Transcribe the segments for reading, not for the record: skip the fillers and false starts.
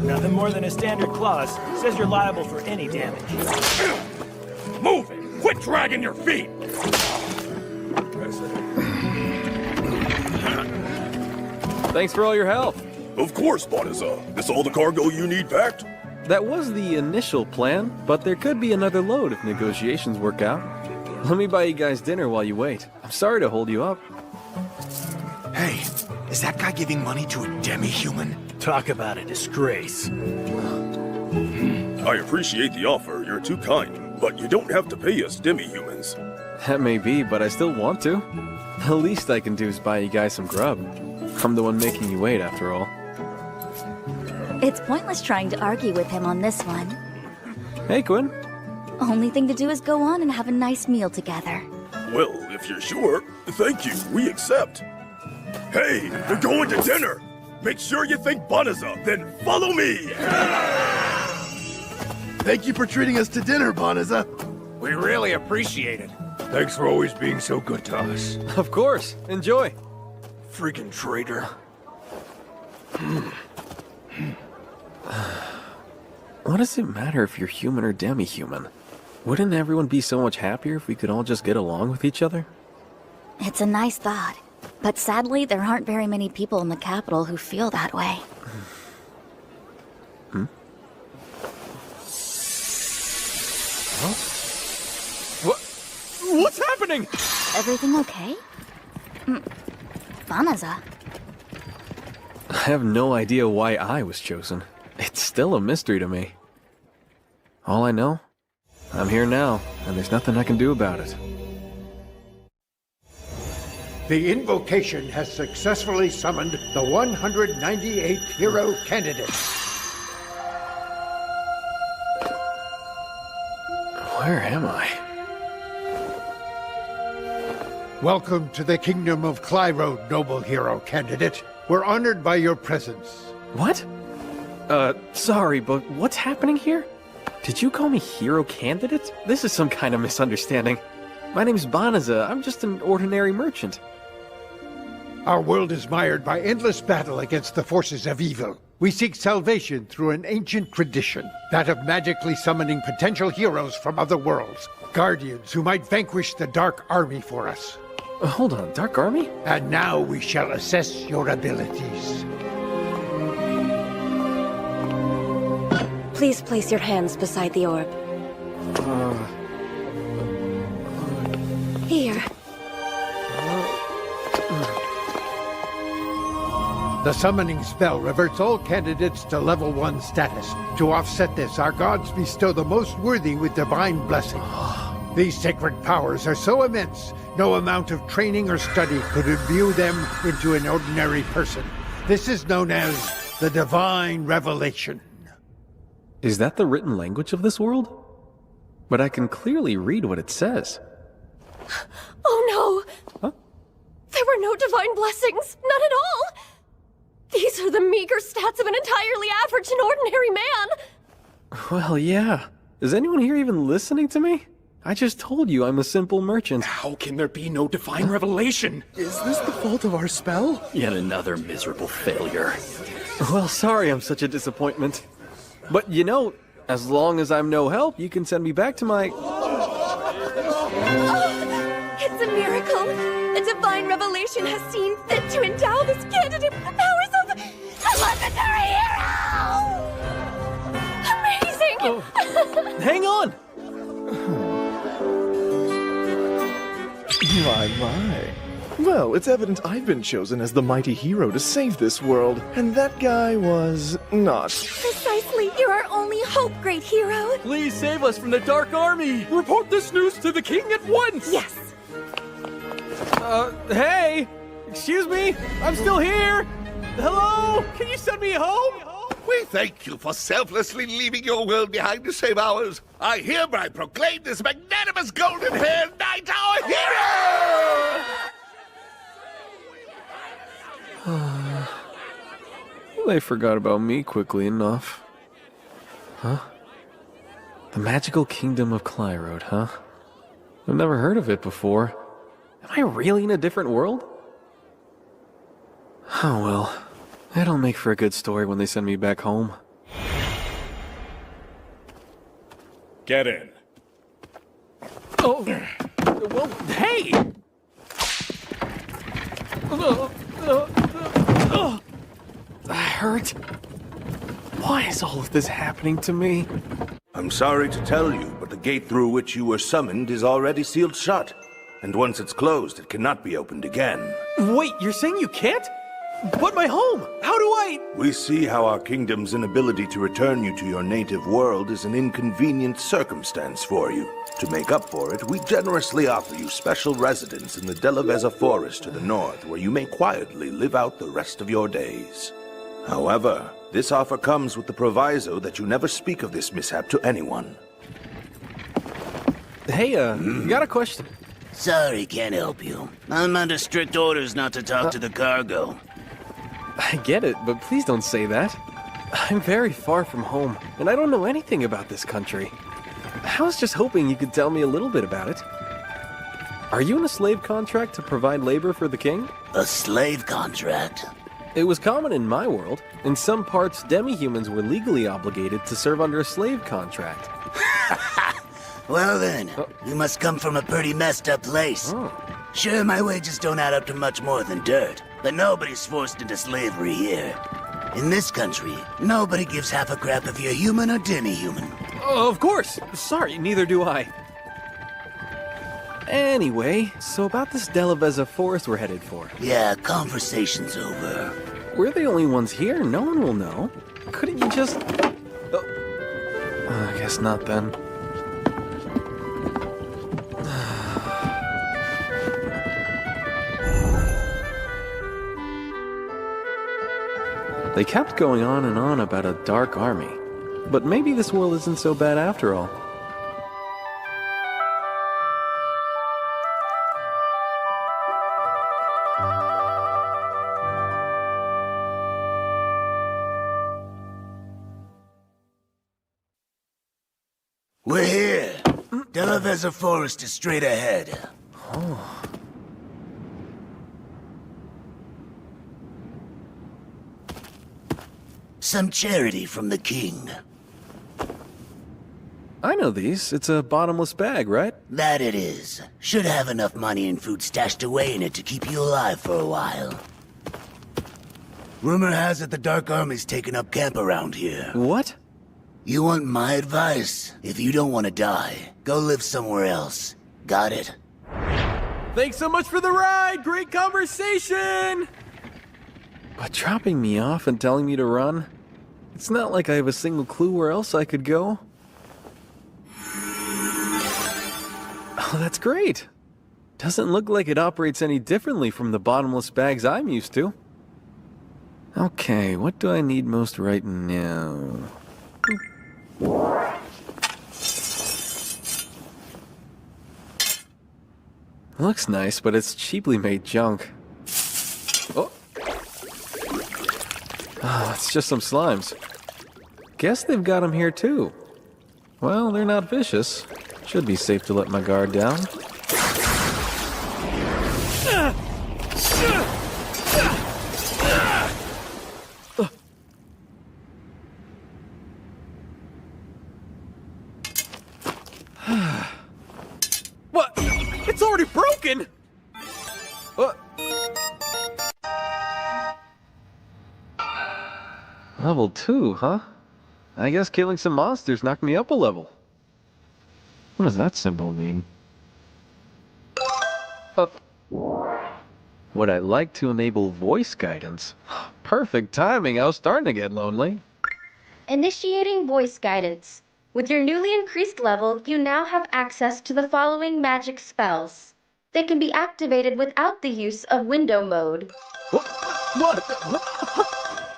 Nothing more than a standard clause. Says you're liable for any damage. Move it! Quit dragging your feet! Thanks for all your help. Of course, Bonza. This all the cargo you need packed? That was the initial plan, but there could be another load if negotiations work out. Let me buy you guys dinner while you wait. I'm sorry to hold you up. Hey, is that guy giving money to a demi-human? Talk about a disgrace. I appreciate the offer, you're too kind, but you don't have to pay us demi-humans. That may be, but I still want to. The least I can do is buy you guys some grub. I'm the one making you wait, after all. It's pointless trying to argue with him on this one. Hey, Quinn. Only thing to do is go on and have a nice meal together. Well, if you're sure, thank you, we accept. Hey, we're going to dinner! Make sure you thank Bonza, then follow me! Thank you for treating us to dinner, Bonza. We really appreciate it. Thanks for always being so good to us. Of course. Enjoy. Friggin' traitor. What does it matter if you're human or demi-human? Wouldn't everyone be so much happier if we could all just get along with each other? It's a nice thought, but sadly there aren't very many people in the capital who feel that way. Huh? What's happening? Everything okay? Bonza. I have no idea why I was chosen. It's still a mystery to me. All I know, I'm here now, and there's nothing I can do about it. The invocation has successfully summoned the 198th hero candidate. Where am I? Welcome to the Kingdom of Clyrode, noble hero candidate. We're honored by your presence. What? Sorry, but what's happening here? Did you call me hero candidate? This is some kind of misunderstanding. My name's Bonza. I'm just an ordinary merchant. Our world is mired by endless battle against the forces of evil. We seek salvation through an ancient tradition, that of magically summoning potential heroes from other worlds, guardians who might vanquish the Dark Army for us. Hold on, Dark Army? And now we shall assess your abilities. Please place your hands beside the orb. Here. The summoning spell reverts all candidates to level 1 status. To offset this, our gods bestow the most worthy with divine blessing. These sacred powers are so immense, no amount of training or study could imbue them into an ordinary person. This is known as the Divine Revelation. Is that the written language of this world? But I can clearly read what it says. Oh no! Huh? There were no divine blessings, none at all! These are the meager stats of an entirely average and ordinary man! Well, yeah. Is anyone here even listening to me? I just told you I'm a simple merchant. How can there be no divine revelation? Is this the fault of our spell? Yet another miserable failure. Well, sorry I'm such a disappointment. But you know, as long as I'm no help, you can send me back to my... Oh, it's a miracle! The divine revelation has seen fit to endow this candidate with the powers of a legendary hero! Amazing! Oh, hang on! My. Well, it's evident I've been chosen as the mighty hero to save this world, and that guy was not. Precisely, you're our only hope, great hero! Please save us from the Dark Army! Report this news to the king at once! Yes! Hey! Excuse me? I'm still here! Hello? Can you send me home? We thank you for selflessly leaving your world behind to save ours. I hereby proclaim this magnanimous golden-haired knight our hero! They forgot about me quickly enough. Huh? The magical kingdom of Clyrode, huh? I've never heard of it before. Am I really in a different world? Oh well. It'll make for a good story when they send me back home. Get in. Oh! Well, hey! That hurt. Why is all of this happening to me? I'm sorry to tell you, but the gate through which you were summoned is already sealed shut. And once it's closed, it cannot be opened again. Wait, you're saying you can't? But my home! How do I... We see how our kingdom's inability to return you to your native world is an inconvenient circumstance for you. To make up for it, we generously offer you special residence in the Delavezza forest to the north, where you may quietly live out the rest of your days. However, this offer comes with the proviso that you never speak of this mishap to anyone. Hey, got a question. Sorry, can't help you. I'm under strict orders not to talk to the cargo. I get it, but please don't say that. I'm very far from home, and I don't know anything about this country. I was just hoping you could tell me a little bit about it. Are you in a slave contract to provide labor for the king? A slave contract? It was common in my world. In some parts, demi-humans were legally obligated to serve under a slave contract. Well then, you must come from a pretty messed up place. Sure, my wages don't add up to much more than dirt, but nobody's forced into slavery here. In this country, nobody gives half a crap if you're human or demi-human. Of course! Sorry, neither do I. Anyway, so about this Delavezza forest we're headed for. Yeah, conversation's over. We're the only ones here, no one will know. Couldn't you just... I guess not then. They kept going on and on about a dark army. But maybe this world isn't so bad after all. We're here. Delavezza Forest is straight ahead. Oh. Some charity from the king. I know these. It's a bottomless bag, right? That it is. Should have enough money and food stashed away in it to keep you alive for a while. Rumor has it the Dark Army's taken up camp around here. What? You want my advice? If you don't want to die, go live somewhere else. Got it? Thanks so much for the ride! Great conversation! But dropping me off and telling me to run? It's not like I have a single clue where else I could go. Oh, that's great. Doesn't look like it operates any differently from the bottomless bags I'm used to. Okay, what do I need most right now? Looks nice, but it's cheaply made junk. Oh. Oh, it's just some slimes. Guess they've got them here too. Well, they're not vicious. Should be safe to let my guard down. What? It's already broken! What? Level 2, huh? I guess killing some monsters knocked me up a level. What does that symbol mean? Would I like to enable voice guidance? Perfect timing, I was starting to get lonely. Initiating voice guidance. With your newly increased level, you now have access to the following magic spells. They can be activated without the use of window mode. What?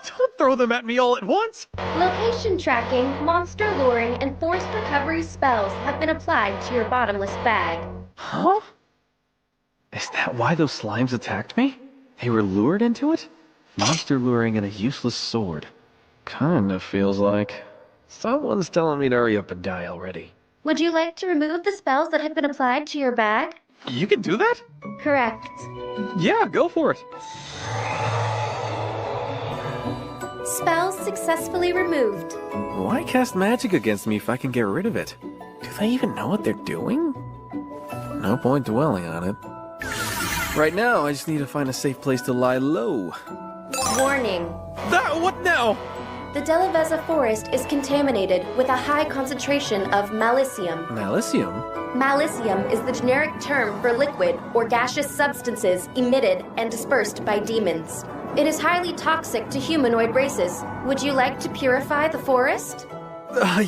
Don't throw them at me all at once! Location tracking, monster luring, and forced recovery spells have been applied to your bottomless bag. Huh? Is that why those slimes attacked me? They were lured into it? Monster luring and a useless sword. Kinda feels like... someone's telling me to hurry up and die already. Would you like to remove the spells that have been applied to your bag? You can do that? Correct. Yeah, go for it. spell successfully removed. Why cast magic against me if I can get rid of it? Do they even know what they're doing? No point dwelling on it. Right now, I just need to find a safe place to lie low. Warning. What now? The Delavezza forest is contaminated with a high concentration of malicium. Malicium? Malicium is the generic term for liquid or gaseous substances emitted and dispersed by demons. It is highly toxic to humanoid races. Would you like to purify the forest?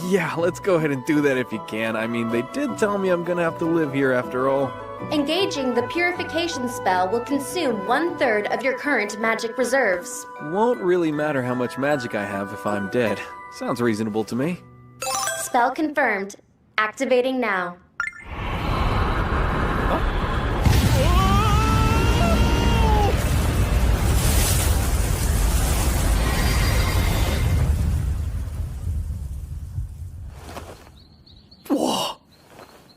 Yeah, let's go ahead and do that if you can. I mean, they did tell me I'm gonna have to live here after all. Engaging the purification spell will consume 1/3 of your current magic reserves. Won't really matter how much magic I have if I'm dead. Sounds reasonable to me. Spell confirmed. Activating now. Whoa!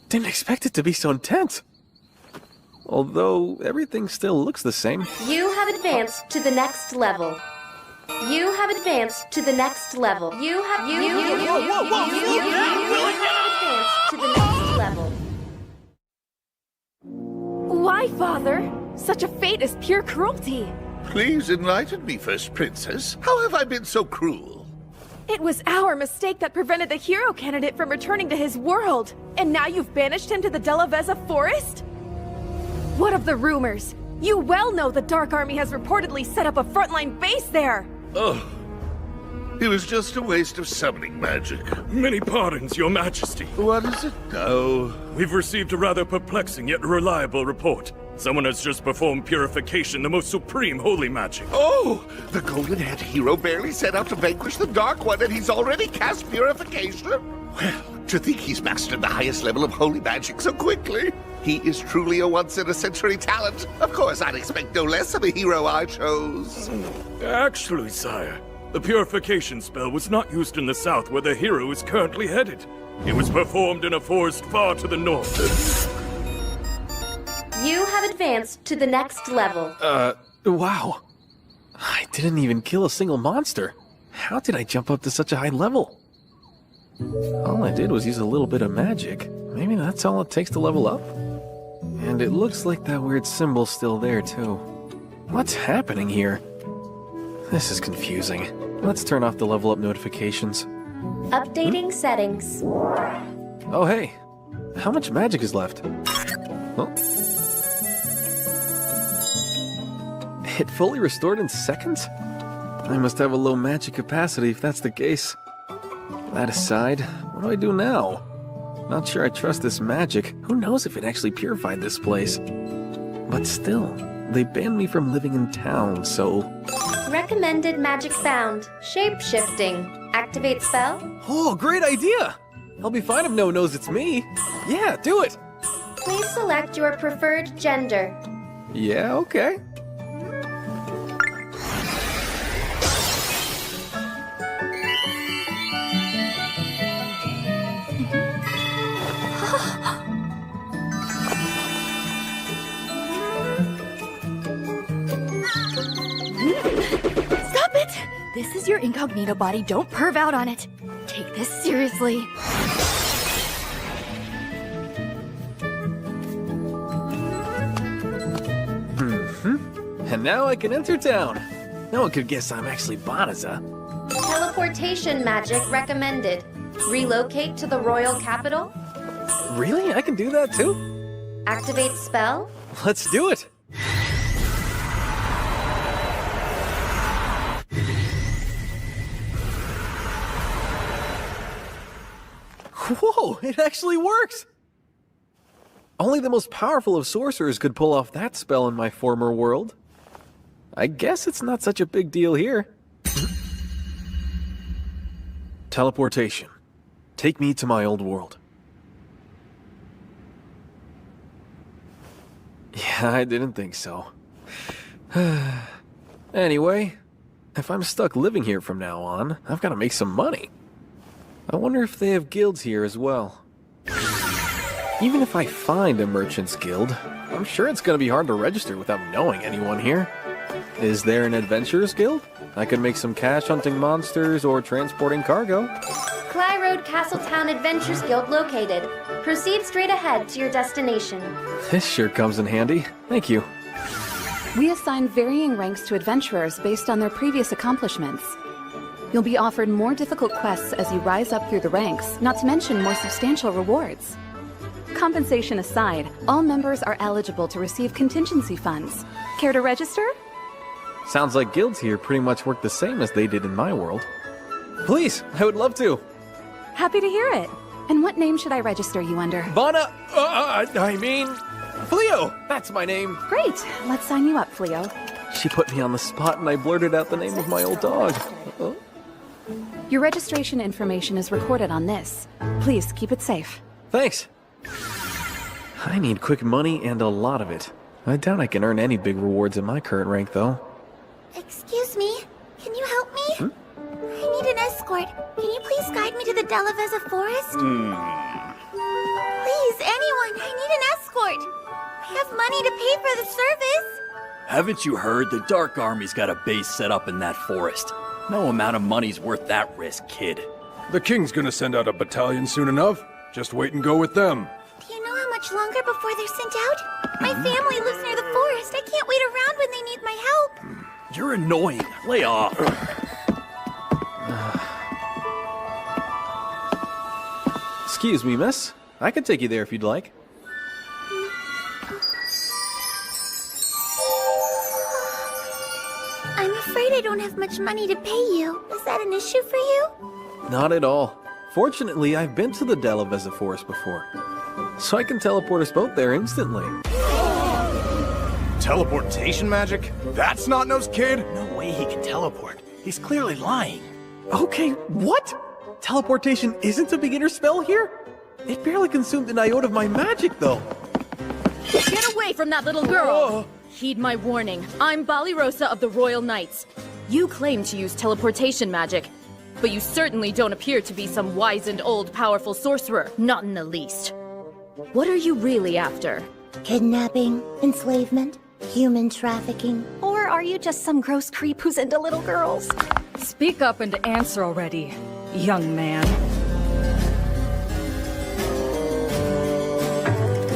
Didn't expect it to be so intense. Although, everything still looks the same. You have advanced to the next level. You have advanced to the next level. You have advanced to the next level. Why, Father? Such a fate is pure cruelty. Please enlighten me first, Princess. How have I been so cruel? It was our mistake that prevented the hero candidate from returning to his world. And now you've banished him to the Delavezza forest? What of the rumors? You well know the Dark Army has reportedly set up a frontline base there! Oh, it was just a waste of summoning magic. Many pardons, Your Majesty. What is it now? We've received a rather perplexing yet reliable report. Someone has just performed purification, the most supreme holy magic. Oh, the golden-haired hero barely set out to vanquish the Dark One, and he's already cast purification? Well, to think he's mastered the highest level of holy magic so quickly. He is truly a once-in-a-century talent. Of course, I'd expect no less of the hero I chose. Actually, sire, the purification spell was not used in the south where the hero is currently headed. It was performed in a forest far to the north. You have advanced to the next level. Wow. I didn't even kill a single monster. How did I jump up to such a high level? All I did was use a little bit of magic. Maybe that's all it takes to level up? And it looks like that weird symbol's still there, too. What's happening here? This is confusing. Let's turn off the level up notifications. Updating settings. Oh, hey. How much magic is left? Oh. It fully restored in seconds? I must have a low magic capacity if that's the case. That aside, what do I do now? Not sure I trust this magic. Who knows if it actually purified this place? But still, they banned me from living in town, so... Recommended magic found. Shape-shifting. Activate spell. Oh, great idea! I'll be fine if no one knows it's me. Yeah, do it! Please select your preferred gender. Yeah, okay. Stop it! This is your incognito body. Don't perv out on it. Take this seriously. And now I can enter town. No one could guess I'm actually Banaza. Teleportation magic recommended. Relocate to the royal capital. Really? I can do that too? Activate spell. Let's do it! Whoa, it actually works! Only the most powerful of sorcerers could pull off that spell in my former world. I guess it's not such a big deal here. Teleportation. Take me to my old world. Yeah, I didn't think so. Anyway, if I'm stuck living here from now on, I've got to make some money. I wonder if they have guilds here as well. Even if I find a merchant's guild, I'm sure it's going to be hard to register without knowing anyone here. Is there an adventurers guild? I could make some cash hunting monsters or transporting cargo. Cly Road Castletown Adventures Guild located. Proceed straight ahead to your destination. This sure comes in handy. Thank you. We assign varying ranks to adventurers based on their previous accomplishments. You'll be offered more difficult quests as you rise up through the ranks, not to mention more substantial rewards. Compensation aside, all members are eligible to receive contingency funds. Care to register? Sounds like guilds here pretty much work the same as they did in my world. Please, I would love to. Happy to hear it. And what name should I register you under? Fleo! That's my name. Great, let's sign you up, Fleo. She put me on the spot and I blurted out the name of my old dog. Your registration information is recorded on this. Please keep it safe. Thanks. I need quick money and a lot of it. I doubt I can earn any big rewards in my current rank, though. Excuse me, can you help me? I need an escort. Can you please guide me to the Delavezza forest? Please, anyone, I need an escort. I have money to pay for the service. Haven't you heard? The Dark Army's got a base set up in that forest. No amount of money's worth that risk, kid. The king's gonna send out a battalion soon enough. Just wait and go with them. Do you know how much longer before they're sent out? My family lives near the forest. I can't wait around when they need my help. You're annoying. Lay off. Excuse me, miss. I could take you there if you'd like. I'm afraid I don't have much money to pay you. Is that an issue for you? Not at all. Fortunately, I've been to the Delavezza forest before, so I can teleport us both there instantly. Teleportation magic? That's Snot-Nosed Kid? No way he can teleport. He's clearly lying. Okay, what? Teleportation isn't a beginner spell here? It barely consumed an iota of my magic, though. Get away from that little girl! Heed my warning. I'm Balirosa of the Royal Knights. You claim to use teleportation magic, but you certainly don't appear to be some wizened old powerful sorcerer, not in the least. What are you really after? Kidnapping, enslavement, human trafficking. Or are you just some gross creep who's into little girls? Speak up and answer already, young man.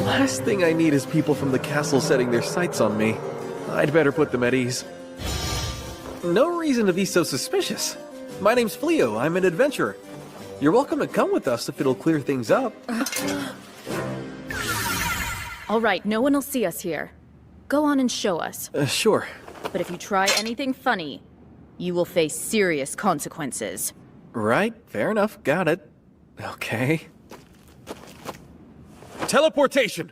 Last thing I need is people from the castle setting their sights on me. I'd better put them at ease. No reason to be so suspicious. My name's Fleo. I'm an adventurer. You're welcome to come with us if it'll clear things up. All right, no one will see us here. Go on and show us. Sure. But if you try anything funny, you will face serious consequences. Right, fair enough. Got it. Okay. Teleportation!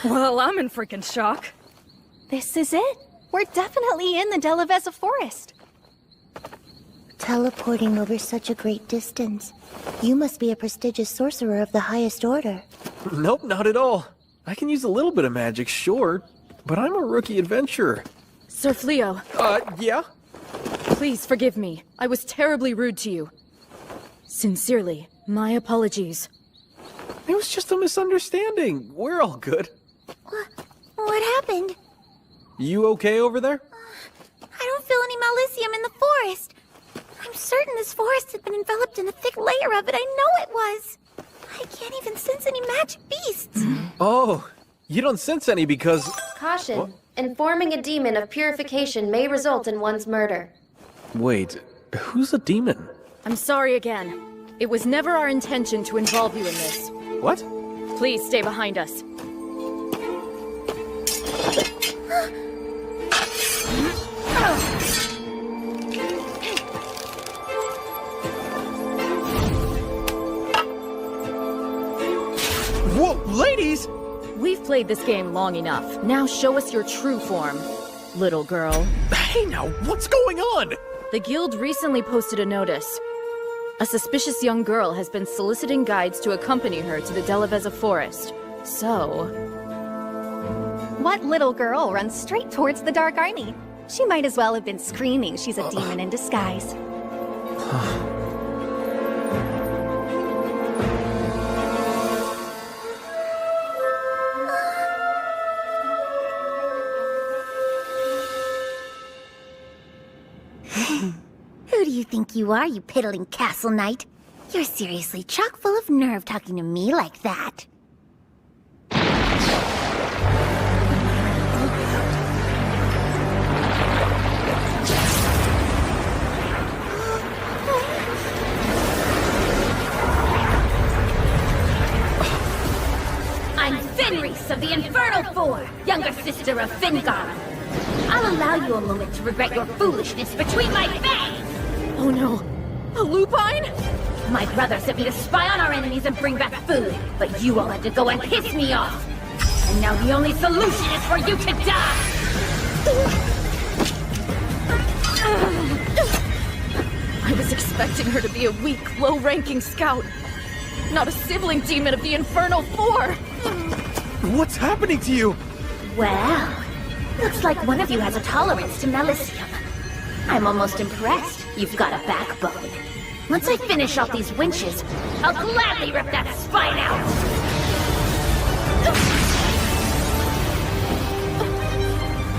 Well, I'm in freaking shock. This is it. We're definitely in the Delavezza forest. Teleporting over such a great distance. You must be a prestigious sorcerer of the highest order. Nope, not at all. I can use a little bit of magic, sure, but I'm a rookie adventurer. Sir Fleo. Yeah? Please forgive me. I was terribly rude to you. Sincerely, my apologies. It was just a misunderstanding. We're all good. What happened? You okay over there? I don't feel any malicium in the forest. I'm certain this forest had been enveloped in a thick layer of it. I know it was. I can't even sense any magic beasts. Oh, you don't sense any because... Caution. What? Informing a demon of purification may result in one's murder. Wait, who's a demon? I'm sorry again. It was never our intention to involve you in this. What? Please stay behind us. Whoa, ladies! We've played this game long enough. Now show us your true form, little girl. Hey now, what's going on? The guild recently posted a notice. A suspicious young girl has been soliciting guides to accompany her to the Delavezza forest. So... What little girl runs straight towards the Dark Army? She might as well have been screaming she's a demon in disguise. you are, you piddling castle knight. You're seriously chock full of nerve talking to me like that. I'm Fenris of the Infernal Four, younger sister of Fingar. I'll allow you a moment to regret your foolishness between my fangs! Oh no, a lupine? My brother sent me to spy on our enemies and bring back food, but you all had to go and piss me off! And now the only solution is for you to die! I was expecting her to be a weak, low-ranking scout, not a sibling demon of the Infernal Four! What's happening to you? Well, looks like one of you has a tolerance to Melicium. I'm almost impressed. You've got a backbone. Once I finish off these winches, I'll gladly rip that spine out!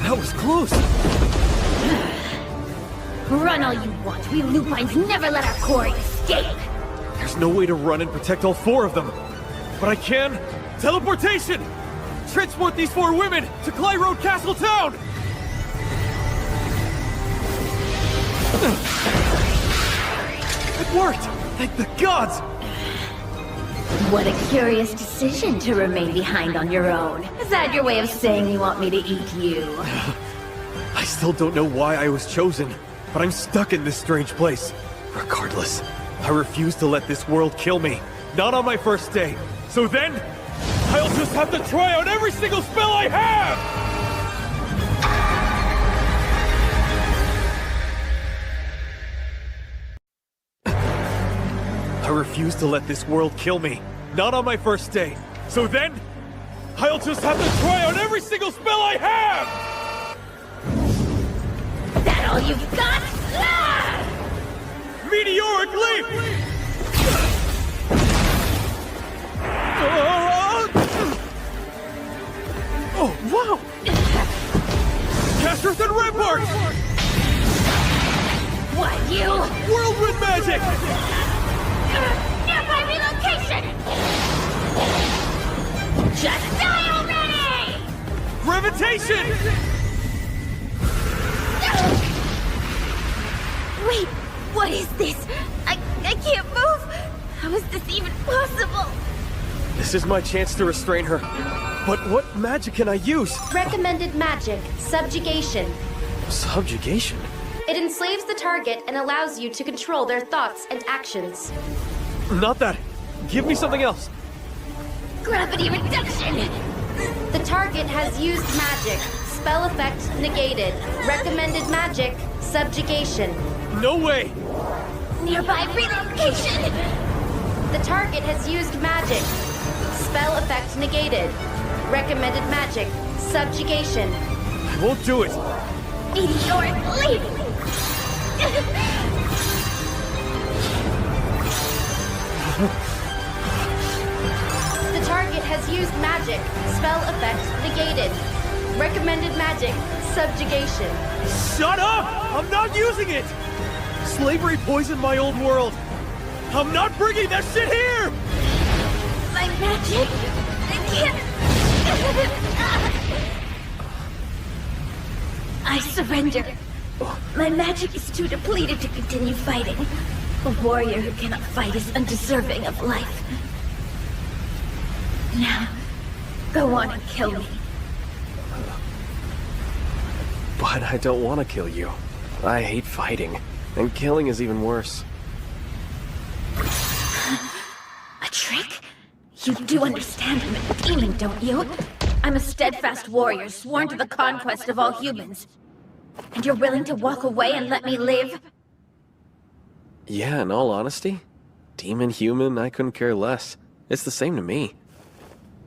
That was close. Run all you want. We lupines never let our quarry escape! There's no way to run and protect all 4 of them. But I can. Teleportation! Transport these 4 women to Clay Road Castle Town! It worked! Thank the gods! What a curious decision to remain behind on your own. Is that your way of saying you want me to eat you? I still don't know why I was chosen, but I'm stuck in this strange place. Regardless, I refuse to let this world kill me. Not on my first day. So then, I'll just have to try out every single spell I have! I refuse to let this world kill me. Not on my first day. So then, I'll just have to try out every single spell I have! That all you've got? Ah! Meteoric leap! Oh, wow! Cast Earth and Rampart! What, you? Whirlwind magic! Nearby relocation! Just die already! Gravitation! Wait, what is this? I can't move! How is this even possible? This is my chance to restrain her. But what magic can I use? Recommended magic, subjugation. Subjugation? It enslaves the target and allows you to control their thoughts and actions. Not that. Give me something else. Gravity reduction! The target has used magic. Spell effect negated. Recommended magic, subjugation. No way! Nearby relocation! The target has used magic. Spell effect negated. Recommended magic, subjugation. I won't do it. Meteoric leap! The target has used magic. Spell effect negated. Recommended magic, subjugation. Shut up! I'm not using it! Slavery poisoned my old world. I'm not bringing that shit here! My magic? I can't... I surrender. My magic is too depleted to continue fighting. A warrior who cannot fight is undeserving of life. Now, go on and kill me. But I don't want to kill you. I hate fighting, and killing is even worse. A trick? You do understand I'm a demon, don't you? I'm a steadfast warrior sworn to the conquest of all humans. And you're willing to walk away and let me live? Yeah, in all honesty, demon, human, I couldn't care less. It's the same to me.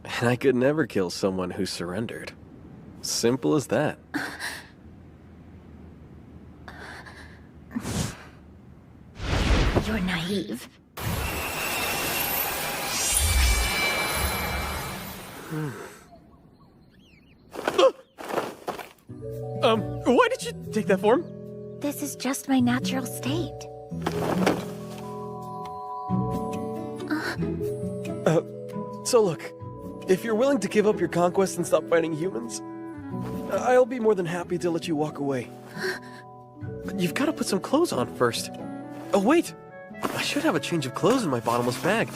And I could never kill someone who surrendered. Simple as that. You're naive. Why did you take that form? This is just my natural state. So look, if you're willing to give up your conquest and stop fighting humans, I'll be more than happy to let you walk away. But you've got to put some clothes on first. Oh, wait! I should have a change of clothes in my bottomless bag.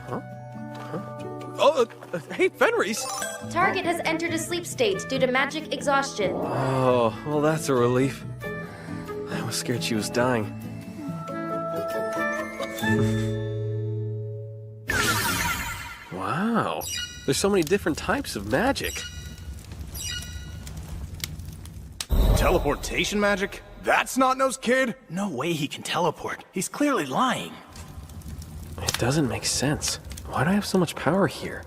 Huh? Oh, hey, Fenris! Target has entered a sleep state due to magic exhaustion. Oh, well, that's a relief. I was scared she was dying. Wow, there's so many different types of magic. Teleportation magic? That's Snot-Nosed Kid? No way he can teleport. He's clearly lying. It doesn't make sense. Why do I have so much power here?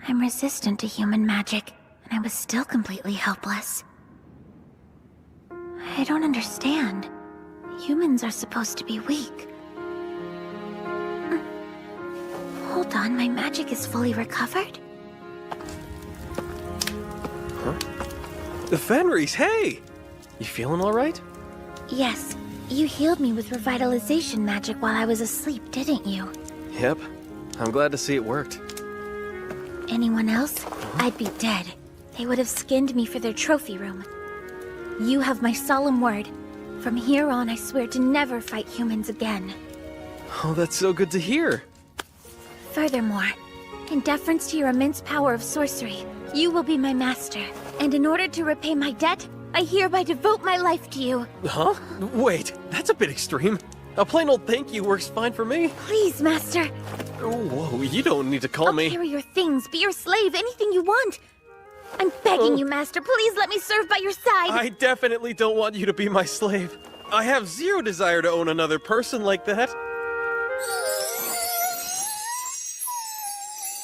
I'm resistant to human magic, and I was still completely helpless. I don't understand. Humans are supposed to be weak. Hold on, my magic is fully recovered? Fenris, hey! You feeling all right? Yes, you healed me with revitalization magic while I was asleep, didn't you? Yep. I'm glad to see it worked. Anyone else? I'd be dead. They would have skinned me for their trophy room. You have my solemn word. From here on, I swear to never fight humans again. Oh, that's so good to hear. Furthermore, in deference to your immense power of sorcery, you will be my master. And in order to repay my debt, I hereby devote my life to you. Huh? Wait, that's a bit extreme. A plain old thank you works fine for me. Please, master. Whoa, you don't need to call I'll me. carry your things, be your slave, anything you want. I'm begging you, master, please let me serve by your side. I definitely don't want you to be my slave. I have zero desire to own another person like that.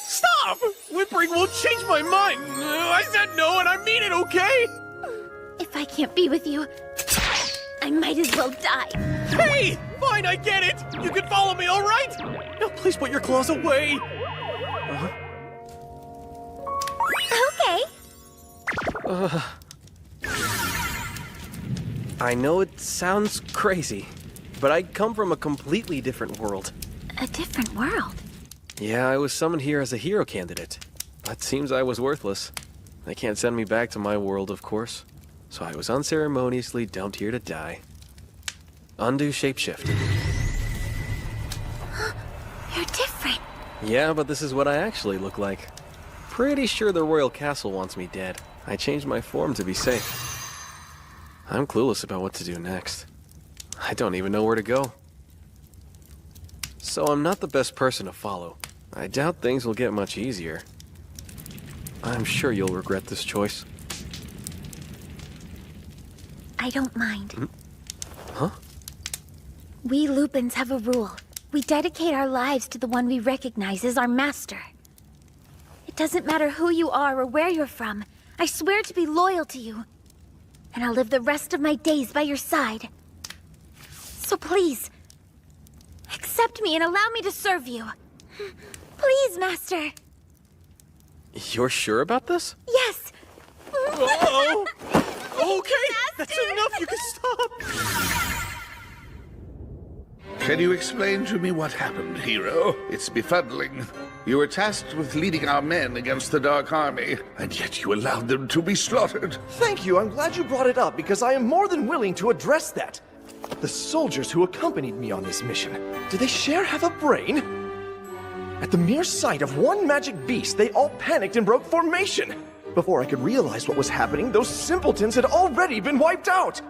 Stop! Whimpering won't change my mind. I said no and I mean it, okay? If I can't be with you, I might as well die. Hey! Fine, I get it! You can follow me, all right? Now please put your claws away! Okay. I know it sounds crazy, but I come from a completely different world. A different world? Yeah, I was summoned here as a hero candidate, but seems I was worthless. They can't send me back to my world, of course, so I was unceremoniously dumped here to die. Undo shapeshift. You're different. Yeah, but this is what I actually look like. Pretty sure the royal castle wants me dead. I changed my form to be safe. I'm clueless about what to do next. I don't even know where to go. So I'm not the best person to follow. I doubt things will get much easier. I'm sure you'll regret this choice. I don't mind. Huh? We Lupins have a rule. We dedicate our lives to the one we recognize as our master. It doesn't matter who you are or where you're from. I swear to be loyal to you. And I'll live the rest of my days by your side. So please, accept me and allow me to serve you. Please, master. You're sure about this? Yes. Uh-oh. Okay, that's enough. You can stop. Can you explain to me what happened, hero? It's befuddling. You were tasked with leading our men against the Dark Army, and yet you allowed them to be slaughtered. Thank you. I'm glad you brought it up, because I am more than willing to address that. The soldiers who accompanied me on this mission, do they have a brain? At the mere sight of one magic beast, they all panicked and broke formation. Before I could realize what was happening, those simpletons had already been wiped out.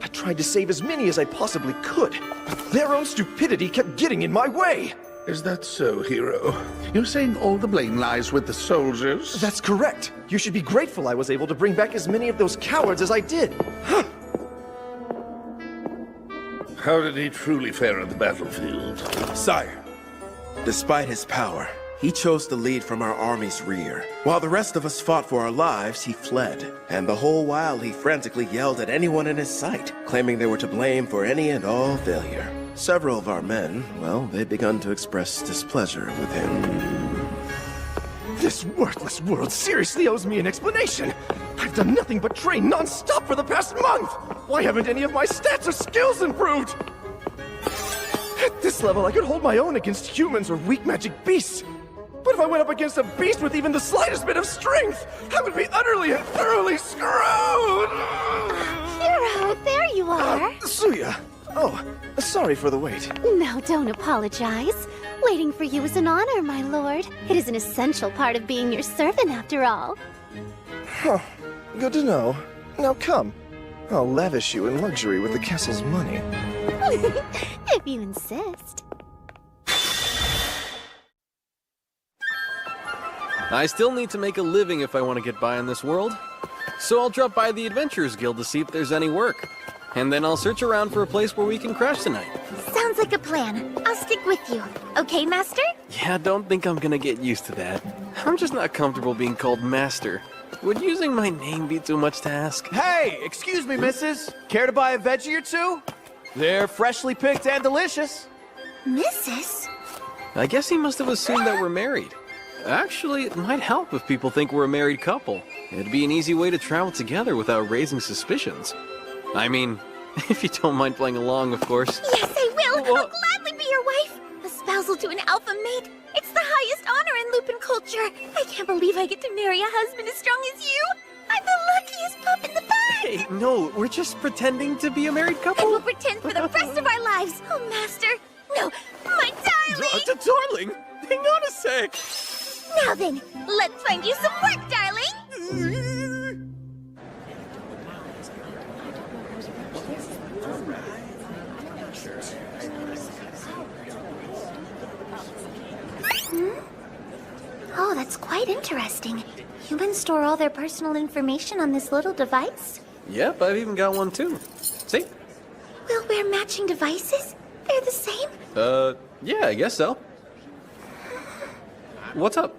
I tried to save as many as I possibly could, but their own stupidity kept getting in my way. Is that so, hero? You're saying all the blame lies with the soldiers? That's correct. You should be grateful I was able to bring back as many of those cowards as I did. How did he truly fare on the battlefield? Sire, despite his power, he chose to lead from our army's rear. While the rest of us fought for our lives, he fled. And the whole while, he frantically yelled at anyone in his sight, claiming they were to blame for any and all failure. Several of our men, well, they've begun to express displeasure with him. This worthless world seriously owes me an explanation. I've done nothing but train non-stop for the past month. Why haven't any of my stats or skills improved? At this level, I could hold my own against humans or weak magic beasts. But if I went up against a beast with even the slightest bit of strength, I would be utterly and thoroughly screwed! Hero, there you are. Suya. Oh, sorry for the wait. No, don't apologize. Waiting for you is an honor, my lord. It is an essential part of being your servant, after all. Huh. Good to know. Now come. I'll lavish you in luxury with the castle's money. If you insist. I still need to make a living if I want to get by in this world. So I'll drop by the Adventurers Guild to see if there's any work. And then I'll search around for a place where we can crash tonight. Sounds like a plan. I'll stick with you. Okay, Master? Yeah, don't think I'm gonna get used to that. I'm just not comfortable being called Master. Would using my name be too much to ask? Hey, excuse me, missus. Care to buy a veggie or two? They're freshly picked and delicious. Mrs.? I guess he must have assumed that we're married. Actually, it might help if people think we're a married couple. It'd be an easy way to travel together without raising suspicions. I mean, if you don't mind playing along, of course. Yes, I will! I'll gladly be your wife! A spousal to an alpha mate! It's the highest honor in Lupin culture! I can't believe I get to marry a husband as strong as you! I'm the luckiest pup in the bag! Hey, no, we're just pretending to be a married couple. And we'll pretend for the rest of our lives! Oh, Master! No, my darling! Darling? Hang on a sec! Now then, let's find you some work, darling! Oh, that's quite interesting. Humans store all their personal information on this little device? Yep, I've even got one too. See? We'll wear matching devices? They're the same? Yeah, I guess so. What's up?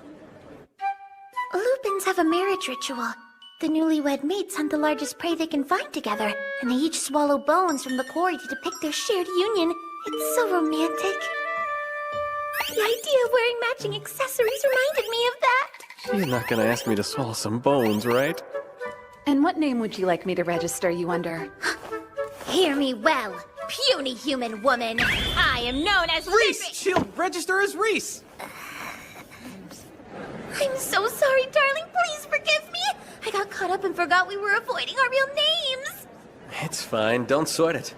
Lupins have a marriage ritual. The newlywed mates hunt the largest prey they can find together, and they each swallow bones from the quarry to depict their shared union. It's so romantic. The idea of wearing matching accessories reminded me of that. You're not gonna ask me to swallow some bones, right? And what name would you like me to register you under? Hear me well, puny human woman. I am known as Reese! She'll register as Reese! I'm so sorry, darling. Please forgive me. I got caught up and forgot we were avoiding our real names. It's fine, don't sweat it.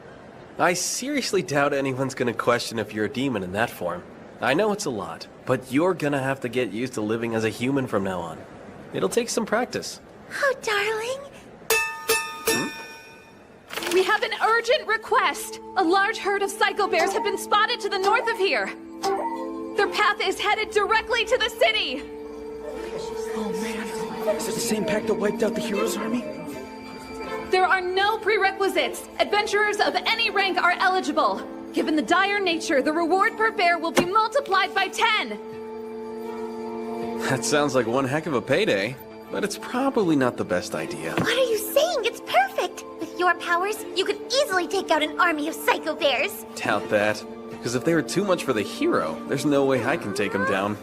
I seriously doubt anyone's gonna question if you're a demon in that form. I know it's a lot, but you're gonna have to get used to living as a human from now on. It'll take some practice. Oh, darling. We have an urgent request. A large herd of psycho bears have been spotted to the north of here. Their path is headed directly to the city. Oh man, is it the same pack that wiped out the hero's army? There are no prerequisites. Adventurers of any rank are eligible. Given the dire nature, the reward per bear will be multiplied by 10. That sounds like one heck of a payday, but it's probably not the best idea. What are you saying? It's perfect. With your powers, you could easily take out an army of psycho bears. Doubt that, because if they were too much for the hero, there's no way I can take them down.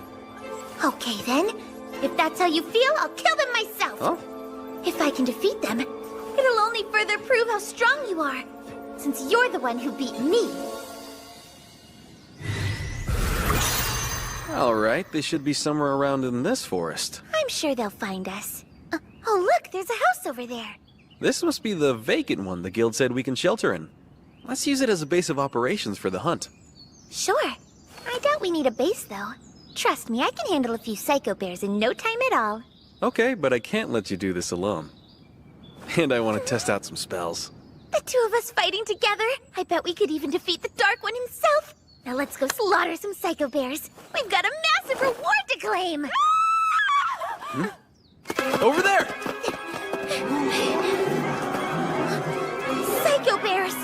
Okay then. If that's how you feel, I'll kill them myself. Huh? If I can defeat them, it'll only further prove how strong you are, since you're the one who beat me. Alright, they should be somewhere around in this forest. I'm sure they'll find us. Oh look, there's a house over there. This must be the vacant one the guild said we can shelter in. Let's use it as a base of operations for the hunt. Sure. I doubt we need a base, though. Trust me, I can handle a few psycho bears in no time at all. Okay, but I can't let you do this alone. And I want to test out some spells. The two of us fighting together? I bet we could even defeat the Dark One himself. Now let's go slaughter some psycho bears. We've got a massive reward to claim. Over there! Psycho bears!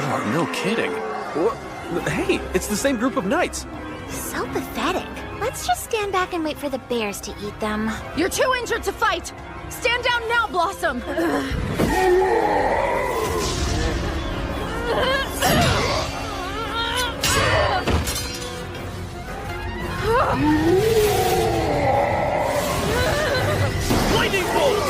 Oh, no kidding. Hey, it's the same group of knights. So pathetic. Let's just stand back and wait for the bears to eat them. You're too injured to fight. Stand down now, Blossom. Lightning bolt!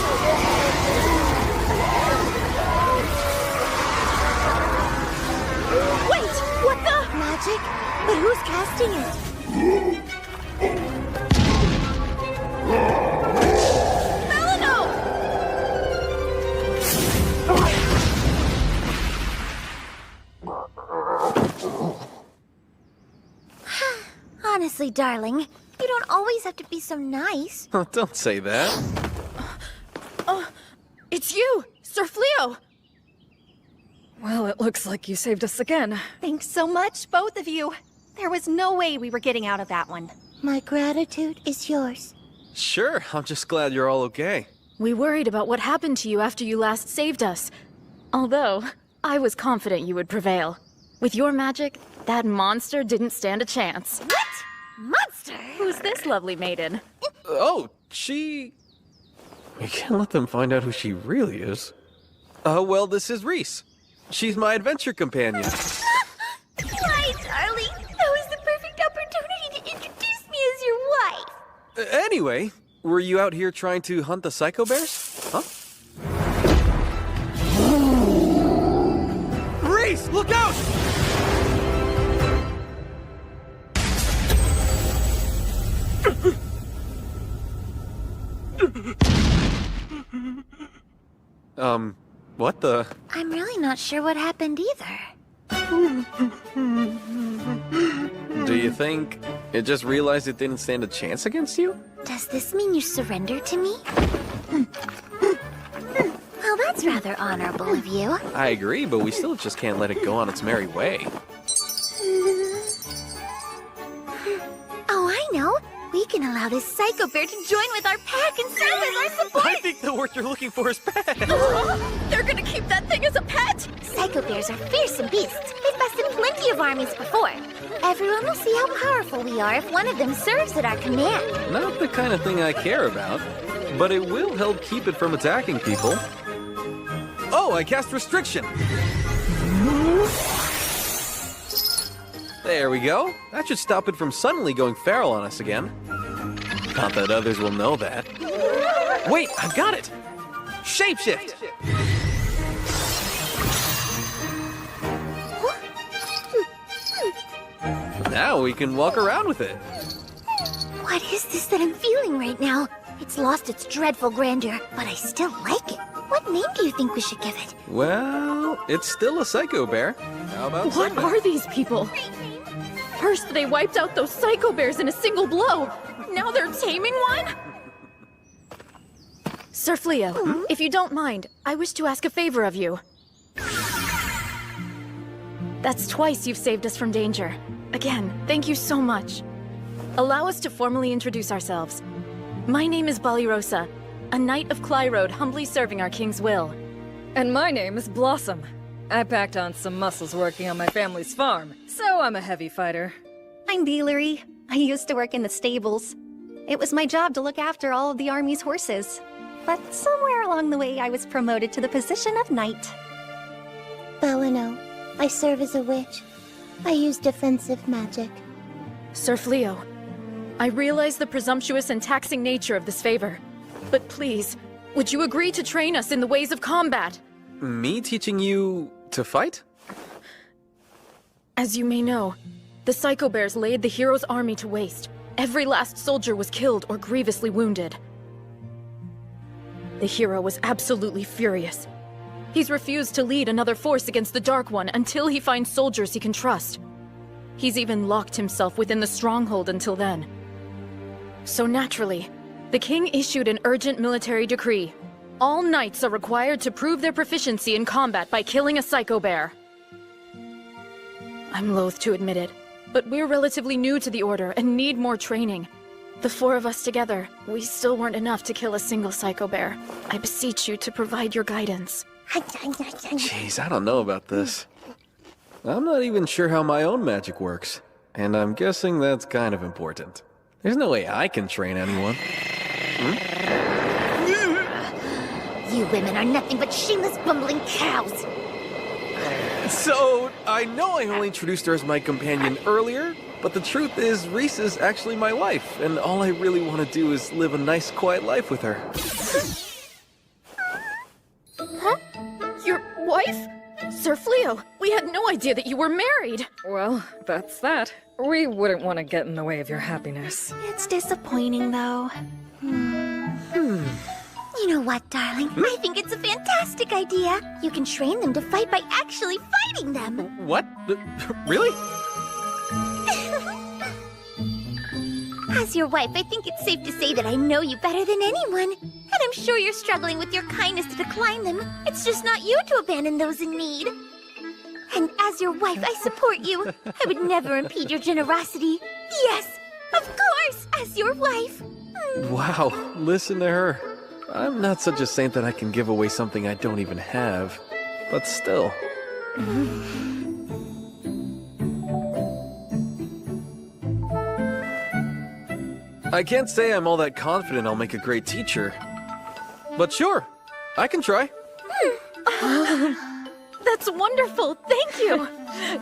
Wait! What the? Magic? But who's casting it? Melino! Honestly, darling, you don't always have to be so nice. Oh, don't say that. It's you, Sir Fleo! Well, it looks like you saved us again. Thanks so much, both of you. There was no way we were getting out of that one. My gratitude is yours. Sure, I'm just glad you're all okay. We worried about what happened to you after you last saved us. Although, I was confident you would prevail. With your magic, that monster didn't stand a chance. What? Monster? Who's this lovely maiden? Oh, she... You can't let them find out who she really is. Well, this is Reese. She's my adventure companion. Why, darling? That was the perfect opportunity to introduce me as your wife. Anyway, were you out here trying to hunt the psycho bears? Huh? Reese, look out! What the? I'm really not sure what happened either. Do you think it just realized it didn't stand a chance against you? Does this mean you surrender to me? Well, that's rather honorable of you. I agree, but we still just can't let it go on its merry way. Oh, I know. We can allow this psycho bear to join with our pack and serve as our support. I think the word you're looking for is pet. They're gonna keep that thing as a pet? Psycho bears are fearsome beasts. They've bested plenty of armies before. Everyone will see how powerful we are if one of them serves at our command. Not the kind of thing I care about, but it will help keep it from attacking people. Oh, I cast restriction. There we go. That should stop it from suddenly going feral on us again. Not that others will know that. Wait, I've got it! Shapeshift! Now we can walk around with it. What is this that I'm feeling right now? It's lost its dreadful grandeur, but I still like it. What name do you think we should give it? Well, it's still a psycho bear. How about What Simba? are these people? First, they wiped out those psycho bears in a single blow. Now they're taming one? Sir Fleo, if you don't mind, I wish to ask a favor of you. That's twice you've saved us from danger. Again, thank you so much. Allow us to formally introduce ourselves. My name is Balirosa, a knight of Clyrode humbly serving our king's will. And my name is Blossom. I packed on some muscles working on my family's farm, so I'm a heavy fighter. I'm Dealery. I used to work in the stables. It was my job to look after all of the army's horses. But somewhere along the way, I was promoted to the position of knight. Belino. I serve as a witch. I use defensive magic. Sir Fleo, I realize the presumptuous and taxing nature of this favor. But please, would you agree to train us in the ways of combat? Me teaching you to fight? As you may know, the Psycho Bears laid the hero's army to waste. Every last soldier was killed or grievously wounded. The hero was absolutely furious. He's refused to lead another force against the Dark One until he finds soldiers he can trust. He's even locked himself within the stronghold until then. So naturally, the king issued an urgent military decree. All knights are required to prove their proficiency in combat by killing a Psycho Bear. I'm loath to admit it, but we're relatively new to the Order and need more training. The four of us together, we still weren't enough to kill a single Psycho Bear. I beseech you to provide your guidance. Jeez, I don't know about this. I'm not even sure how my own magic works, and I'm guessing that's kind of important. There's no way I can train anyone. You women are nothing but shameless bumbling cows. So, I know I only introduced her as my companion earlier, But the truth is, Reese is actually my wife, and all I really want to do is live a nice, quiet life with her. Huh? Your wife? Sir Fleo, we had no idea that you were married. Well, that's that. We wouldn't want to get in the way of your happiness. It's disappointing, though. You know what, darling? I think it's a fantastic idea. You can train them to fight by actually fighting them. What? Really? As your wife, I think it's safe to say that I know you better than anyone. And I'm sure you're struggling with your kindness to decline them. It's just not you to abandon those in need. And as your wife, I support you. I would never impede your generosity. Yes, of course, as your wife. Wow, listen to her. I'm not such a saint that I can give away something I don't even have. But still. I can't say I'm all that confident I'll make a great teacher. But sure, I can try. That's wonderful, thank you.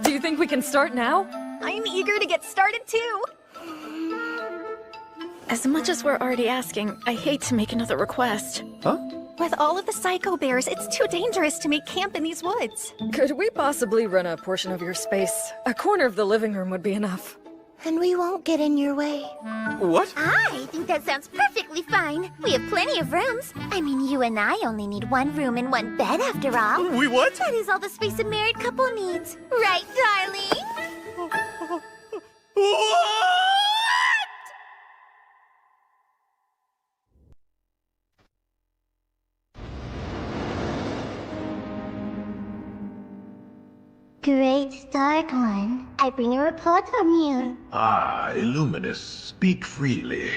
Do you think we can start now? I'm eager to get started too. As much as we're already asking, I hate to make another request. Huh? With all of the psycho bears, it's too dangerous to make camp in these woods. Could we possibly rent a portion of your space? A corner of the living room would be enough. And we won't get in your way. What? I think that sounds perfectly fine. We have plenty of rooms. I mean, you and I only need one room and one bed after all. We what? That is all the space a married couple needs. Right, darling? Great Dark One, I bring a report from you. Ah, Illuminous, speak freely.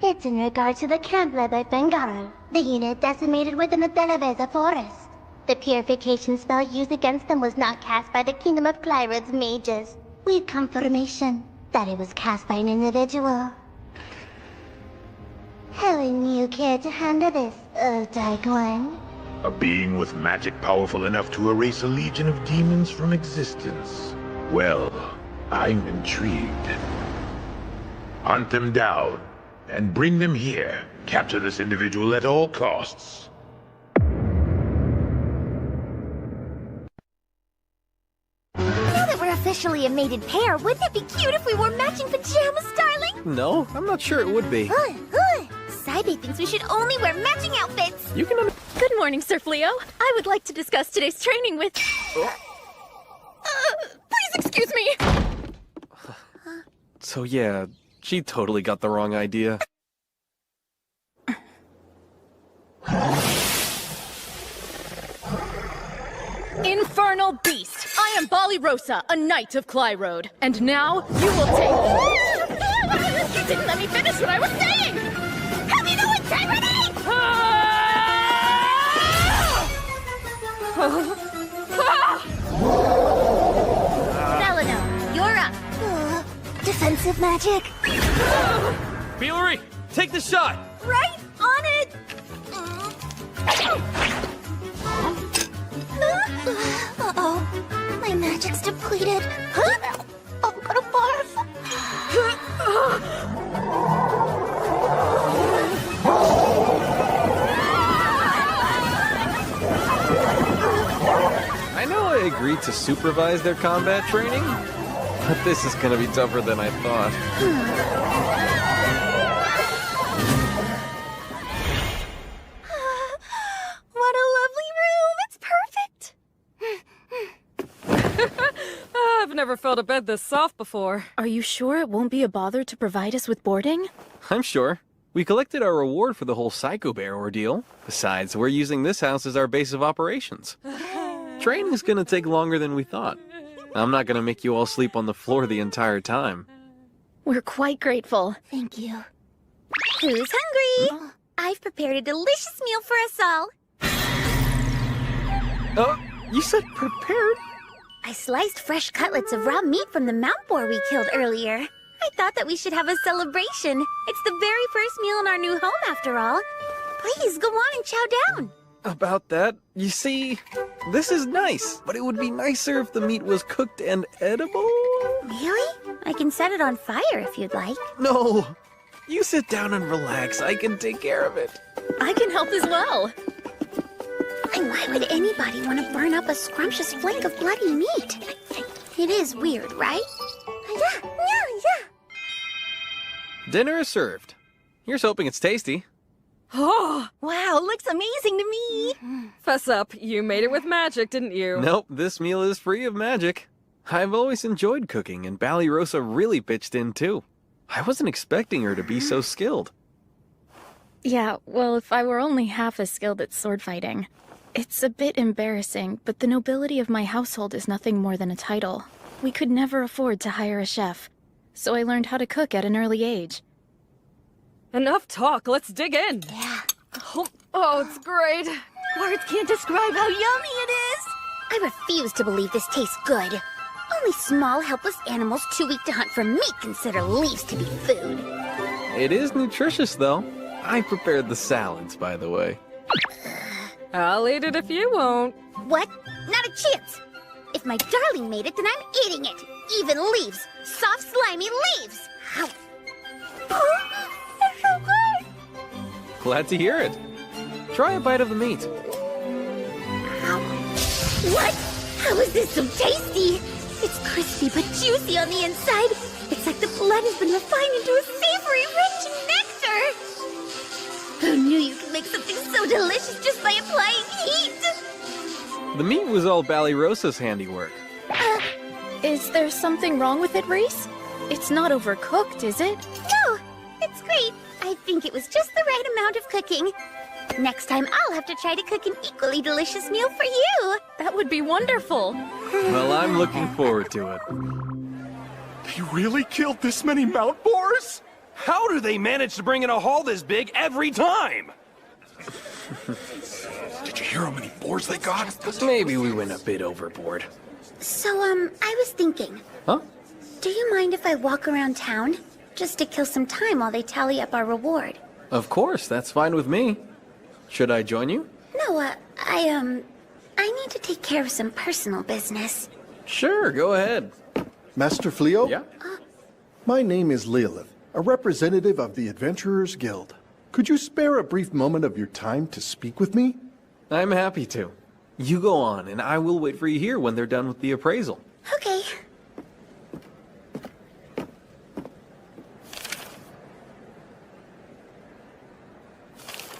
It's in regard to the camp led by Bengal, the unit decimated within the Delaveza forest. The purification spell used against them was not cast by the Kingdom of Clyrod's mages. We have confirmation that it was cast by an individual. How would you care to handle this, Dark One? A being with magic powerful enough to erase a legion of demons from existence. Well, I'm intrigued. Hunt them down, and bring them here. Capture this individual at all costs. Now that we're officially a mated pair, wouldn't it be cute if we wore matching pajamas, darling? No, I'm not sure it would be. Saibe thinks we should only wear matching outfits. You can... Good morning, Sir Fleo. I would like to discuss today's training with... please excuse me! So yeah, she totally got the wrong idea. Infernal beast! I am Balirosa, a knight of Clyrode. And now, you will take... You didn't let me finish what I was saying! Have you no integrity? Celino, you're up. Defensive magic. Bealery, take the shot! Right on it! Uh-oh. My magic's depleted. I'm gonna barf. I know I agreed to supervise their combat training, but this is gonna be tougher than I thought. What a lovely room! It's perfect! I've never felt a bed this soft before. Are you sure it won't be a bother to provide us with boarding? I'm sure. We collected our reward for the whole Psycho Bear ordeal. Besides, we're using this house as our base of operations. Training's gonna take longer than we thought. I'm not gonna make you all sleep on the floor the entire time. We're quite grateful. Thank you. Who's hungry? I've prepared a delicious meal for us all. You said prepared? I sliced fresh cutlets of raw meat from the mount boar we killed earlier. I thought that we should have a celebration. It's the very first meal in our new home, after all. Please, go on and chow down. About that, you see, this is nice, but it would be nicer if the meat was cooked and edible. Really? I can set it on fire if you'd like. No! You sit down and relax. I can take care of it. I can help as well. And why would anybody want to burn up a scrumptious flank of bloody meat? It is weird, right? Yeah. Dinner is served. Here's hoping it's tasty. Oh, Wow, looks amazing to me. Fess up, you made it with magic, didn't you? Nope, this meal is free of magic. I've always enjoyed cooking, and Ballyrosa really pitched in too. I wasn't expecting her to be so skilled. Yeah, well, if I were only half as skilled at sword fighting. It's a bit embarrassing, but the nobility of my household is nothing more than a title. We could never afford to hire a chef, so I learned how to cook at an early age. Enough talk, let's dig in. Yeah. Oh, it's great. Words can't describe how yummy it is. I refuse to believe this tastes good. Only small, helpless animals too weak to hunt for meat consider leaves to be food. It is nutritious, though. I prepared the salads, by the way. I'll eat it if you won't. What? Not a chance. If my darling made it, then I'm eating it. Even leaves. Soft, slimy leaves. Ow. It's so good. Glad to hear it. Try a bite of the meat. What? How is this so tasty? It's crispy but juicy on the inside. It's like the blood has been refined into a savory, rich nectar. Who knew you could make something so delicious just by applying heat? The meat was all Ballyrosa's handiwork. Is there something wrong with it, Reese? It's not overcooked, is it? No, it's great. I think it was just the right amount of cooking. Next time, I'll have to try to cook an equally delicious meal for you. That would be wonderful. Well, I'm looking forward to it. He really killed this many mount boars? How do they manage to bring in a haul this big every time? Did you hear how many boars they got? Maybe we went a bit overboard. So, I was thinking. Huh? Do you mind if I walk around town? Just to kill some time while they tally up our reward. Of course, that's fine with me. Should I join you? No, I need to take care of some personal business. Sure, go ahead. Master Fleo? Yeah? My name is Lilith, a representative of the Adventurers Guild. Could you spare a brief moment of your time to speak with me? I'm happy to. You go on, and I will wait for you here when they're done with the appraisal. Okay.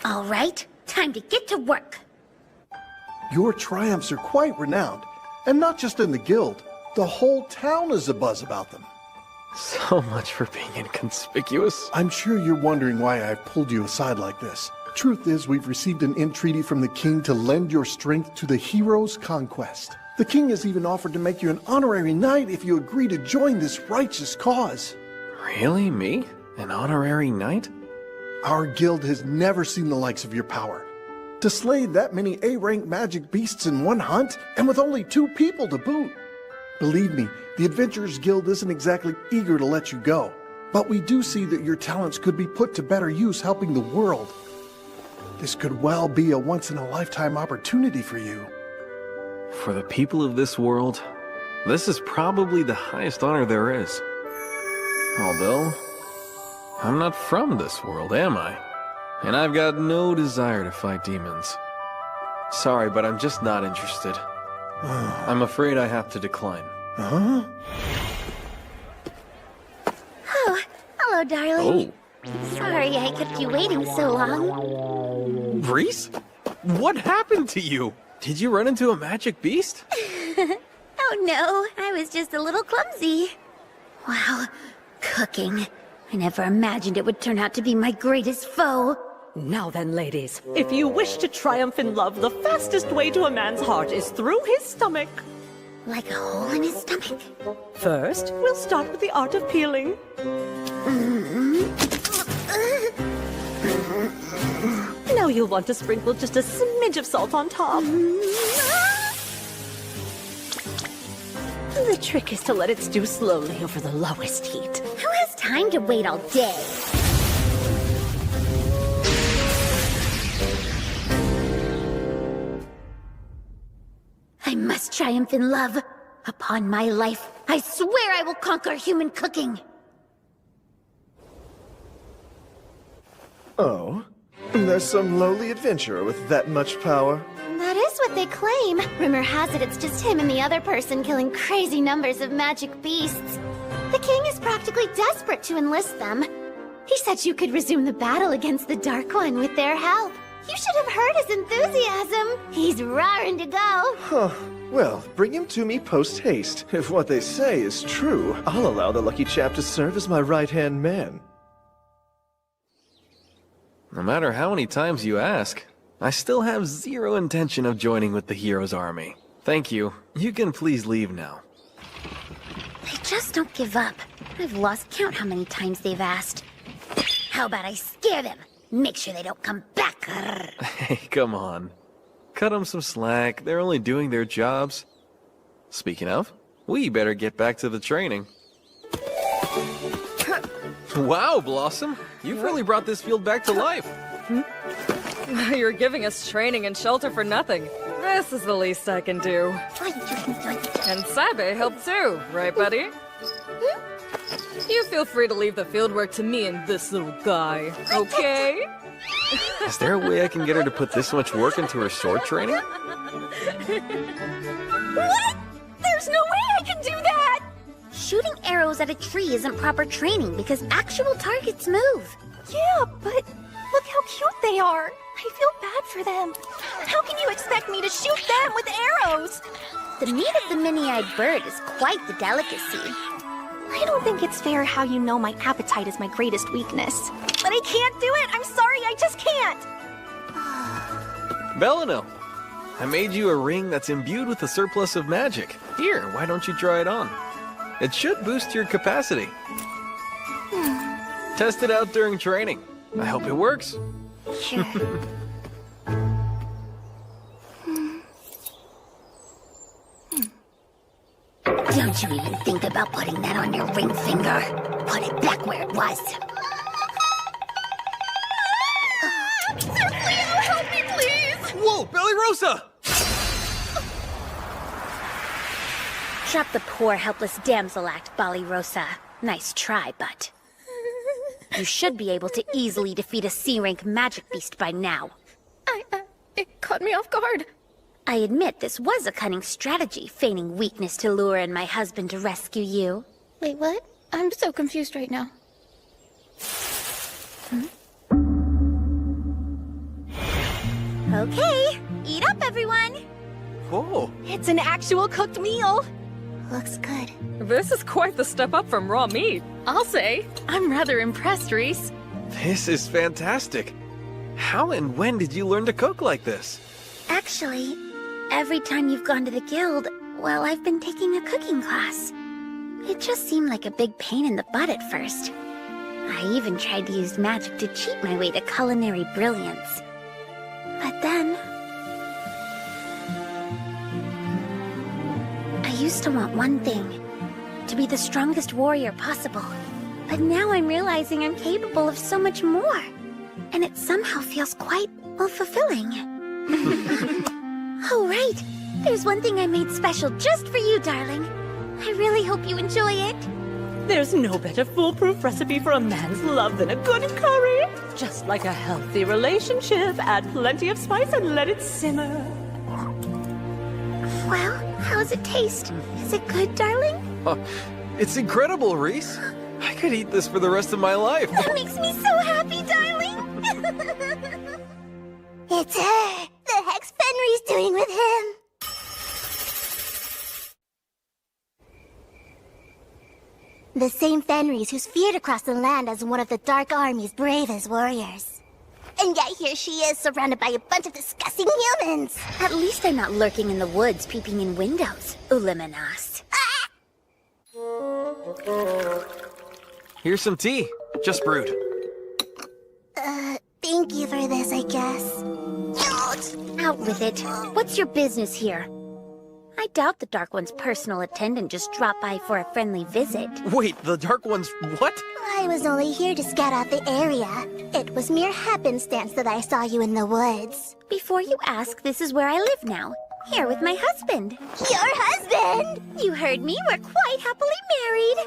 All right, time to get to work. Your triumphs are quite renowned, and not just in the guild. The whole town is abuzz about them. So much for being inconspicuous. I'm sure you're wondering why I've pulled you aside like this. Truth is, we've received an entreaty from the king to lend your strength to the hero's conquest. The king has even offered to make you an honorary knight if you agree to join this righteous cause. Really? Me? An honorary knight? Our guild has never seen the likes of your power. To slay that many A-rank magic beasts in one hunt, and with only 2 people to boot. Believe me, the Adventurers Guild isn't exactly eager to let you go. But we do see that your talents could be put to better use helping the world. This could well be a once-in-a-lifetime opportunity for you. For the people of this world, this is probably the highest honor there is. Although, I'm not from this world, am I? And I've got no desire to fight demons. Sorry, but I'm just not interested. I'm afraid I have to decline. Huh? Oh, hello, darling. Sorry I kept you waiting so long. Reese? What happened to you? Did you run into a magic beast? Oh no, I was just a little clumsy. Wow, cooking. I never imagined it would turn out to be my greatest foe. Now then, ladies, if you wish to triumph in love, the fastest way to a man's heart is through his stomach. Like a hole in his stomach? First, we'll start with the art of peeling. Now you'll want to sprinkle just a smidge of salt on top. The trick is to let it stew slowly over the lowest heat. Who has time to wait all day? I must triumph in love. Upon my life, I swear I will conquer human cooking! Oh? There's some lowly adventurer with that much power. That is what they claim. Rumor has it it's just him and the other person killing crazy numbers of magic beasts. The king is practically desperate to enlist them. He said you could resume the battle against the Dark One with their help. You should have heard his enthusiasm. He's raring to go. Huh. Well, bring him to me post-haste. If what they say is true, I'll allow the lucky chap to serve as my right-hand man. No matter how many times you ask, I still have zero intention of joining with the hero's army. Thank you. You can please leave now. They just don't give up. I've lost count how many times they've asked. How about I scare them? Make sure they don't come back. Hey, come on. Cut them some slack. They're only doing their jobs. Speaking of, we better get back to the training. Wow, Blossom. You've really brought this field back to life. You're giving us training and shelter for nothing. This is the least I can do. And Sabe helped too, right, buddy? You feel free to leave the fieldwork to me and this little guy, okay? Is there a way I can get her to put this much work into her sword training? What? There's no way I can do that! Shooting arrows at a tree isn't proper training because actual targets move. Yeah, but look how cute they are. I feel bad for them. How can you expect me to shoot them with arrows? The meat of the mini-eyed bird is quite the delicacy. I don't think it's fair how you know my appetite is my greatest weakness. But I can't do it! I'm sorry, I just can't! Belino, I made you a ring that's imbued with a surplus of magic. Here, why don't you try it on? It should boost your capacity. Test it out during training. I hope it works. Sure. Don't you even think about putting that on your ring finger. Put it back where it was. Sir Cleo, help me, please! Whoa, Belly Rosa! Drop the poor, helpless damsel act, Bali Rosa. Nice try, but... You should be able to easily defeat a C-rank magic beast by now. It caught me off guard. I admit this was a cunning strategy, feigning weakness to lure in my husband to rescue you. Wait, what? I'm so confused right now. Okay, eat up, everyone! Oh. It's an actual cooked meal! Looks good. This is quite the step up from raw meat. I'll say. I'm rather impressed, Reese. This is fantastic. How and when did you learn to cook like this? Actually, every time you've gone to the guild, well, I've been taking a cooking class. It just seemed like a big pain in the butt at first. I even tried to use magic to cheat my way to culinary brilliance. But then... I used to want one thing, to be the strongest warrior possible. But now I'm realizing I'm capable of so much more. And it somehow feels quite, well, fulfilling. Oh, right. There's one thing I made special just for you, darling. I really hope you enjoy it. There's no better foolproof recipe for a man's love than a good curry. Just like a healthy relationship, add plenty of spice and let it simmer. Well, how's it taste? Is it good, darling? It's incredible, Reese. I could eat this for the rest of my life. That makes me so happy, darling. It's her! The heck's Fenrir's doing with him? The same Fenris who's feared across the land as one of the Dark Army's bravest warriors. And yet here she is, surrounded by a bunch of disgusting humans! At least I'm not lurking in the woods, peeping in windows, Uliminas. Here's some tea. Just brewed. Thank you for this, I guess. Out with it. What's your business here? I doubt the Dark One's personal attendant just dropped by for a friendly visit. Wait, the Dark One's what? I was only here to scout out the area. It was mere happenstance that I saw you in the woods. Before you ask, this is where I live now. Here with my husband. Your husband? You heard me. We're quite happily married.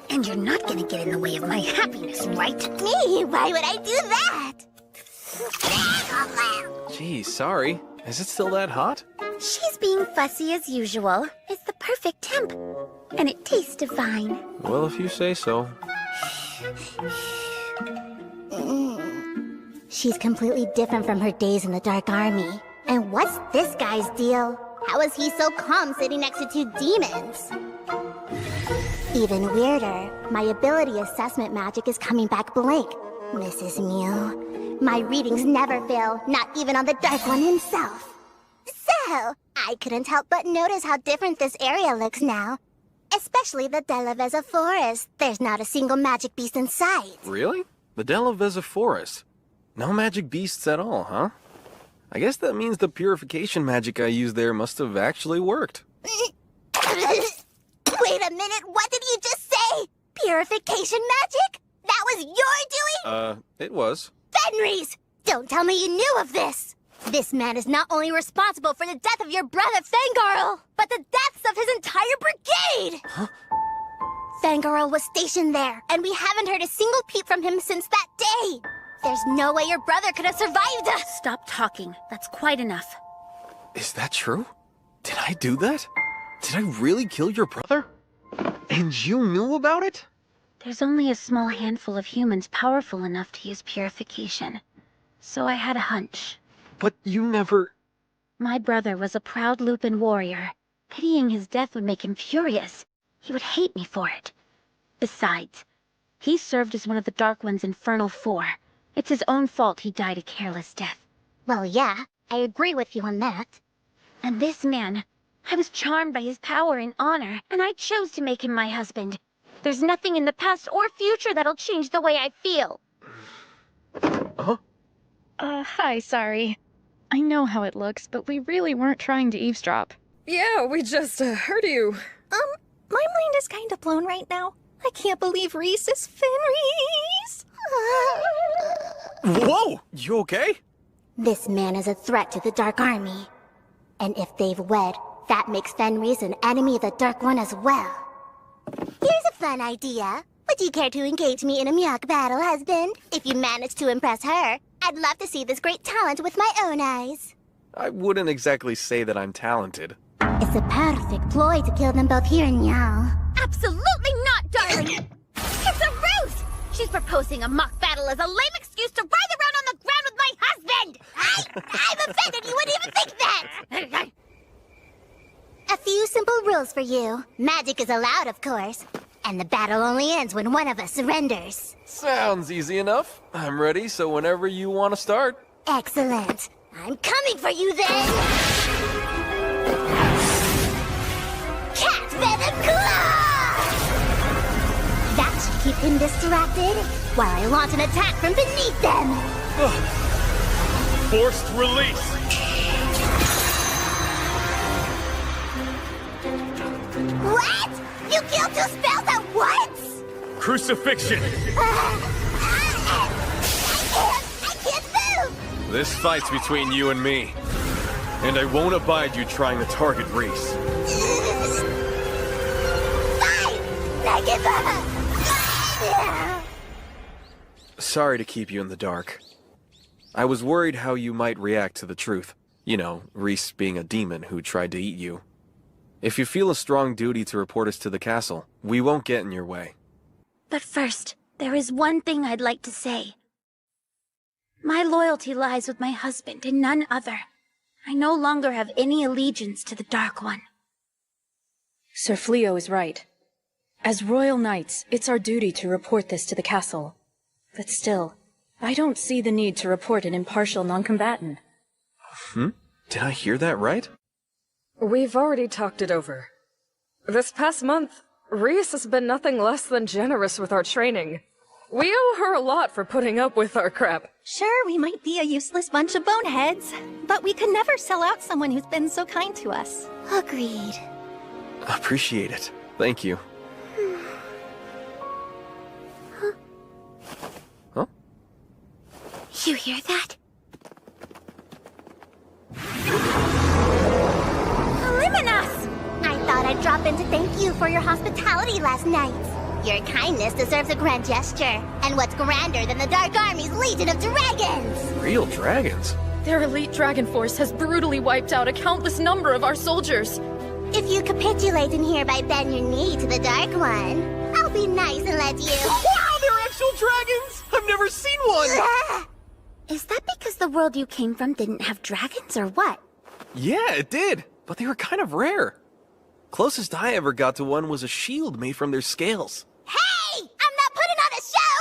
And you're not gonna get in the way of my happiness, right? Me? Why would I do that? Gee, sorry. Is it still that hot? She's being fussy as usual. It's the perfect temp. And it tastes divine. Well, if you say so. She's completely different from her days in the Dark Army. And what's this guy's deal? How is he so calm sitting next to two demons? Even weirder, my ability assessment magic is coming back blank. Mrs. Mew, my readings never fail, not even on the Dark One himself. So, I couldn't help but notice how different this area looks now. Especially the Delavezza Forest. There's not a single magic beast in sight. Really? The Delavezza Forest? No magic beasts at all, huh? I guess that means the purification magic I used there must have actually worked. Wait a minute, what did you just say? Purification magic? That was your doing? It was. Fenris! Don't tell me you knew of this! This man is not only responsible for the death of your brother Fangarl, but the deaths of his entire brigade! Huh? Fangarl was stationed there, and we haven't heard a single peep from him since that day! There's no way your brother could have survived us! Stop talking. That's quite enough. Is that true? Did I do that? Did I really kill your brother? And you knew about it? There's only a small handful of humans powerful enough to use purification. So I had a hunch. But you never... My brother was a proud Lupin warrior. Pitying his death would make him furious. He would hate me for it. Besides, he served as one of the Dark One's Infernal Four. It's his own fault he died a careless death. Well, yeah, I agree with you on that. And this man, I was charmed by his power and honor, and I chose to make him my husband. There's nothing in the past or future that'll change the way I feel. Huh? Hi, sorry. I know how it looks, but we really weren't trying to eavesdrop. Yeah, we just heard you. My mind is kind of blown right now. I can't believe Reese is Fenris. Whoa! You okay? This man is a threat to the Dark Army. And if they've wed, that makes Fenris an enemy of the Dark One as well. Here's a fun idea. Would you care to engage me in a Miyok battle, husband? If you manage to impress her, I'd love to see this great talent with my own eyes. I wouldn't exactly say that I'm talented. It's a perfect ploy to kill them both here in Yao. Absolutely not, darling! It's a ruse! She's proposing a mock battle as a lame excuse to writhe around on the ground with my husband! I'm offended you would even think that! A few simple rules for you. Magic is allowed, of course. And the battle only ends when one of us surrenders. Sounds easy enough. I'm ready, so whenever you want to start. Excellent. I'm coming for you then! Cat Venom Claw! That should keep him distracted, while I launch an attack from beneath them! Forced release! What? You killed two spells at once? Crucifixion! I can't move! This fight's between you and me. And I won't abide you trying to target Reese. Fine! I give up! Sorry to keep you in the dark. I was worried how you might react to the truth. You know, Reese being a demon who tried to eat you. If you feel a strong duty to report us to the castle, we won't get in your way. But first, there is one thing I'd like to say. My loyalty lies with my husband and none other. I no longer have any allegiance to the Dark One. Sir Fleo is right. As royal knights, it's our duty to report this to the castle. But still, I don't see the need to report an impartial non-combatant. Did I hear that right? We've already talked it over. This past month, Reese has been nothing less than generous with our training. We owe her a lot for putting up with our crap. Sure, we might be a useless bunch of boneheads, but we could never sell out someone who's been so kind to us. Agreed. Appreciate it. Thank you. Huh? You hear that? stop in to thank you for your hospitality last night. Your kindness deserves a grand gesture. And what's grander than the Dark Army's legion of dragons? Real dragons? Their elite dragon force has brutally wiped out a countless number of our soldiers. If you capitulate and hereby bend your knee to the Dark One, I'll be nice and let you... Wow, they're actual dragons! I've never seen one! Is that because the world you came from didn't have dragons, or what? Yeah, it did, but they were kind of rare. Closest I ever got to one was a shield made from their scales. Hey! I'm not putting on a show!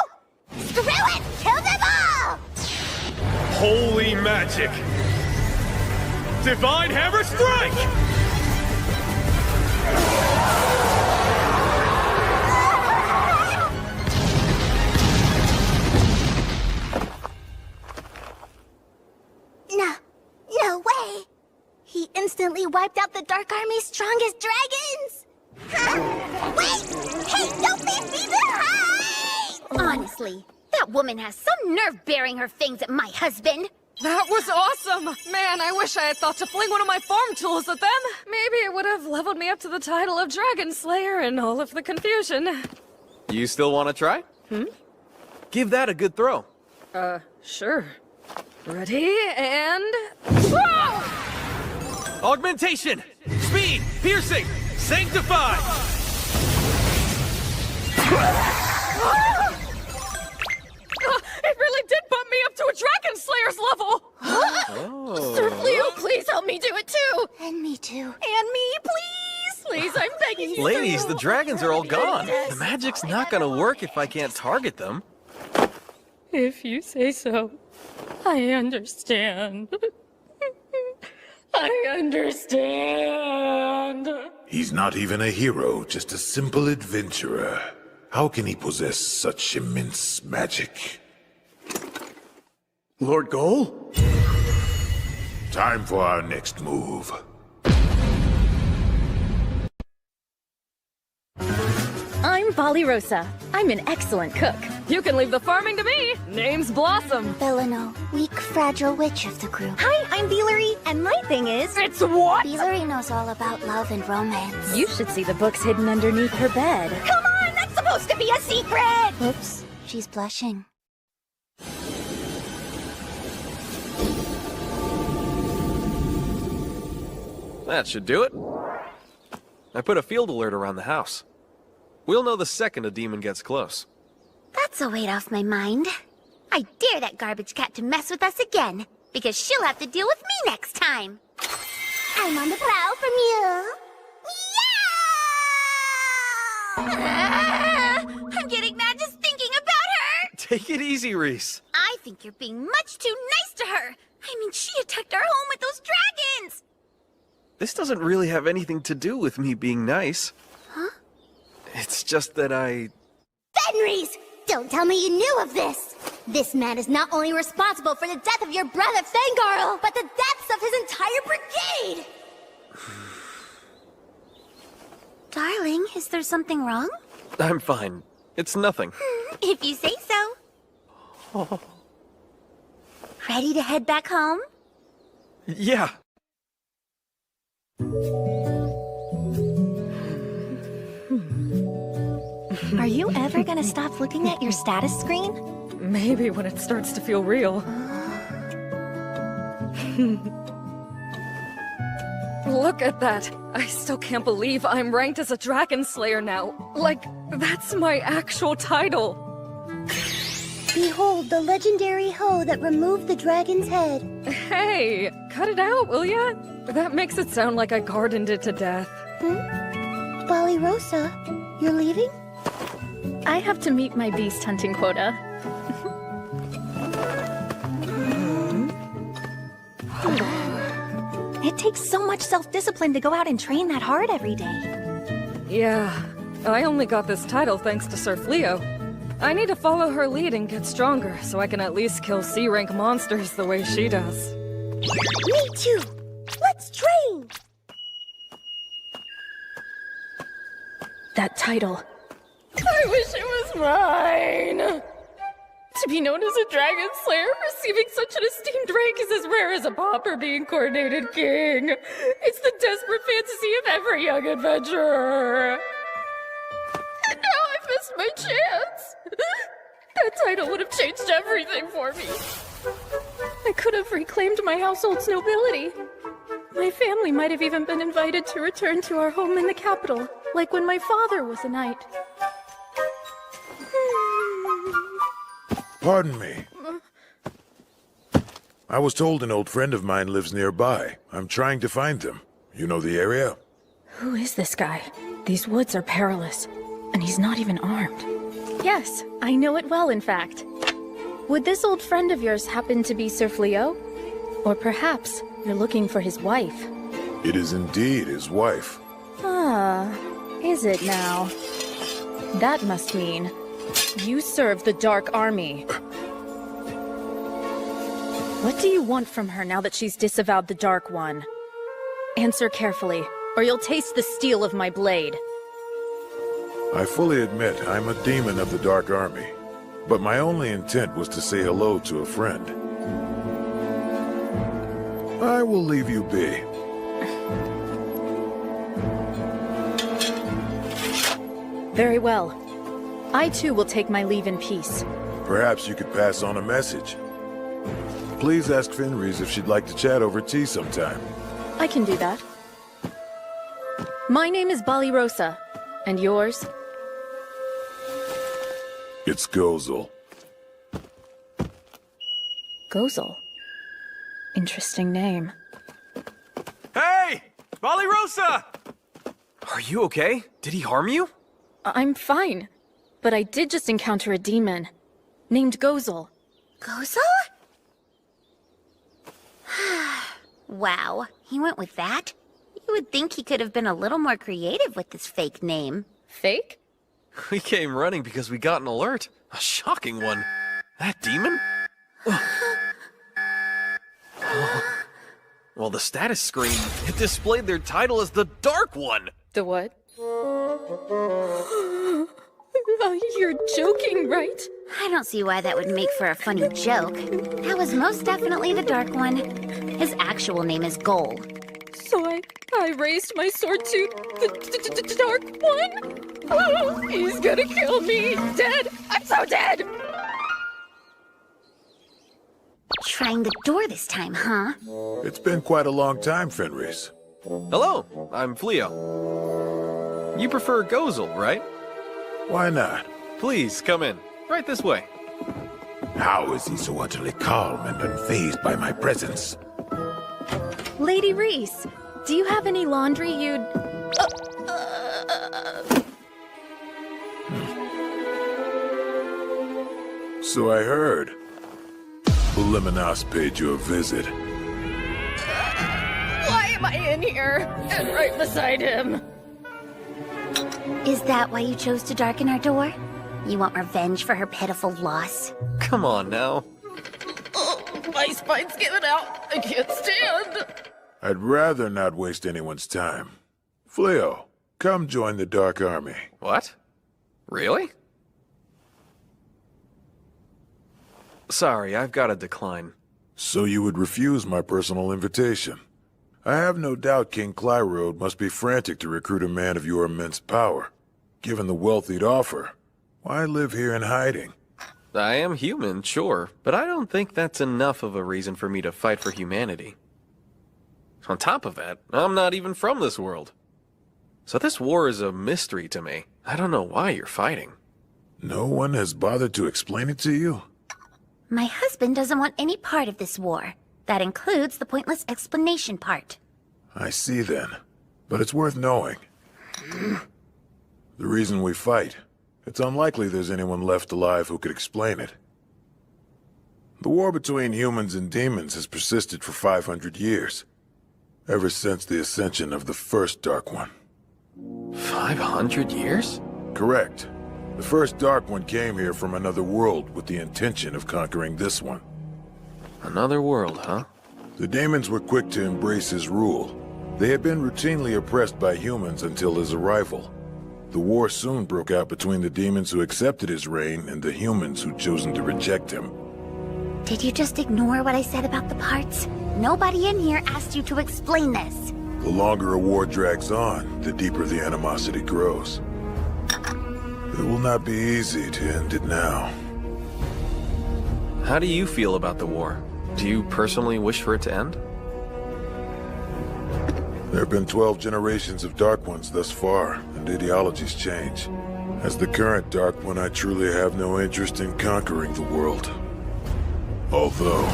Screw it! Kill them all! Holy magic! Divine Hammer Strike! No way! He instantly wiped out the Dark Army's strongest dragons! Huh? Wait! Hey, don't leave me behind! Honestly, that woman has some nerve bearing her fangs at my husband. That was awesome! Man, I wish I had thought to fling one of my farm tools at them! Maybe it would have leveled me up to the title of Dragon Slayer in all of the confusion. You still want to try? Give that a good throw. Sure. Ready, and... Augmentation! Speed! Piercing! Sanctify! It really did bump me up to a Dragon Slayer's level! Sir Leo, please help me do it too! And me too. And me, please! Please, I'm begging you. Ladies, the dragons are all gone. The magic's not gonna work if I can't target them. If you say so. I understand. I understand. He's not even a hero, just a simple adventurer. How can he possess such immense magic? Lord Goal? Time for our next move. I'm Bali Rosa. I'm an excellent cook. You can leave the farming to me. Name's Blossom. Belano, weak, fragile witch of the group. Hi, I'm Beelery, and my thing is... It's what? Beelery knows all about love and romance. You should see the books hidden underneath her bed. Come on, that's supposed to be a secret! Oops, she's blushing. That should do it. I put a field alert around the house. We'll know the second a demon gets close. That's a weight off my mind. I dare that garbage cat to mess with us again, because she'll have to deal with me next time. I'm on the prowl from you. I'm getting mad just thinking about her! Take it easy, Reese. I think you're being much too nice to her. I mean, she attacked our home with those dragons! This doesn't really have anything to do with me being nice. Huh? It's just that Fenris! Don't tell me you knew of this! This man is not only responsible for the death of your brother Fangarl, but the deaths of his entire brigade! Darling, is there something wrong? I'm fine. It's nothing. If you say so. Ready to head back home? Yeah. Are you ever gonna stop looking at your status screen? Maybe when it starts to feel real. Look at that! I still can't believe I'm ranked as a Dragon Slayer now. Like, that's my actual title. Behold the legendary hoe that removed the dragon's head. Hey, cut it out, will ya? That makes it sound like I gardened it to death. Bali Rosa, you're leaving? I have to meet my beast hunting quota. It takes so much self-discipline to go out and train that hard every day. Yeah, I only got this title thanks to Sir Leo. I need to follow her lead and get stronger so I can at least kill C-rank monsters the way she does. Me too! Let's train! That title. I wish it was mine! To be known as a dragon slayer, receiving such an esteemed rank is as rare as a pauper being coronated king. It's the desperate fantasy of every young adventurer. And now I've missed my chance. That title would have changed everything for me. I could have reclaimed my household's nobility. My family might have even been invited to return to our home in the capital, like when my father was a knight. Pardon me. I was told an old friend of mine lives nearby. I'm trying to find them. You know the area? Who is this guy? These woods are perilous, and he's not even armed. Yes, I know it well, in fact. Would this old friend of yours happen to be Sir Fleo? Or perhaps you're looking for his wife? It is indeed his wife. Ah, is it now? That must mean you serve the Dark Army. What do you want from her now that she's disavowed the Dark One? Answer carefully, or you'll taste the steel of my blade. I fully admit I'm a demon of the Dark Army, but my only intent was to say hello to a friend. I will leave you be. Very well. I too will take my leave in peace. Perhaps you could pass on a message. Please ask Fenris if she'd like to chat over tea sometime. I can do that. My name is Balirosa, and yours? It's Gozel. Gozel. Interesting name. Hey! Balirosa! Are you okay? Did he harm you? I'm fine, but I did just encounter a demon named Gozel. Gozel? Wow, he went with that? You would think he could have been a little more creative with this fake name. Fake? We came running because we got an alert. A shocking one. That demon? Well, the status screen, it displayed their title as the Dark One. The what? You're joking, right? I don't see why that would make for a funny joke. That was most definitely the Dark One. His actual name is Gol. So I raised my sword to the Dark One? Oh, he's gonna kill me! Dead! I'm so dead! Trying the door this time, huh? It's been quite a long time, Fenris. Hello, I'm Fleo. You prefer Gozel, right? Why not? Please, come in. Right this way. How is he so utterly calm and unfazed by my presence? Lady Reese, do you have any laundry you'd... So I heard. Liminas paid you a visit. Why am I in here? And right beside him? Is that why you chose to darken our door? You want revenge for her pitiful loss? Come on now. Oh, my spine's giving out. I can't stand. I'd rather not waste anyone's time. Fleo, come join the Dark Army. What? Really? Sorry, I've got to decline. So you would refuse my personal invitation? I have no doubt King Clyrode must be frantic to recruit a man of your immense power. Given the wealth he'd offer, why live here in hiding? I am human, sure, but I don't think that's enough of a reason for me to fight for humanity. On top of that, I'm not even from this world. So this war is a mystery to me. I don't know why you're fighting. No one has bothered to explain it to you? My husband doesn't want any part of this war. That includes the pointless explanation part. I see then. But it's worth knowing. The reason we fight. It's unlikely there's anyone left alive who could explain it. The war between humans and demons has persisted for 500 years. Ever since the ascension of the first Dark One. 500 years? Correct. The first Dark One came here from another world with the intention of conquering this one. Another world, huh? The demons were quick to embrace his rule. They had been routinely oppressed by humans until his arrival. The war soon broke out between the demons who accepted his reign and the humans who'd chosen to reject him. Did you just ignore what I said about the parts? Nobody in here asked you to explain this. The longer a war drags on, the deeper the animosity grows. It will not be easy to end it now. How do you feel about the war? Do you personally wish for it to end? There have been 12 generations of Dark Ones thus far, and ideologies change. As the current Dark One, I truly have no interest in conquering the world. Although...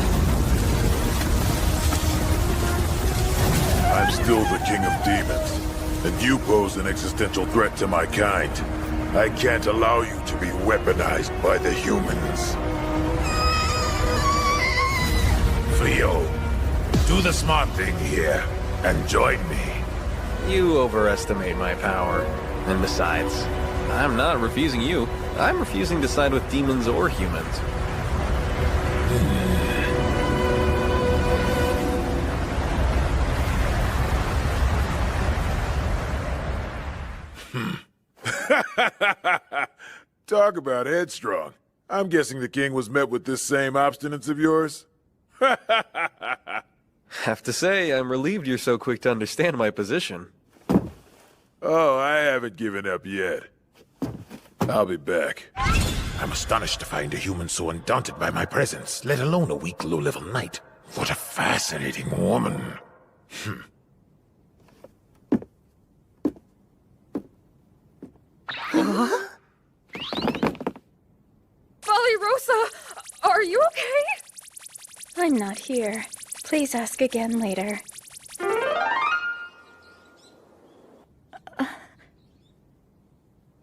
I'm still the King of Demons, and you pose an existential threat to my kind. I can't allow you to be weaponized by the humans. Theo, do the smart thing here, and join me. You overestimate my power. And besides, I'm not refusing you. I'm refusing to side with demons or humans. Talk about headstrong. I'm guessing the king was met with this same obstinance of yours? Have to say, I'm relieved you're so quick to understand my position. Oh, I haven't given up yet. I'll be back. I'm astonished to find a human so undaunted by my presence, let alone a weak, low-level knight. What a fascinating woman. Huh? Rosa, are you okay? I'm not here. Please ask again later.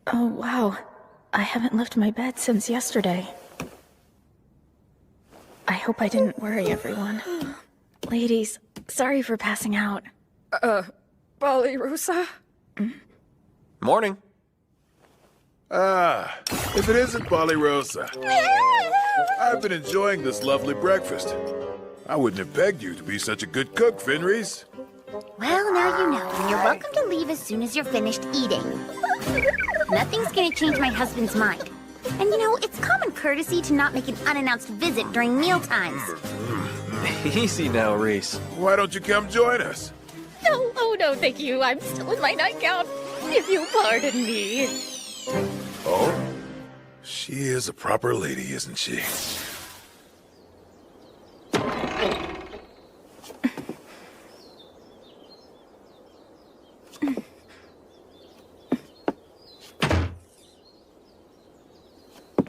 Oh, wow. I haven't left my bed since yesterday. I hope I didn't worry everyone. Ladies, sorry for passing out. Rosa? Morning. Ah, if it isn't Rosa. I've been enjoying this lovely breakfast. I wouldn't have pegged you to be such a good cook, Fenris. Well, now you know, and you're welcome to leave as soon as you're finished eating. Nothing's gonna change my husband's mind. And you know, it's common courtesy to not make an unannounced visit during mealtimes. Easy now, Reese. Why don't you come join us? No, oh no, thank you. I'm still in my nightgown. If you pardon me. Oh? She is a proper lady, isn't she?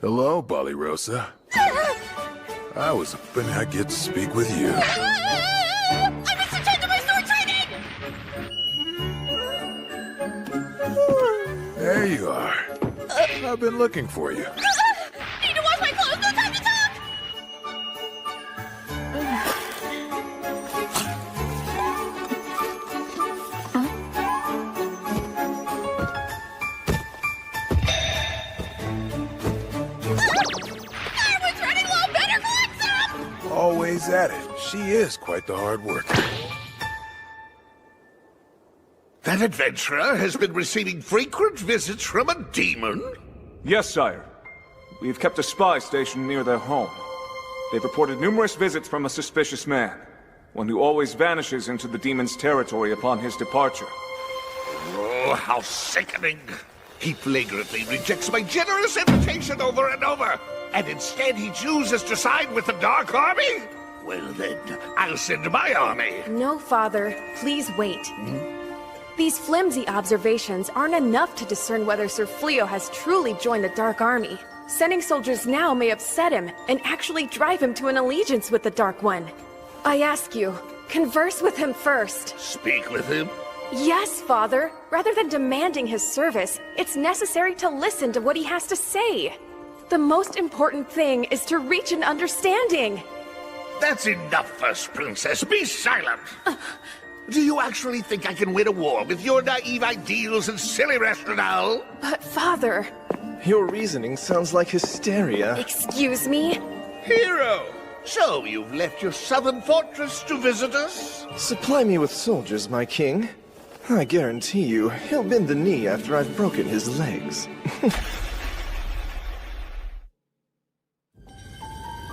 Hello, Rosa. I was hoping I'd get to speak with you. I missed a chance of my sword training! There you are. I've been looking for you. Need to wash my clothes, no time to talk! Everyone's running low, better collect some! Always at it. She is quite the hard worker. That adventurer has been receiving frequent visits from a demon? Yes, sire. We've kept a spy stationed near their home. They've reported numerous visits from a suspicious man, one who always vanishes into the demon's territory upon his departure. Oh, how sickening! He flagrantly rejects my generous invitation over and over, and instead he chooses to side with the Dark Army? Well then, I'll send my army. No, Father. Please wait. These flimsy observations aren't enough to discern whether Sir Fleo has truly joined the Dark Army. Sending soldiers now may upset him and actually drive him to an allegiance with the Dark One. I ask you, converse with him first. Speak with him? Yes, Father. Rather than demanding his service, it's necessary to listen to what he has to say. The most important thing is to reach an understanding. That's enough, First Princess. Be silent! Do you actually think I can win a war with your naive ideals and silly rationale? But, Father... Your reasoning sounds like hysteria. Excuse me? Hero! So you've left your southern fortress to visit us? Supply me with soldiers, my king. I guarantee you, he'll bend the knee after I've broken his legs.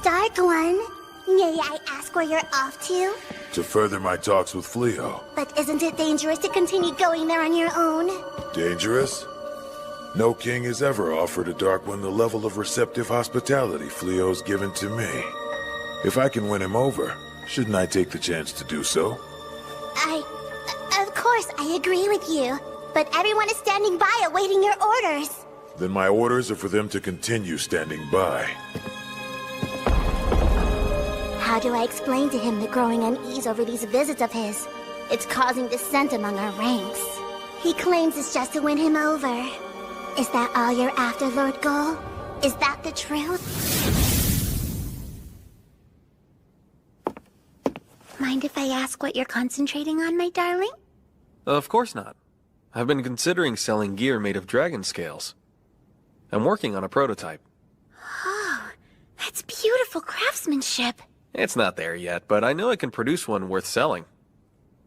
Dark One, may I ask where you're off to? To further my talks with Fleo. But isn't it dangerous to continue going there on your own? Dangerous? No king has ever offered a Dark One the level of receptive hospitality Fleo's given to me. If I can win him over, shouldn't I take the chance to do so? Of course, I agree with you. But everyone is standing by awaiting your orders. Then my orders are for them to continue standing by. How do I explain to him the growing unease over these visits of his? It's causing dissent among our ranks. He claims it's just to win him over. Is that all you're after, Lord Gull? Is that the truth? Mind if I ask what you're concentrating on, my darling? Of course not. I've been considering selling gear made of dragon scales. I'm working on a prototype. Oh, that's beautiful craftsmanship. It's not there yet, but I know I can produce one worth selling.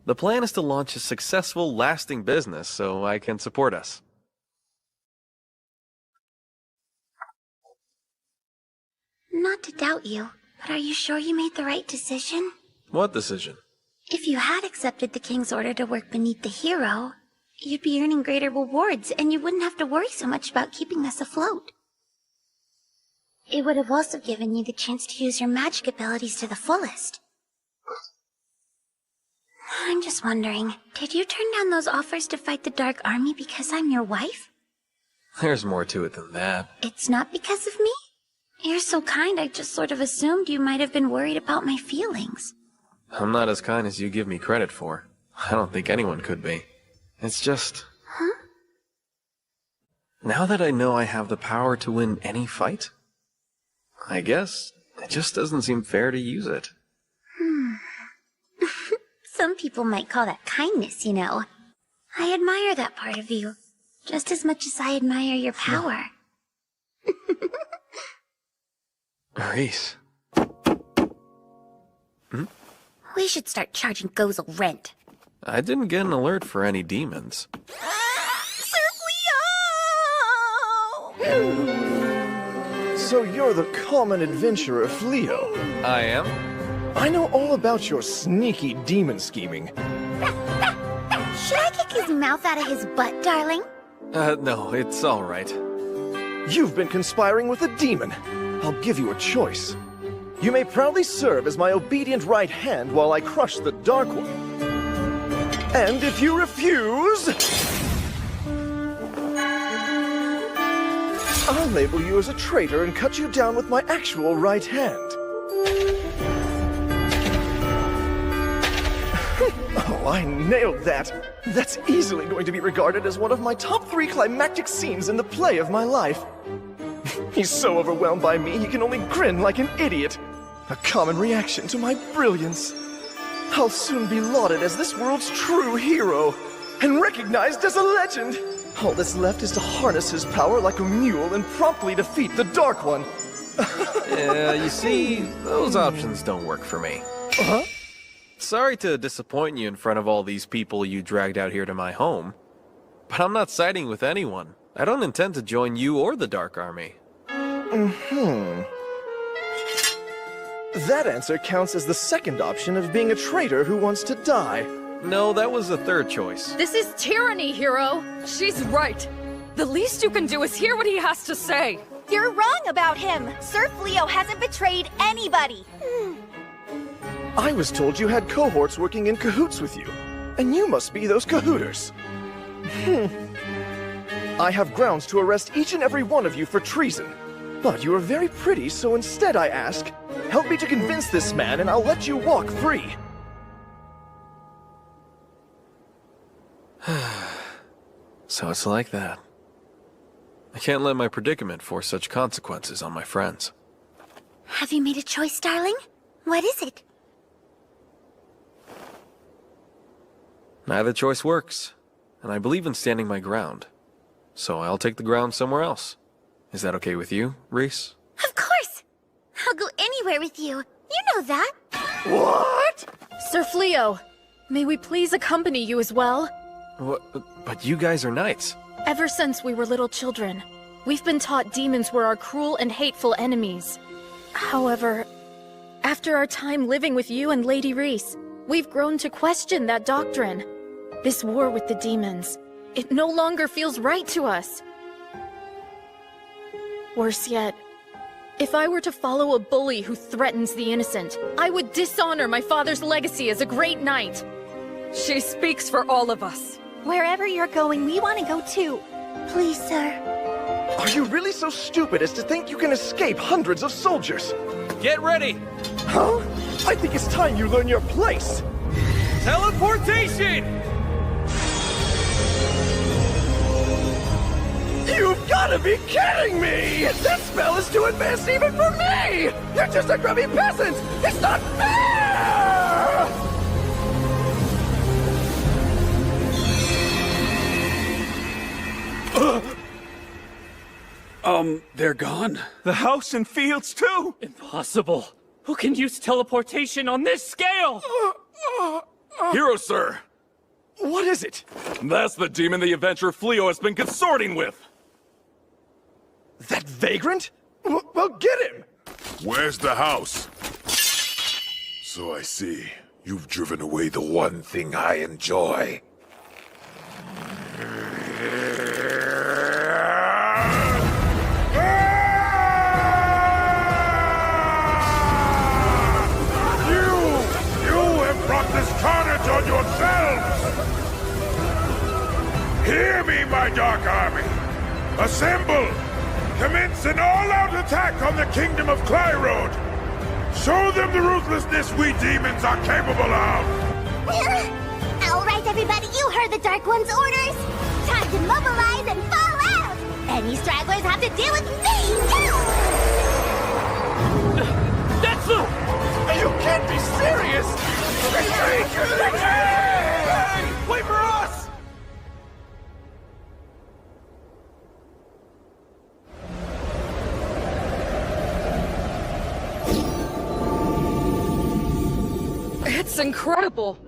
The plan is to launch a successful, lasting business so I can support us. Not to doubt you, but are you sure you made the right decision? What decision? If you had accepted the king's order to work beneath the hero, you'd be earning greater rewards, and you wouldn't have to worry so much about keeping us afloat. It would have also given you the chance to use your magic abilities to the fullest. I'm just wondering, did you turn down those offers to fight the Dark Army because I'm your wife? There's more to it than that. It's not because of me? You're so kind, I just sort of assumed you might have been worried about my feelings. I'm not as kind as you give me credit for. I don't think anyone could be. It's just... Huh? Now that I know I have the power to win any fight, I guess it just doesn't seem fair to use it. Some people might call that kindness, you know. I admire that part of you, just as much as I admire your power. Reese. We should start charging Gozel rent. I didn't get an alert for any demons. So you're the common adventurer Fleo. I am? I know all about your sneaky demon scheming. Should I kick his mouth out of his butt, darling? No, it's all right. You've been conspiring with a demon. I'll give you a choice. You may proudly serve as my obedient right hand while I crush the Dark One. And if you refuse, I'll label you as a traitor and cut you down with my actual right hand. Oh, I nailed that. That's easily going to be regarded as one of my top 3 climactic scenes in the play of my life. He's so overwhelmed by me, he can only grin like an idiot. A common reaction to my brilliance. I'll soon be lauded as this world's true hero, and recognized as a legend. All that's left is to harness his power like a mule and promptly defeat the Dark One. You see, those options don't work for me. Huh? Sorry to disappoint you in front of all these people you dragged out here to my home, but I'm not siding with anyone. I don't intend to join you or the Dark Army. That answer counts as the second option of being a traitor who wants to die. No, that was the third choice. This is tyranny, hero. She's right. The least you can do is hear what he has to say. You're wrong about him. Sir Fleo hasn't betrayed anybody. I was told you had cohorts working in cahoots with you, and you must be those cahooters. I have grounds to arrest each and every one of you for treason. But you are very pretty, so instead I ask, help me to convince this man and I'll let you walk free. So it's like that. I can't let my predicament force such consequences on my friends. Have you made a choice, darling? What is it? Neither choice works, and I believe in standing my ground. So I'll take the ground somewhere else. Is that okay with you, Reese? Of course! I'll go anywhere with you. You know that. What? Sir Fleo, may we please accompany you as well? But you guys are knights. Ever since we were little children, we've been taught demons were our cruel and hateful enemies. However, after our time living with you and Lady Reese, we've grown to question that doctrine. This war with the demons, it no longer feels right to us. Worse yet, if I were to follow a bully who threatens the innocent, I would dishonor my father's legacy as a great knight. She speaks for all of us. Wherever you're going, we want to go too. Please, sir. Are you really so stupid as to think you can escape hundreds of soldiers? Get ready! Huh? I think it's time you learn your place! Teleportation! You've gotta be kidding me! That spell is too advanced even for me! You're just a grubby peasant! It's not fair! They're gone? The house and fields, too? Impossible. Who can use teleportation on this scale? Hero, sir! What is it? That's the demon the adventurer Fleo has been consorting with! That vagrant? Well, get him! Where's the house? So I see. You've driven away the one thing I enjoy. Carnage on yourselves! Hear me, my Dark Army! Assemble! Commence an all-out attack on the Kingdom of Clyrode! Show them the ruthlessness we demons are capable of! All right, everybody, you heard the Dark One's orders! Time to mobilize and fall out! Any stragglers have to deal with me, too! Netsu! You can't be serious! Retreat! Retreat! Wait for us! It's incredible!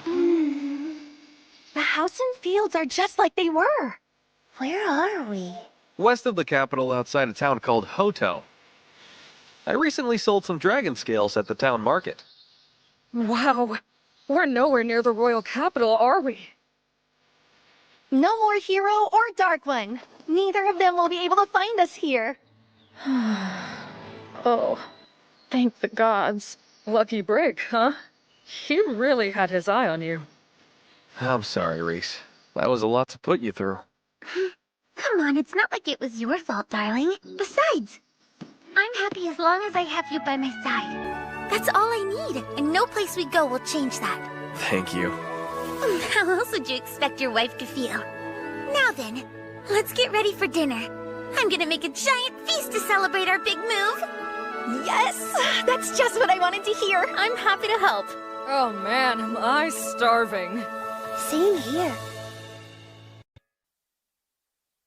The house and fields are just like they were. Where are we? West of the capital outside a town called Hoto. I recently sold some dragon scales at the town market. Wow. We're nowhere near the royal capital, are we? No more Hero or Dark One. Neither of them will be able to find us here. Oh, thank the gods. Lucky break, huh? He really had his eye on you. I'm sorry, Reese. That was a lot to put you through. Come on, it's not like it was your fault, darling. Besides, I'm happy as long as I have you by my side. That's all I need, and no place we go will change that. Thank you. How else would you expect your wife to feel? Now then, let's get ready for dinner. I'm gonna make a giant feast to celebrate our big move. Yes! That's just what I wanted to hear. I'm happy to help. Oh man, am I starving. Same here.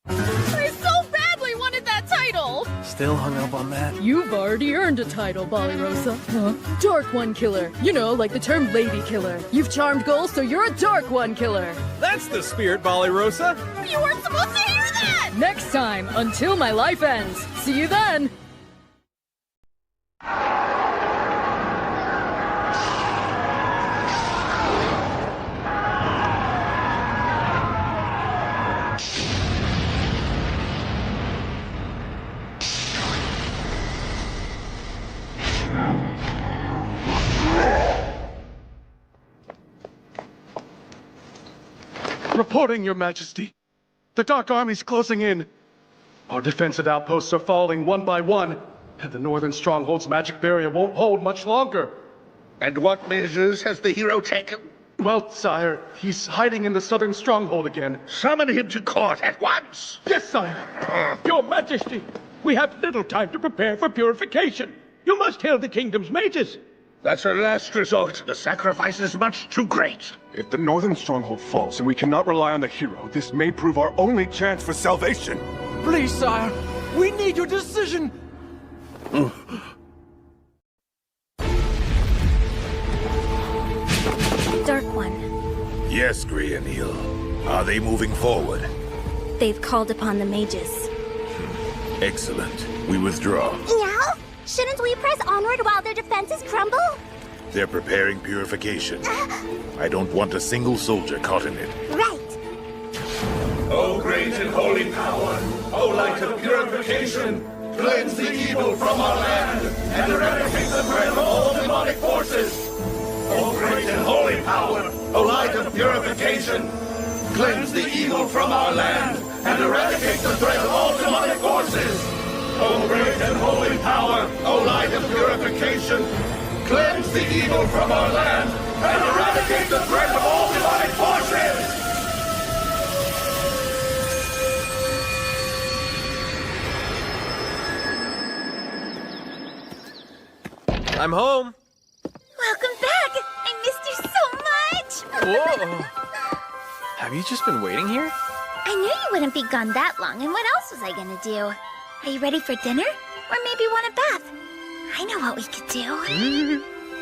I so badly wanted that title! Still hung up on that? You've already earned a title, Ballyrosa. Huh? Dark One Killer. You know, like the term Lady Killer. You've charmed goals, so you're a Dark One Killer. That's the spirit, Ballyrosa. You weren't supposed to hear that! Next time, until my life ends. See you then! Reporting, Your Majesty. The Dark Army's closing in. Our defensive outposts are falling one by one, and the northern stronghold's magic barrier won't hold much longer. And what measures has the hero taken? Well, sire, he's hiding in the southern stronghold again. Summon him to court at once! Yes, sire! Your Majesty, we have little time to prepare for purification. You must hail the kingdom's mages. That's a last resort. The sacrifice is much too great. If the northern stronghold falls and we cannot rely on the hero, this may prove our only chance for salvation. Please, sire, we need your decision. Dark One, Yes, Grianil. Are they moving forward? They've called upon the mages. Excellent. We withdraw. Yeah? Shouldn't we press onward while their defenses crumble? They're preparing purification. I don't want a single soldier caught in it. Right. O great and holy power, O light of purification, cleanse the evil from our land and eradicate the threat of all demonic forces. O great and holy power, O light of purification, cleanse the evil from our land and eradicate the threat of all demonic forces. O great and holy power, O light of purification, cleanse the evil from our land and eradicate the threat of all demonic forces. I'm home. Welcome back! I missed you so much! Whoa. Have you just been waiting here? I knew you wouldn't be gone that long, and what else was I gonna do? Are you ready for dinner? Or maybe want a bath? I know what we could do.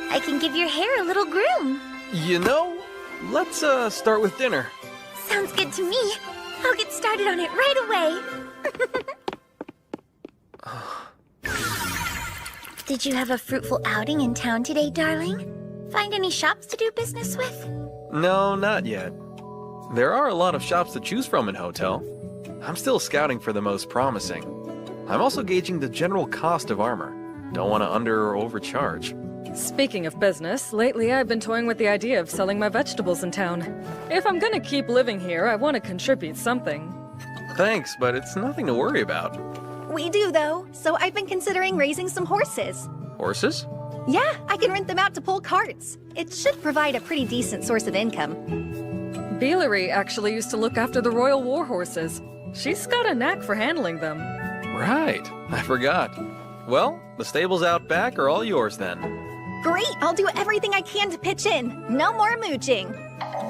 I can give your hair a little groom. You know, let's start with dinner. Sounds good to me. I'll get started on it right away. Did you have a fruitful outing in town today, darling? Find any shops to do business with? No, not yet. There are a lot of shops to choose from in Hotel. I'm still scouting for the most promising. I'm also gauging the general cost of armor. Don't want to under or overcharge. Speaking of business, lately I've been toying with the idea of selling my vegetables in town. If I'm gonna keep living here, I want to contribute something. Thanks, but it's nothing to worry about. We do, though, so I've been considering raising some horses. Horses? Yeah, I can rent them out to pull carts. It should provide a pretty decent source of income. Beelery actually used to look after the royal war horses. She's got a knack for handling them. Right, I forgot. Well, the stables out back are all yours then. Great, I'll do everything I can to pitch in. No more mooching.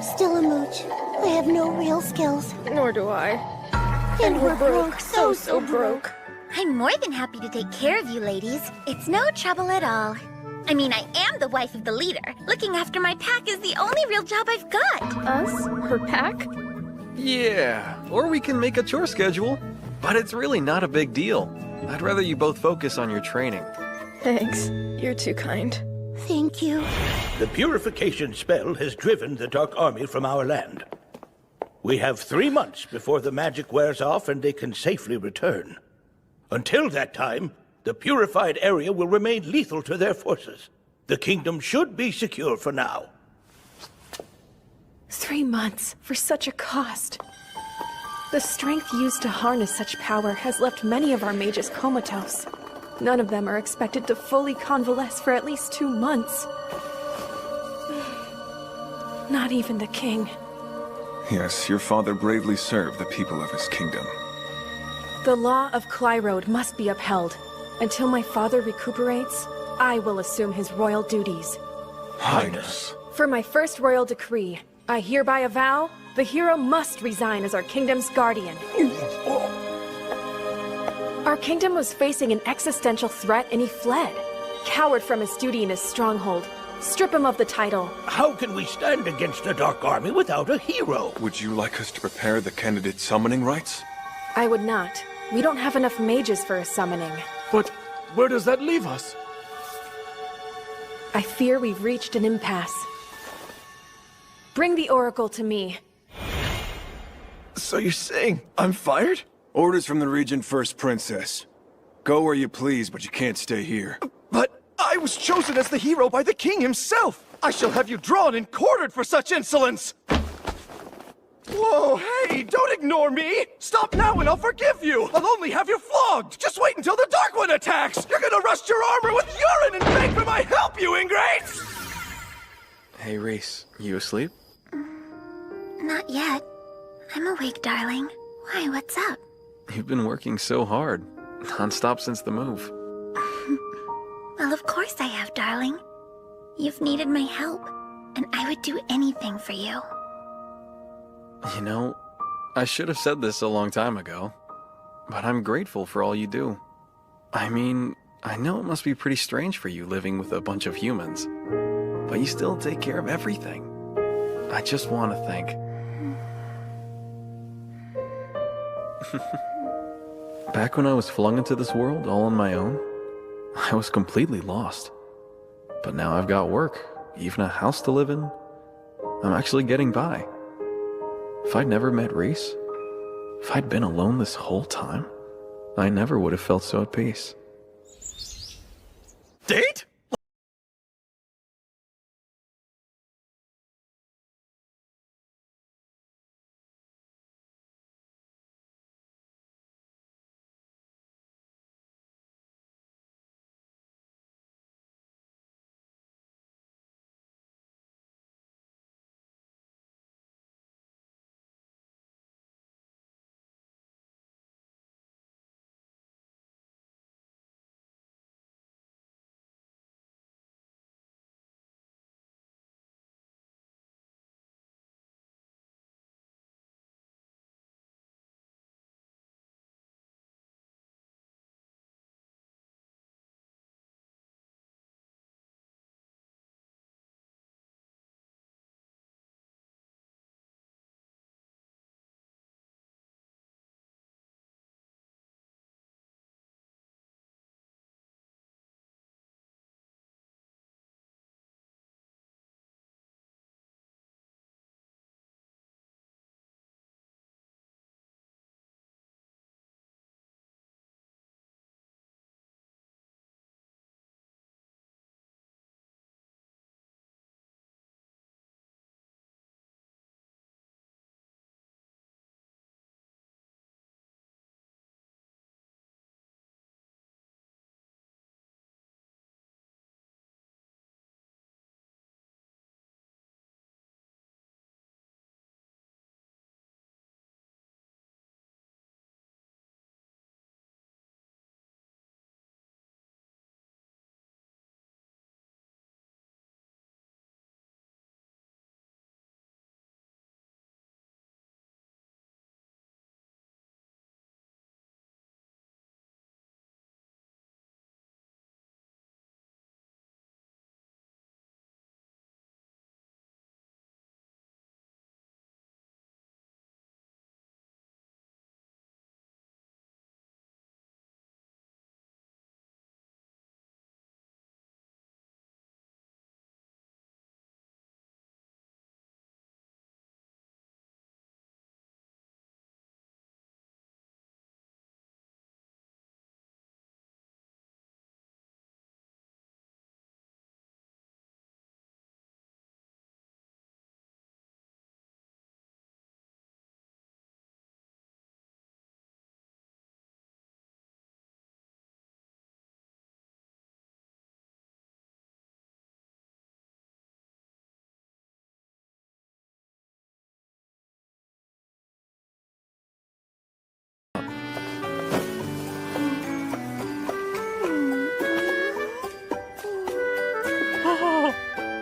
Still a mooch. I have no real skills. Nor do I. And we're broke. So broke. I'm more than happy to take care of you ladies. It's no trouble at all. I mean, I am the wife of the leader. Looking after my pack is the only real job I've got. Us? Her pack? Yeah, or we can make a chore schedule. But it's really not a big deal. I'd rather you both focus on your training. Thanks. You're too kind. Thank you. The purification spell has driven the Dark Army from our land. We have 3 months before the magic wears off and they can safely return. Until that time, the purified area will remain lethal to their forces. The kingdom should be secure for now. 3 months for such a cost. The strength used to harness such power has left many of our mages comatose. None of them are expected to fully convalesce for at least 2 months. Not even the king. Yes, your father bravely served the people of his kingdom. The law of Clyrode must be upheld. Until my father recuperates, I will assume his royal duties. Highness. For my first royal decree, I hereby avow the hero must resign as our kingdom's guardian. Our kingdom was facing an existential threat and he fled. Cowered from his duty in his stronghold. Strip him of the title. How can we stand against the Dark Army without a hero? Would you like us to prepare the candidate summoning rites? I would not. We don't have enough mages for a summoning. But where does that leave us? I fear we've reached an impasse. Bring the oracle to me. So you're saying I'm fired? Orders from the Regent First Princess. Go where you please, but you can't stay here. But I was chosen as the hero by the king himself! I shall have you drawn and quartered for such insolence! Whoa, hey, don't ignore me! Stop now and I'll forgive you! I'll only have you flogged! Just wait until the Dark One attacks! You're gonna rust your armor with urine and beg for my help, you ingrates! Hey, Reese, you asleep? Not yet. I'm awake, darling. Why, what's up? You've been working so hard. Non-stop since the move. Well, of course I have, darling. You've needed my help, and I would do anything for you. You know, I should have said this a long time ago, but I'm grateful for all you do. I mean, I know it must be pretty strange for you living with a bunch of humans, but you still take care of everything. I just want to think. Back when I was flung into this world all on my own, I was completely lost. But now I've got work, even a house to live in. I'm actually getting by. If I'd never met Reese, if I'd been alone this whole time, I never would have felt so at peace. Date?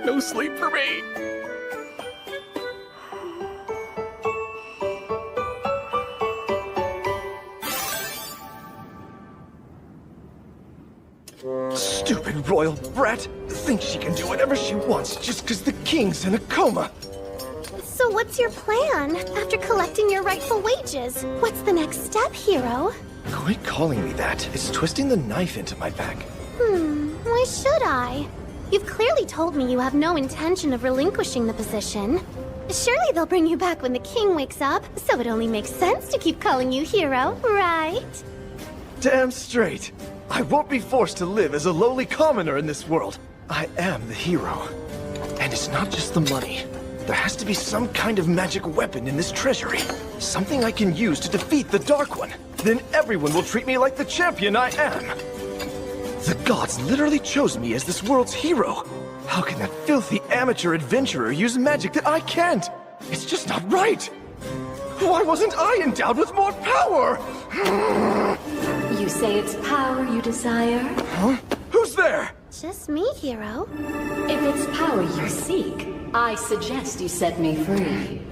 No sleep for me. Stupid royal brat! Thinks she can do whatever she wants just because the king's in a coma. So what's your plan after collecting your rightful wages? What's the next step, hero? Quit calling me that. It's twisting the knife into my back. Why should I? You've clearly told me you have no intention of relinquishing the position. Surely they'll bring you back when the king wakes up, so it only makes sense to keep calling you hero, right? Damn straight. I won't be forced to live as a lowly commoner in this world. I am the hero. And it's not just the money. There has to be some kind of magic weapon in this treasury. Something I can use to defeat the Dark One. Then everyone will treat me like the champion I am. The gods literally chose me as this world's hero. How can that filthy amateur adventurer use magic that I can't? It's just not right. Why wasn't I endowed with more power? You say it's power you desire? Huh? Who's there? Just me, hero. If it's power you seek, I suggest you set me free.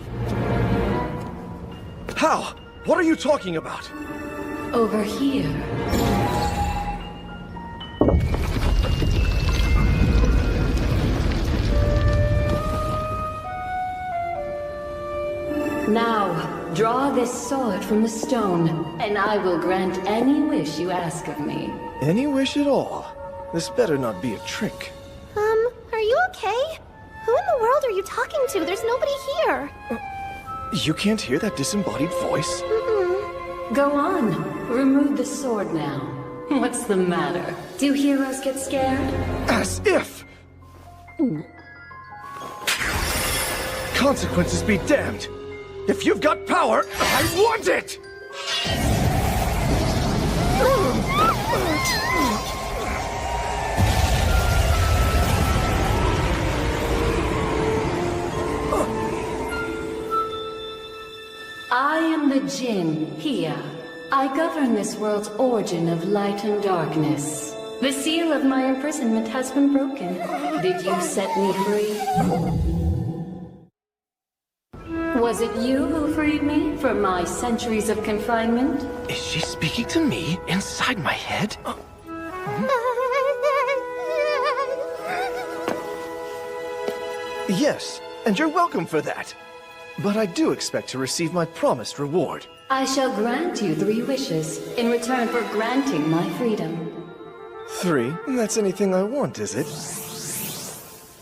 How? What are you talking about? Over here. Now, draw this sword from the stone, and I will grant any wish you ask of me. Any wish at all. This better not be a trick. Are you okay? Who in the world are you talking to? There's nobody here. You can't hear that disembodied voice? Go on. Remove the sword now. What's the matter? Do heroes get scared? As if! Consequences be damned! If you've got power, I want it! I am the Jinn, Hia. I govern this world's origin of light and darkness. The seal of my imprisonment has been broken. Did you set me free? Was it you who freed me from my centuries of confinement? Is she speaking to me inside my head? Yes, and you're welcome for that. But I do expect to receive my promised reward. I shall grant you 3 wishes in return for granting my freedom. 3? That's anything I want, is it?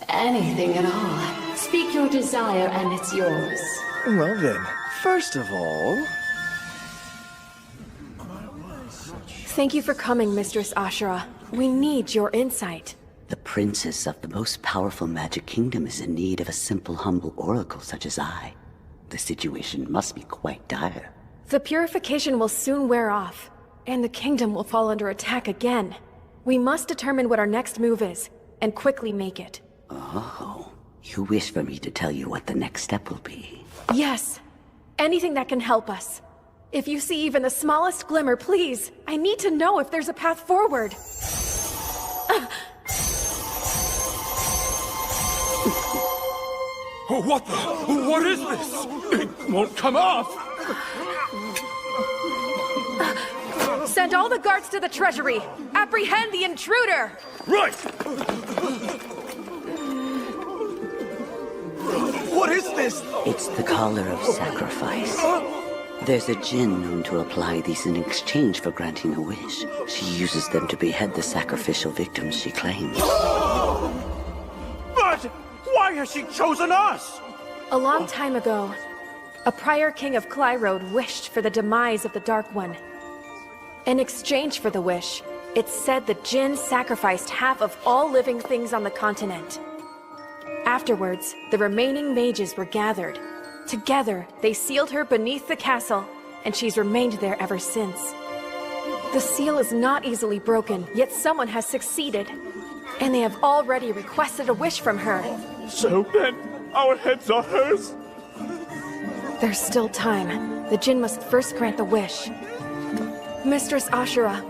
Anything at all. Speak your desire and it's yours. Well then, first of all... Thank you for coming, Mistress Ashura. We need your insight. The princess of the most powerful magic kingdom is in need of a simple, humble oracle such as I. The situation must be quite dire. The purification will soon wear off, and the kingdom will fall under attack again. We must determine what our next move is, and quickly make it. Oh, you wish for me to tell you what the next step will be? Yes. Anything that can help us. If you see even the smallest glimmer, please. I need to know if there's a path forward. Oh, what the? What is this? It won't come off! Send all the guards to the treasury! Apprehend the intruder! Right! What is this? It's the collar of sacrifice. There's a djinn known to apply these in exchange for granting a wish. She uses them to behead the sacrificial victims she claims. But why has she chosen us? A long time ago, a prior king of Clyrode wished for the demise of the Dark One. In exchange for the wish, it's said the Jinn sacrificed half of all living things on the continent. Afterwards, the remaining mages were gathered. Together, they sealed her beneath the castle, and she's remained there ever since. The seal is not easily broken, yet someone has succeeded. And they have already requested a wish from her. So then, our heads are hers? There's still time. The Jinn must first grant the wish. Mistress Ashura,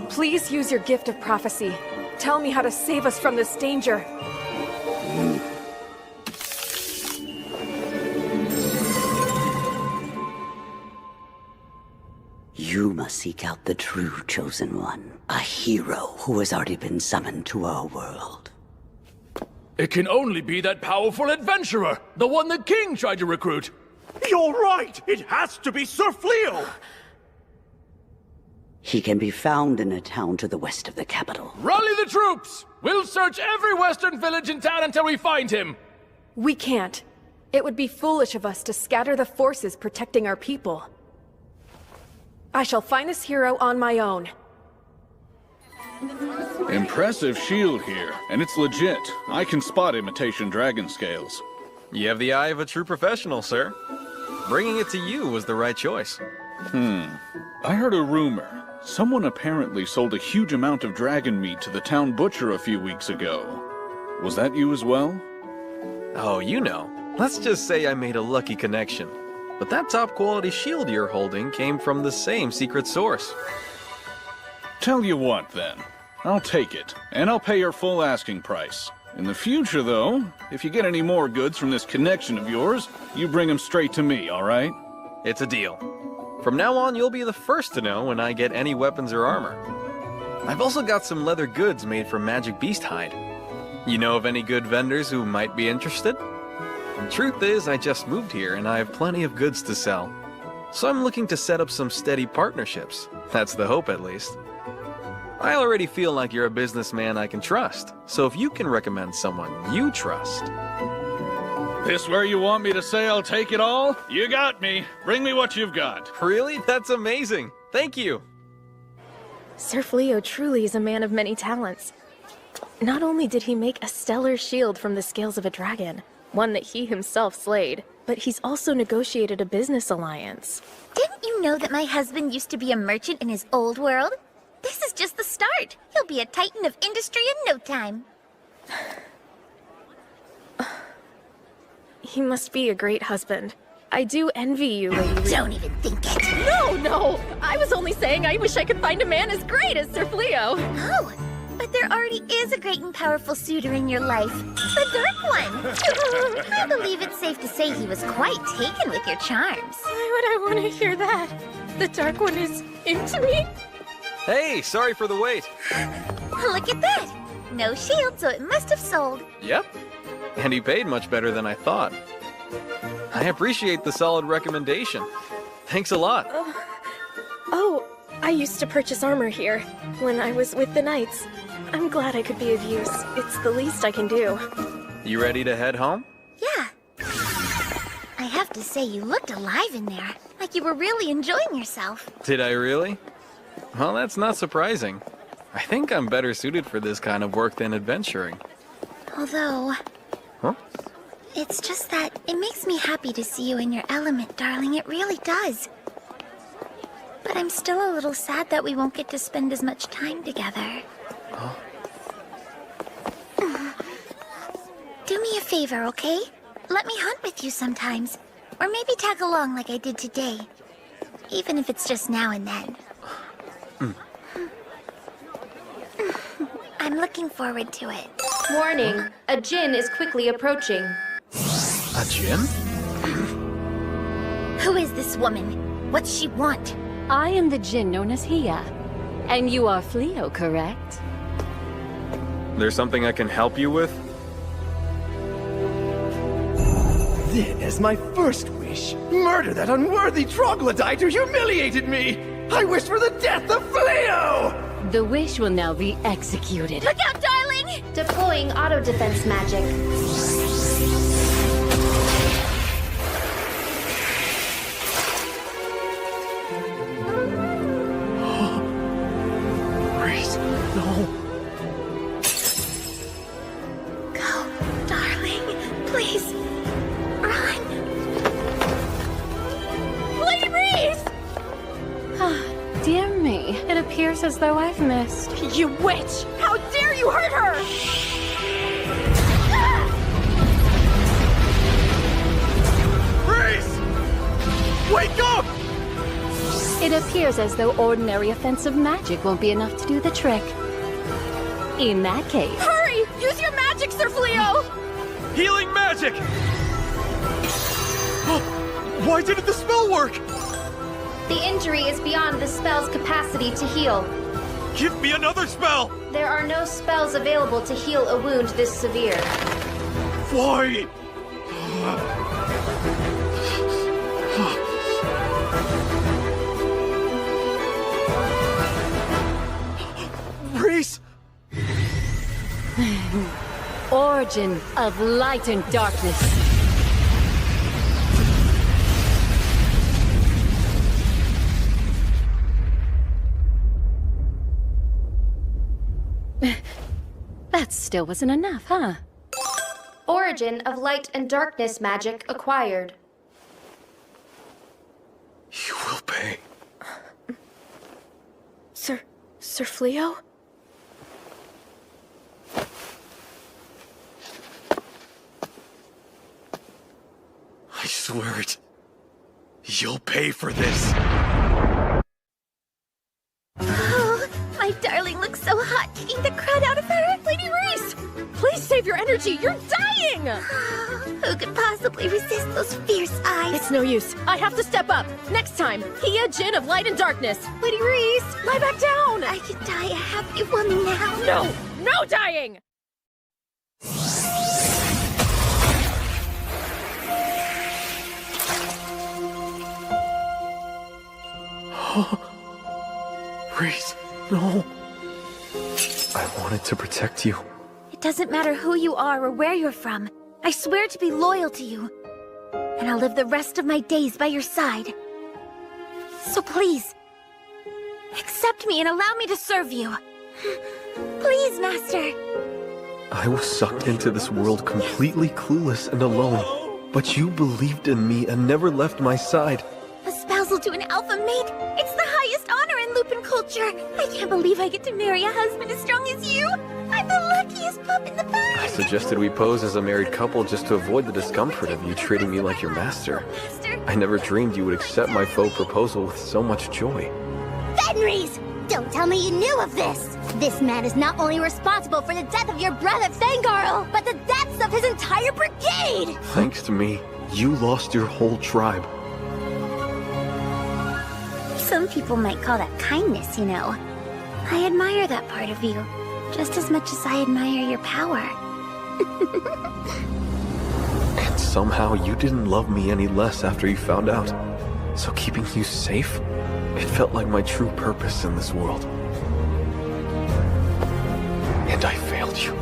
please use your gift of prophecy. Tell me how to save us from this danger. You must seek out the true Chosen One, a hero who has already been summoned to our world. It can only be that powerful adventurer, the one the king tried to recruit. You're right! It has to be Sir Fleo! He can be found in a town to the west of the capital. Rally the troops! We'll search every western village in town until we find him! We can't. It would be foolish of us to scatter the forces protecting our people. I shall find this hero on my own. Impressive shield here, and it's legit. I can spot imitation dragon scales. You have the eye of a true professional, sir. Bringing it to you was the right choice. I heard a rumor. Someone apparently sold a huge amount of dragon meat to the town butcher a few weeks ago. Was that you as well? Oh, you know. Let's just say I made a lucky connection. But that top-quality shield you're holding came from the same secret source. Tell you what, then. I'll take it, and I'll pay your full asking price. In the future, though, if you get any more goods from this connection of yours, you bring them straight to me, all right? It's a deal. From now on, you'll be the first to know when I get any weapons or armor. I've also got some leather goods made from magic beast hide. You know of any good vendors who might be interested? Truth is, I just moved here and I have plenty of goods to sell. So I'm looking to set up some steady partnerships. That's the hope, at least. I already feel like you're a businessman I can trust. So if you can recommend someone you trust... This where you want me to say I'll take it all? You got me. Bring me what you've got. Really? That's amazing. Thank you. Sir Fleo truly is a man of many talents. Not only did he make a stellar shield from the scales of a dragon, one that he himself slayed, but he's also negotiated a business alliance. Didn't you know that my husband used to be a merchant in his old world? This is just the start. He'll be a titan of industry in no time. He must be a great husband. I do envy you, Lady. Don't even think it. No! I was only saying I wish I could find a man as great as Sir Fleo. Oh, but there already is a great and powerful suitor in your life. The Dark One. I believe it's safe to say he was quite taken with your charms. Why would I want to hear that? The Dark One is into me? Hey, sorry for the wait. Look at that. No shield, so it must have sold. Yep. And he paid much better than I thought. I appreciate the solid recommendation. Thanks a lot. Oh, I used to purchase armor here when I was with the Knights. I'm glad I could be of use. It's the least I can do. You ready to head home? Yeah. I have to say, you looked alive in there. Like you were really enjoying yourself. Did I really? Well, that's not surprising. I think I'm better suited for this kind of work than adventuring. Although... Huh? It's just that it makes me happy to see you in your element, darling. It really does. But I'm still a little sad that we won't get to spend as much time together. Huh? Do me a favor, okay? Let me hunt with you sometimes. Or maybe tag along like I did today. Even if it's just now and then. I'm looking forward to it. Warning, a djinn is quickly approaching. A djinn? Who is this woman? What's she want? I am the djinn known as Hia. And you are Fleo, correct? There's something I can help you with? Then, as my first wish, murder that unworthy troglodyte who humiliated me! I wish for the death of Fleo! The wish will now be executed. Look out, darling! Deploying auto defense magic. Grace, no. Go, darling. Please. Run. Lady Reese! Dear me, it appears as though I've missed. You witch! How dare you hurt her! Reese! Wake up! It appears as though ordinary offensive magic won't be enough to do the trick. In that case... Hurry! Use your magic, Sir Fleo! Healing magic! Why didn't the spell work? The injury is beyond the spell's capacity to heal. Give me another spell! There are no spells available to heal a wound this severe. Why? Reese! Origin of light and darkness. That still wasn't enough, huh? Origin of light and darkness magic acquired. You will pay. Sir Fleo? I swear it. You'll pay for this. Oh, my darling looks so hot, kicking the crud out of her. Lady Reese! Please save your energy! You're dying! Who could possibly resist those fierce eyes? It's no use. I have to step up. Next time, Hia Djinn of Light and Darkness. Lady Reese, lie back down! I could die a happy woman now. No! No dying! Reese, no. I wanted to protect you. It doesn't matter who you are or where you're from. I swear to be loyal to you. And I'll live the rest of my days by your side. So please, accept me and allow me to serve you. Please, Master. I was sucked into this world completely clueless and alone. But you believed in me and never left my side. Espousal to an alpha mate? It's the highest honor in Lupin culture. I can't believe I get to marry a husband as strong as you. I'm the luckiest pup in the band. I suggested we pose as a married couple just to avoid the discomfort of you treating me like your master. I never dreamed you would accept my faux proposal with so much joy. Fenris! Don't tell me you knew of this! This man is not only responsible for the death of your brother Fengarl, but the deaths of his entire brigade! Thanks to me, you lost your whole tribe. Some people might call that kindness, you know. I admire that part of you, just as much as I admire your power. And somehow you didn't love me any less after you found out. So keeping you safe, it felt like my true purpose in this world. And I failed you.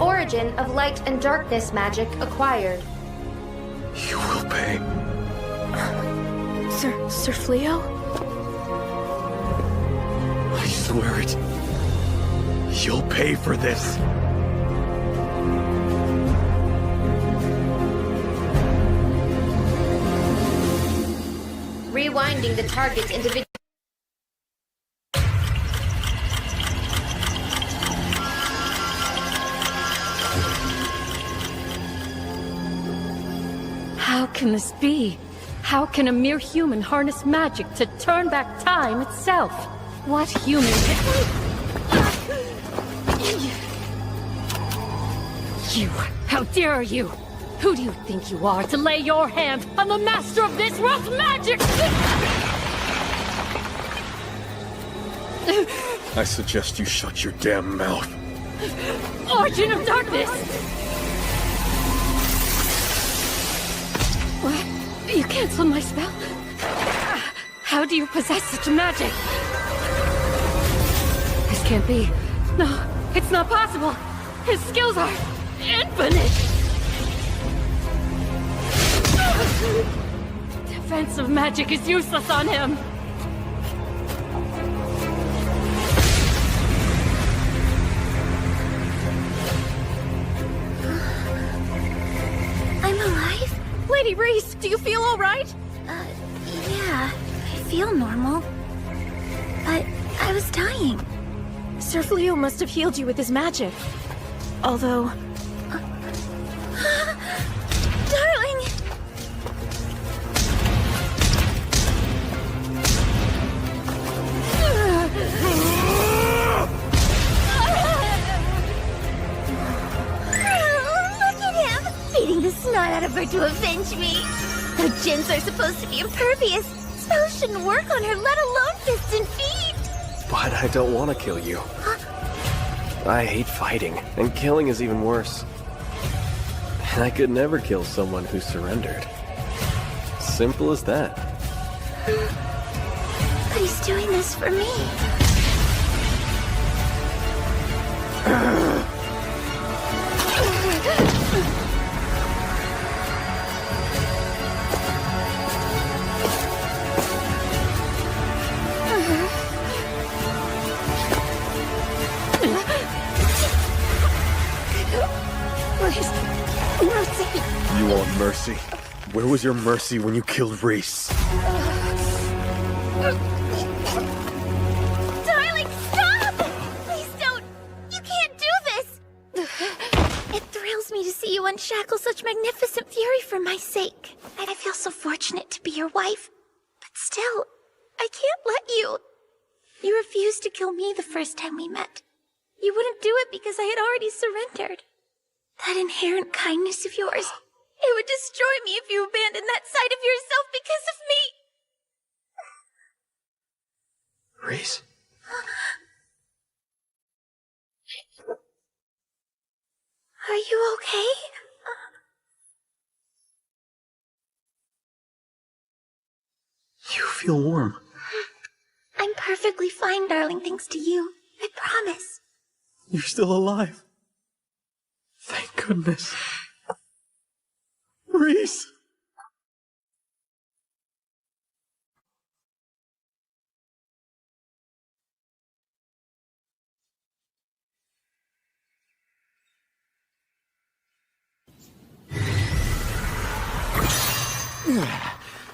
Origin of light and darkness magic acquired. You will pay. Sir Fleo? I swear it. You'll pay for this. Rewinding the target's individual. How can this be? How can a mere human harness magic to turn back time itself? What human You! How dare you! Who do you think you are to lay your hand on the master of this world's magic? I suggest you shut your damn mouth. Origin of darkness! What? You canceled my spell? How do you possess such magic? This can't be. No, it's not possible. His skills are infinite. Defensive magic is useless on him. I'm alive? Lady Reese, do you feel all right? Yeah, I feel normal. But I was dying. Sir Fleo must have healed you with his magic. Although... Darling! Look at him! Beating the snot out of her to avenge me! Though Jinns are supposed to be impervious, spells shouldn't work on her, let alone fists and feet! But I don't want to kill you. I hate fighting, and killing is even worse. And I could never kill someone who surrendered. Simple as that. But he's doing this for me. Mercy! You want mercy? Where was your mercy when you killed Reese? Darling, stop! Please don't! You can't do this! It thrills me to see you unshackle such magnificent fury for my sake. I feel so fortunate to be your wife. But still, I can't let you. You refused to kill me the first time we met. You wouldn't do it because I had already surrendered. That inherent kindness of yours, it would destroy me if you abandoned that side of yourself because of me. Reese? Are you okay? feel warm. I'm perfectly fine, darling, thanks to you. I promise. You're still alive. Thank goodness. Reese!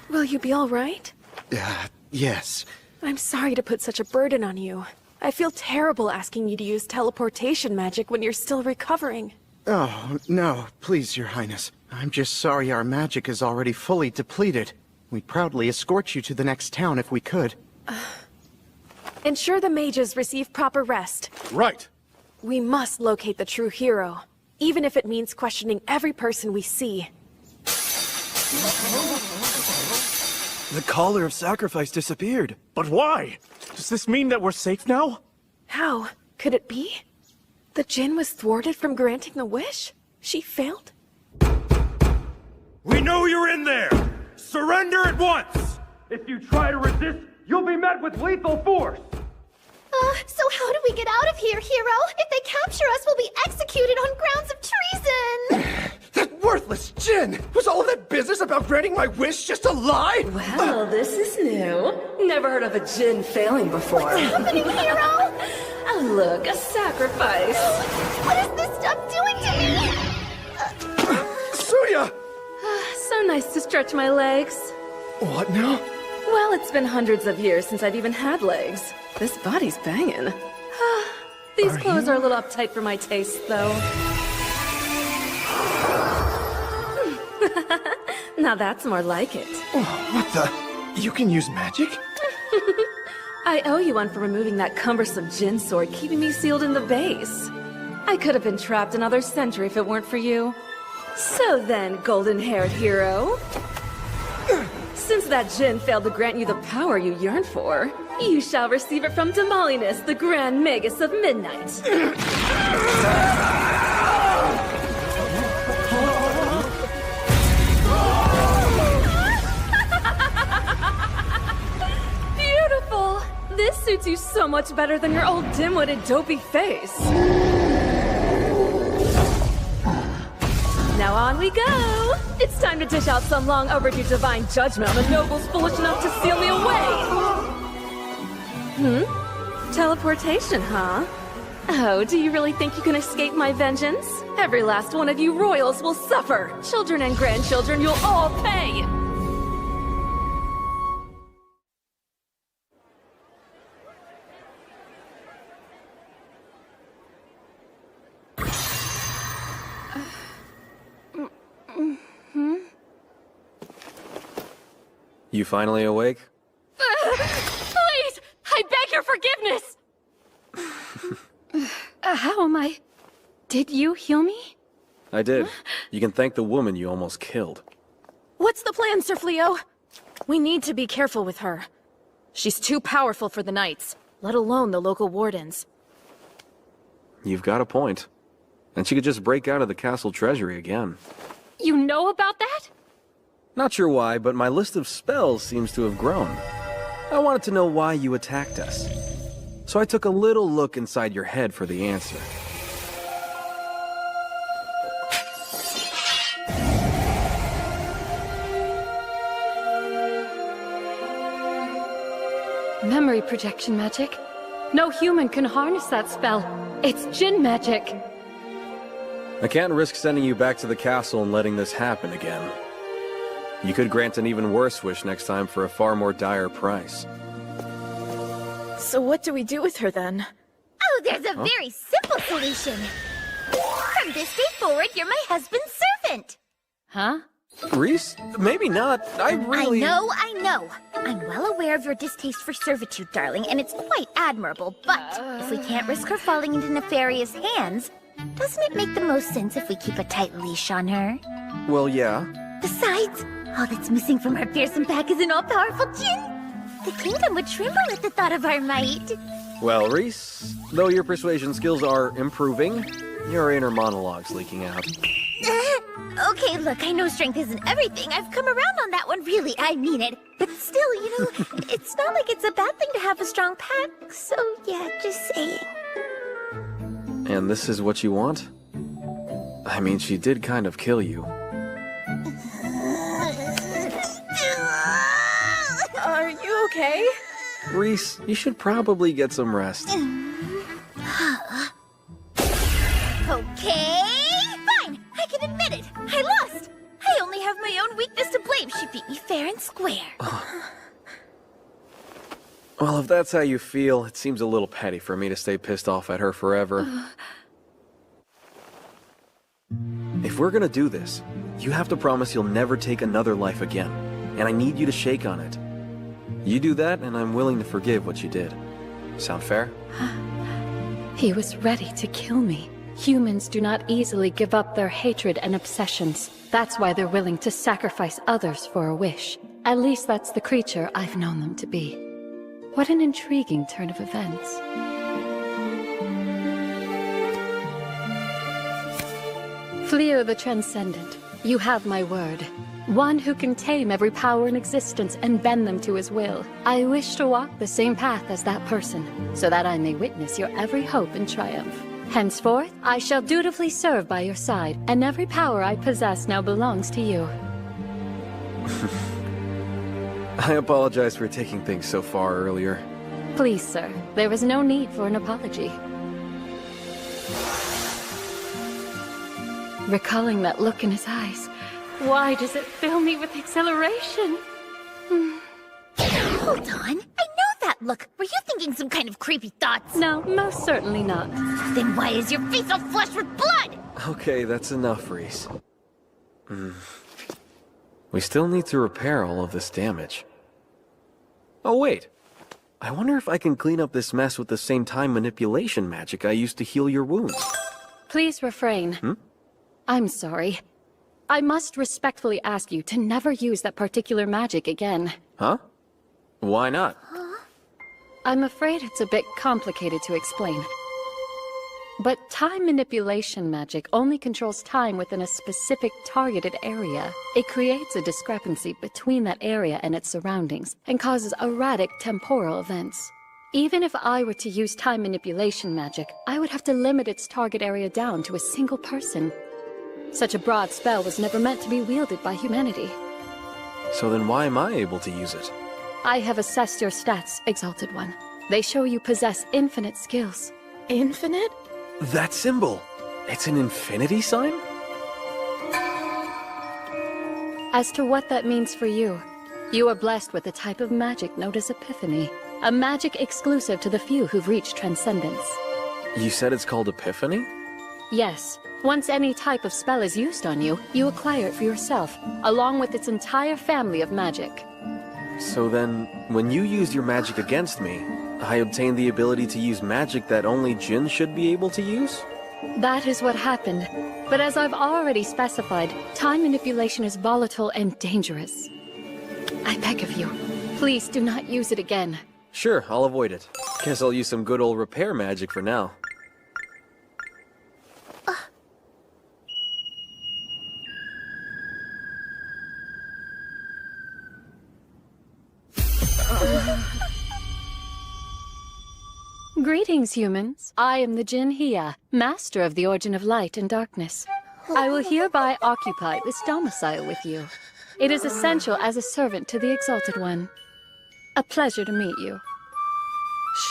Will you be all right? Yes. I'm sorry to put such a burden on you. I feel terrible asking you to use teleportation magic when you're still recovering. Oh, no, please, Your Highness. I'm just sorry our magic is already fully depleted. We'd proudly escort you to the next town if we could. Ensure the mages receive proper rest. Right. We must locate the true hero, even if it means questioning every person we see. The Caller of Sacrifice disappeared. But why? Does this mean that we're safe now? How? Could it be? The Jinn was thwarted from granting the wish? She failed? We know you're in there! Surrender at once! If you try to resist, you'll be met with lethal force! So how do we get out of here, hero? If they capture us, we'll be executed on grounds of treason! That worthless Jinn! Was all that business about granting my wish just a lie? Well, this is new. Never heard of a Jinn failing before. What's happening, hero? Oh, look, a sacrifice. What is this stuff doing to me? Suya! So nice to stretch my legs. What now? Well, it's been hundreds of years since I've even had legs. This body's banging. These clothes are a little uptight for my taste, though. Now that's more like it. Oh, what the? You can use magic? I owe you one for removing that cumbersome Jinn sword keeping me sealed in the base. I could have been trapped another century if it weren't for you. So then, golden-haired hero, since that Jinn failed to grant you the power you yearn for, you shall receive it from Damalinus, the Grand Magus of Midnight. Beautiful! This suits you so much better than your old dim-witted dopey face. Now on we go! It's time to dish out some long overdue divine judgment on the nobles foolish enough to seal me away! Teleportation, huh? Oh, do you really think you can escape my vengeance? Every last one of you royals will suffer! Children and grandchildren, you'll all pay! You finally awake? Please! I beg your forgiveness! How am I? Did you heal me? I did. You can thank the woman you almost killed. What's the plan, Sir Fleo? We need to be careful with her. She's too powerful for the knights, let alone the local wardens. You've got a point. And she could just break out of the castle treasury again. You know about that? Not sure why, but my list of spells seems to have grown. I wanted to know why you attacked us. So I took a little look inside your head for the answer. Memory projection magic. No human can harness that spell. It's Jinn magic. I can't risk sending you back to the castle and letting this happen again. You could grant an even worse wish next time for a far more dire price. So what do we do with her then? Oh, there's a very simple solution. From this day forward, you're my husband's servant. Huh? Reese? Maybe not. I really... I know. I'm well aware of your distaste for servitude, darling, and it's quite admirable, but if we can't risk her falling into nefarious hands, doesn't it make the most sense if we keep a tight leash on her? Well, yeah. Besides, all that's missing from our fearsome pack is an all-powerful Jinn. The kingdom would tremble at the thought of our might. Well, Reese, though your persuasion skills are improving, your inner monologue's leaking out. Okay, look, I know strength isn't everything. I've come around on that one, really, I mean it. But Still, it's not like it's a bad thing to have a strong pack, so yeah, just saying. And this is what you want? I mean, she did kind of kill you. Are you okay? Reese, you should probably get some rest. Okay, fine. I can admit it. I lost. I only have my own weakness to blame. She beat me fair and square. Well, if that's how you feel, it seems a little petty for me to stay pissed off at her forever. If we're gonna do this, you have to promise you'll never take another life again. And I need you to shake on it. You do that, and I'm willing to forgive what you did. Sound fair? He was ready to kill me. Humans do not easily give up their hatred and obsessions. That's why they're willing to sacrifice others for a wish. At least that's the creature I've known them to be. What an intriguing turn of events. Fleo the Transcendent, you have my word. One who can tame every power in existence and bend them to his will. I wish to walk the same path as that person, so that I may witness your every hope and triumph. Henceforth, I shall dutifully serve by your side, and every power I possess now belongs to you. I apologize for taking things so far earlier. Please, sir, there is no need for an apology. Recalling that look in his eyes, why does it fill me with exhilaration? Hold on. I know that look. Were you thinking some kind of creepy thoughts? No, most certainly not. Then why is your face all flushed with blood? Okay, that's enough, Reese. We still need to repair all of this damage. Oh, wait. I wonder if I can clean up this mess with the same time manipulation magic I used to heal your wounds. Please refrain. I'm sorry. I must respectfully ask you to never use that particular magic again. Huh? Why not? I'm afraid it's a bit complicated to explain. But time manipulation magic only controls time within a specific targeted area. It creates a discrepancy between that area and its surroundings, and causes erratic temporal events. Even if I were to use time manipulation magic, I would have to limit its target area down to a single person. Such a broad spell was never meant to be wielded by humanity. So then why am I able to use it? I have assessed your stats, Exalted One. They show you possess infinite skills. Infinite? That symbol! It's an infinity sign? As to what that means for you, you are blessed with a type of magic known as Epiphany. A magic exclusive to the few who've reached transcendence. You said it's called Epiphany? Yes. Once any type of spell is used on you, you acquire it for yourself, along with its entire family of magic. So then, when you use your magic against me, I obtain the ability to use magic that only Jinn should be able to use? That is what happened. But as I've already specified, time manipulation is volatile and dangerous. I beg of you, please do not use it again. Sure, I'll avoid it. Guess I'll use some good old repair magic for now. Greetings, humans. I am the Jinn Hia, master of the Origin of Light and Darkness. I will hereby occupy this domicile with you. It is essential as a servant to the Exalted One. A pleasure to meet you.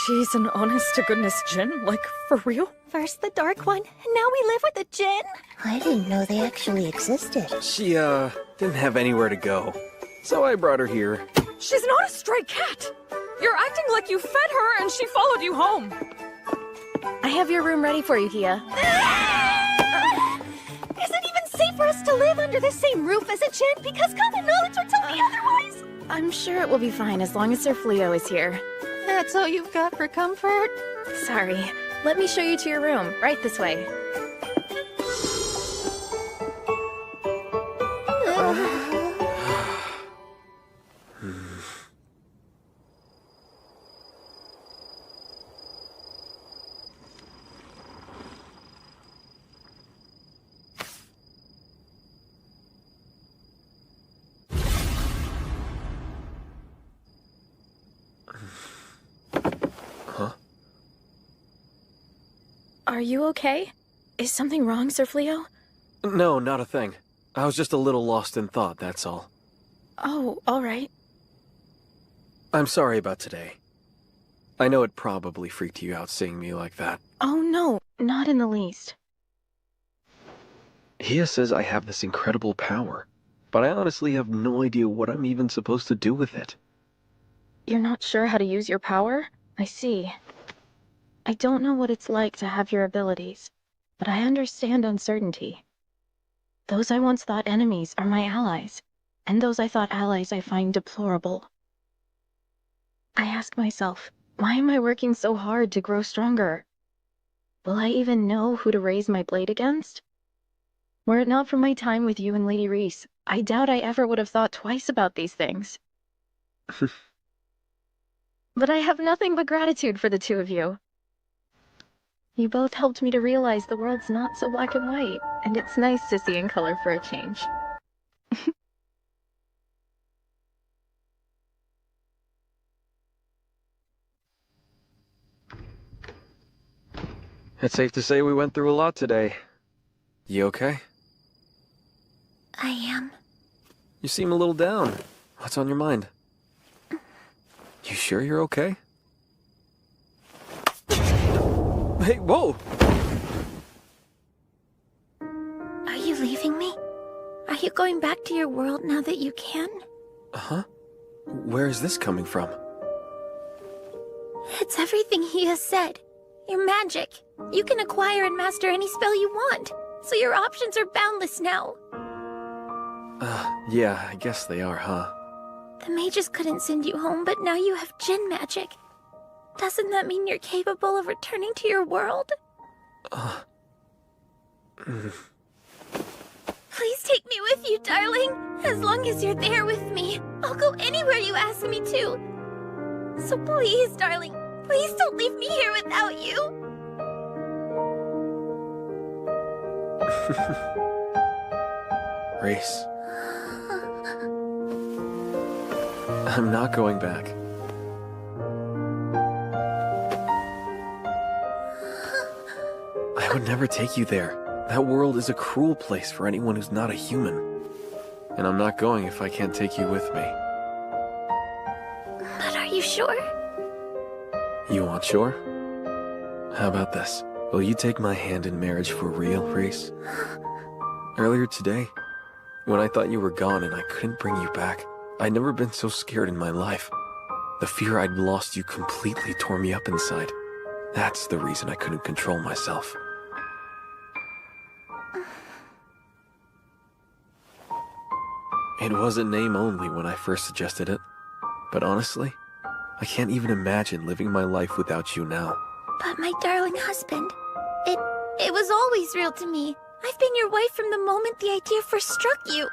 She's an honest-to-goodness Jinn? Like, for real? First the Dark One, and now we live with a Jinn? I didn't know they actually existed. She, didn't have anywhere to go. So I brought her here. She's not a stray cat! You're acting like you fed her and she followed you home! I have your room ready for you, Hia. Is it even safe for us to live under the same roof as a Jinn? Because common knowledge would tell me otherwise! I'm sure it will be fine as long as Sir Fleo is here. That's all you've got for comfort? Sorry. Let me show you to your room. Right this way. Are you okay? Is something wrong, Sir Fleo? No, not a thing. I was just a little lost in thought, that's all. Oh, all right. I'm sorry about today. I know it probably freaked you out seeing me like that. Oh no, not in the least. Hia says I have this incredible power, but I honestly have no idea what I'm even supposed to do with it. You're not sure how to use your power? I see. I don't know what it's like to have your abilities, but I understand uncertainty. Those I once thought enemies are my allies, and those I thought allies I find deplorable. I ask myself, why am I working so hard to grow stronger? Will I even know who to raise my blade against? Were it not for my time with you and Lady Reese, I doubt I ever would have thought twice about these things. But I have nothing but gratitude for the two of you. You both helped me to realize the world's not so black and white, and it's nice to see in color for a change. It's safe to say we went through a lot today. You okay? I am. You seem a little down. What's on your mind? You sure you're okay? Hey, whoa! Are you leaving me? Are you going back to your world now that you can? Uh-huh. Where is this coming from? It's everything he has said. Your magic. You can acquire and master any spell you want, so your options are boundless now. Yeah, I guess they are, huh? The mages couldn't send you home, but now you have Jinn magic. Doesn't that mean you're capable of returning to your world? Please take me with you, darling. As long as you're there with me, I'll go anywhere you ask me to. So please, darling, please don't leave me here without you. Reese. I'm not going back. I would never take you there. That world is a cruel place for anyone who's not a human. And I'm not going if I can't take you with me. But are you sure? You want sure? How about this? Will you take my hand in marriage for real, Reese? Earlier today, when I thought you were gone and I couldn't bring you back, I'd never been so scared in my life. The fear I'd lost you completely tore me up inside. That's the reason I couldn't control myself. It was a name only when I first suggested it. But honestly, I can't even imagine living my life without you now. But my darling husband, it was always real to me. I've been your wife from the moment the idea first struck you.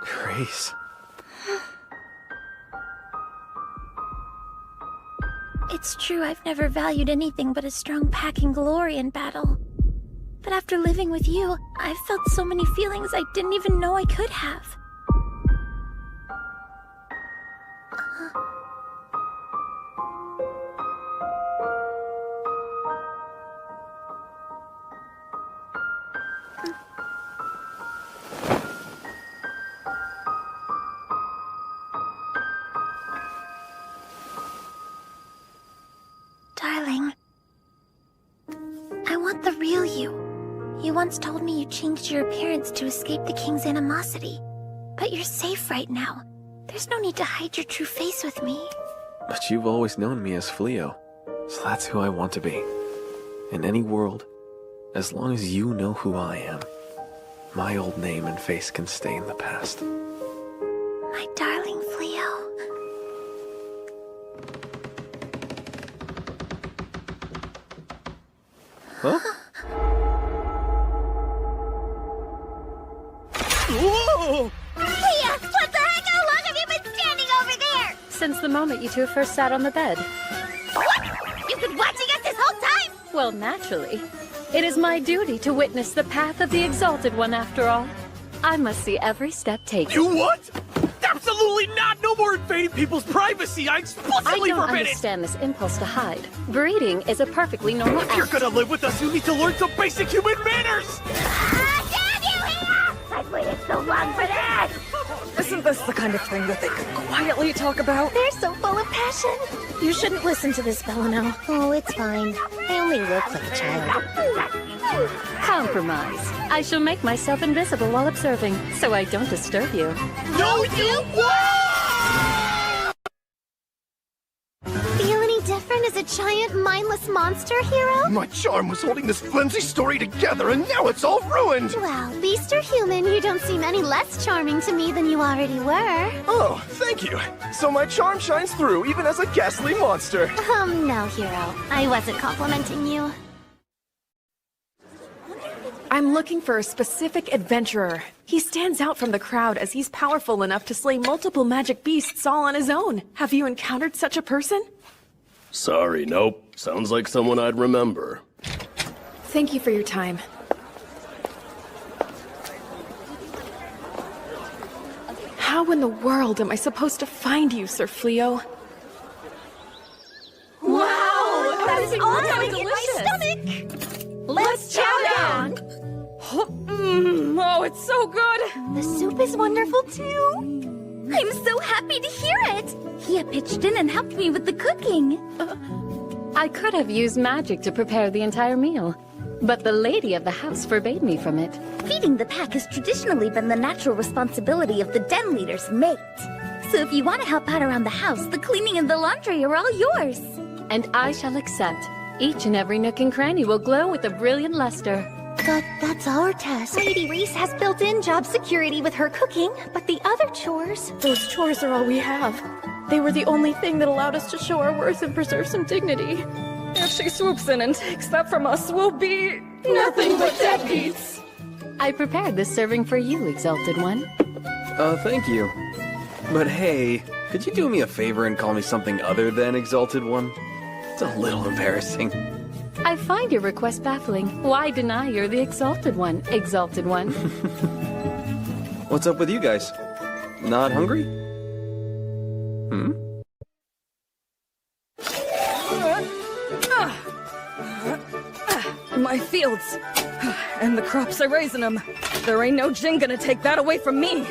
Grace. It's true I've never valued anything but a strong pack and glory in battle. But after living with you, I've felt so many feelings I didn't even know I could have. Darling, I want the real you. You once told me you changed your appearance to escape the king's animosity. But you're safe right now. There's no need to hide your true face with me. But you've always known me as Fleo, so that's who I want to be. In any world, as long as you know who I am, my old name and face can stay in the past. My darling Fleo. Huh? Whoa! Leah, what the heck? How long have you been standing over there? Since the moment you two first sat on the bed. What? You've been watching us this whole time? Well, naturally. It is my duty to witness the path of the Exalted One after all. I must see every step taken. You what? Absolutely! Absolutely not! No more invading people's privacy! I explicitly I don't forbid it! understand this impulse to hide. Breeding is a perfectly normal If you're act. gonna live with us, you need to learn some basic human manners! I've waited so long for this! Isn't this the kind of thing that they could quietly talk about? They're so full of passion. You shouldn't listen to this, Belano. Oh, it's fine. I only look like a child. Compromise. I shall make myself invisible while observing, so I don't disturb you. No, you won't! Feel any different as a giant, mindless monster, hero? My charm was holding this flimsy story together, and now it's all ruined! Well, beast or human, you don't seem any less charming to me than you already were. Oh, thank you. So my charm shines through, even as a ghastly monster. No, hero. I wasn't complimenting you. I'm looking for a specific adventurer. He stands out from the crowd as he's powerful enough to slay multiple magic beasts all on his own. Have you encountered such a person? Sorry, nope. Sounds like someone I'd remember. Thank you for your time. How in the world am I supposed to find you, Sir Fleo? Wow! That is all really going in my stomach! Let's chow down! Oh, it's so good! The soup is wonderful, too. I'm so happy to hear it! Hia pitched in and helped me with the cooking. I could have used magic to prepare the entire meal, but the lady of the house forbade me from it. Feeding the pack has traditionally been the natural responsibility of the den leader's mate. So if you want to help out around the house, the cleaning and the laundry are all yours. And I shall accept. Each and every nook and cranny will glow with a brilliant luster. But that's our task. Lady Reese has built-in job security with her cooking, but the other chores... Those chores are all we have. They were the only thing that allowed us to show our worth and preserve some dignity. If she swoops in and takes that from us, we'll be nothing but deadbeats. I prepared this serving for you, Exalted One. Thank you. But hey, could you do me a favor and call me something other than Exalted One? It's a little embarrassing. I find your request baffling. Why deny you're the Exalted One, Exalted One? What's up with you guys? Not hungry? My fields. And the crops are raising them. There ain't no djinn gonna take that away from me.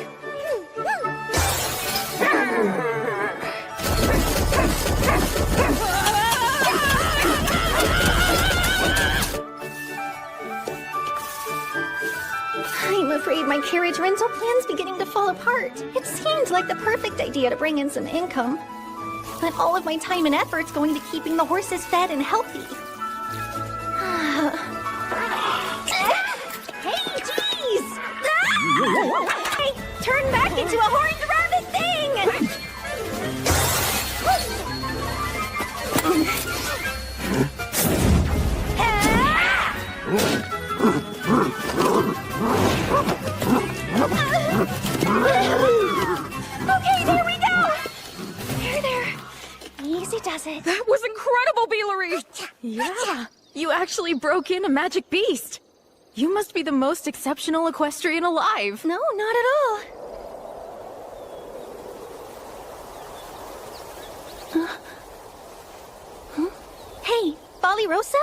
I'm afraid my carriage rental plan's beginning to fall apart. It seemed like the perfect idea to bring in some income. But all of my time and effort's going to keeping the horses fed and healthy. Hey, jeez! Hey, turn back into a horned rabbit thing! Okay, there we go! There. Easy does it. That was incredible, Beelery! Yeah, you actually broke in a magic beast. You must be the most exceptional equestrian alive. No, not at all. Hey, Rosa?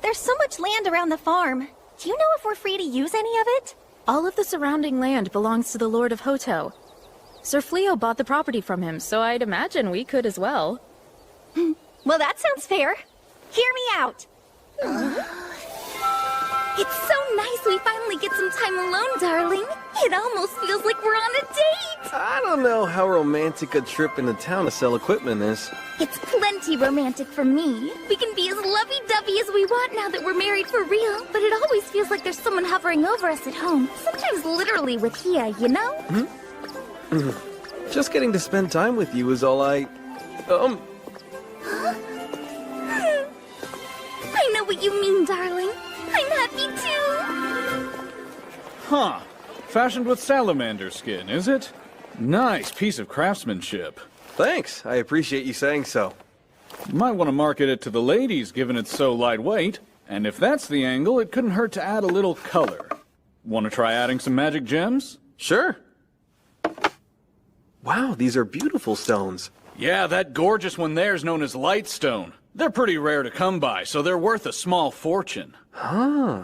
There's so much land around the farm. Do you know if we're free to use any of it? All of the surrounding land belongs to the Lord of Hoto. Sir Fleo bought the property from him, so I'd imagine we could as well. Well, that sounds fair. Hear me out. It's so nice we finally get some time alone, darling. It almost feels like we're on a date. I don't know how romantic a trip into town to sell equipment is. It's plenty romantic for me. We can be as lovey-dovey as we want now that we're married for real, but it always feels like there's someone hovering over us at home. Sometimes literally with Hia, you know? Just getting to spend time with you is all I I know what you mean, darling. I'm happy too. Huh. Fashioned with salamander skin, is it? Nice piece of craftsmanship. Thanks. I appreciate you saying so. Might want to market it to the ladies, given it's so lightweight. And if that's the angle, it couldn't hurt to add a little color. Want to try adding some magic gems? Sure. Wow, these are beautiful stones. Yeah, that gorgeous one there's known as Lightstone. They're pretty rare to come by, so they're worth a small fortune. Huh.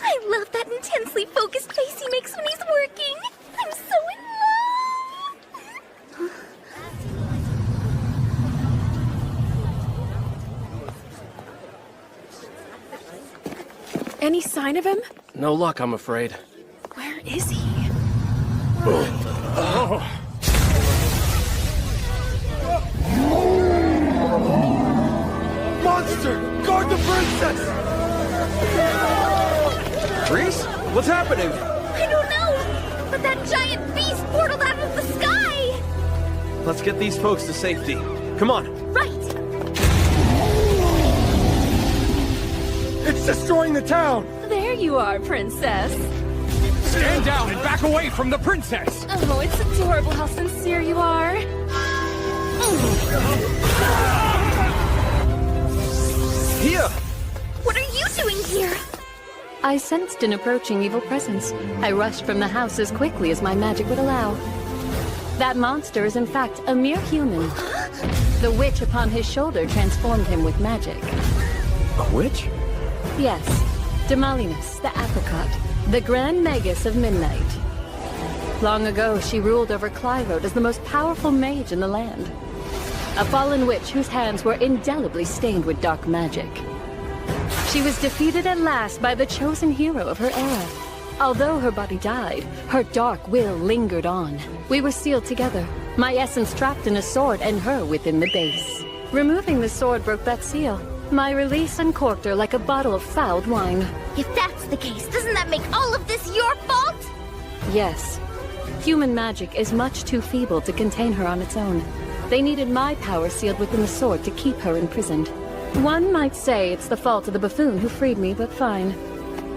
I love that intensely focused face he makes when he's working. I'm so in love. Any sign of him? No luck, I'm afraid. Where is he? Monster! Guard the princess! Reese? What's happening? I don't know, but that giant beast portaled out of the sky! Let's get these folks to safety. Come on. Right! It's destroying the town! There you are, princess. Stand down and back away from the princess! Oh, it's adorable how sincere you are. Here! What are you doing here? I sensed an approaching evil presence. I rushed from the house as quickly as my magic would allow. That monster is in fact a mere human. The witch upon his shoulder transformed him with magic. A witch? Yes, Demalinus, the apricot, the Grand Magus of Midnight. Long ago, she ruled over Clyrode as the most powerful mage in the land. A fallen witch whose hands were indelibly stained with dark magic. She was defeated at last by the chosen hero of her era. Although her body died, her dark will lingered on. We were sealed together, my essence trapped in a sword and her within the base. Removing the sword broke that seal. My release uncorked her like a bottle of fouled wine. If that's the case, doesn't that make all of this your fault? Yes. Human magic is much too feeble to contain her on its own. They needed my power sealed within the sword to keep her imprisoned. One might say it's the fault of the buffoon who freed me, but fine.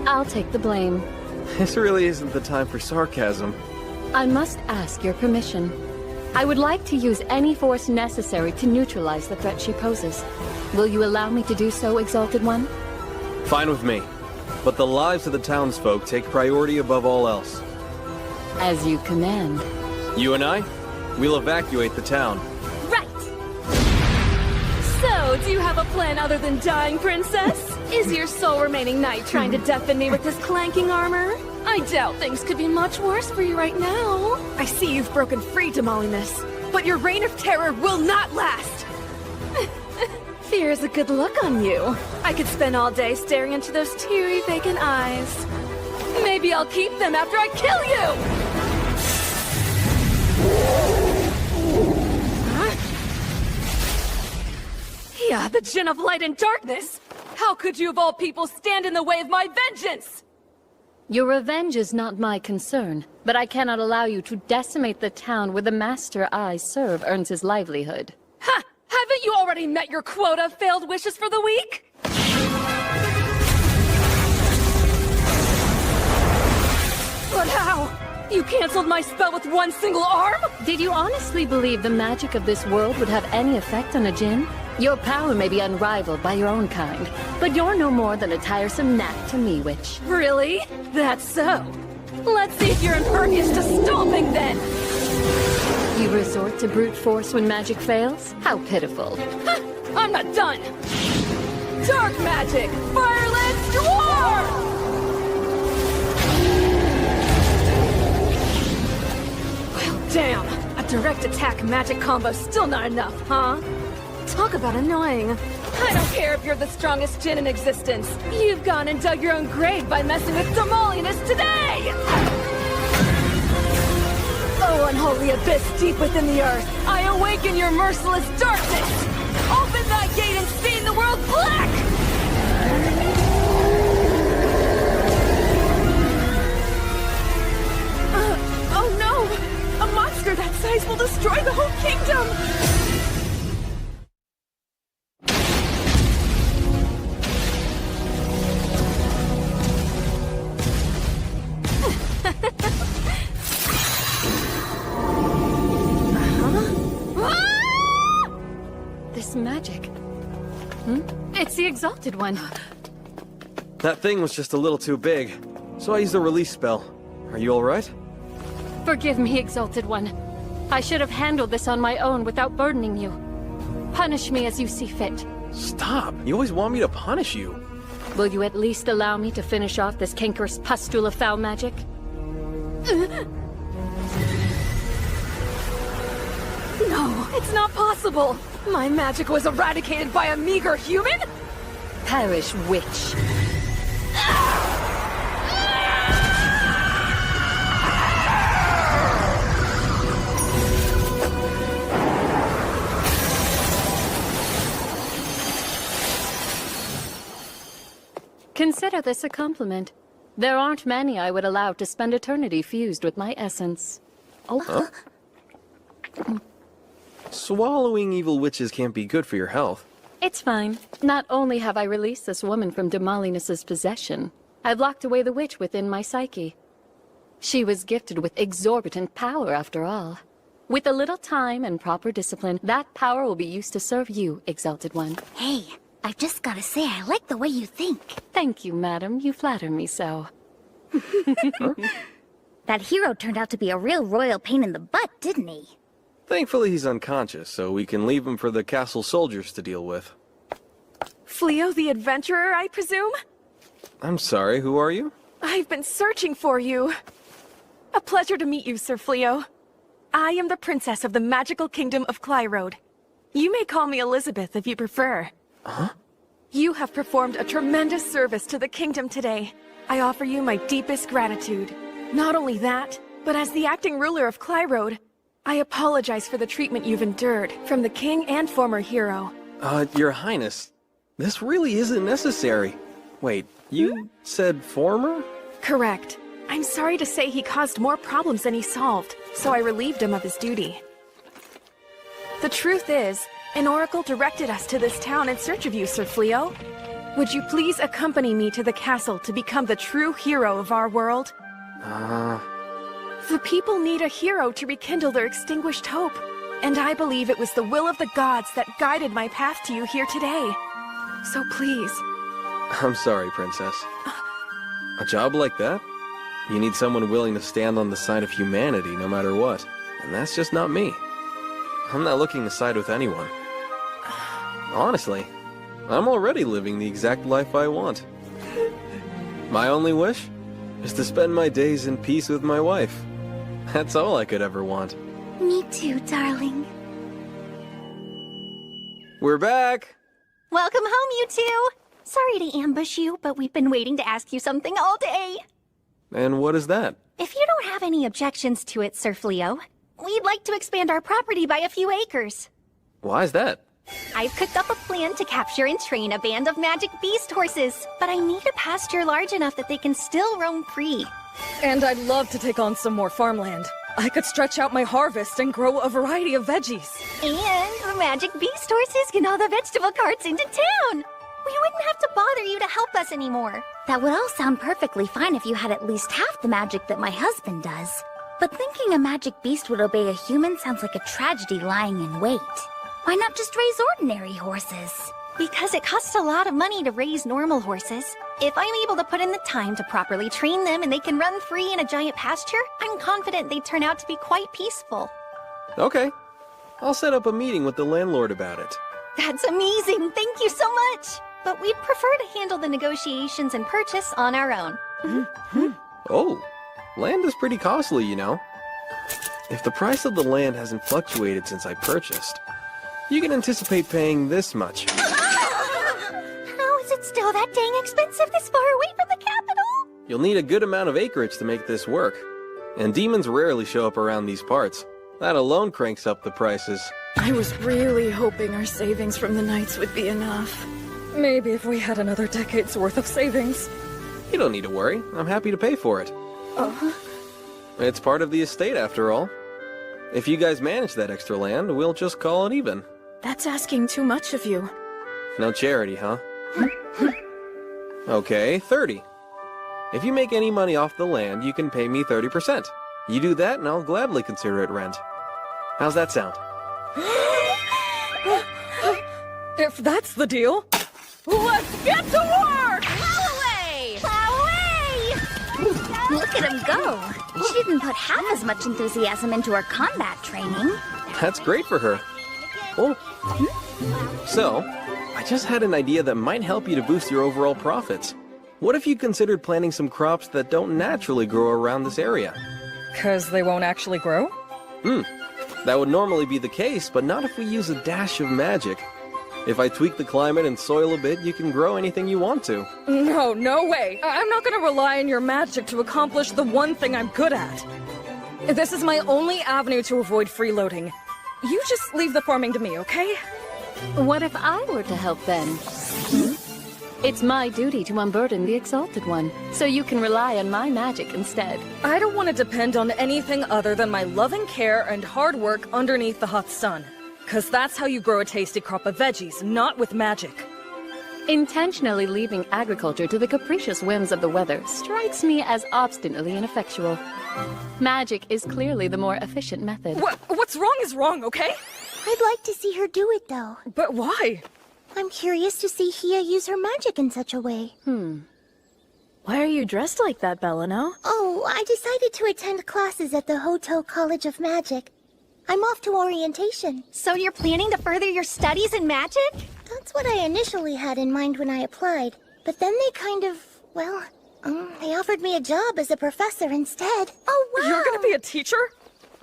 I'll take the blame. This really isn't the time for sarcasm. I must ask your permission. I would like to use any force necessary to neutralize the threat she poses. Will you allow me to do so, Exalted One? Fine with me. But the lives of the townsfolk take priority above all else. As you command. You and I? We'll evacuate the town. Right! So, do you have a plan other than dying, princess? Is your sole remaining knight trying to deafen me with his clanking armor? I doubt things could be much worse for you right now. I see you've broken free, Demalinus, but your reign of terror will not last! Fear is a good look on you. I could spend all day staring into those teary, vacant eyes. Maybe I'll keep them after I kill you! Huh? Yeah, the Djinn of Light and Darkness! How could you of all people stand in the way of my vengeance? Your revenge is not my concern, but I cannot allow you to decimate the town where the master I serve earns his livelihood. Ha! Haven't you already met your quota of failed wishes for the week? But how? You canceled my spell with one single arm? Did you honestly believe the magic of this world would have any effect on a djinn? Your power may be unrivaled by your own kind, but you're no more than a tiresome gnat to me, witch. Really? That's so. Let's see if you're impervious to stomping, then! You resort to brute force when magic fails? How pitiful. Ha! I'm not done! Dark magic! Fireland Dwarf! Well, damn! A direct attack magic combo's still not enough, huh? Talk about annoying. I don't care if you're the strongest djinn in existence. You've gone and dug your own grave by messing with Demalinus today! Oh, unholy abyss deep within the earth, I awaken your merciless darkness! Open thy gate and stain the world black! Oh no! A monster that size will destroy the whole kingdom! This magic. It's the Exalted One. That thing was just a little too big, so I used a release spell. Are you alright? Forgive me, Exalted One. I should have handled this on my own without burdening you. Punish me as you see fit. Stop! You always want me to punish you. Will you at least allow me to finish off this cankerous pustule of foul magic? No, it's not possible! My magic was eradicated by a meager human? Perish, witch. Consider this a compliment. There aren't many I would allow to spend eternity fused with my essence. Oh. Huh? Swallowing evil witches can't be good for your health. It's fine. Not only have I released this woman from Demolinus's possession, I've locked away the witch within my psyche. She was gifted with exorbitant power, after all. With a little time and proper discipline, that power will be used to serve you, Exalted One. Hey, I've just gotta say, I like the way you think. Thank you, madam. You flatter me so. That hero turned out to be a real royal pain in the butt, didn't he? Thankfully he's unconscious, so we can leave him for the castle soldiers to deal with. Fleo the adventurer, I presume? I'm sorry, who are you? I've been searching for you. A pleasure to meet you, Sir Fleo. I am the princess of the magical kingdom of Clyrode. You may call me Elizabeth if you prefer. Huh? You have performed a tremendous service to the kingdom today. I offer you my deepest gratitude. Not only that, but as the acting ruler of Clyrode, I apologize for the treatment you've endured from the king and former hero. Your Highness, this really isn't necessary. Wait, you said former? Correct. I'm sorry to say he caused more problems than he solved, so I relieved him of his duty. The truth is, an oracle directed us to this town in search of you, Sir Fleo. Would you please accompany me to the castle to become the true hero of our world? The people need a hero to rekindle their extinguished hope. And I believe it was the will of the gods that guided my path to you here today. So please. I'm sorry, Princess. A job like that? You need someone willing to stand on the side of humanity no matter what. And that's just not me. I'm not looking to side with anyone. Honestly, I'm already living the exact life I want. My only wish is to spend my days in peace with my wife. That's all I could ever want. Me too, darling. We're back! Welcome home, you two! Sorry to ambush you, but we've been waiting to ask you something all day. And what is that? If you don't have any objections to it, Sir Fleo, we'd like to expand our property by a few acres. Why is that? I've cooked up a plan to capture and train a band of magic beast horses, but I need a pasture large enough that they can still roam free. And I'd love to take on some more farmland. I could stretch out my harvest and grow a variety of veggies. And the magic beast horses can haul the vegetable carts into town. We wouldn't have to bother you to help us anymore. That would all sound perfectly fine if you had at least half the magic that my husband does. But thinking a magic beast would obey a human sounds like a tragedy lying in wait. Why not just raise ordinary horses? Because it costs a lot of money to raise normal horses. If I'm able to put in the time to properly train them and they can run free in a giant pasture, I'm confident they'd turn out to be quite peaceful. Okay. I'll set up a meeting with the landlord about it. That's amazing! Thank you so much! But we'd prefer to handle the negotiations and purchase on our own. Oh, land is pretty costly, you know. If the price of the land hasn't fluctuated since I purchased, you can anticipate paying this much. How is it still that dang expensive this far away from the capital? You'll need a good amount of acreage to make this work. And demons rarely show up around these parts. That alone cranks up the prices. I was really hoping our savings from the Knights would be enough. Maybe if we had another decade's worth of savings. You don't need to worry. I'm happy to pay for it. It's part of the estate, after all. If you guys manage that extra land, we'll just call it even. That's asking too much of you. No charity, huh? Okay, 30. If you make any money off the land, you can pay me 30%. You do that, and I'll gladly consider it rent. How's that sound? If that's the deal, let's get to work! Plow away! Plow away! Look at him go. She didn't put half as much enthusiasm into her combat training. That's great for her. Oh. So, I just had an idea that might help you to boost your overall profits. What if you considered planting some crops that don't naturally grow around this area? 'Cause they won't actually grow? That would normally be the case, but not if we use a dash of magic. If I tweak the climate and soil a bit, you can grow anything you want to. No way. I'm not gonna rely on your magic to accomplish the one thing I'm good at. This is my only avenue to avoid freeloading. You just leave the farming to me, okay? What if I were to help then? It's my duty to unburden the Exalted One, so you can rely on my magic instead. I don't want to depend on anything other than my loving care and hard work underneath the hot sun. 'Cause that's how you grow a tasty crop of veggies, not with magic. Intentionally leaving agriculture to the capricious whims of the weather strikes me as obstinately ineffectual. Magic is clearly the more efficient method. What's wrong is wrong, okay? I'd like to see her do it, though. But why? I'm curious to see Hia use her magic in such a way. Why are you dressed like that, Belano? Oh, I decided to attend classes at the Hoto College of Magic. I'm off to orientation. So you're planning to further your studies in magic? That's what I initially had in mind when I applied. But then they they offered me a job as a professor instead. Oh, wow! You're gonna be a teacher?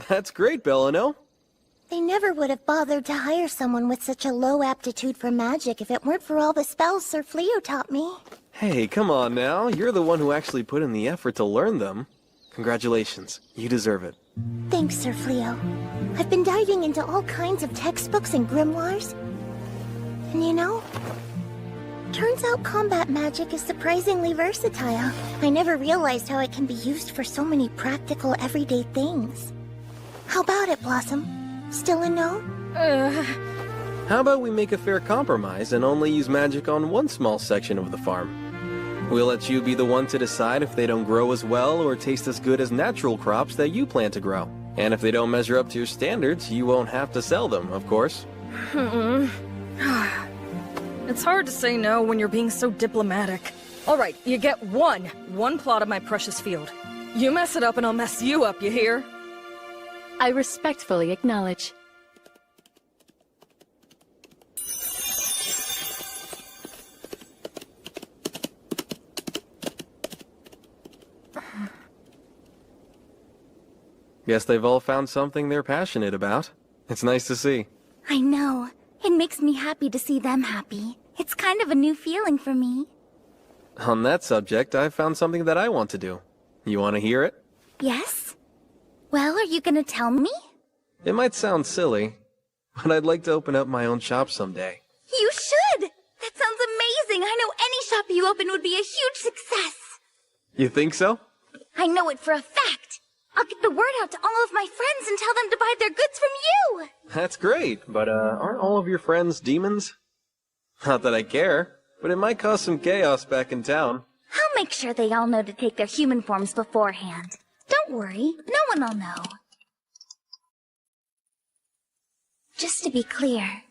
That's great, Belano. They never would have bothered to hire someone with such a low aptitude for magic if it weren't for all the spells Sir Fleo taught me. Hey, come on now. You're the one who actually put in the effort to learn them. Congratulations. You deserve it. Thanks, Sir Fleo. I've been diving into all kinds of textbooks and grimoires. And you know, turns out combat magic is surprisingly versatile. I never realized how it can be used for so many practical, everyday things. How about it, Blossom? Still a no? How about we make a fair compromise and only use magic on one small section of the farm? We'll let you be the one to decide if they don't grow as well or taste as good as natural crops that you plan to grow. And if they don't measure up to your standards, you won't have to sell them, of course. It's hard to say no when you're being so diplomatic. All right, you get one plot of my precious field. You mess it up and I'll mess you up, you hear? I respectfully acknowledge. Guess they've all found something they're passionate about. It's nice to see. I know. It makes me happy to see them happy. It's kind of a new feeling for me. On that subject, I've found something that I want to do. You want to hear it? Yes? Well, are you gonna tell me? It might sound silly, but I'd like to open up my own shop someday. You should! That sounds amazing! I know any shop you open would be a huge success! You think so? I know it for a fact! I'll get the word out to all of my friends and tell them to buy their goods from you! That's great, but aren't all of your friends demons? Not that I care, but it might cause some chaos back in town. I'll make sure they all know to take their human forms beforehand. Don't worry, no one will know. Just to be clear,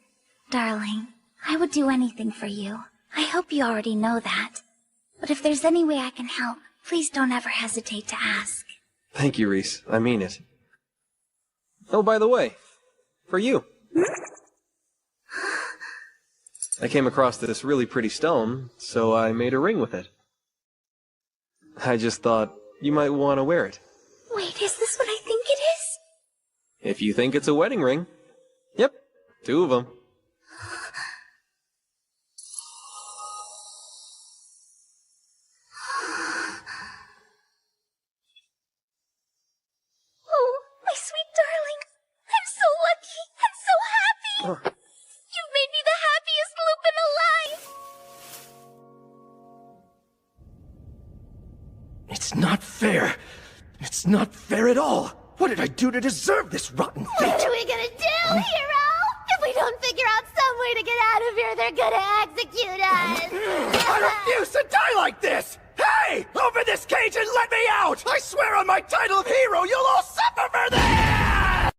darling, I would do anything for you. I hope you already know that. But if there's any way I can help, please don't ever hesitate to ask. Thank you, Reese. I mean it. Oh, by the way, for you. I came across this really pretty stone, so I made a ring with it. I just thought you might want to wear it. Wait, is this what I think it is? If you think it's a wedding ring. Yep, 2 of them. Oh, my sweet darling. I'm so lucky. I'm so happy. You've made me the happiest Lupin alive. It's not fair. It's not fair at all. What did I do to deserve this rotten fate? What are we gonna do, hero? If we don't figure out some way to get out of here, they're gonna execute us. I refuse to die like this! Hey! Open this cage and let me out! I swear on my title of hero, you'll all suffer for this!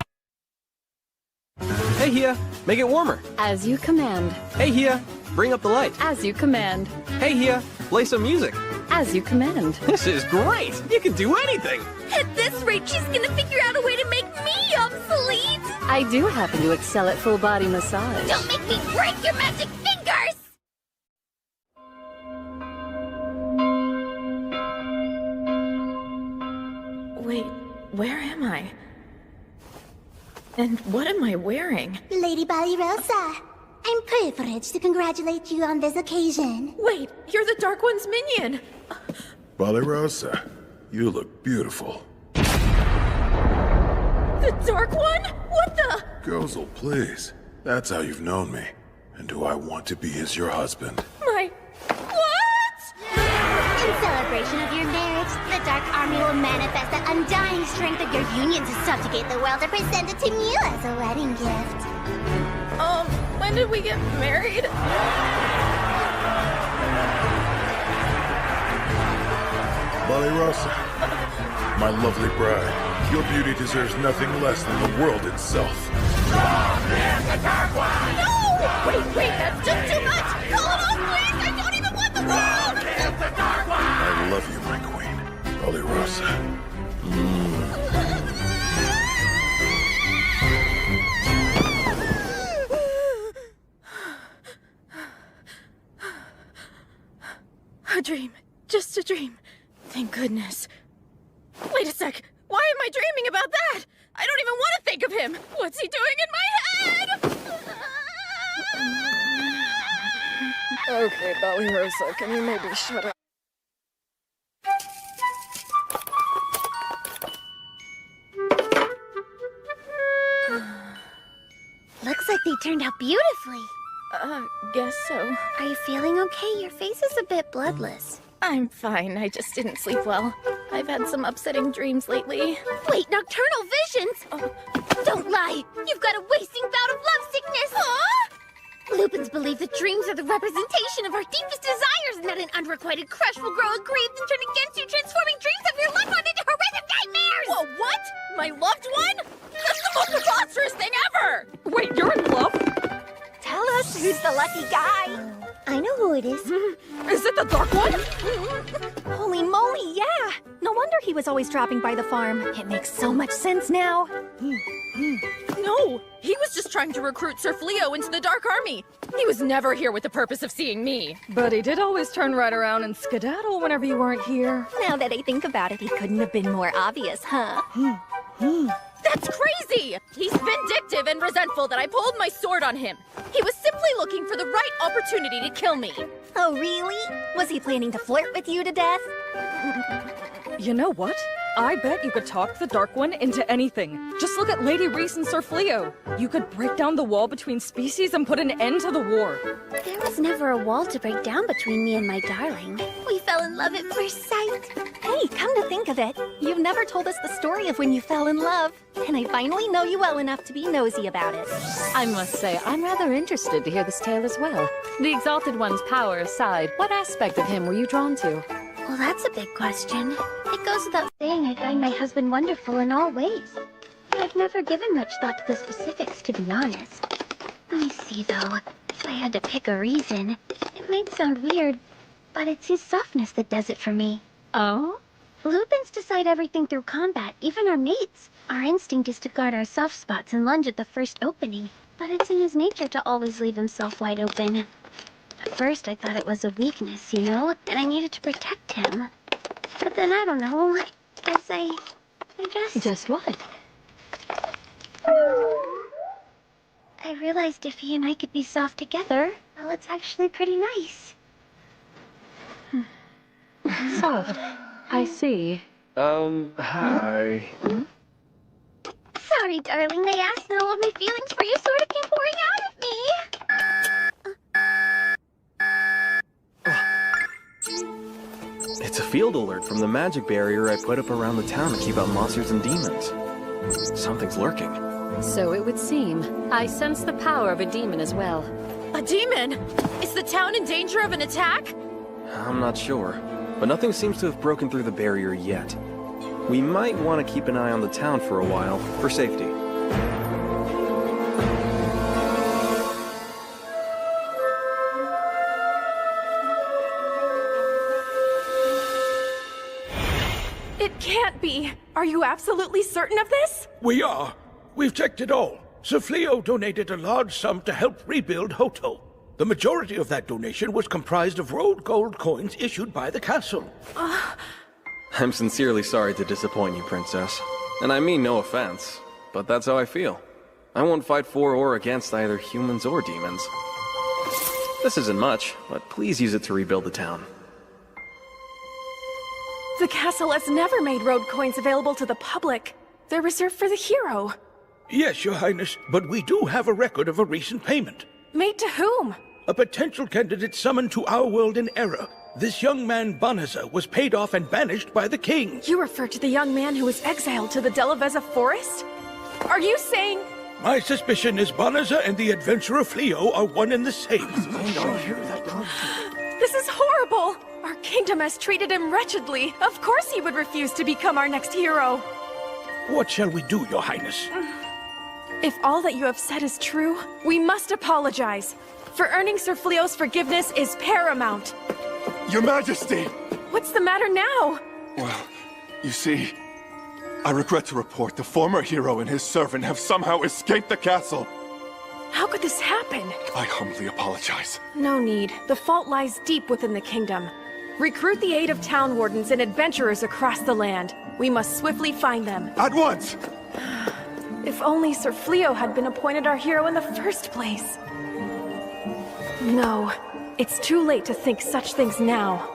Hey, Hia, make it warmer. As you command. Hey, Hia, bring up the light. As you command. Hey, Hia, play some music. As you command. This is great! You can do anything! At this rate, she's gonna figure out a way to make me obsolete! I do happen to excel at full body massage. Don't make me break your magic fingers! Wait, where am I? And what am I wearing? Lady Ballyrosa, I'm privileged to congratulate you on this occasion. Wait, you're the Dark One's minion! Ballyrosa, you look beautiful. The Dark One? What the? Gozel, please. That's how you've known me. And do I want to be as your husband? My... What? In celebration of your marriage, the Dark Army will manifest the undying strength of your union to subjugate the world and present it to you as a wedding gift. When did we get married? Ballyrosa, my lovely bride, your beauty deserves nothing less than the world itself. No! Wait, that's just too much! Call it off, please! I don't even want the world! I love you, my queen, Ballyrosa. A dream. Just a dream. Thank goodness. Wait a sec. Why am I dreaming about that? I don't even want to think of him. What's he doing in my head? Okay, Ballyrosa, can you maybe shut up? Looks like they turned out beautifully. Guess so. Are you feeling okay? Your face is a bit bloodless. I'm fine. I just didn't sleep well. I've had some upsetting dreams lately. Wait, nocturnal visions? Don't lie! You've got a wasting bout of love sickness! Huh? Lupins believe that dreams are the representation of our deepest desires and that an unrequited crush will grow aggrieved and turn against you, transforming dreams of your loved one into horrific nightmares! Whoa, what? My loved one? That's the most preposterous thing ever! Wait, you're in love? Tell us who's the lucky guy. I know who it is. Is it the Dark One? Holy moly, yeah! No wonder he was always dropping by the farm. It makes so much sense now. No! He was just trying to recruit Sir Fleo into the Dark Army. He was never here with the purpose of seeing me. But he did always turn right around and skedaddle whenever you weren't here. Now that I think about it, he couldn't have been more obvious, huh? That's crazy! He's vindictive and resentful that I pulled my sword on him. He was simply looking for the right opportunity to kill me. Oh, really? Was he planning to flirt with you to death? You know what? I bet you could talk the Dark One into anything. Just look at Lady Reese and Sir Fleo. You could break down the wall between species and put an end to the war. There was never a wall to break down between me and my darling. We fell in love at first sight. Hey, come to think of it, you've never told us the story of when you fell in love. And I finally know you well enough to be nosy about it. I must say, I'm rather interested to hear this tale as well. The Exalted One's power aside, what aspect of him were you drawn to? Well, that's a big question. It goes without saying I find my husband wonderful in all ways. But I've never given much thought to the specifics, to be honest. Let me see, though. If I had to pick a reason, it might sound weird, but it's his softness that does it for me. Oh? Lupins decide everything through combat, even our mates. Our instinct is to guard our soft spots and lunge at the first opening. But it's in his nature to always leave himself wide open. At first, I thought it was a weakness, you know, and I needed to protect him. But then, I don't know, guess I just... Just what? I realized if he and I could be soft together, well, it's actually pretty nice. Soft. I see. Hi. Sorry, darling, they asked and all of my feelings for you sort of came pouring out of me. It's a field alert from the magic barrier I put up around the town to keep out monsters and demons. Something's lurking. So it would seem. I sense the power of a demon as well. A demon? Is the town in danger of an attack? I'm not sure, but nothing seems to have broken through the barrier yet. We might want to keep an eye on the town for a while, for safety. me! Are you absolutely certain of this? We are. We've checked it all. Sir Fleo donated a large sum to help rebuild Hoto. The majority of that donation was comprised of rolled gold coins issued by the castle. I'm sincerely sorry to disappoint you, Princess. And I mean no offense, but that's how I feel. I won't fight for or against either humans or demons. This isn't much, but please use it to rebuild the town. The castle has never made road coins available to the public. They're reserved for the hero. Yes, Your Highness, but we do have a record of a recent payment. Made to whom? A potential candidate summoned to our world in error. This young man, Banaza, was paid off and banished by the king. You refer to the young man who was exiled to the Delavezza forest? Are you saying... My suspicion is Banaza and the adventurer Fleo are one and the same. This is horrible! Our kingdom has treated him wretchedly. Of course he would refuse to become our next hero. What shall we do, Your Highness? If all that you have said is true, we must apologize. For earning Sir Fleo's forgiveness is paramount. Your Majesty! What's the matter now? Well, you see, I regret to report the former hero and his servant have somehow escaped the castle. How could this happen? I humbly apologize. No need. The fault lies deep within the kingdom. Recruit the aid of town wardens and adventurers across the land. We must swiftly find them. At once! If only Sir Fleo had been appointed our hero in the first place. No, it's too late to think such things now.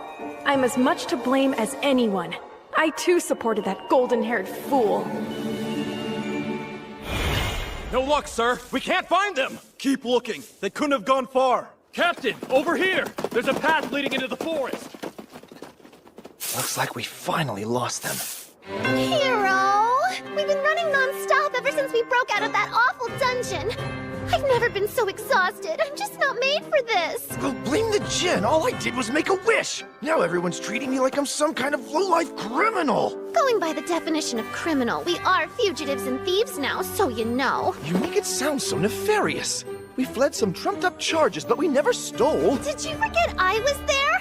I'm as much to blame as anyone. I too supported that golden-haired fool. No luck, sir. We can't find them. Keep looking. They couldn't have gone far. Captain, over here. There's a path leading into the forest. Looks like we finally lost them. Hero! We've been running non-stop ever since we broke out of that awful dungeon. I've never been so exhausted. I'm just not made for this. Well, blame the djinn. All I did was make a wish. Now everyone's treating me like I'm some kind of low-life criminal. Going by the definition of criminal, we are fugitives and thieves now, so you know. You make it sound so nefarious. We fled some trumped-up charges, but we never stole. Did you forget I was there?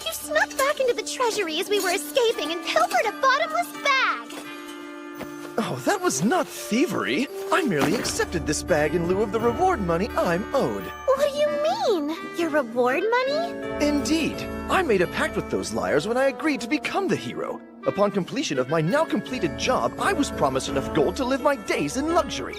You snuck back into the treasury as we were escaping and pilfered a bottomless bag. Oh, that was not thievery. I merely accepted this bag in lieu of the reward money I'm owed. What do you mean? Your reward money? Indeed. I made a pact with those liars when I agreed to become the hero. Upon completion of my now completed job, I was promised enough gold to live my days in luxury.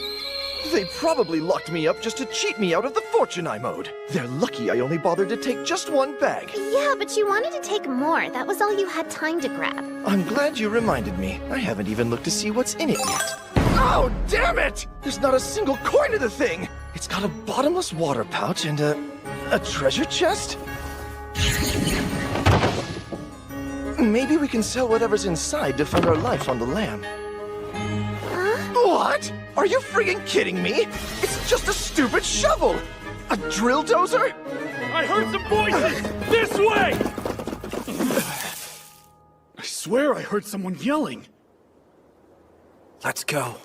They probably locked me up just to cheat me out of the fortune I'm owed. They're lucky I only bothered to take just one bag. Yeah, but you wanted to take more. That was all you had time to grab. I'm glad you reminded me. I haven't even looked to see what's in it yet. Oh, damn it! There's not a single coin in the thing! It's got a bottomless water pouch and a treasure chest? Maybe we can sell whatever's inside to fund our life on the lam. What? Are you friggin' kidding me? It's just a stupid shovel! A drill dozer? I heard some voices! This way! I swear I heard someone yelling. Let's go.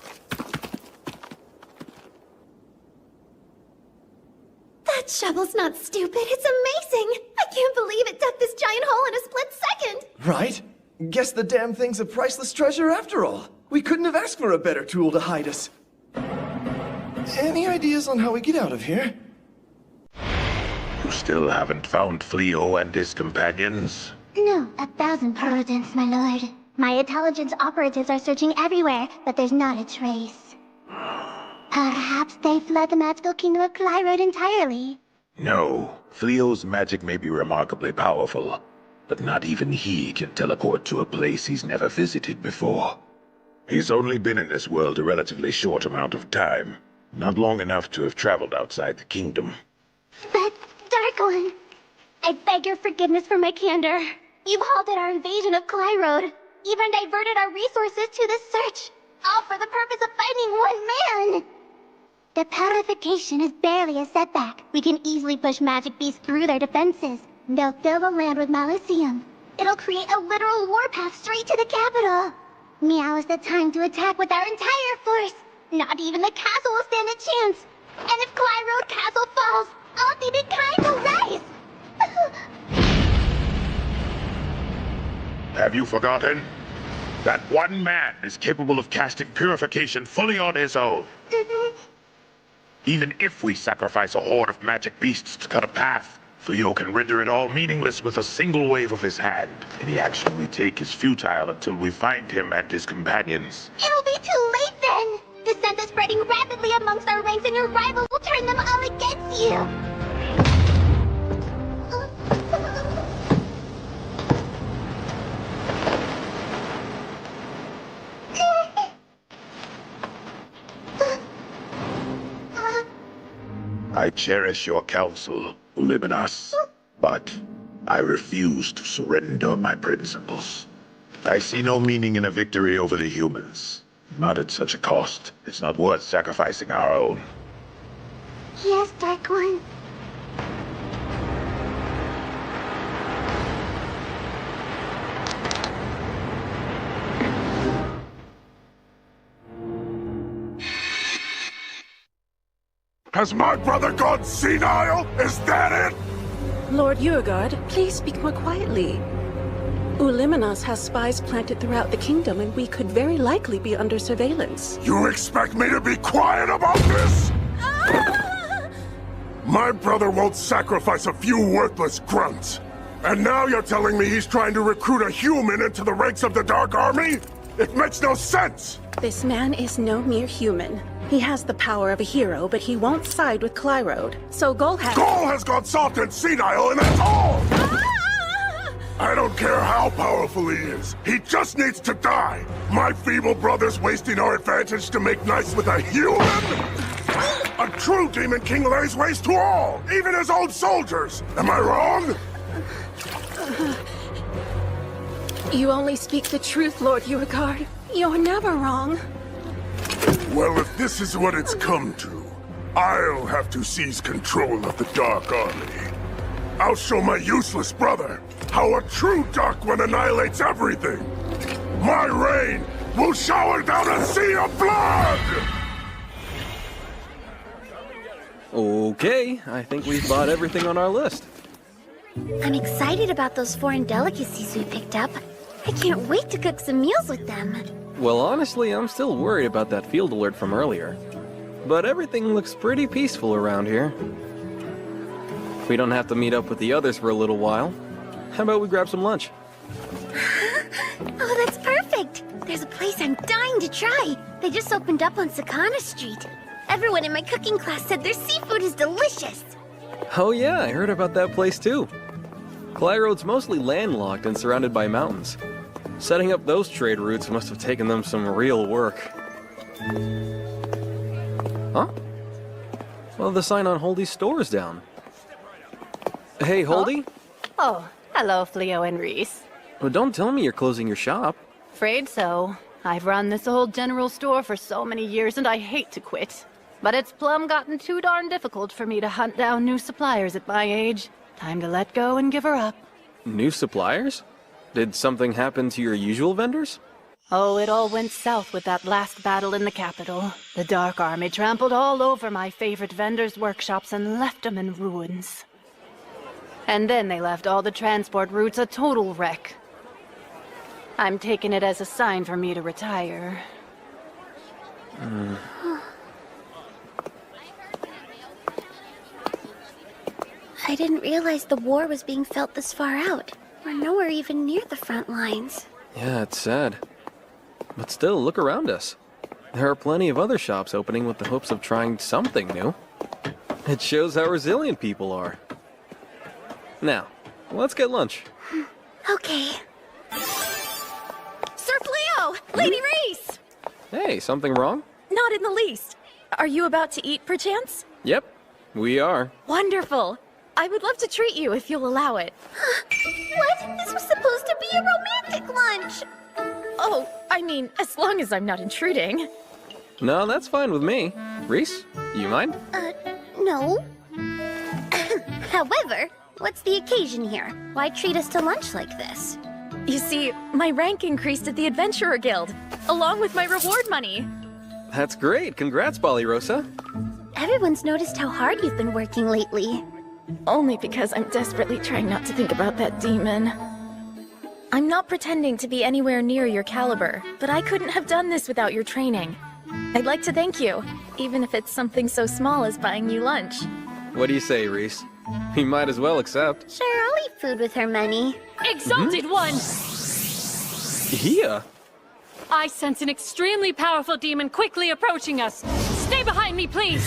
That shovel's not stupid. It's amazing. I can't believe it dug this giant hole in a split second. Right? Guess the damn thing's a priceless treasure after all. We couldn't have asked for a better tool to hide us. Any ideas on how we get out of here? You still haven't found Fleo and his companions? No, 1,000 prudence, my lord. My intelligence operatives are searching everywhere, but there's not a trace. Perhaps they fled the magical kingdom of Clyrod entirely. No. Fleo's magic may be remarkably powerful, but not even he can teleport to a place he's never visited before. He's only been in this world a relatively short amount of time, not long enough to have traveled outside the kingdom. But, Dark One, I beg your forgiveness for my candor. You've halted our invasion of Clyrod, even diverted our resources to this search, all for the purpose of fighting one man! The purification is barely a setback. We can easily push magic beasts through their defenses. They'll fill the land with Malicium. It'll create a literal warpath straight to the capital. Now is the time to attack with our entire force. Not even the castle will stand a chance. And if Clyrod Castle falls, all humankind will rise. Have you forgotten? That one man is capable of casting purification fully on his own. Even if we sacrifice a horde of magic beasts to cut a path, Theo can render it all meaningless with a single wave of his hand. Any action we take is futile until we find him and his companions. It'll be too late then! The scent is spreading rapidly amongst our ranks and your rival will turn them all against you! I cherish your counsel, Luminous, but I refuse to surrender my principles. I see no meaning in a victory over the humans. Not at such a cost. It's not worth sacrificing our own. Yes, Dark One. Has my brother gone senile? Is that it? Lord Urgard, please speak more quietly. Uliminos has spies planted throughout the kingdom, and we could very likely be under surveillance. You expect me to be quiet about this? My brother won't sacrifice a few worthless grunts. And now you're telling me he's trying to recruit a human into the ranks of the Dark Army? It makes no sense! This man is no mere human. He has the power of a hero, but he won't side with Clyrode. So Gol has gone soft and senile, and that's all! I don't care how powerful he is. He just needs to die. My feeble brother's wasting our advantage to make nice with a human? A true Demon King lays waste to all, even his own soldiers. Am I wrong? You only speak the truth, Lord Urgard. You're never wrong. Well, if this is what it's come to, I'll have to seize control of the Dark Army. I'll show my useless brother how a true Dark One annihilates everything. My reign will shower down a sea of blood! Okay, I think we've bought everything on our list. I'm excited about those foreign delicacies we picked up. I can't wait to cook some meals with them. Well, honestly, I'm still worried about that field alert from earlier. But everything looks pretty peaceful around here. We don't have to meet up with the others for a little while. How about we grab some lunch? Oh, that's perfect! There's a place I'm dying to try. They just opened up on Sakana Street. Everyone in my cooking class said their seafood is delicious. Oh yeah, I heard about that place too. Clyrode's mostly landlocked and surrounded by mountains. Setting up those trade routes must have taken them some real work. Huh? Well, the sign on Holdy's store is down. Hey, Holdy? Oh, hello, Fleo and Reese. Well, don't tell me you're closing your shop. Afraid so. I've run this old general store for so many years and I hate to quit. But it's plumb gotten too darn difficult for me to hunt down new suppliers at my age. Time to let go and give her up. New suppliers? Did something happen to your usual vendors? Oh, it all went south with that last battle in the capital. The Dark Army trampled all over my favorite vendors' workshops and left them in ruins. And then they left all the transport routes a total wreck. I'm taking it as a sign for me to retire. I didn't realize the war was being felt this far out. We're nowhere even near the front lines. Yeah, it's sad. But still, look around us. There are plenty of other shops opening with the hopes of trying something new. It shows how resilient people are. Now, let's get lunch. Okay. Sir Fleo! Lady Reese! Hey, something wrong? Not in the least. Are you about to eat, perchance? Yep, we are. Wonderful. I would love to treat you if you'll allow it. What? This was supposed to be a romantic lunch! Oh, I mean, as long as I'm not intruding. No, that's fine with me. Reese, you mind? No. However, what's the occasion here? Why treat us to lunch like this? You see, my rank increased at the Adventurer Guild, along with my reward money. That's great. Congrats, Ballyrosa. Everyone's noticed how hard you've been working lately. Only because I'm desperately trying not to think about that demon. I'm not pretending to be anywhere near your caliber, but I couldn't have done this without your training. I'd like to thank you, even if it's something so small as buying you lunch. What do you say, Reese? You might as well accept. Sure, I'll eat food with her money. Exalted One! Here? I sense an extremely powerful demon quickly approaching us. Stay behind me, please!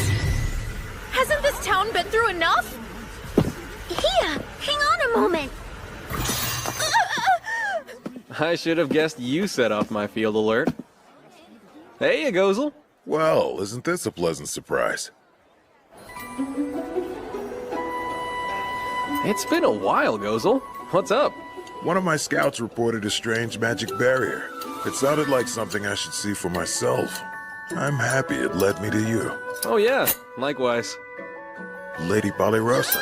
Hasn't this town been through enough? Here, hang on a moment. I should have guessed you set off my field alert. Hey, Gozel. Well, isn't this a pleasant surprise? It's been a while, Gozel. What's up? One of my scouts reported a strange magic barrier. It sounded like something I should see for myself. I'm happy it led me to you. Oh yeah, likewise. Lady Balirosa,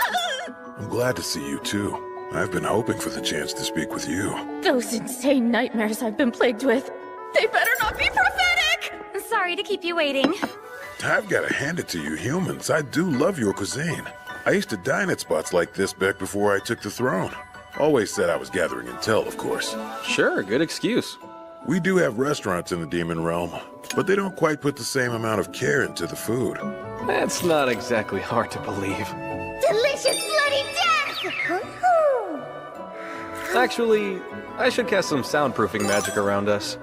I'm glad to see you too. I've been hoping for the chance to speak with you. Those insane nightmares I've been plagued with. They better not be prophetic! Sorry to keep you waiting. I've got to hand it to you humans. I do love your cuisine. I used to dine at spots like this back before I took the throne. Always said I was gathering intel, of course. Sure, good excuse. We do have restaurants in the demon realm, but they don't quite put the same amount of care into the food. That's not exactly hard to believe. Delicious bloody death! Actually, I should cast some soundproofing magic around us.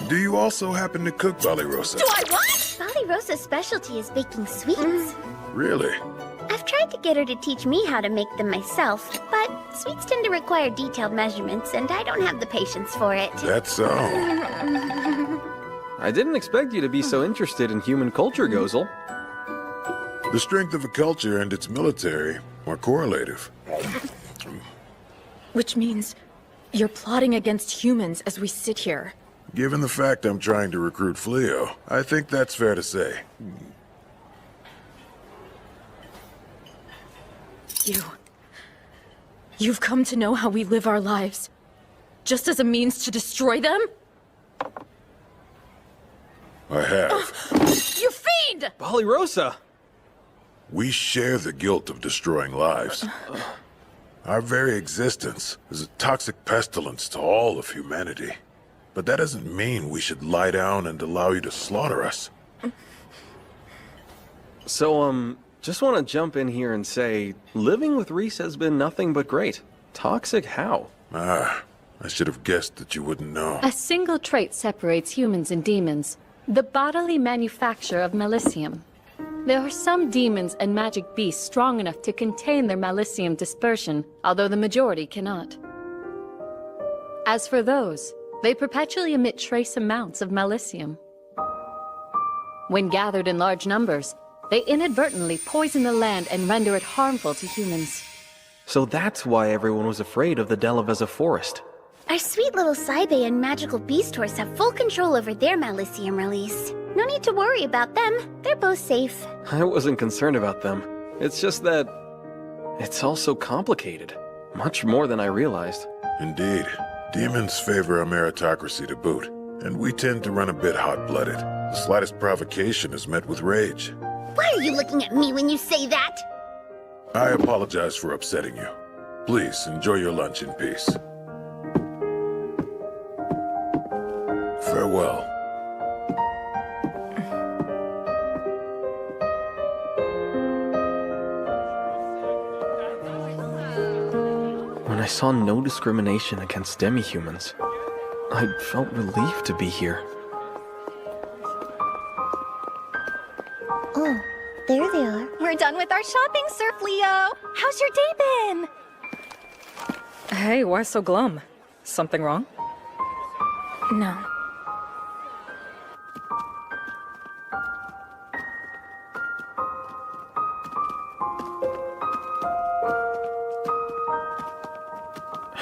Do you also happen to cook, Balirosa? Do I what? Balirosa's specialty is baking sweets. Really? I've tried to get her to teach me how to make them myself, but sweets tend to require detailed measurements, and I don't have the patience for it. That's so. I didn't expect you to be so interested in human culture, Gozel. The strength of a culture and its military are correlative. Which means you're plotting against humans as we sit here. Given the fact I'm trying to recruit Fleo, I think that's fair to say. You've come to know how we live our lives, just as a means to destroy them? I have. You fiend! Balirosa! We share the guilt of destroying lives. Our very existence is a toxic pestilence to all of humanity. But that doesn't mean we should lie down and allow you to slaughter us. So, just want to jump in here and say, living with Reese has been nothing but great. Toxic how? I should have guessed that you wouldn't know. A single trait separates humans and demons. The bodily manufacture of malicium. There are some demons and magic beasts strong enough to contain their malicium dispersion, although the majority cannot. As for those, they perpetually emit trace amounts of malicium. When gathered in large numbers, they inadvertently poison the land and render it harmful to humans. So that's why everyone was afraid of the Delavezza forest. Our sweet little Saibe and magical beast horse have full control over their malicium release. No need to worry about them. They're both safe. I wasn't concerned about them. It's just that it's all so complicated. Much more than I realized. Indeed. Demons favor a meritocracy to boot, and we tend to run a bit hot-blooded. The slightest provocation is met with rage. Why are you looking at me when you say that? I apologize for upsetting you. Please, enjoy your lunch in peace. Farewell. When I saw no discrimination against demi-humans, I felt relieved to be here. Oh, there they are. We're done with our shopping, Sir Fleo. How's your day been? Hey, why so glum? Something wrong? No.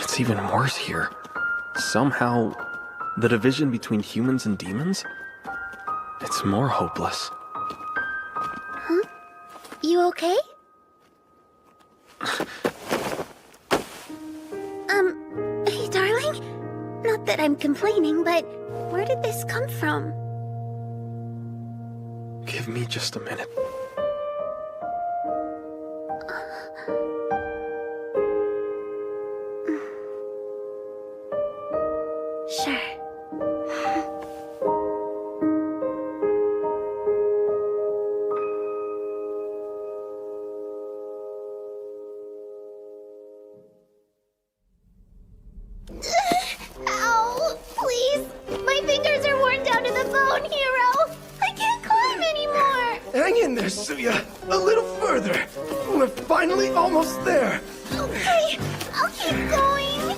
It's even worse here. Somehow, the division between humans and demons? It's more hopeless. Huh? You okay? Hey, darling? Not that I'm complaining, but where did this come from? Give me just a minute. down to the bone, hero! I can't climb anymore! Hang in there, Suya. A little further. We're finally almost there. Okay, I'll keep going.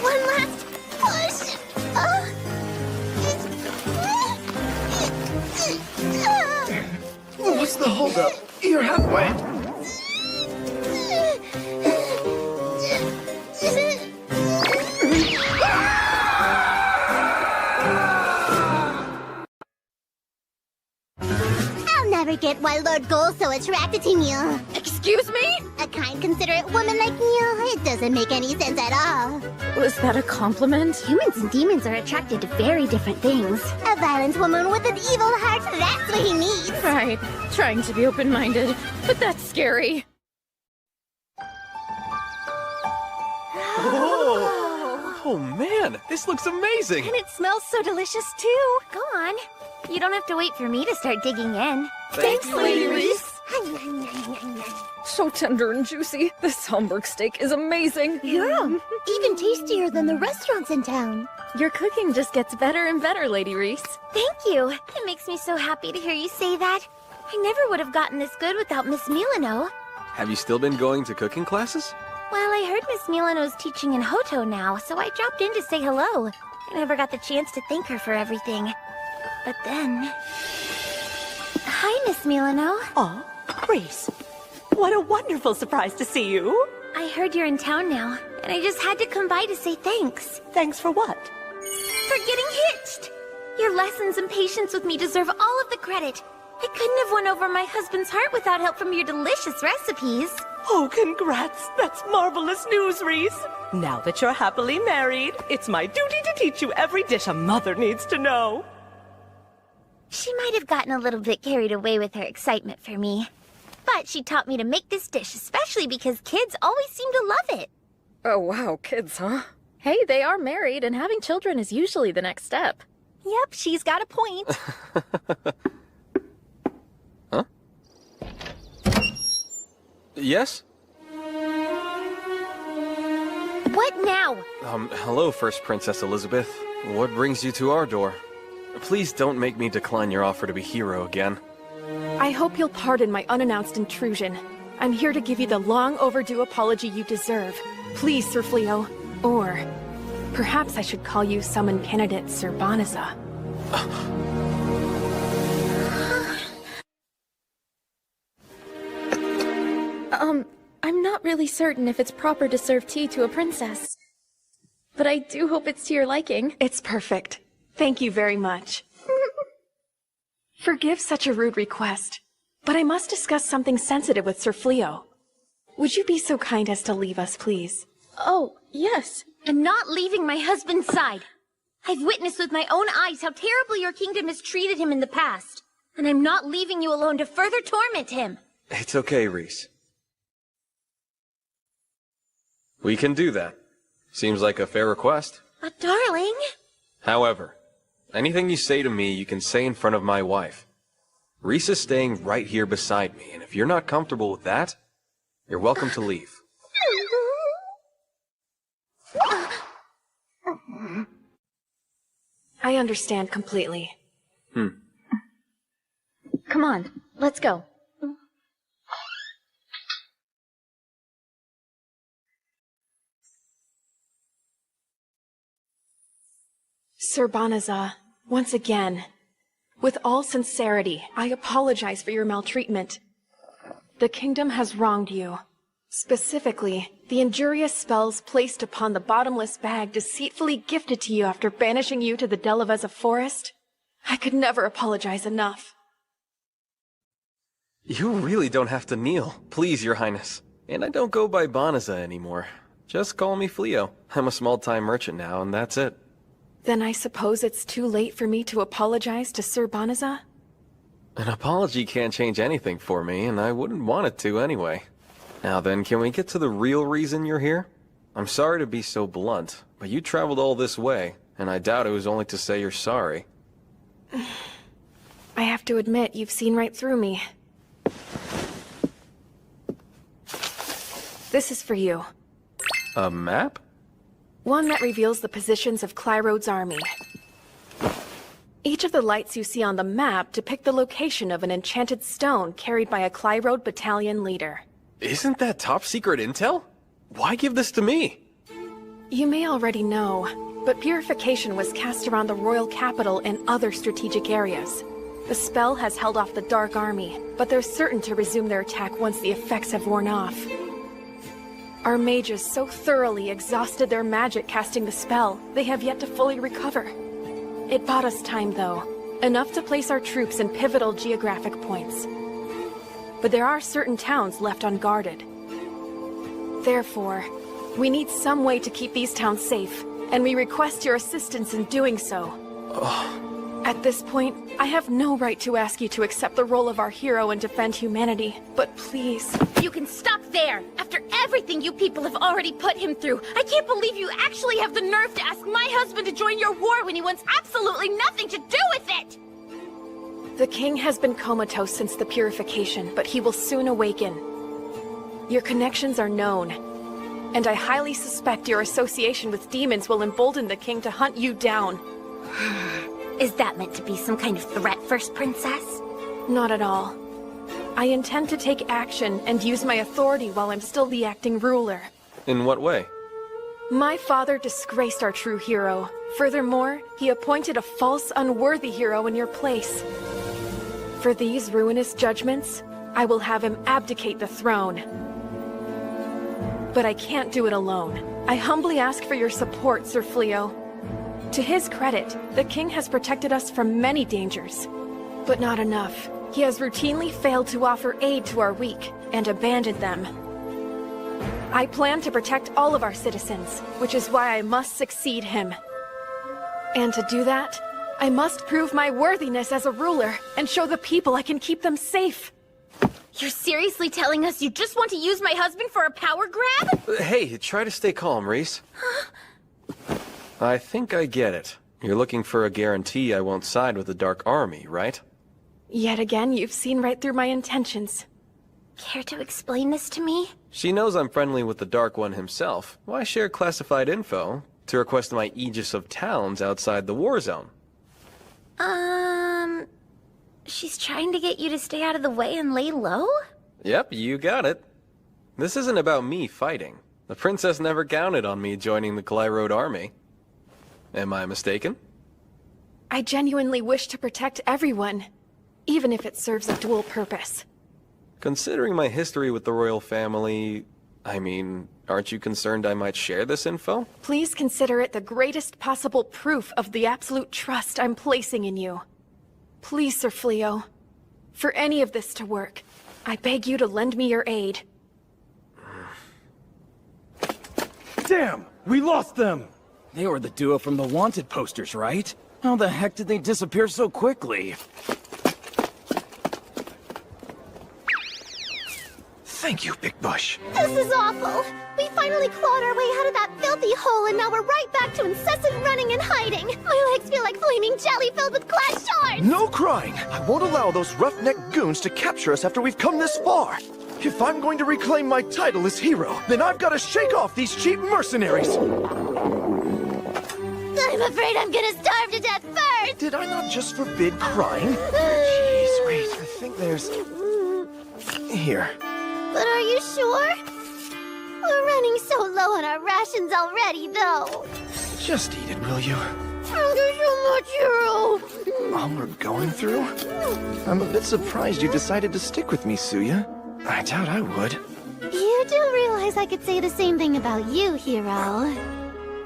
One last push. What's the holdup? You're halfway. I'll never get why Lord Goal's so attracted to you. Excuse me? A kind, considerate woman like you, it doesn't make any sense at all. Was that a compliment? Humans and demons are attracted to very different things. A violent woman with an evil heart, that's what he needs. Right. Trying to be open-minded, but that's scary. Oh man, this looks amazing! And it smells so delicious too. Go on. You don't have to wait for me to start digging in. Thanks, Lady Reese. So tender and juicy. This Hamburg steak is amazing. Yeah, even tastier than the restaurants in town. Your cooking just gets better and better, Lady Reese. Thank you. It makes me so happy to hear you say that. I never would have gotten this good without Miss Milano. Have you still been going to cooking classes? Well, I heard Miss Milano's teaching in Hoto now, so I dropped in to say hello. I never got the chance to thank her for everything. But then... Hi, Miss Milano. Oh, Reese. What a wonderful surprise to see you. I heard you're in town now, and I just had to come by to say thanks. Thanks for what? For getting hitched! Your lessons and patience with me deserve all of the credit. I couldn't have won over my husband's heart without help from your delicious recipes. Oh, congrats! That's marvelous news, Reese. Now that you're happily married, it's my duty to teach you every dish a mother needs to know. She might have gotten a little bit carried away with her excitement for me. But she taught me to make this dish, especially because kids always seem to love it. Oh wow, kids, huh? Hey, they are married, and having children is usually the next step. Yep, she's got a point. Huh? Yes? What now? Hello, First Princess Elizabeth. What brings you to our door? Please don't make me decline your offer to be hero again. I hope you'll pardon my unannounced intrusion. I'm here to give you the long overdue apology you deserve. Please, Sir Fleo. Or perhaps I should call you Summon Candidate Sir Banaza. I'm not really certain if it's proper to serve tea to a princess. But I do hope it's to your liking. It's perfect. Thank you very much. Forgive such a rude request, but I must discuss something sensitive with Sir Fleo. Would you be so kind as to leave us, please? Oh, yes. I'm not leaving my husband's side. I've witnessed with my own eyes how terribly your kingdom has treated him in the past. And I'm not leaving you alone to further torment him. It's okay, Reese. We can do that. Seems like a fair request. But darling... However, anything you say to me, you can say in front of my wife. Reese is staying right here beside me, and if you're not comfortable with that, you're welcome to leave. I understand completely. Come on, let's go. Sir Banaza, once again, with all sincerity, I apologize for your maltreatment. The kingdom has wronged you. Specifically, the injurious spells placed upon the bottomless bag deceitfully gifted to you after banishing you to the Delaveza forest. I could never apologize enough. You really don't have to kneel, please, Your Highness. And I don't go by Banaza anymore. Just call me Fleo. I'm a small-time merchant now, and that's it. Then I suppose it's too late for me to apologize to Sir Banaza? An apology can't change anything for me, and I wouldn't want it to anyway. Now then, can we get to the real reason you're here? I'm sorry to be so blunt, but you traveled all this way, and I doubt it was only to say you're sorry. I have to admit, you've seen right through me. This is for you. A map? One that reveals the positions of Clyrode's army. Each of the lights you see on the map depict the location of an enchanted stone carried by a Clyrode battalion leader. Isn't that top secret intel? Why give this to me? You may already know, but purification was cast around the royal capital and other strategic areas. The spell has held off the Dark Army, but they're certain to resume their attack once the effects have worn off. Our mages so thoroughly exhausted their magic casting the spell, they have yet to fully recover. It bought us time, though. Enough to place our troops in pivotal geographic points. But there are certain towns left unguarded. Therefore, we need some way to keep these towns safe, and we request your assistance in doing so. At this point, I have no right to ask you to accept the role of our hero and defend humanity, but please... You can stop there! After everything you people have already put him through, I can't believe you actually have the nerve to ask my husband to join your war when he wants absolutely nothing to do with it! The king has been comatose since the purification, but he will soon awaken. Your connections are known, and I highly suspect your association with demons will embolden the king to hunt you down. Is that meant to be some kind of threat, First Princess? Not at all. I intend to take action and use my authority while I'm still the acting ruler. In what way? My father disgraced our true hero. Furthermore, he appointed a false, unworthy hero in your place. For these ruinous judgments, I will have him abdicate the throne. But I can't do it alone. I humbly ask for your support, Sir Fleo. To his credit, the king has protected us from many dangers. But not enough. He has routinely failed to offer aid to our weak, and abandoned them. I plan to protect all of our citizens, which is why I must succeed him. And to do that, I must prove my worthiness as a ruler, and show the people I can keep them safe. You're seriously telling us you just want to use my husband for a power grab? Hey, try to stay calm, Reese. I think I get it. You're looking for a guarantee I won't side with the Dark Army, right? Yet again, you've seen right through my intentions. Care to explain this to me? She knows I'm friendly with the Dark One himself. Why share classified info to request my Aegis of towns outside the war zone? She's trying to get you to stay out of the way and lay low? Yep, you got it. This isn't about me fighting. The princess never counted on me joining the Clyrode army. Am I mistaken? I genuinely wish to protect everyone, even if it serves a dual purpose. Considering my history with the royal family, aren't you concerned I might share this info? Please consider it the greatest possible proof of the absolute trust I'm placing in you. Please, Sir Fleo, for any of this to work, I beg you to lend me your aid. Damn! We lost them! They were the duo from the wanted posters, right? How the heck did they disappear so quickly? Thank you, Big Bush. This is awful. We finally clawed our way out of that filthy hole, and now we're right back to incessant running and hiding. My legs feel like flaming jelly filled with glass shards. No crying! I won't allow those roughneck goons to capture us after we've come this far. If I'm going to reclaim my title as hero, then I've got to shake off these cheap mercenaries. I'm afraid I'm gonna starve to death first. Did I not just forbid crying? Jeez, wait, I think there's... Here. But are you sure? We're running so low on our rations already, though. Just eat it, will you? Thank you so much, hero. All we're going through? I'm a bit surprised you decided to stick with me, Suya. I doubt I would. You do realize I could say the same thing about you, hero.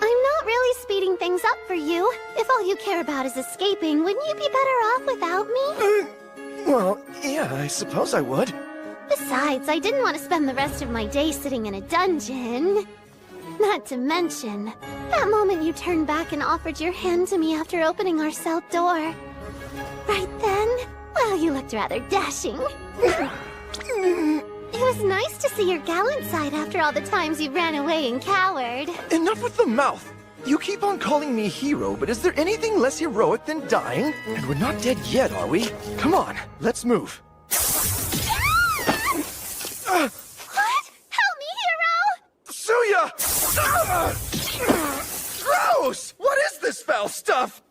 I'm not really speeding things up for you. If all you care about is escaping, wouldn't you be better off without me? Well, yeah, I suppose I would. Besides, I didn't want to spend the rest of my day sitting in a dungeon. Not to mention, that moment you turned back and offered your hand to me after opening our cell door. Right then, well, you looked rather dashing. It was nice to see your gallant side after all the times you ran away and cowered. Enough with the mouth! You keep on calling me hero, but is there anything less heroic than dying? And we're not dead yet, are we? Come on, let's move. What? Help me, hero! Suya! Gross! What is this foul stuff?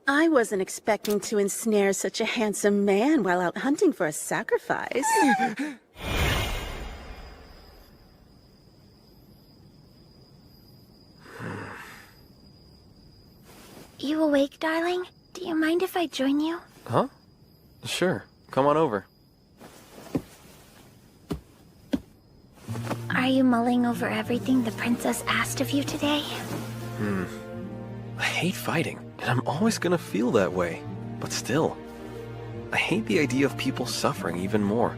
I wasn't expecting to ensnare such a handsome man while out hunting for a sacrifice. You awake, darling? Do you mind if I join you? Huh? Sure. Come on over. Are you mulling over everything the princess asked of you today? I hate fighting, and I'm always gonna feel that way. But still, I hate the idea of people suffering even more.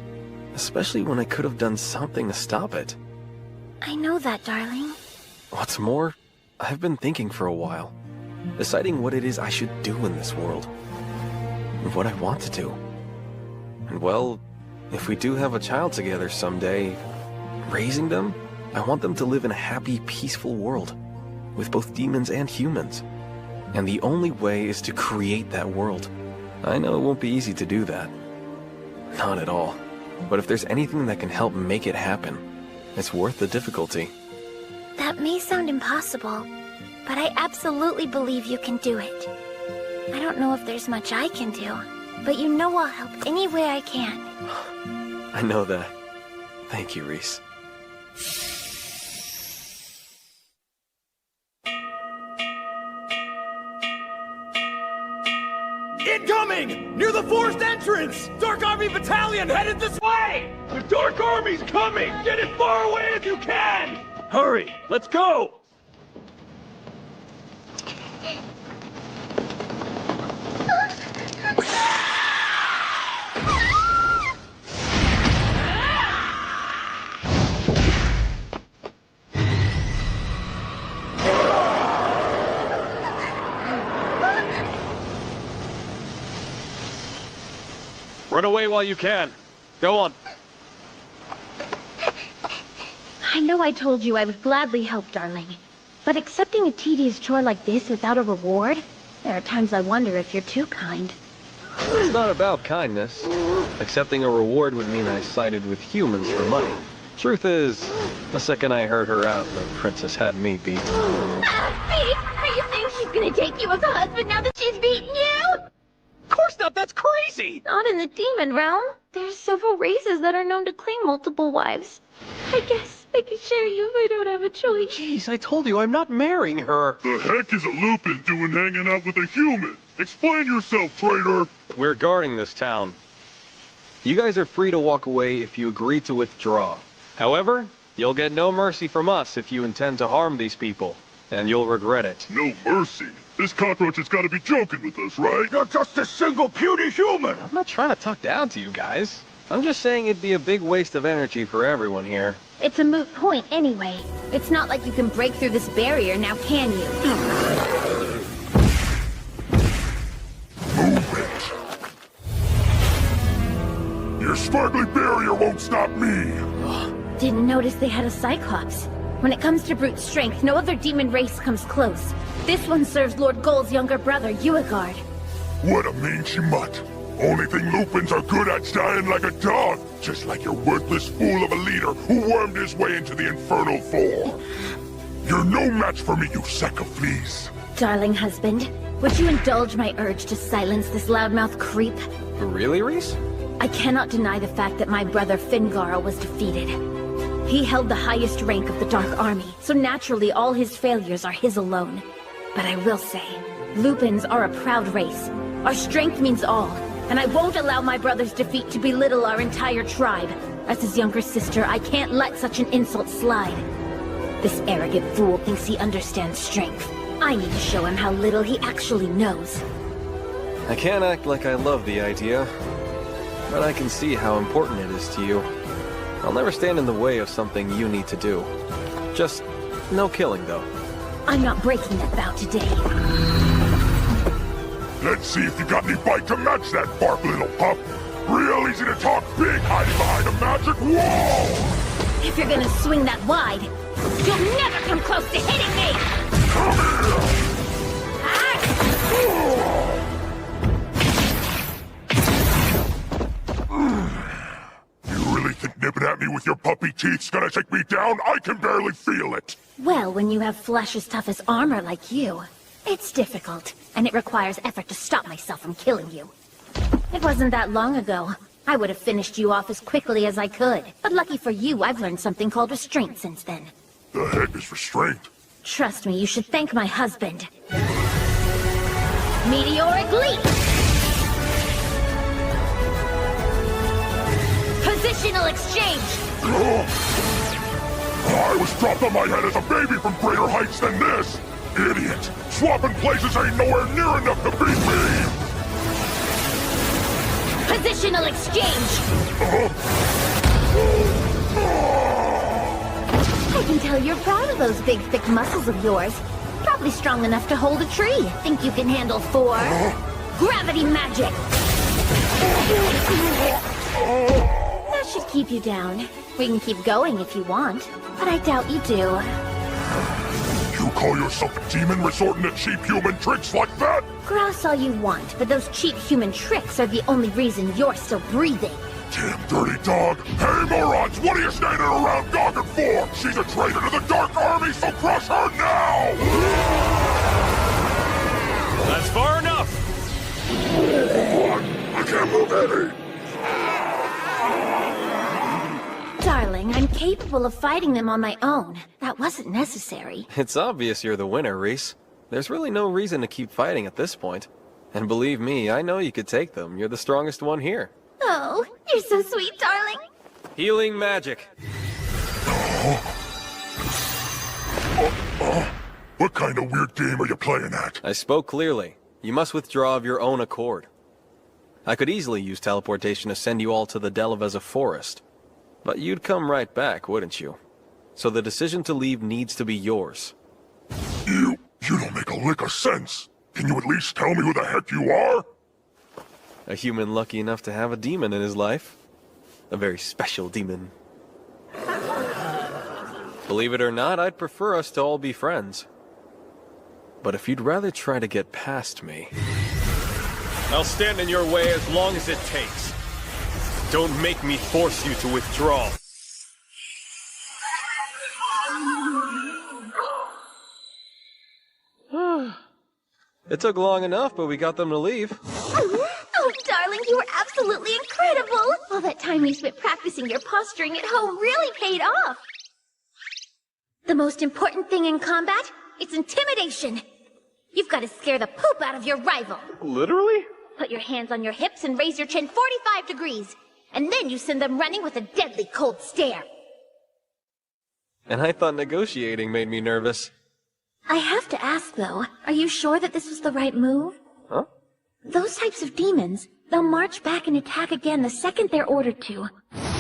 Especially when I could have done something to stop it. I know that, darling. What's more, I've been thinking for a while. Deciding what it is I should do in this world. And what I want to do. And well, if we do have a child together someday, raising them, I want them to live in a happy, peaceful world. With both demons and humans. And the only way is to create that world. I know it won't be easy to do that. Not at all. But if there's anything that can help make it happen, it's worth the difficulty. That may sound impossible, but I absolutely believe you can do it. I don't know if there's much I can do, but you know I'll help any way I can. I know that. Thank you, Reese. Incoming! Near the forest entrance! Dark Army Battalion headed this way! The Dark Army's coming! Get as far away as you can! Hurry! Let's go! Run away while you can. Go on. I know I told you I would gladly help, darling. But accepting a tedious chore like this without a reward? There are times I wonder if you're too kind. It's not about kindness. Accepting a reward would mean I sided with humans for money. Truth is, the second I heard her out, the princess had me beat. Babe, are you saying she's gonna take you as a husband now that she's beaten you? Of course not, that's crazy! Not in the demon realm. There's several races that are known to claim multiple wives. I guess I could share you if I don't have a choice. Jeez, I told you I'm not marrying her. The heck is a Lupin doing hanging out with a human? Explain yourself, traitor! We're guarding this town. You guys are free to walk away if you agree to withdraw. However, you'll get no mercy from us if you intend to harm these people, and you'll regret it. No mercy? This cockroach has got to be joking with us, right? You're just a single puny human! I'm not trying to talk down to you guys. I'm just saying it'd be a big waste of energy for everyone here. It's a moot point anyway. It's not like you can break through this barrier now, can you? Move it! Your sparkly barrier won't stop me! Didn't notice they had a Cyclops. When it comes to brute strength, no other demon race comes close. This one serves Lord Gold's younger brother, Uegard. What a mangy mutt! Only thing Lupins are good at's dying like a dog, just like your worthless fool of a leader who wormed his way into the Infernal Four. You're no match for me, you sack of fleas. Darling husband, would you indulge my urge to silence this loudmouth creep? Really, Reese? I cannot deny the fact that my brother Fingarl was defeated. He held the highest rank of the Dark Army, so naturally all his failures are his alone. But I will say, Lupins are a proud race. Our strength means all, and I won't allow my brother's defeat to belittle our entire tribe. As his younger sister, I can't let such an insult slide. This arrogant fool thinks he understands strength. I need to show him how little he actually knows. I can't act like I love the idea, but I can see how important it is to you. I'll never stand in the way of something you need to do. Just no killing, though. I'm not breaking that vow today. Let's see if you got any bite to match that bark, little pup. Real easy to talk big hiding behind a magic wall! If you're gonna swing that wide, you'll never come close to hitting me! Come here! You really think nipping at me with your puppy teeth's gonna take me down, I can barely feel it! Well, when you have flesh as tough as armor like you, it's difficult, and it requires effort to stop myself from killing you. It wasn't that long ago. I would have finished you off as quickly as I could. But lucky for you, I've learned something called restraint since then. The heck is restraint? Trust me, you should thank my husband. Meteoric leap! Positional exchange! I was dropped on my head as a baby from greater heights than this! Idiot! Swapping places ain't nowhere near enough to beat me! Positional exchange! I can tell you're proud of those big, thick muscles of yours. Probably strong enough to hold a tree. Think you can handle 4? Gravity magic! That should keep you down. We can keep going if you want, but I doubt you do. You call yourself a demon resorting to cheap human tricks like that? Grouse all you want, but those cheap human tricks are the only reason you're still breathing. Damn dirty dog! Hey morons, what are you standing around dogging for? She's a traitor to the Dark Army, so crush her now! That's far enough! I can't move any! Darling, I'm capable of fighting them on my own. That wasn't necessary. It's obvious you're the winner, Reese. There's really no reason to keep fighting at this point. And believe me, I know you could take them. You're the strongest one here. Oh, you're so sweet, darling. Healing magic. What kind of weird game are you playing at? I spoke clearly. You must withdraw of your own accord. I could easily use teleportation to send you all to the Delaveza forest. But you'd come right back, wouldn't you? So the decision to leave needs to be yours. You don't make a lick of sense. Can you at least tell me who the heck you are? A human lucky enough to have a demon in his life. A very special demon. Believe it or not, I'd prefer us to all be friends. But if you'd rather try to get past me... I'll stand in your way as long as it takes. Don't make me force you to withdraw. It took long enough, but we got them to leave. Oh, darling, you were absolutely incredible! All that time you spent practicing your posturing at home really paid off. The most important thing in combat? It's intimidation. You've got to scare the poop out of your rival. Literally? Put your hands on your hips and raise your chin 45 degrees. And then you send them running with a deadly cold stare. And I thought negotiating made me nervous. I have to ask, though, are you sure that this was the right move? Huh? Those types of demons, they'll march back and attack again the second they're ordered to.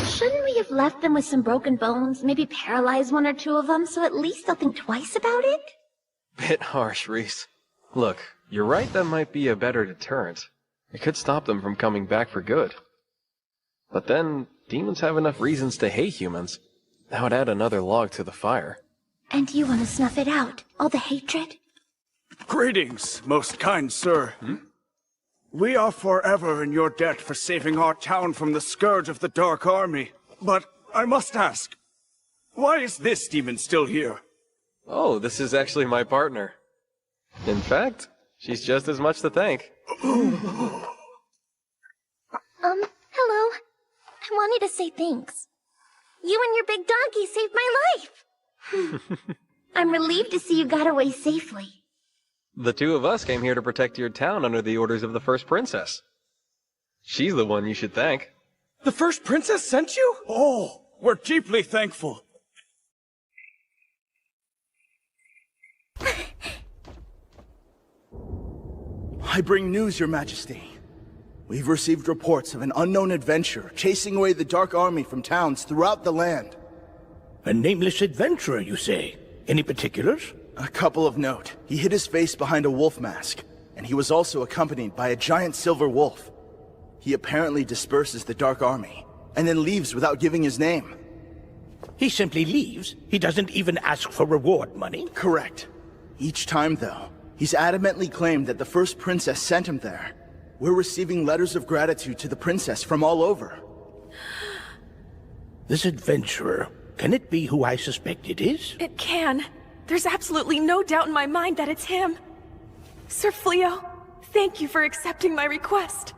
Shouldn't we have left them with some broken bones, maybe paralyze 1 or 2 of them, so at least they'll think twice about it? Bit harsh, Reese. Look, you're right, that might be a better deterrent. It could stop them from coming back for good. But then, demons have enough reasons to hate humans. That would add another log to the fire. And you want to snuff it out? All the hatred? Greetings, most kind sir. We are forever in your debt for saving our town from the scourge of the Dark Army. But I must ask, why is this demon still here? Oh, this is actually my partner. In fact, she's just as much to thank. Hello. I wanted to say thanks. You and your big donkey saved my life. I'm relieved to see you got away safely. The 2 of us came here to protect your town under the orders of the first princess. She's the one you should thank. The first princess sent you? Oh, we're deeply thankful. I bring news, Your Majesty. We've received reports of an unknown adventurer chasing away the Dark Army from towns throughout the land. A nameless adventurer, you say? Any particulars? A couple of note. He hid his face behind a wolf mask, and he was also accompanied by a giant silver wolf. He apparently disperses the Dark Army, and then leaves without giving his name. He simply leaves? He doesn't even ask for reward money? Correct. Each time, though, he's adamantly claimed that the first princess sent him there. We're receiving letters of gratitude to the princess from all over. This adventurer, Can it be who I suspect it is? It can. There's absolutely no doubt in my mind that it's him. Sir Fleo, thank you for accepting my request.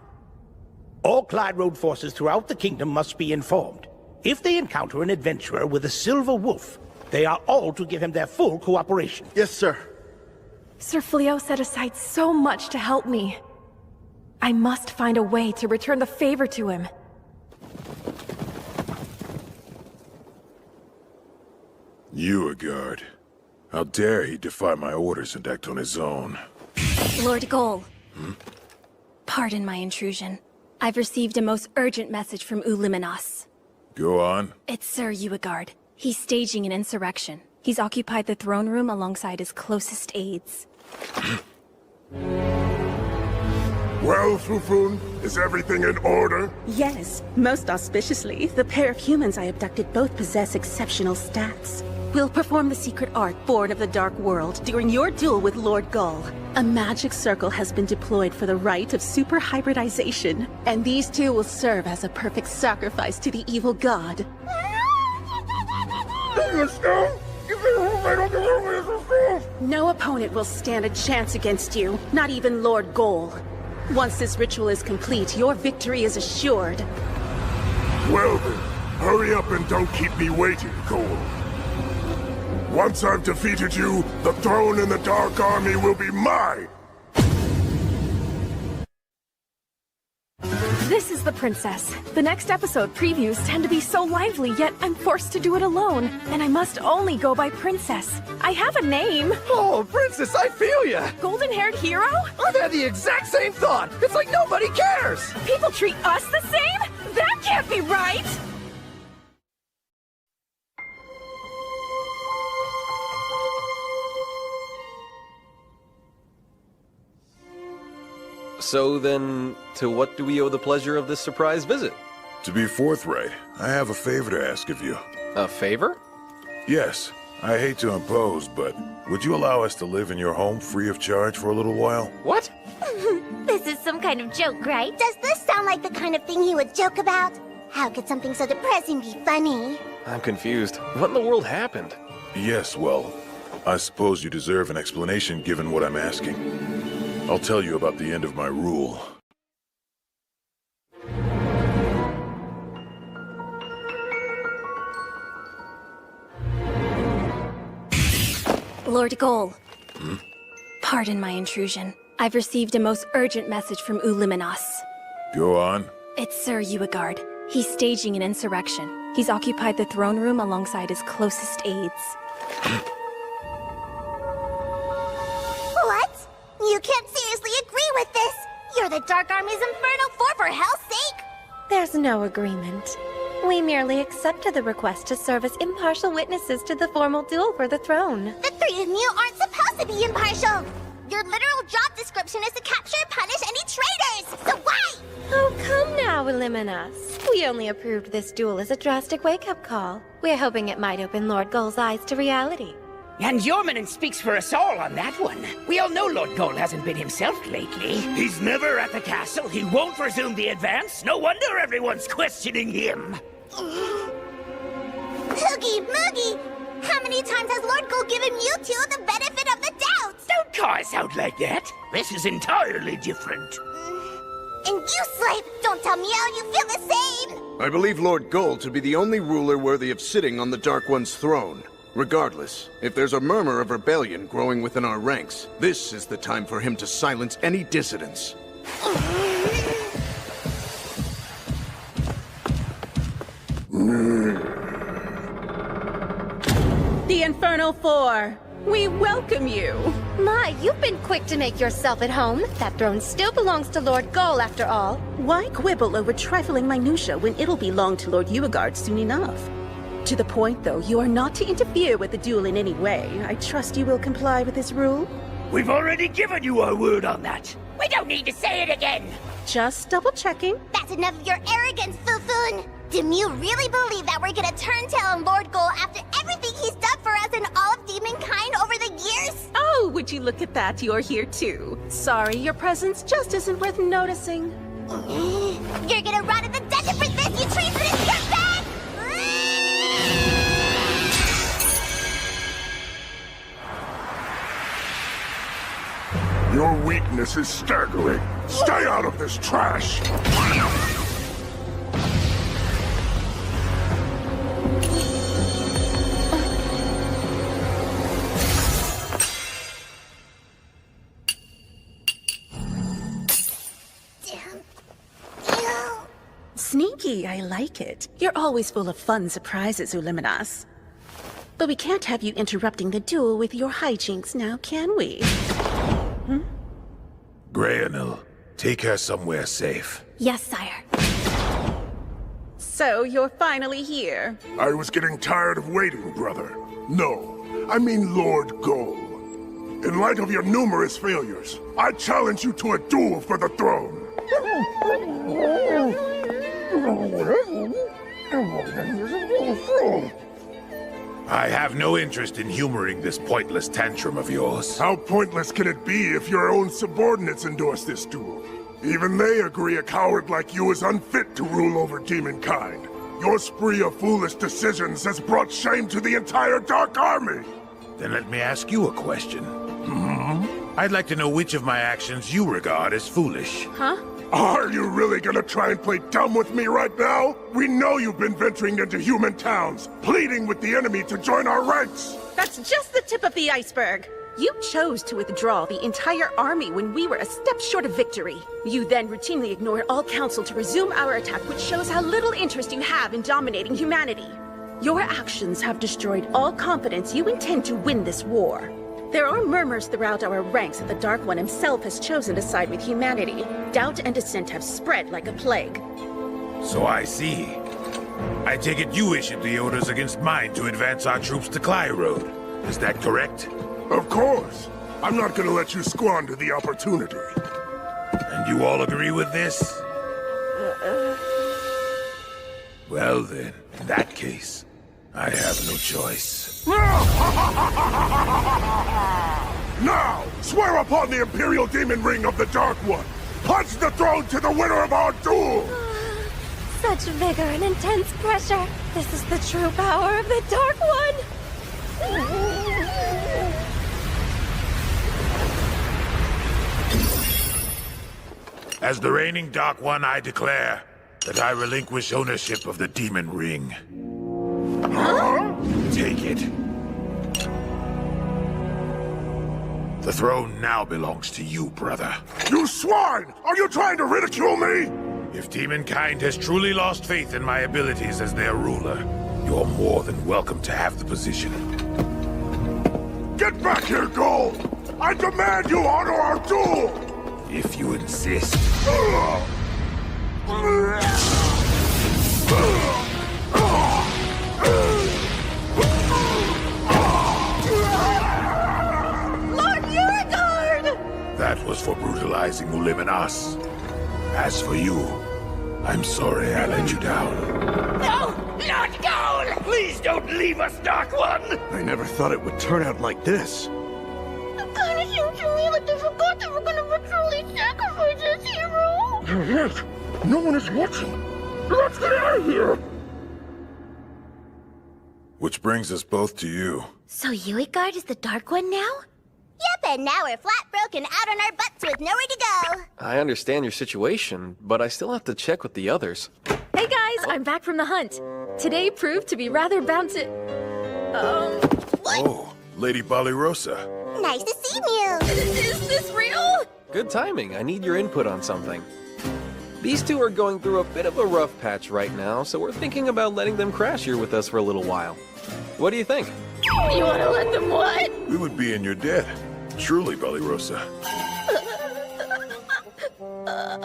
All Clyde Road forces throughout the kingdom must be informed. If they encounter an adventurer with a silver wolf, they are all to give him their full cooperation. Yes, sir. Sir Fleo set aside so much to help me. I must find a way to return the favor to him. Uegard. How dare he defy my orders and act on his own? Lord Gol. Pardon my intrusion. I've received a most urgent message from Uliminos. Go on. It's Sir Uegard. He's staging an insurrection. He's occupied the throne room alongside his closest aides. Well, Fufun, is everything in order? Yes, most auspiciously, the pair of humans I abducted both possess exceptional stats. We'll perform the secret art born of the Dark World during your duel with Lord Gull. A magic circle has been deployed for the rite of super hybridization, and these two will serve as a perfect sacrifice to the evil god. No opponent will stand a chance against you, not even Lord Gol. Once this ritual is complete, your victory is assured. Well then, hurry up and don't keep me waiting, Cole. Once I've defeated you, the throne in the Dark Army will be mine! This is the princess. The next episode previews tend to be so lively, yet I'm forced to do it alone. And I must only go by princess. I have a name. Oh, princess, I feel ya! Golden-haired hero? I've had the exact same thought! It's like nobody cares! People treat us the same? That can't be right! So then, to what do we owe the pleasure of this surprise visit? To be forthright, I have a favor to ask of you. A favor? Yes. I hate to impose, but would you allow us to live in your home free of charge for a little while? What? This is some kind of joke, right? Does this sound like the kind of thing he would joke about? How could something so depressing be funny? I'm confused. What in the world happened? Yes, well, I suppose you deserve an explanation given what I'm asking. I'll tell you about the end of my rule. Lord Gol. Pardon my intrusion. I've received a most urgent message from Uliminos. Go on. It's Sir Uegard. He's staging an insurrection. He's occupied the throne room alongside his closest aides. What? You can't seriously agree with this! You're the Dark Army's Infernal Four, for hell's sake! There's no agreement. We merely accepted the request to serve as impartial witnesses to the formal duel for the throne. The three of you aren't supposed to be impartial! Your literal job description is to capture and punish any traitors! So why? Oh, come now, Uliminos. We only approved this duel as a drastic wake-up call. We're hoping it might open Lord Gull's eyes to reality. And Yormanen speaks for us all on that one. We all know Lord Gull hasn't been himself lately. He's never at the castle. He won't resume the advance. No wonder everyone's questioning him. Hoogie Moogie! How many times has Lord Gull given you two the benefit of the doubt? Don't call us out like that. This is entirely different. And you, Slave, don't tell me how you feel the same! I believe Lord Gull to be the only ruler worthy of sitting on the Dark One's throne. Regardless, if there's a murmur of rebellion growing within our ranks, this is the time for him to silence any dissidents. The Infernal Four, we welcome you. My, you've been quick to make yourself at home. That throne still belongs to Lord Gull, after all. Why quibble over trifling minutia when it'll belong to Lord Uegard soon enough? To the point, though, you are not to interfere with the duel in any way. I trust you will comply with this rule? We've already given you our word on that. We don't need to say it again. Just double-checking. That's enough of your arrogance, Fufun! Do you really believe that we're gonna turn tail on Lord Gull after everything he's done for us and all of demonkind over the years? Oh, would you look at that, you're here too. Sorry, your presence just isn't worth noticing. You're gonna rot in the dungeon for this, you treasonous dirtbag! Your weakness is staggering. Stay out of this trash! Sneaky, I like it. You're always full of fun surprises, Ulimanas. But we can't have you interrupting the duel with your hijinks now, can we? Grayanil, take her somewhere safe. Yes, sire. So, you're finally here. I was getting tired of waiting, brother. No, I mean Lord Goal. In light of your numerous failures, I challenge you to a duel for the throne. I have no interest in humoring this pointless tantrum of yours. How pointless can it be if your own subordinates endorse this duel? Even they agree a coward like you is unfit to rule over demonkind. Your spree of foolish decisions has brought shame to the entire Dark Army! Then let me ask you a question. I'd like to know which of my actions you regard as foolish. Huh? Are you really gonna try and play dumb with me right now? We know you've been venturing into human towns, pleading with the enemy to join our ranks! That's just the tip of the iceberg. You chose to withdraw the entire army when we were a step short of victory. You then routinely ignored all counsel to resume our attack, which shows how little interest you have in dominating humanity. Your actions have destroyed all confidence you intend to win this war. There are murmurs throughout our ranks that the Dark One himself has chosen to side with humanity. Doubt and dissent have spread like a plague. So I see. I take it you issued the orders against mine to advance our troops to Clyrode. Is that correct? Of course. I'm not gonna let you squander the opportunity. And you all agree with this? Well then, in that case, I have no choice. Now, swear upon the Imperial Demon Ring of the Dark One! Pledge the throne to the winner of our duel! Such vigor and intense pressure. This is the true power of the Dark One. As the reigning Dark One, I declare that I relinquish ownership of the Demon Ring. Take it. The throne now belongs to you, brother. You swine! Are you trying to ridicule me? If demonkind has truly lost faith in my abilities as their ruler, you're more than welcome to have the position. Get back here, Gold! I demand you honor our duel! If you insist. That was for brutalizing Ulimanas. As for you, I'm sorry I let you down. No! Lord Goal! Please don't leave us, Dark One! I never thought it would turn out like this. It kinda seems to me like they forgot they were gonna ritually sacrifice this hero. You're right. No one is watching. Let's get out of here! Which brings us both to you. So Uigard is the Dark One now? Yep, and now we're flat broke and out on our butts with nowhere to go. I understand your situation, but I still have to check with the others. Hey guys, I'm back from the hunt. Today proved to be rather bound to... Oh, Lady Balirosa. Nice to see you. Is this real? Good timing. I need your input on something. These two are going through a bit of a rough patch right now, so we're thinking about letting them crash here with us for a little while. What do you think? You want to let them what? We would be in your debt. Truly, Balirosa.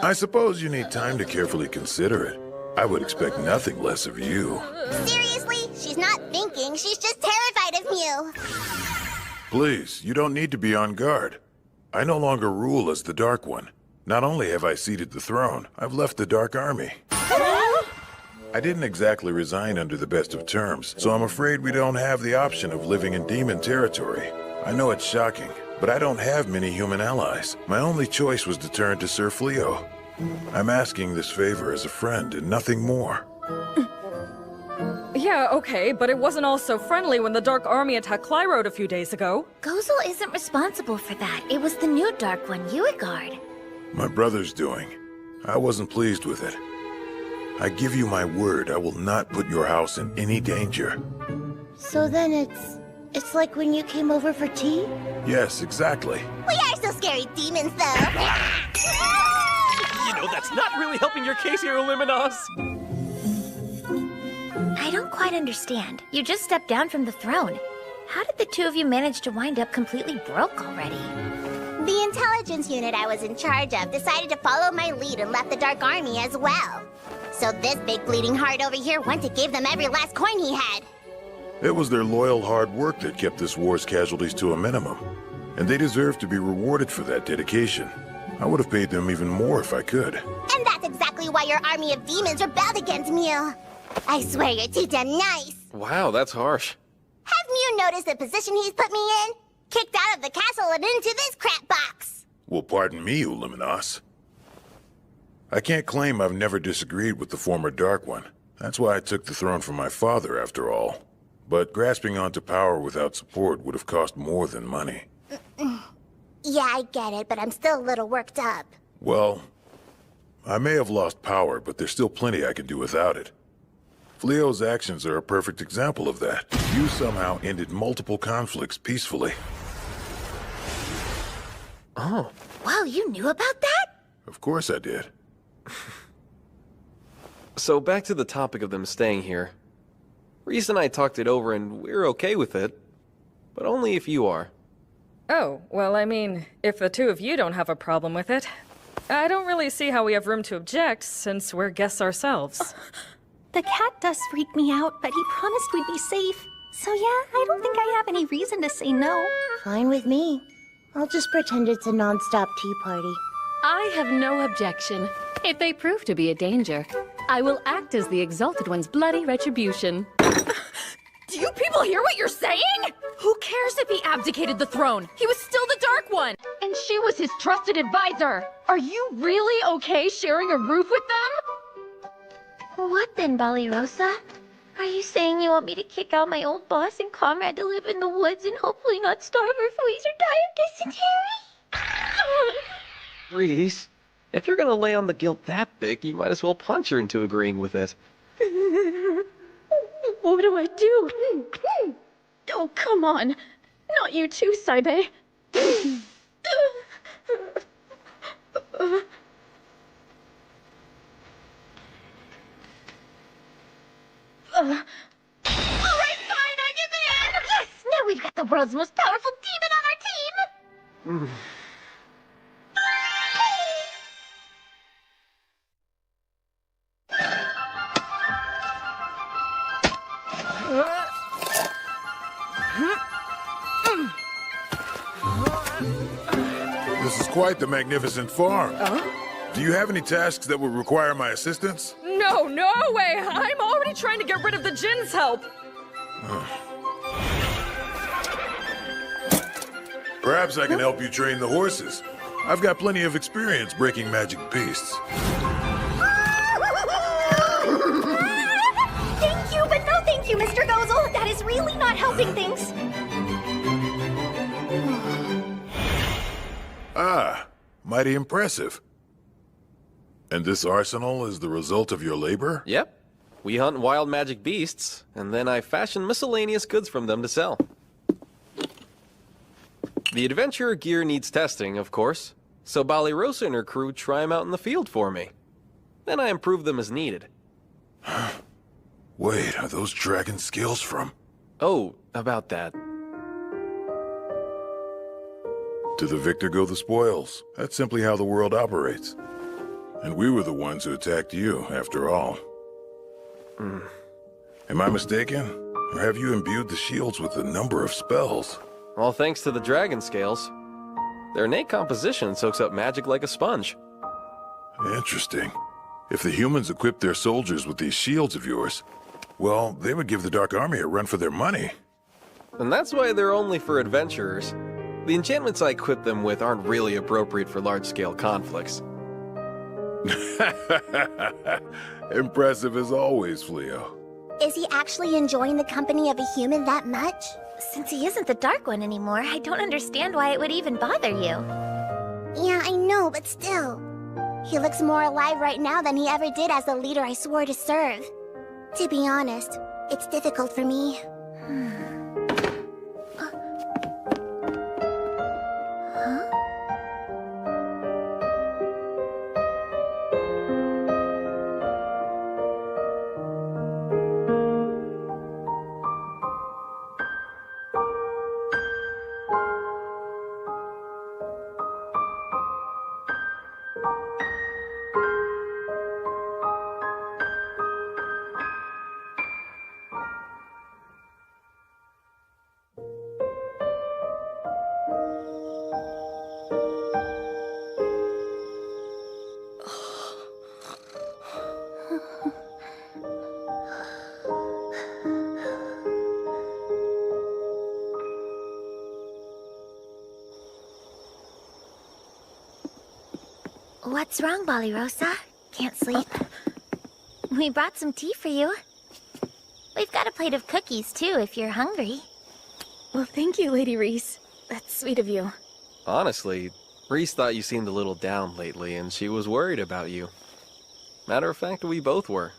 I suppose you need time to carefully consider it. I would expect nothing less of you. Seriously? She's not thinking, she's just terrified of you. Please, you don't need to be on guard. I no longer rule as the Dark One. Not only have I ceded the throne, I've left the Dark Army. I didn't exactly resign under the best of terms, so I'm afraid we don't have the option of living in demon territory. I know it's shocking, but I don't have many human allies. My only choice was to turn to Sir Fleo. I'm asking this favor as a friend and nothing more. Yeah, Yeah, okay, but it wasn't all so friendly when the Dark Army attacked Clyrode a few days ago. Gozel isn't responsible for that. It was the new Dark One, Uigard. My brother's doing. I wasn't pleased with it. I give you my word, I will not put your house in any danger. So then it's like when you came over for tea? Yes, exactly. We are so scary demons, though. You know, that's not really helping your case here, Luminos. I don't quite understand. You just stepped down from the throne. How did the two of you manage to wind up completely broke already? The intelligence unit I was in charge of decided to follow my lead and left the Dark Army as well. So this big bleeding heart over here went to give them every last coin he had. It was their loyal hard work that kept this war's casualties to a minimum. And they deserve to be rewarded for that dedication. I would have paid them even more if I could. And that's exactly why your army of demons rebelled against me. I swear you're too damn nice. Wow, that's harsh. Have you noticed the position he's put me in? Kicked out of the castle and into this crap box. Well, pardon me, Luminos. I can't claim I've never disagreed with the former Dark One. That's why I took the throne from my father, after all. But grasping onto power without support would have cost more than money. Yeah, I get it, but I'm still a little worked up. Well, I may have lost power, but there's still plenty I can do without it. Fleo's actions are a perfect example of that. You somehow ended multiple conflicts peacefully. Oh. Wow, you knew about that? Of course I did. So back to the topic of them staying here. Reese and I talked it over and we're okay with it. But only if you are. Oh, well, I mean, if the two of you don't have a problem with it, I don't really see how we have room to object, since we're guests ourselves. The cat does freak me out, but he promised we'd be safe. So yeah, I don't think I have any reason to say no. Fine with me. I'll just pretend it's a non-stop tea party. I have no objection. If they prove to be a danger, I will act as the Exalted One's bloody retribution. Do you people hear what you're saying? Who cares if he abdicated the throne? He was still the Dark One! And she was his trusted advisor. Are you really okay sharing a roof with them? What then, Balirosa? Are you saying you want me to kick out my old boss and comrade to live in the woods and hopefully not starve or freeze or die of dysentery? Reese, if you're gonna lay on the guilt that big, you might as well punch her into agreeing with it. What do I do? Oh, come on. Not you too, Saibe. Alright, fine, I give in! Yes! Now we've got the world's most powerful demon on our team! This is quite the magnificent farm. Do you have any tasks that would require my assistance? No, no way! I'm already trying to get rid of the Jinn's help! Perhaps I can help you train the horses. I've got plenty of experience breaking magic beasts. Thank you, but no thank you, Mr. Gozel. That is really not helping things. Ah, mighty impressive. And this arsenal is the result of your labor? Yep. We hunt wild magic beasts, and then I fashion miscellaneous goods from them to sell. The adventurer gear needs testing, of course, so Balirosa and her crew try them out in the field for me. Then I improve them as needed. Wait, are those dragon scales from? Oh, about that. To the victor go the spoils. That's simply how the world operates. And we were the ones who attacked you, after all. Am I mistaken? Or have you imbued the shields with a number of spells? All thanks to the dragon scales. Their innate composition soaks up magic like a sponge. Interesting. If the humans equipped their soldiers with these shields of yours, well, they would give the Dark Army a run for their money. And that's why they're only for adventurers. The enchantments I equip them with aren't really appropriate for large-scale conflicts. Impressive as always, Fleo. Is he actually enjoying the company of a human that much? Since he isn't the Dark One anymore, I don't understand why it would even bother you. Yeah, I know, but still. He looks more alive right now than he ever did as the leader I swore to serve. To be honest, it's difficult for me. What's wrong, Ballyrosa? Can't sleep? We brought some tea for you. We've got a plate of cookies, too, if you're hungry. Well, thank you, Lady Reese. That's sweet of you. Honestly, Reese thought you seemed a little down lately, and she was worried about you. Matter of fact, we both were.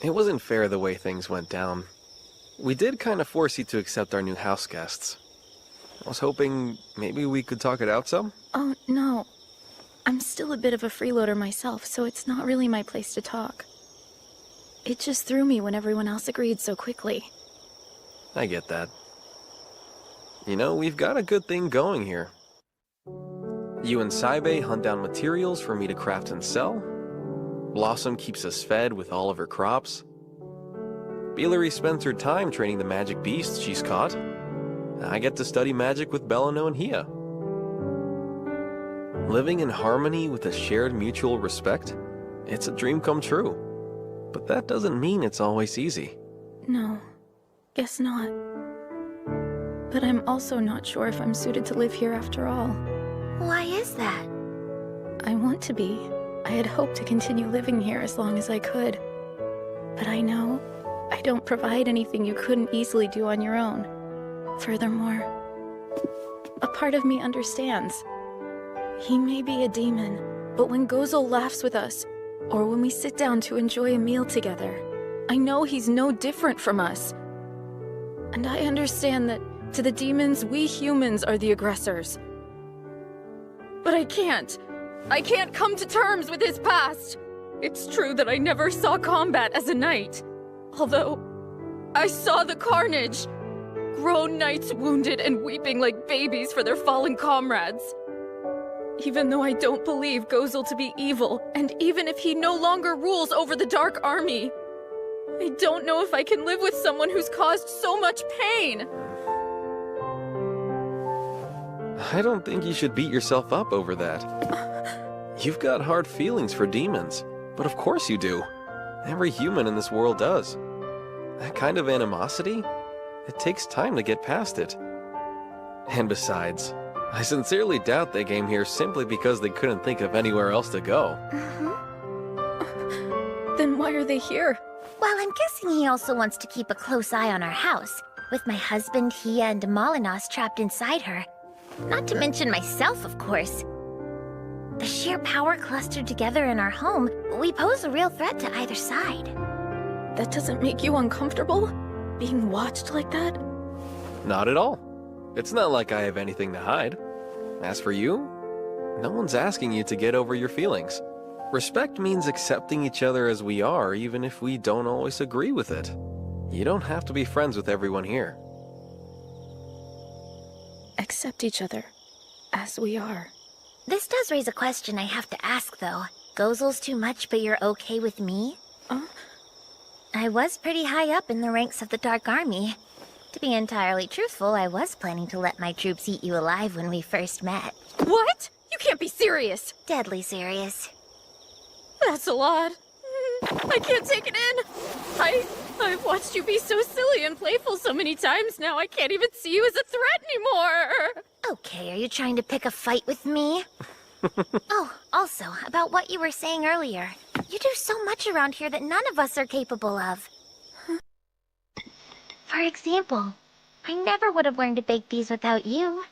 It wasn't fair the way things went down. We did kind of force you to accept our new house guests. I was hoping maybe we could talk it out some? Oh, no. I'm still a bit of a freeloader myself, so it's not really my place to talk. It just threw me when everyone else agreed so quickly. I get that. You know, we've got a good thing going here. You and Saibe hunt down materials for me to craft and sell. Blossom keeps us fed with all of her crops. Bilary spends her time training the magic beasts she's caught. I get to study magic with Belano and Hia. Living in harmony with a shared mutual respect, it's a dream come true. But that doesn't mean it's always easy. No, guess not. But I'm also not sure if I'm suited to live here after all. Why is that? I want to be. I had hoped to continue living here as long as I could. But I know I don't provide anything you couldn't easily do on your own. Furthermore, a part of me understands. He may be a demon, but when Gozel laughs with us, or when we sit down to enjoy a meal together, I know he's no different from us. And I understand that to the demons, we humans are the aggressors. But I can't come to terms with his past. It's true that I never saw combat as a knight, although I saw the carnage. Grown knights wounded and weeping like babies for their fallen comrades. Even though I don't believe Gozel to be evil, and even if he no longer rules over the Dark Army, I don't know if I can live with someone who's caused so much pain. I don't think you should beat yourself up over that. You've got hard feelings for demons, but of course you do. Every human in this world does. That kind of animosity, it takes time to get past it. And besides, I sincerely doubt they came here simply because they couldn't think of anywhere else to go. Then why are they here? Well, I'm guessing he also wants to keep a close eye on our house, with my husband, Hia, and Molinos trapped inside her. Not to mention myself, of course. The sheer power clustered together in our home, we pose a real threat to either side. That doesn't make you uncomfortable? Being watched like that? Not at all. It's not like I have anything to hide. As for you, no one's asking you to get over your feelings. Respect means accepting each other as we are, even if we don't always agree with it. You don't have to be friends with everyone here. Accept each other, as we are. This does raise a question I have to ask, though. Gozel's too much, but you're okay with me? I was pretty high up in the ranks of the Dark Army. To be entirely truthful, I was planning to let my troops eat you alive when we first met. What? You can't be serious! Deadly serious. That's a lot. I can't take it in. I've watched you be so silly and playful so many times now, I can't even see you as a threat anymore! Okay, are you trying to pick a fight with me? Oh, also, about what you were saying earlier. You do so much around here that none of us are capable of. For example, I never would have learned to bake these without you.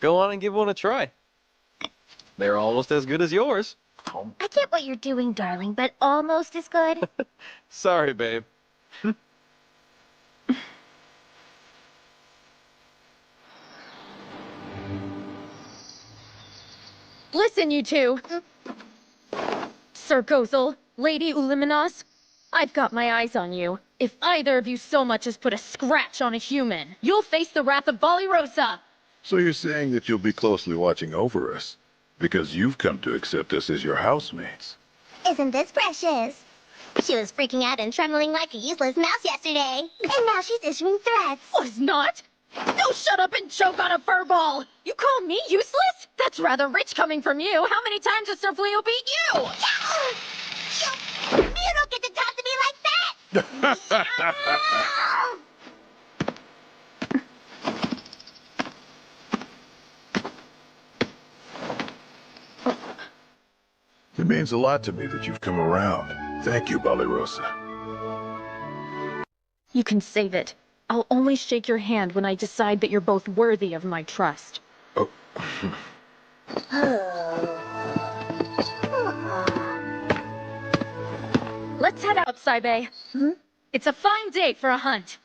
Go on and give one a try. They're almost as good as yours. I get what you're doing, darling, but almost as good. Sorry, babe. Listen, you two. Sir Gothel, Lady Uliminos, I've got my eyes on you. If either of you so much as put a scratch on a human, you'll face the wrath of Balirosa! So you're saying that you'll be closely watching over us, because you've come to accept us as your housemates. Isn't this precious? She was freaking out and trembling like a useless mouse yesterday. And now she's issuing threats. Was not? Go shut up and choke on a furball! You call me useless? That's rather rich coming from you. How many times has Sir Fleo beat you? You don't get to talk to me like that! It means a lot to me that you've come around. Thank you, Balirosa. You can save it. I'll only shake your hand when I decide that you're both worthy of my trust. Oh. Let's head out, Saibe. It's a fine day for a hunt.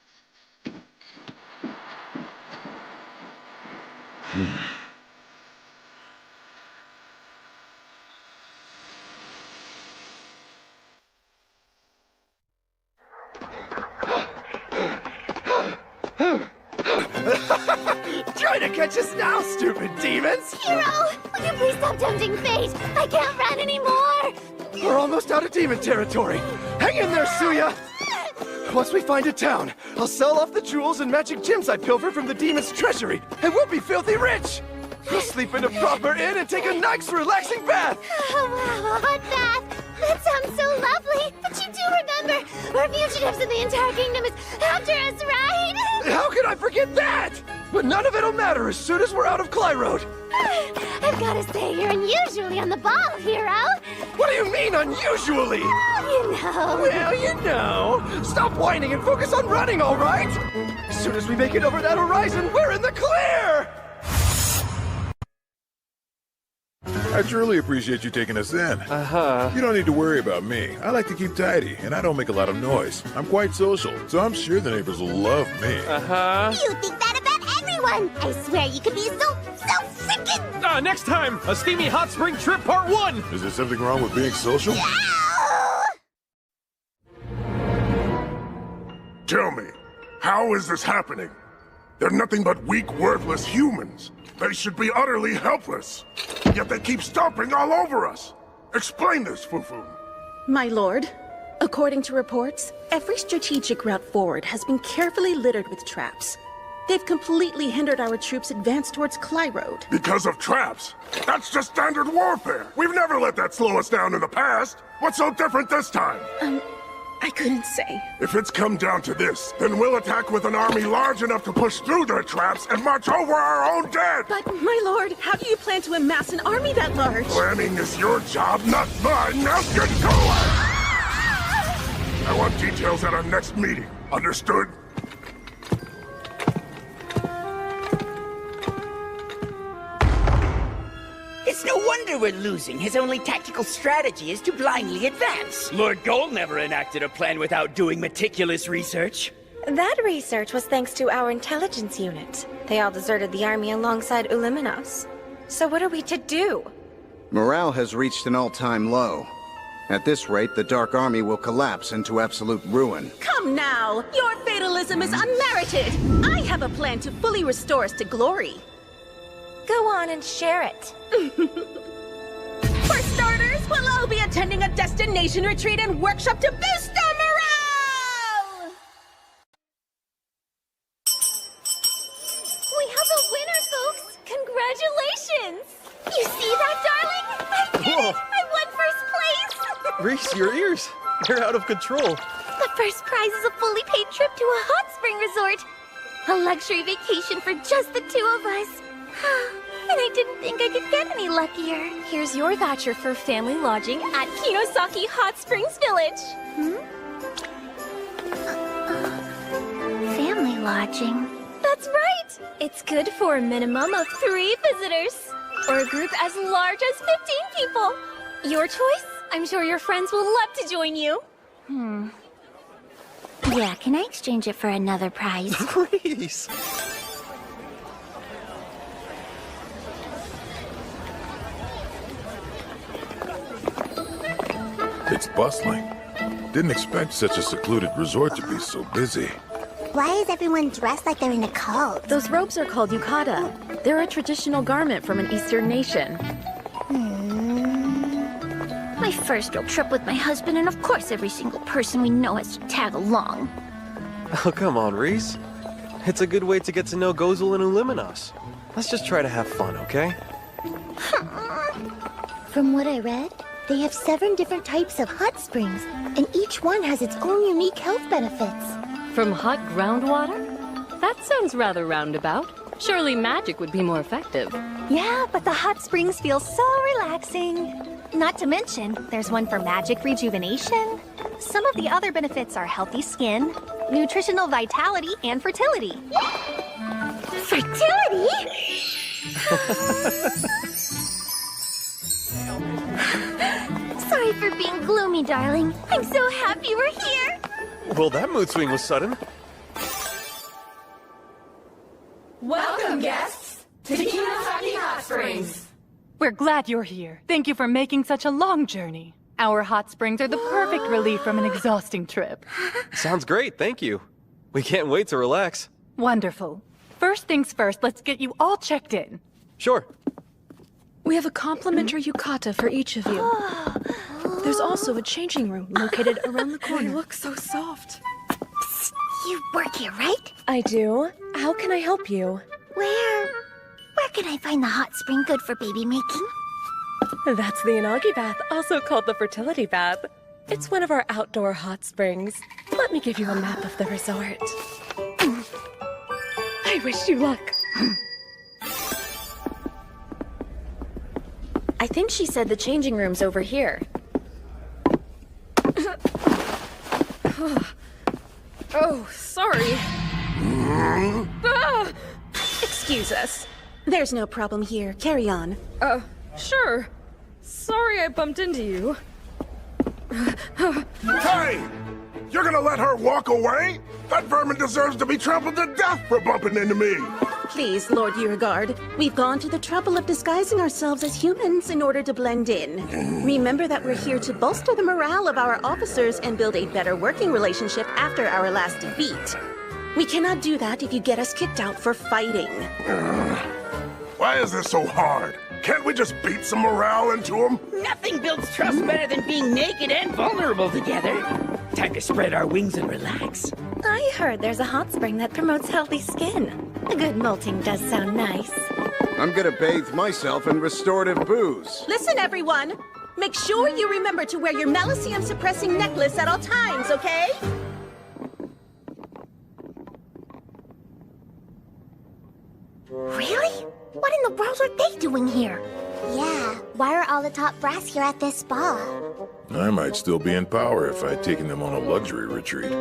Trying to catch us now, stupid demons! Hero, will you please stop tempting fate? I can't run anymore! We're almost out of demon territory. Hang in there, Suya! Once we find a town, I'll sell off the jewels and magic gems I pilfer from the demon's treasury, and we'll be filthy rich! We'll sleep in a proper inn and take a nice, relaxing bath! Oh, wow, a hot bath! That sounds so lovely! But you do remember, we're fugitives and the entire kingdom is after us, right? How could I forget that? But none of it'll matter as soon as we're out of Clyroad. I've got to say, you're unusually on the ball, Hero! What do you mean, unusually? You know. Well, you know. Stop whining and focus on running, all right? As soon as we make it over that horizon, we're in the clear! I truly appreciate you taking us in. You don't need to worry about me. I like to keep tidy, and I don't make a lot of noise. I'm quite social, so I'm sure the neighbors will love me. You think that about everyone! I swear you could be so frickin'... Next time, a steamy hot spring trip part 1! Is there something wrong with being social? Tell me, how is this happening? They're nothing but weak, worthless humans. They should be utterly helpless. Yet they keep stomping all over us. Explain this, Fufu. My lord, according to reports, every strategic route forward has been carefully littered with traps. They've completely hindered our troops' advance towards Clyroad. Because of traps? That's just standard warfare. We've never let that slow us down in the past. What's so different this time? I couldn't say. If it's come down to this, then we'll attack with an army large enough to push through their traps and march over our own dead! But, my lord, how do you plan to amass an army that large? Planning is your job, not mine. Now get going! I want details at our next meeting. Understood? It's no wonder we're losing. His only tactical strategy is to blindly advance. Lord Gold never enacted a plan without doing meticulous research. That research was thanks to our intelligence unit. They all deserted the army alongside Uliminos. So what are we to do? Morale has reached an all-time low. At this rate, the Dark Army will collapse into absolute ruin. Come now! Your fatalism is unmerited! I have a plan to fully restore us to glory. Go on and share it. For starters, we'll all be attending a destination retreat and workshop to boost our morale! We have a winner, folks! Congratulations! You see that, darling? I did it! I won first place! Reese, your ears! They're out of control. The first prize is a fully paid trip to a hot spring resort. A luxury vacation for just the two of us. And I didn't think I could get any luckier. Here's your voucher for family lodging at Kinosaki Hot Springs Village. Family lodging. That's right! It's good for a minimum of 3 visitors. Or a group as large as 15 people. Your choice? I'm sure your friends will love to join you. Yeah, can I exchange it for another prize? Please. It's bustling. Didn't expect such a secluded resort to be so busy. Why is everyone dressed like they're in a cult? Those robes are called yukata. They're a traditional garment from an Eastern nation. My first real trip with my husband, and of course every single person we know has to tag along. Oh, come on, Reese. It's a good way to get to know Gozel and Uliminos. Let's just try to have fun, okay? From what I read, they have 7 different types of hot springs, and each one has its own unique health benefits. From hot groundwater? That sounds rather roundabout. Surely magic would be more effective. Yeah, but the hot springs feel so relaxing. Not to mention, there's one for magic rejuvenation. Some of the other benefits are healthy skin, nutritional vitality, and fertility. Fertility? Sorry for being gloomy, darling. I'm so happy we're here. Well, that mood swing was sudden. Welcome, guests, to Kinosaki Hot Springs. We're glad you're here. Thank you for making such a long journey. Our hot springs are the perfect relief from an exhausting trip. Sounds great, thank you. We can't wait to relax. Wonderful. First things first, let's get you all checked in. Sure. We have a complimentary yukata for each of you. There's also a changing room located around the corner. They look so soft. Psst, you work here, right? I do. How can I help you? Where can I find the hot spring good for baby making? That's the Inagi bath, also called the fertility bath. It's one of our outdoor hot springs. Let me give you a map of the resort. I wish you luck. I think she said the changing room's over here. Oh, sorry. Ah! Excuse us. There's no problem here. Carry on. Sure. Sorry I bumped into you. Hey! You're gonna let her walk away? That vermin deserves to be trampled to death for bumping into me! Please, Lord Yurgard. We've gone to the trouble of disguising ourselves as humans in order to blend in. Remember that we're here to bolster the morale of our officers and build a better working relationship after our last defeat. We cannot do that if you get us kicked out for fighting. Why is this so hard? Can't we just beat some morale into them? Nothing builds trust better than being naked and vulnerable together. Time to spread our wings and relax. I heard there's a hot spring that promotes healthy skin. A good molting does sound nice. I'm gonna bathe myself in restorative booze. Listen, everyone. Make sure you remember to wear your Melicium-suppressing necklace at all times, okay? Really? What in the world are they doing here? Yeah, why are all the top brass here at this spa? I might still be in power if I'd taken them on a luxury retreat.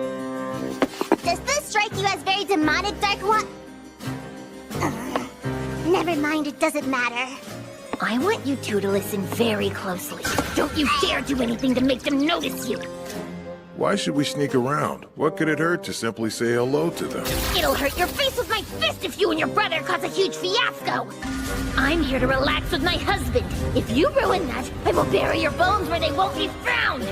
Does this strike you as very demonic, Dark One? Never mind, it doesn't matter. I want you two to listen very closely. Don't you dare do anything to make them notice you. Why should we sneak around? What could it hurt to simply say hello to them? It'll hurt your face with my fist if you and your brother cause a huge fiasco. I'm here to relax with my husband. If you ruin that, I will bury your bones where they won't be found.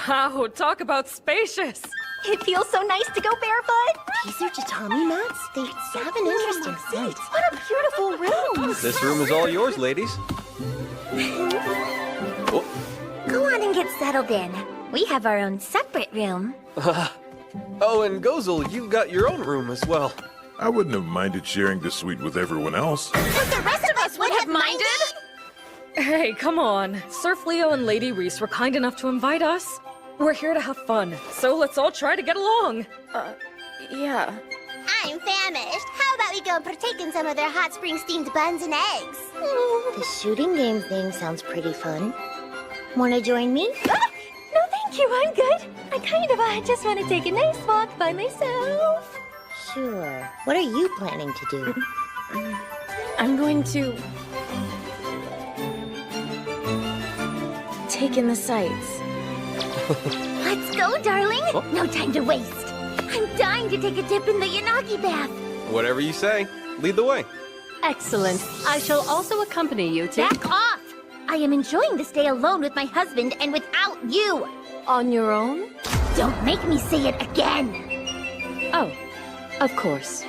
Wow, talk about spacious. It feels so nice to go barefoot. These are tatami mats? They have an interesting scent. What a beautiful room. This room is all yours, ladies. Go on and get settled in. We have our own separate room. Oh, and Gozel, you've got your own room as well. I wouldn't have minded sharing the suite with everyone else. But the rest of us would have minded. Hey, come on. Surf Leo and Lady Reese were kind enough to invite us. We're here to have fun, so let's all try to get along. Yeah. I'm famished. How about we go and partake in some of their hot spring steamed buns and eggs? The shooting game thing sounds pretty fun. Wanna join me? No, thank you. I'm good. I just want to take a nice walk by myself. Sure. What are you planning to do? I'm going to take in the sights. Let's go, darling. No time to waste. I'm dying to take a dip in the Yanagi bath. Whatever you say. Lead the way. Excellent. I shall also accompany you to... Back off! I am enjoying this day alone with my husband and without you. On your own? Don't make me say it again. Oh, of course.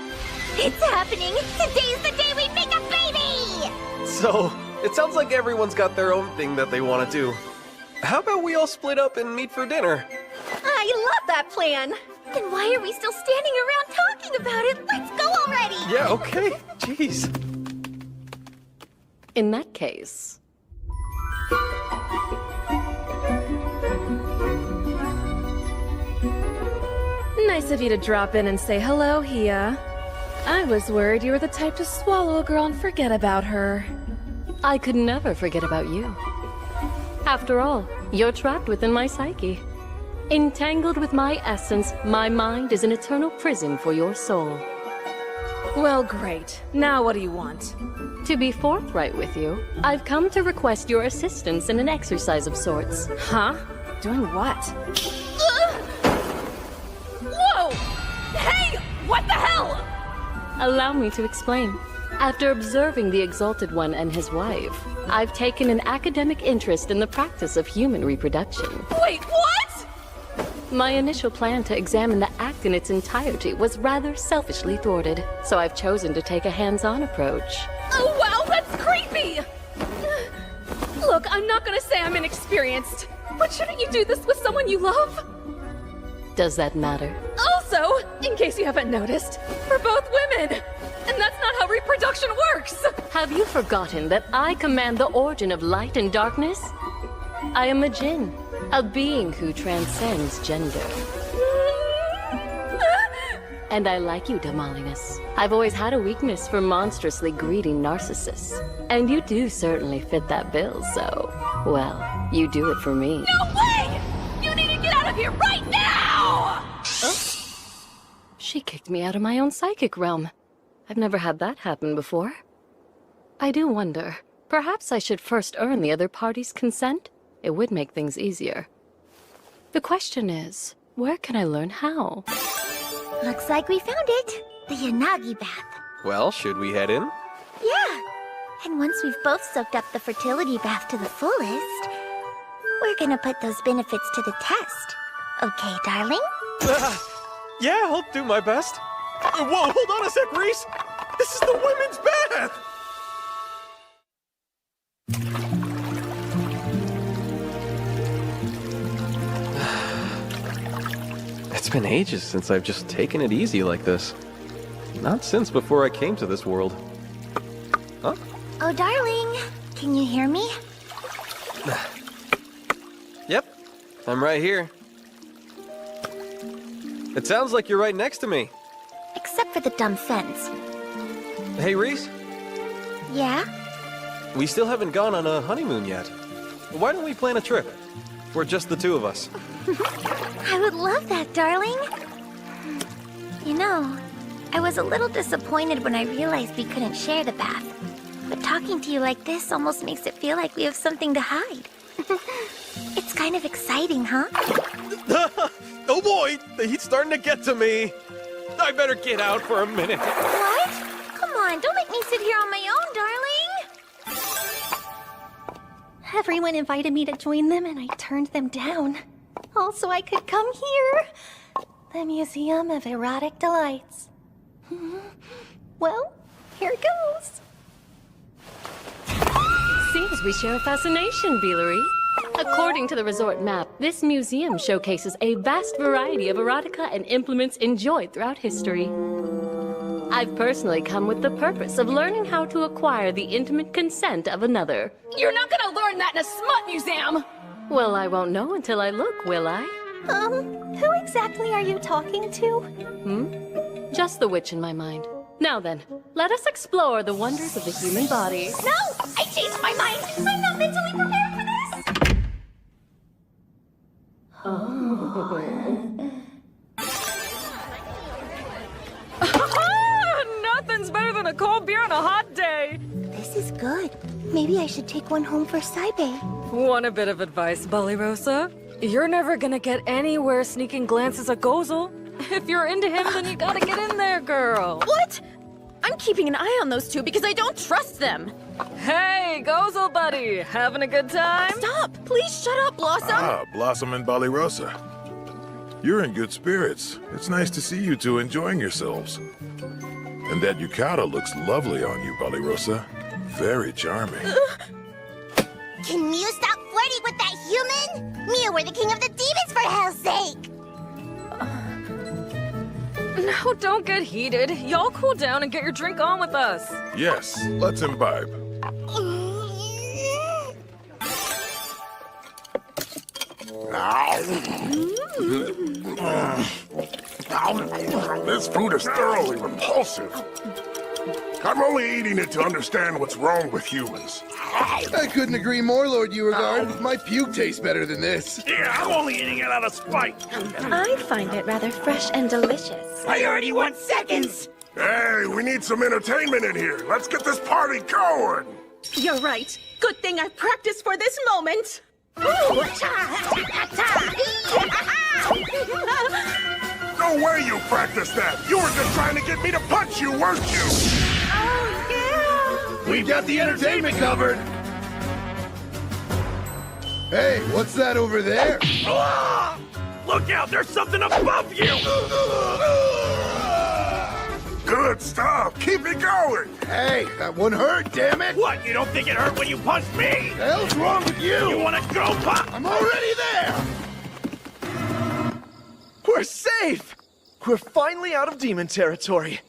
It's happening. Today's the day we make a baby! So, it sounds like everyone's got their own thing that they want to do. How about we all split up and meet for dinner? I love that plan. Then why are we still standing around talking about it? Let's go already! Yeah, okay. Jeez. In that case... Nice of you to drop in and say hello, Hia. I was worried you were the type to swallow a girl and forget about her. I could never forget about you. After all, you're trapped within my psyche. Entangled with my essence, my mind is an eternal prison for your soul. Well, great. Now what do you want? To be forthright with you, I've come to request your assistance in an exercise of sorts. Huh? Doing what? Whoa! Hey! What the hell? Allow me to explain. After observing the Exalted One and his wife, I've taken an academic interest in the practice of human reproduction. Wait, what? My initial plan to examine the act in its entirety was rather selfishly thwarted, so I've chosen to take a hands-on approach. Oh, wow, that's creepy! Look, I'm not gonna say I'm inexperienced, but shouldn't you do this with someone you love? Does that matter? Also, in case you haven't noticed, we're both women! And that's not how reproduction works! Have you forgotten that I command the origin of light and darkness? I am a Jinn, a being who transcends gender. And I like you, Damalinus. I've always had a weakness for monstrously greedy narcissists. And you do certainly fit that bill, so... well, you do it for me. No way! You need to get out of here right now! Oh. She kicked me out of my own psychic realm. I've never had that happen before. I do wonder, perhaps I should first earn the other party's consent? It would make things easier. The question is, where can I learn how? Looks like we found it. The Yanagi bath. Well, should we head in? Yeah. And once we've both soaked up the fertility bath to the fullest, we're gonna put those benefits to the test. Okay, darling? Yeah, I'll do my best. Whoa, hold on a sec, Reese! This is the women's bath! It's been ages since I've just taken it easy like this. Not since before I came to this world. Huh? Oh, darling. Can you hear me? Yep, I'm right here. It sounds like you're right next to me. Except for the dumb fence. Hey, Reese. Yeah? We still haven't gone on a honeymoon yet. Why don't we plan a trip? For just the two of us. I would love that, darling. You know, I was a little disappointed when I realized we couldn't share the bath. But talking to you like this almost makes it feel like we have something to hide. It's kind of exciting, huh? Oh boy, the heat's starting to get to me. I better get out for a minute. What? Come on, don't make me sit here on my own, darling. Everyone invited me to join them and I turned them down. Also, I could come here. The Museum of Erotic Delights. Well, here it goes. Seems we share a fascination, Beelery. According to the resort map, this museum showcases a vast variety of erotica and implements enjoyed throughout history. I've personally come with the purpose of learning how to acquire the intimate consent of another. You're not gonna learn that in a smut museum! Well, I won't know until I look, will I? Who exactly are you talking to? Just the witch in my mind. Now then, let us explore the wonders of the human body. No! I changed my mind! I'm not mentally prepared for this! Nothing's better than a cold beer on a hot day. This is good. Maybe I should take one home for Saibe. Want a bit of advice, Ballyrosa? You're never gonna get anywhere sneaking glances at Gozel. If you're into him, then you gotta get in there, girl. What? I'm keeping an eye on those two because I don't trust them. Hey, Gozel buddy, having a good time? Stop! Please shut up, Blossom! Ah, Blossom and Ballyrosa. You're in good spirits. It's nice to see you two enjoying yourselves. And that yukata looks lovely on you, Ballyrosa. Very charming. Can Mew stop flirting with that human? Mew, we're the king of the demons, for hell's sake! No, don't get heated. Y'all cool down and get your drink on with us. Yes, let's imbibe. This food is thoroughly repulsive. I'm only eating it to understand what's wrong with humans. I couldn't agree more, Lord Beauregard. My puke tastes better than this. Yeah, I'm only eating it out of spite. I find it rather fresh and delicious. I already want seconds. Hey, we need some entertainment in here. Let's get this party going. You're right. Good thing I practiced for this moment. No way you practiced that. You were just trying to get me to punch you, weren't you? We've got the entertainment covered. Hey, what's that over there? Ah! Look out, there's something above you! Good stuff. Keep it going. Hey, that one hurt, damn it! What, you don't think it hurt when you punched me? The hell's wrong with you? You wanna go, Pop? I'm already there! We're safe! We're finally out of demon territory.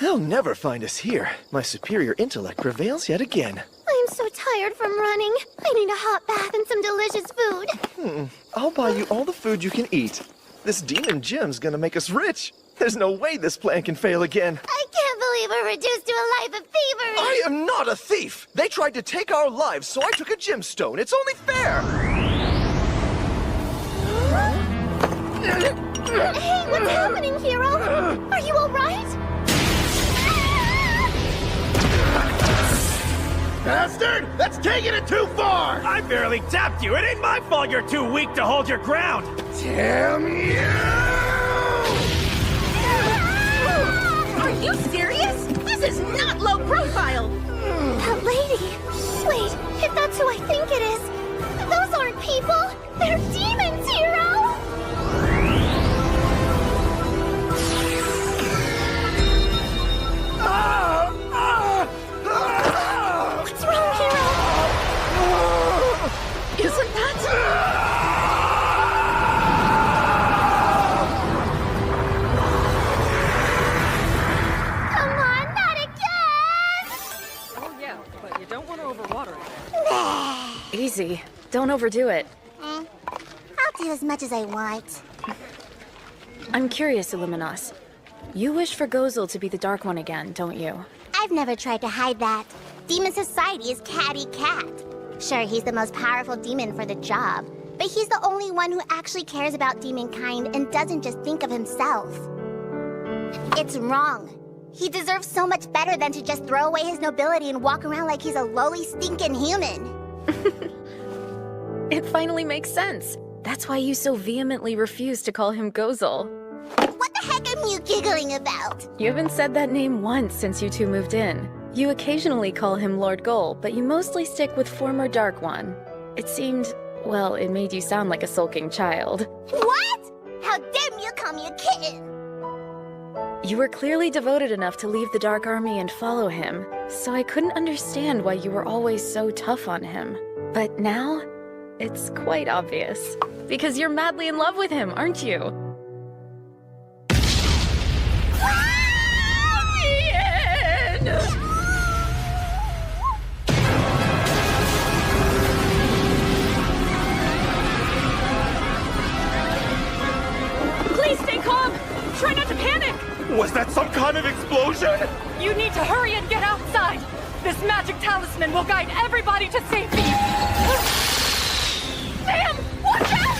They'll never find us here. My superior intellect prevails yet again. I'm so tired from running. I need a hot bath and some delicious food. I'll buy you all the food you can eat. This demon gem's gonna make us rich. There's no way this plan can fail again. I can't believe we're reduced to a life of thievery. I am not a thief! They tried to take our lives, so I took a gemstone. It's only fair! Hey, what's happening, hero? Are you all right? Bastard! That's taking it too far! I barely tapped you. It ain't my fault you're too weak to hold your ground. Damn you! Are you serious? This is not low profile! That lady. Wait, if that's who I think it is, those aren't people. They're demons, hero! What's wrong, hero? Isn't that... Come on, not again! Oh yeah, but you don't want to overwater it. Easy. Don't overdo it. I'll do as much as I want. I'm curious, Illuminos. You wish for Gozel to be the Dark One again, don't you? I've never tried to hide that. Demon Society is catty cat. Sure, he's the most powerful demon for the job, but he's the only one who actually cares about demonkind and doesn't just think of himself. It's wrong. He deserves so much better than to just throw away his nobility and walk around like he's a lowly, stinking human. It finally makes sense. That's why you so vehemently refuse to call him Gozel. What the heck am you giggling about? You haven't said that name once since you two moved in. You occasionally call him Lord Goal, but you mostly stick with former Dark One. It seemed, well, it made you sound like a sulking child. What? How dare you call me a kitten? You were clearly devoted enough to leave the Dark Army and follow him, so I couldn't understand why you were always so tough on him. But now, it's quite obvious. Because you're madly in love with him, aren't you? The end! Please stay calm! Try not to panic! panic! Was that some kind of explosion? You need to hurry and get outside! This magic talisman will guide everybody to safety! Sam! Watch out!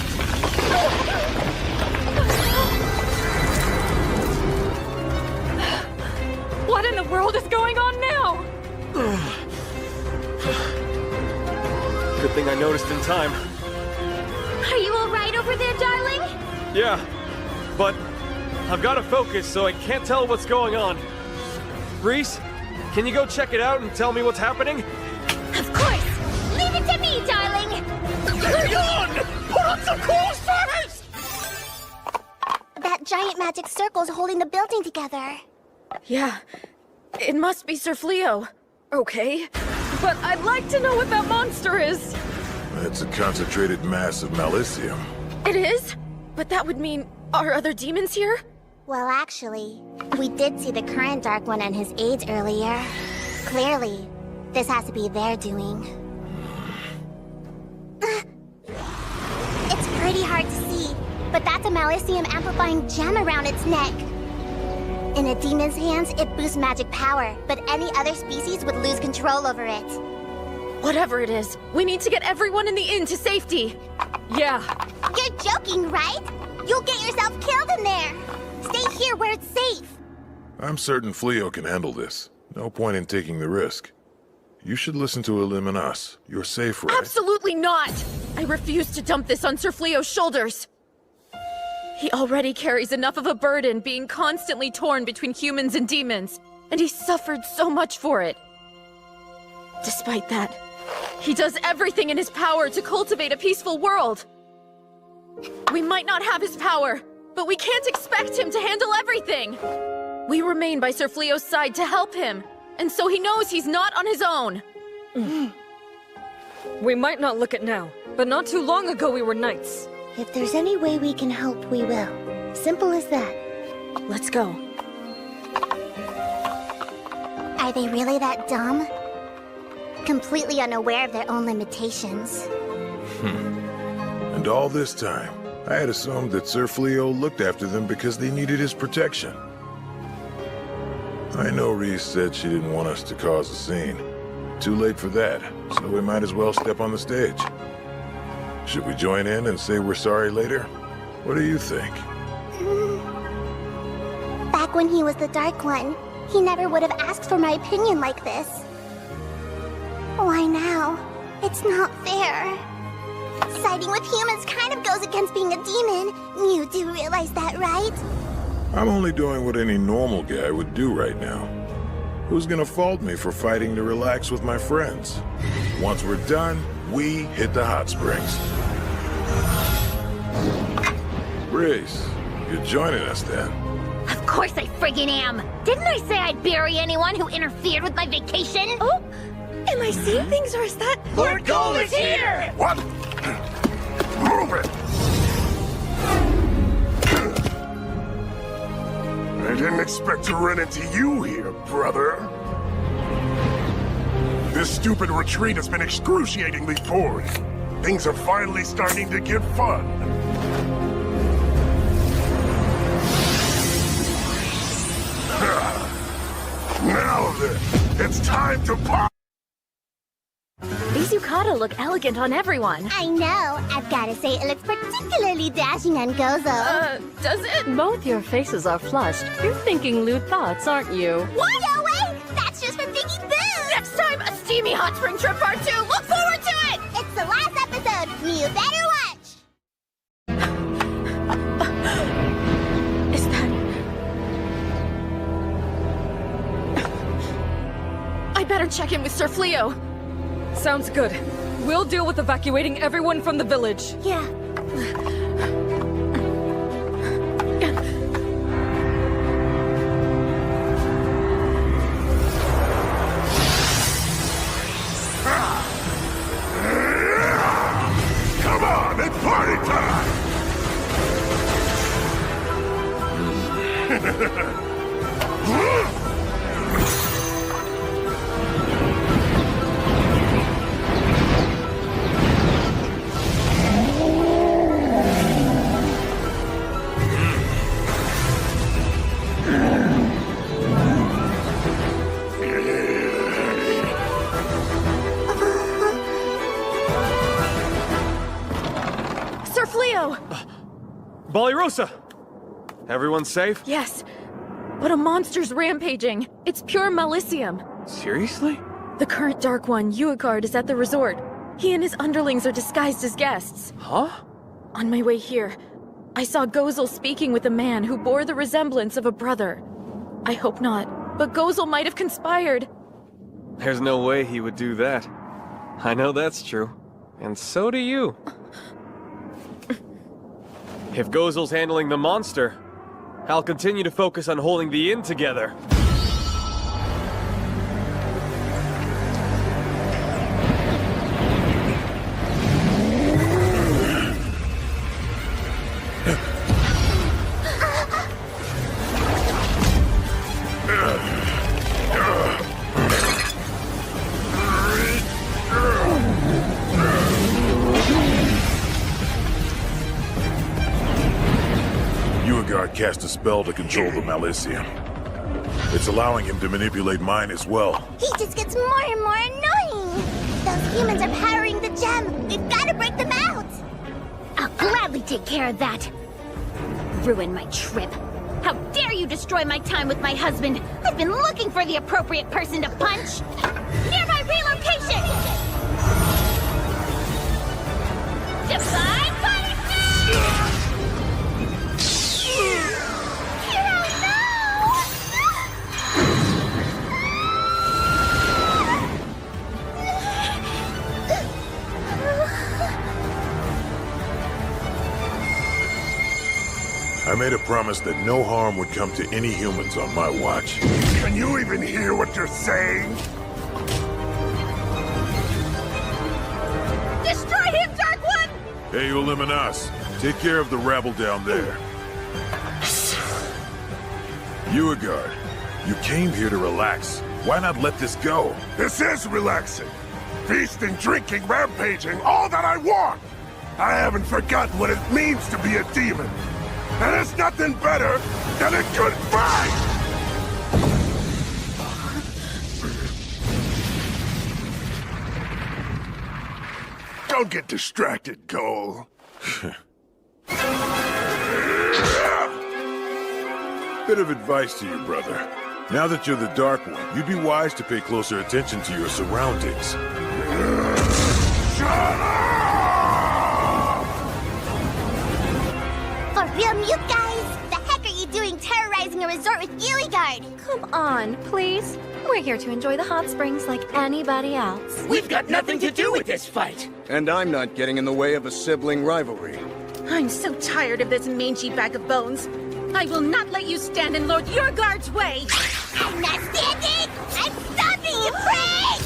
What in the world is going on now? Good thing I noticed in time. Are you alright over there, darling? Yeah, but I've got to focus, so I can't tell what's going on. Reese, can you go check it out and tell me what's happening? Of course! Leave it to me, darling! Hang on! Put on some clothes first! That giant magic circle's holding the building together. Yeah, it must be Sir Fleo. Okay, but I'd like to know what that monster is. It's a concentrated mass of malicium. It is? But that would mean, are other demons here? Well, actually, we did see the current Dark One and his aides earlier. Clearly, this has to be their doing. It's pretty hard to see, but that's a malicium amplifying gem around its neck. In a demon's hands, it boosts magic power, but any other species would lose control over it. Whatever it is, we need to get everyone in the inn to safety. Yeah. You're joking, right? You'll get yourself killed in there. Stay here where it's safe. I'm certain Fleo can handle this. No point in taking the risk. You should listen to Illuminas. You're safe, right? Absolutely not! I refuse to dump this on Sir Fleo's shoulders. He already carries enough of a burden being constantly torn between humans and demons, and he suffered so much for it. Despite that, he does everything in his power to cultivate a peaceful world. We might not have his power, but we can't expect him to handle everything. We remain by Sir Fleo's side to help him, and so he knows he's not on his own. We might not look it now, but not too long ago we were knights. If there's any way we can help, we will. Simple as that. Let's go. Are they really that dumb? Completely unaware of their own limitations. And all this time, I had assumed that Sir Fleo looked after them because they needed his protection. I know Reese said she didn't want us to cause a scene. Too late for that, so we might as well step on the stage. Should we join in and say we're sorry later? What do you think? Back when he was the Dark One, he never would have asked for my opinion like this. Why now? It's not fair. Siding with humans kind of goes against being a demon. You do realize that, right? I'm only doing what any normal guy would do right now. Who's gonna fault me for fighting to relax with my friends? Once we're done, we hit the hot springs. Reese, you're joining us then. Of course I friggin' am! Didn't I say I'd bury anyone who interfered with my vacation? Oh! Am I seeing things, or is that... Lord Goal is here! What? Move it! I didn't expect to run into you here, brother. This stupid retreat has been excruciatingly boring. Things are finally starting to get fun. Now then, it's time to pop! These yukata look elegant on everyone. I know. I've gotta say, it looks particularly dashing on Gozo. Does it? Both your faces are flushed. You're thinking lewd thoughts, aren't you? What? No way! That's just for thinking boo! Next time, a steamy hot spring trip part 2. Look forward to it! It's the last episode. You better watch! Is that... I better check in with Sir Fleo. Sounds good. We'll deal with evacuating everyone from the village. Yeah. Come on, it's party time! Rosa! Everyone safe? Yes, but a monster's rampaging. It's pure Malicium. Seriously? The current Dark One, Uigard, is at the resort. He and his underlings are disguised as guests. Huh? On my way here, I saw Gozel speaking with a man who bore the resemblance of a brother. I hope not, but Gozel might have conspired. There's no way he would do that. I know that's true. And so do you. If Gozel's handling the monster, I'll continue to focus on holding the inn together. Uigard cast a spell to control the Malicium. It's allowing him to manipulate mine as well. He just gets more and more annoying. Those humans are powering the gem. We've got to break them out. I'll gladly take care of that. Ruin my trip. How dare you destroy my time with my husband? I've been looking for the appropriate person to punch. Near my relocation! Divine punishment! I made a promise that no harm would come to any humans on my watch. Can you even hear what you're saying? Destroy him, Dark One! Hey, Uliminas, take care of the rabble down there. Uigard, you came here to relax. Why not let this go? This is relaxing. Feasting, drinking, rampaging, all that I want. I haven't forgotten what it means to be a demon. And there's nothing better than a good fight! Don't get distracted, Cole. Bit of advice to you, brother. Now that you're the Dark One, you'd be wise to pay closer attention to your surroundings. Shut up! For real, you guys? The heck are you doing terrorizing a resort with Uigard? Come on, please. We're here to enjoy the hot springs like anybody else. We've got nothing to do with this fight. And I'm not getting in the way of a sibling rivalry. I'm so tired of this mangy bag of bones. I will not let you stand in Lord Uigard's way! I'm not standing! I'm stopping you, prig!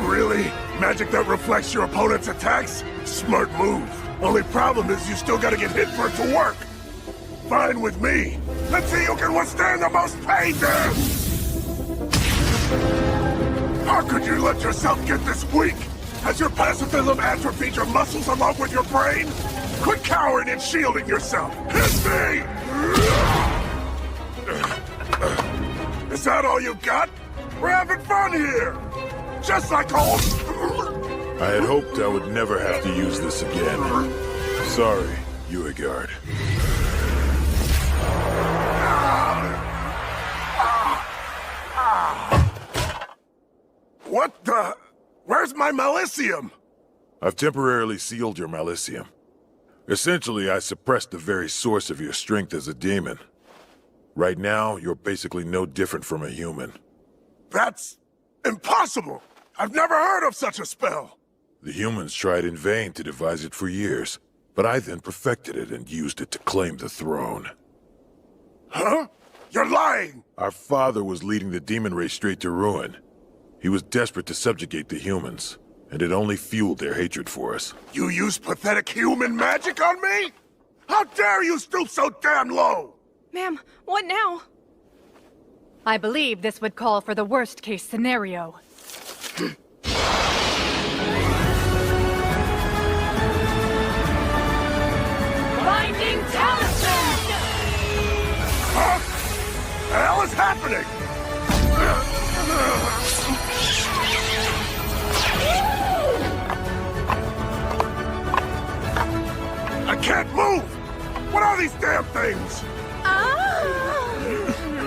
Really? Magic that reflects your opponent's attacks? Smart move. Only problem is you still gotta get hit for it to work. Fine with me. Let's see who can withstand the most pain then! How could you let yourself get this weak? Has your pacifism atrophied your muscles along with your brain? Quit cowering and shielding yourself! Hit me! Is that all you got? We're having fun here! Just like old... I had hoped I would never have to use this again. Sorry, Uigard. What the... Where's my Malicium? I've temporarily sealed your Malicium. Essentially, I suppressed the very source of your strength as a demon. Right now, you're basically no different from a human. That's... impossible! I've never heard of such a spell! The humans tried in vain to devise it for years, but I then perfected it and used it to claim the throne. Huh? You're lying! Our father was leading the demon race straight to ruin. He was desperate to subjugate the humans, and it only fueled their hatred for us. You use pathetic human magic on me? How dare you stoop so damn low! Ma'am, what now? I believe this would call for the worst-case scenario. Binding Talisman! happening? I can't move! What are these damn things?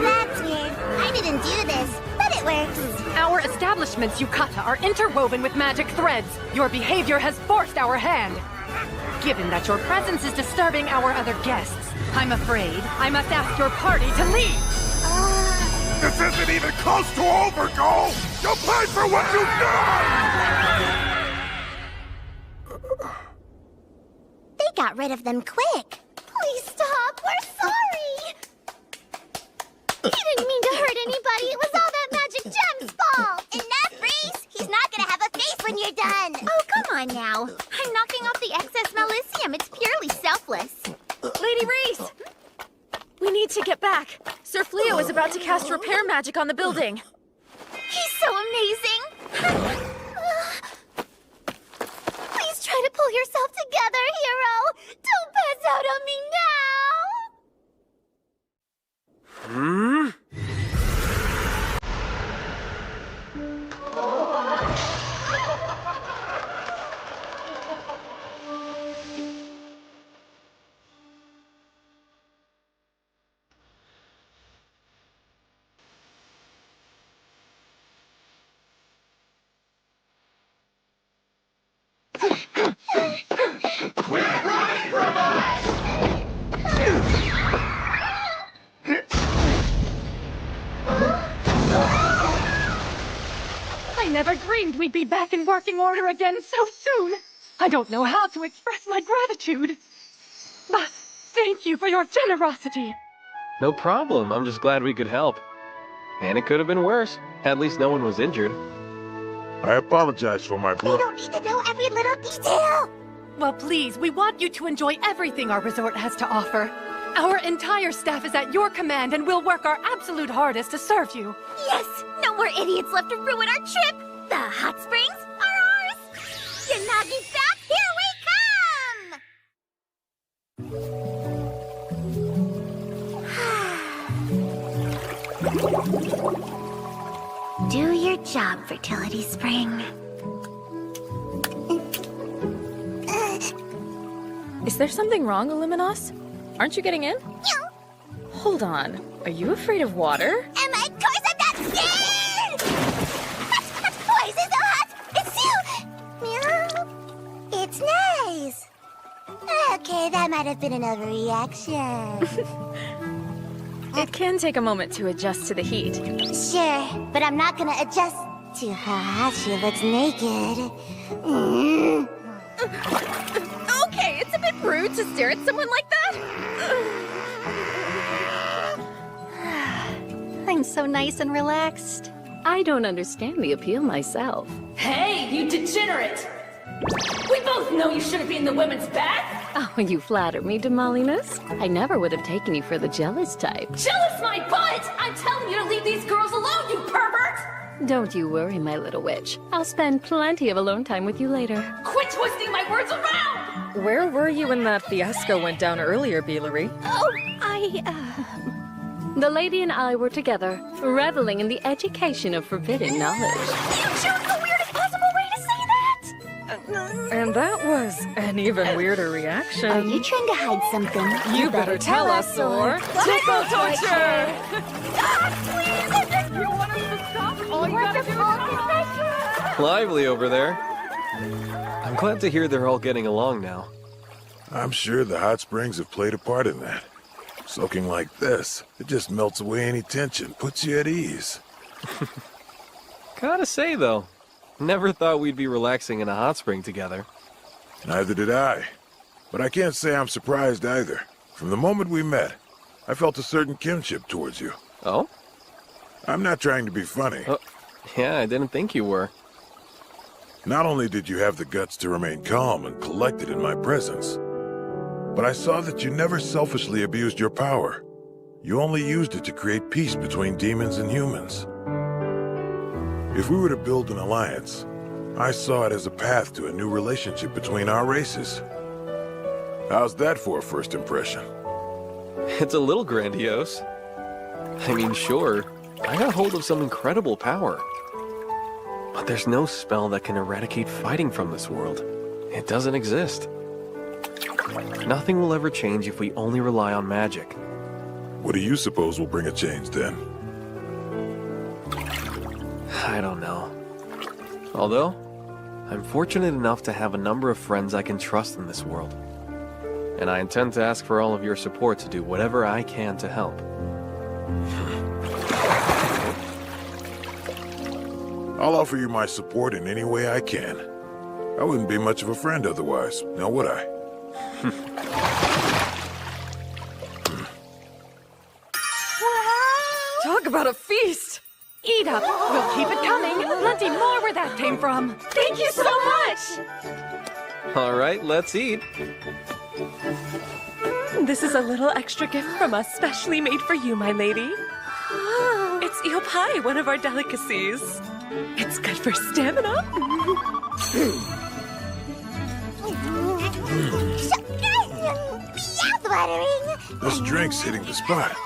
That's weird. I didn't do this, but it works. Our establishments, Yukata, are interwoven with magic threads. Your behavior has forced our hand. Given that your presence is disturbing our other guests, I'm afraid I must ask your party to leave. This isn't even close to over, Goal! You'll pay for what you've done! They got rid of them quick. Please stop. We're sorry. He didn't mean to hurt anybody. It was all that magic gem's fault. Enough, Reese. He's not gonna have a face when you're done. Oh, come on now. I'm knocking off the excess malicium. It's purely selfless. Lady Reese! We need to get back. Sir Fleo is about to cast repair magic on the building. He's so amazing. Please try to pull yourself together, hero. Don't pass out on me now. I never dreamed we'd be back in working order again so soon. I don't know how to express my gratitude. But thank you for your generosity. No problem. I'm just glad we could help. And it could have been worse. At least no one was injured. I apologize for my We don't need to know every little detail. Well, please, we want you to enjoy everything our resort has to offer. Our entire staff is at your command, and we'll work our absolute hardest to serve you. Yes, no more idiots left to ruin our trip. The hot springs are ours. Yanagi staff, here we come. Do your job, Fertility Spring. Is there something wrong, Illuminos? Aren't you getting in? Hold on. Are you afraid of water? Am I? Of course I'm not scared! Why is it so hot? It's you! Meow. It's nice. Okay, that might have been an overreaction. It can take a moment to adjust to the heat. Sure, but I'm not gonna adjust to how hot she looks naked. Okay, it's a bit rude to stare at someone like that. I'm so nice and relaxed. I don't understand the appeal myself. Hey, you degenerate! We both know you shouldn't be in the women's bath! Oh, you flatter me, Demalinus. I never would have taken you for the jealous type. Jealous my butt! I'm telling you to leave these girls alone, you pervert! Don't you worry, my little witch. I'll spend plenty of alone time with you later. Quit twisting my words around! Where were you when that fiasco went down earlier, Beelery? Oh, The lady and I were together, reveling in the education of forbidden knowledge. You chose the weirdest possible way to say that! And that was an even weirder reaction. Are you trying to hide something? You better tell us, or... Tickle torture! You want us to stop? All you gotta do is Lively over there. I'm glad to hear they're all getting along now. I'm sure the hot springs have played a part in that. Soaking like this, it just melts away any tension, puts you at ease. Gotta say, though, never thought we'd be relaxing in a hot spring together. Neither did I. But I can't say I'm surprised either. From the moment we met, I felt a certain kinship towards you. Oh? I'm not trying to be funny. Yeah, I didn't think you were. Not only did you have the guts to remain calm and collected in my presence, but I saw that you never selfishly abused your power. You only used it to create peace between demons and humans. If we were to build an alliance, I saw it as a path to a new relationship between our races. How's that for a first impression? It's a little grandiose. I mean, sure, I got hold of some incredible power. But there's no spell that can eradicate fighting from this world. It doesn't exist. Nothing will ever change if we only rely on magic. What do you suppose will bring a change then? I don't know. Although, I'm fortunate enough to have a number of friends I can trust in this world. And I intend to ask for all of your support to do whatever I can to help. I'll offer you my support in any way I can. I wouldn't be much of a friend otherwise, now would I? Talk about a feast! Eat up! We'll keep it coming! Plenty more where that came from! Thank you so much! All right, let's eat. This is a little extra gift from us, specially made for you, my lady. It's eel pie, one of our delicacies. It's good for stamina. This drink's hitting the spot.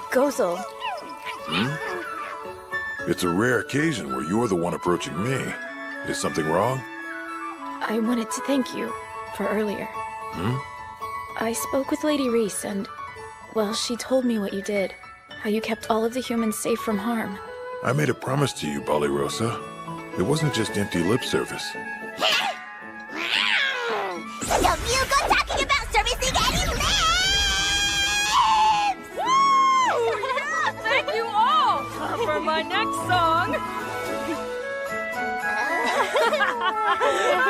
Gozel. It's a rare occasion where you're the one approaching me. Is something wrong? I wanted to thank you for earlier. I spoke with Lady Reese and, well, she told me what you did. How you kept all of the humans safe from harm. I made a promise to you, Balirosa. It wasn't just empty lip service. Don't you go talking about servicing any lips! Thank you all for my next song.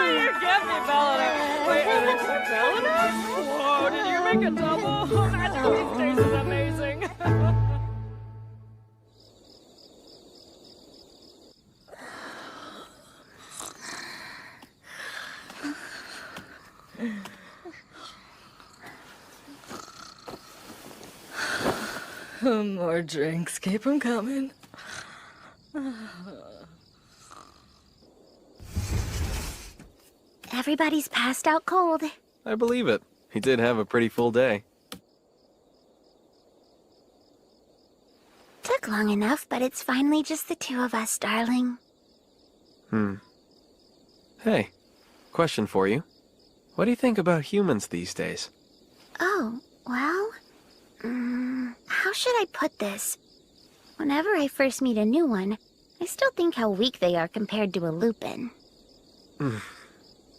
You get me, Belladonna. Wait, Belladonna? Whoa, did you make a double? That always tastes amazing. More drinks. Keep them coming. Everybody's passed out cold. I believe it. He did have a pretty full day. Took long enough, but it's finally just the two of us, darling. Hey, question for you. What do you think about humans these days? Oh, well... how should I put this? Whenever I first meet a new one, I still think how weak they are compared to a Lupin.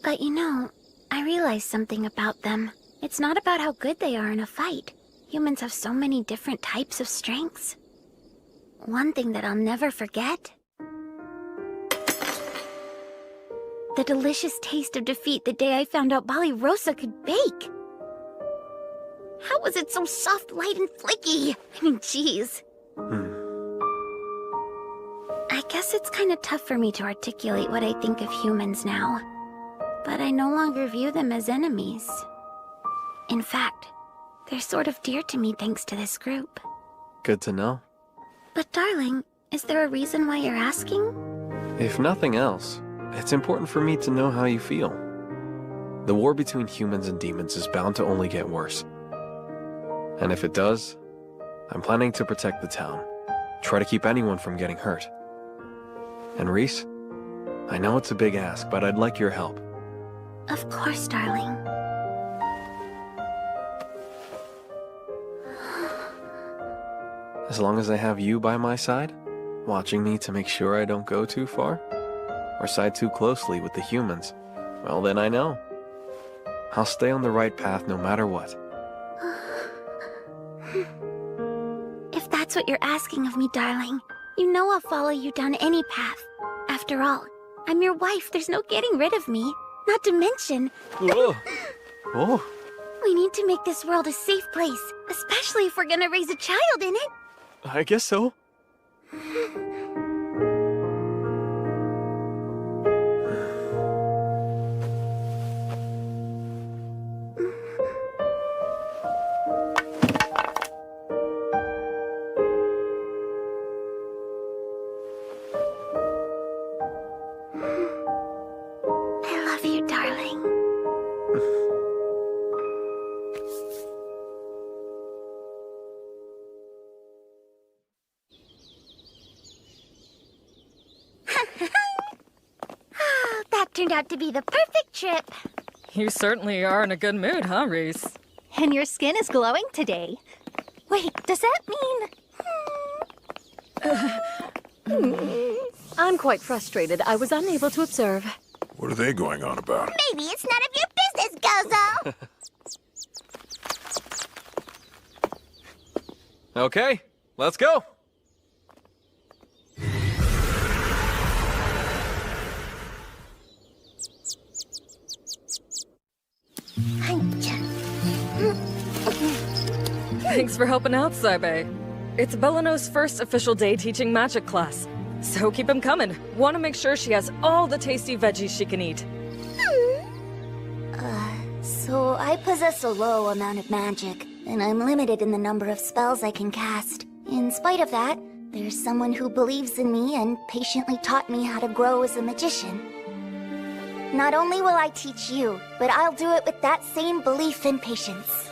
But you know, I realized something about them. It's not about how good they are in a fight. Humans have so many different types of strengths. One thing that I'll never forget... the delicious taste of defeat the day I found out Balirosa could bake. How was it so soft, light, and flaky? I mean, jeez. I guess it's kind of tough for me to articulate what I think of humans now. But I no longer view them as enemies. In fact, they're sort of dear to me thanks to this group. Good to know. But darling, is there a reason why you're asking? If nothing else, it's important for me to know how you feel. The war between humans and demons is bound to only get worse. And if it does, I'm planning to protect the town. Try to keep anyone from getting hurt. And Reese, I know it's a big ask, but I'd like your help. Of course, darling. As long as I have you by my side, watching me to make sure I don't go too far, or side too closely with the humans, well then I know. I'll stay on the right path no matter what. If that's what you're asking of me, darling, you know I'll follow you down any path. After all, I'm your wife. There's no getting rid of me. Not to mention... Whoa. Oh. We need to make this world a safe place, especially if we're gonna raise a child in it. I guess so. I love you, darling. Turned out to be the perfect trip. You certainly are in a good mood, huh, Reese? And your skin is glowing today. Wait, does that mean... I'm quite frustrated. I was unable to observe. What are they going on about? Maybe it's none of your business, Gozo! Okay, let's go. Thanks for helping out, Saibe. It's Belano's first official day teaching magic class. So keep him coming. Want to make sure she has all the tasty veggies she can eat. So I possess a low amount of magic, and I'm limited in the number of spells I can cast. In spite of that, there's someone who believes in me and patiently taught me how to grow as a magician. Not only will I teach you, but I'll do it with that same belief and patience.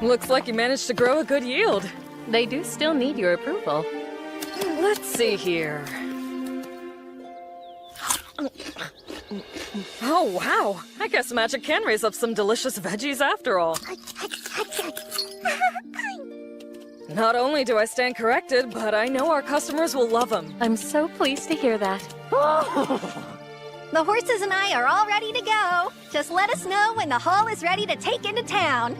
Looks like you managed to grow a good yield. They do still need your approval. Let's see here. Oh, wow. I guess magic can raise up some delicious veggies after all. Not only do I stand corrected, but I know our customers will love them. I'm so pleased to hear that. The horses and I are all ready to go. Just let us know when the hall is ready to take into town.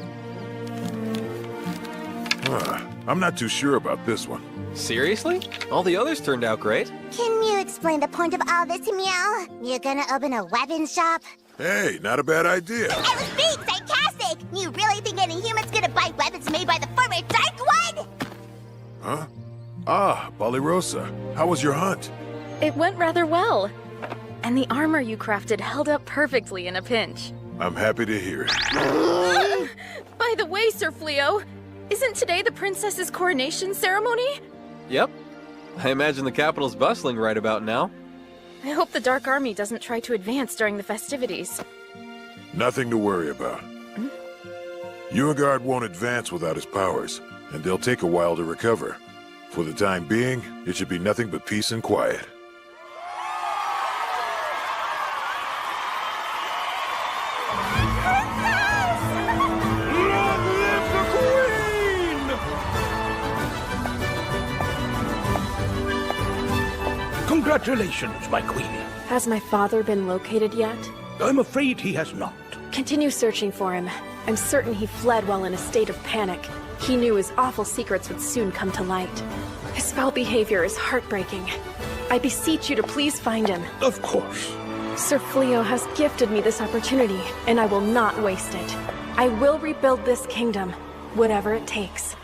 I'm not too sure about this one. Seriously? All the others turned out great. Can you explain the point of all this, Meow? You're gonna open a weapons shop? Hey, not a bad idea. I was being sarcastic! You really think any human's gonna buy weapons made by the former Dark One? Huh? Ah, Balirosa. How was your hunt? It went rather well. And the armor you crafted held up perfectly in a pinch. I'm happy to hear it. By the way, Sir Fleo, isn't today the princess's coronation ceremony? Yep. I imagine the capital's bustling right about now. I hope the Dark Army doesn't try to advance during the festivities. Nothing to worry about. Uagard won't advance without his powers, and they'll take a while to recover. For the time being, it should be nothing but peace and quiet. Congratulations, my queen. Has my father been located yet? I'm afraid he has not. Continue searching for him. I'm certain he fled while in a state of panic. He knew his awful secrets would soon come to light. His foul behavior is heartbreaking. I beseech you to please find him. Of course. Sir Fleo has gifted me this opportunity, and I will not waste it. I will rebuild this kingdom, whatever it takes.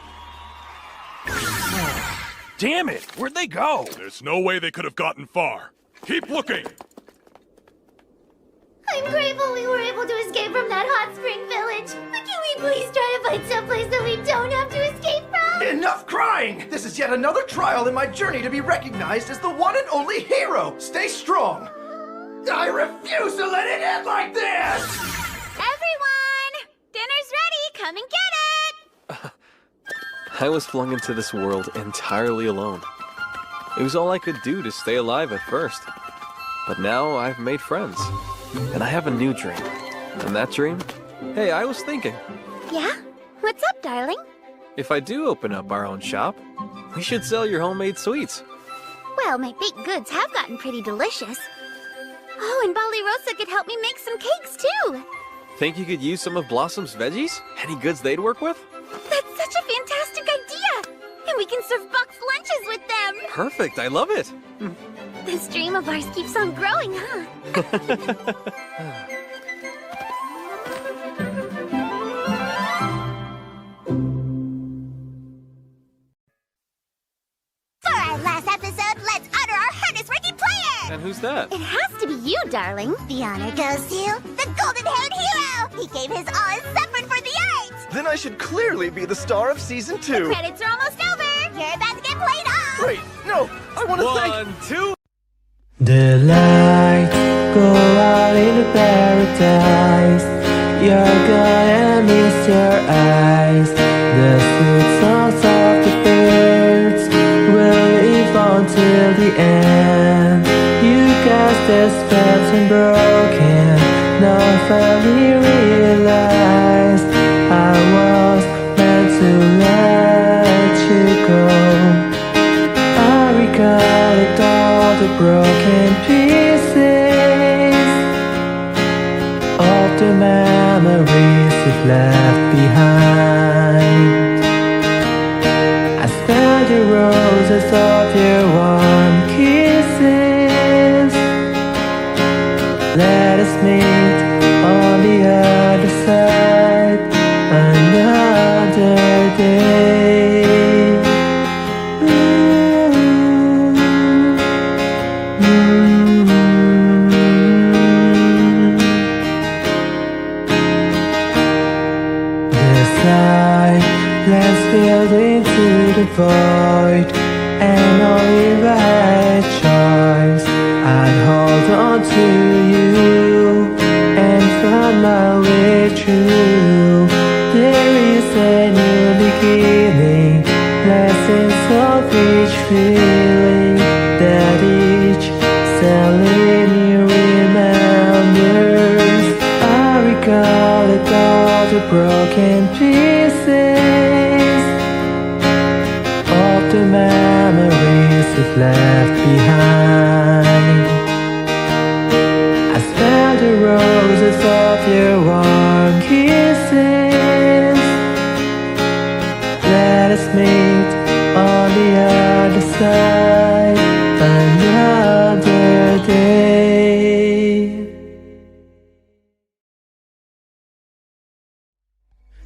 Damn it! Where'd they go? There's no way they could have gotten far. Keep looking! I'm grateful we were able to escape from that hot spring village. But can we please try to find someplace that we don't have to escape from? Enough crying! This is yet another trial in my journey to be recognized as the one and only hero! Stay strong! I refuse to let it end like this! Everyone! Dinner's ready! Come and get it! I was flung into this world entirely alone. It was all I could do to stay alive at first. But now I've made friends. And I have a new dream. And that dream? Hey, I was thinking. Yeah? What's up, darling? If I do open up our own shop, we should sell your homemade sweets. Well, my baked goods have gotten pretty delicious. Oh, and Balirosa could help me make some cakes, too. Think you could use some of Blossom's veggies? Any goods they'd work with? That's such a fantastic idea! And we can serve boxed lunches with them! Perfect, I love it! This dream of ours keeps on growing, huh? For our last episode, let's honor our hardest-working player! And who's that? It has to be you, darling. The honor goes to the golden-haired hero! He gave his all and suffered for the art! Then I should clearly be the star of Season 2. The credits are almost over! You're about to get played off! Wait, no! I want to thank... 1, 2... The lights go out into paradise. You're gonna miss your eyes. The sweet songs of the birds will live on the spell's been broken. Now I finally realized I was meant to let you go. I recovered all the broken pieces of the memories you've left behind. I smell the roses of your warm kisses. Let us meet on the other side another day. The silence filled into the void, and only if I had a choice, I'd hold on to you and find my way through. There is a new beginning, lessons of each feeling that each cell in you remembers. I recollect all the broken pieces of the memories you've left behind. I smell the roses of your warm kisses. Let us meet on the other side another day.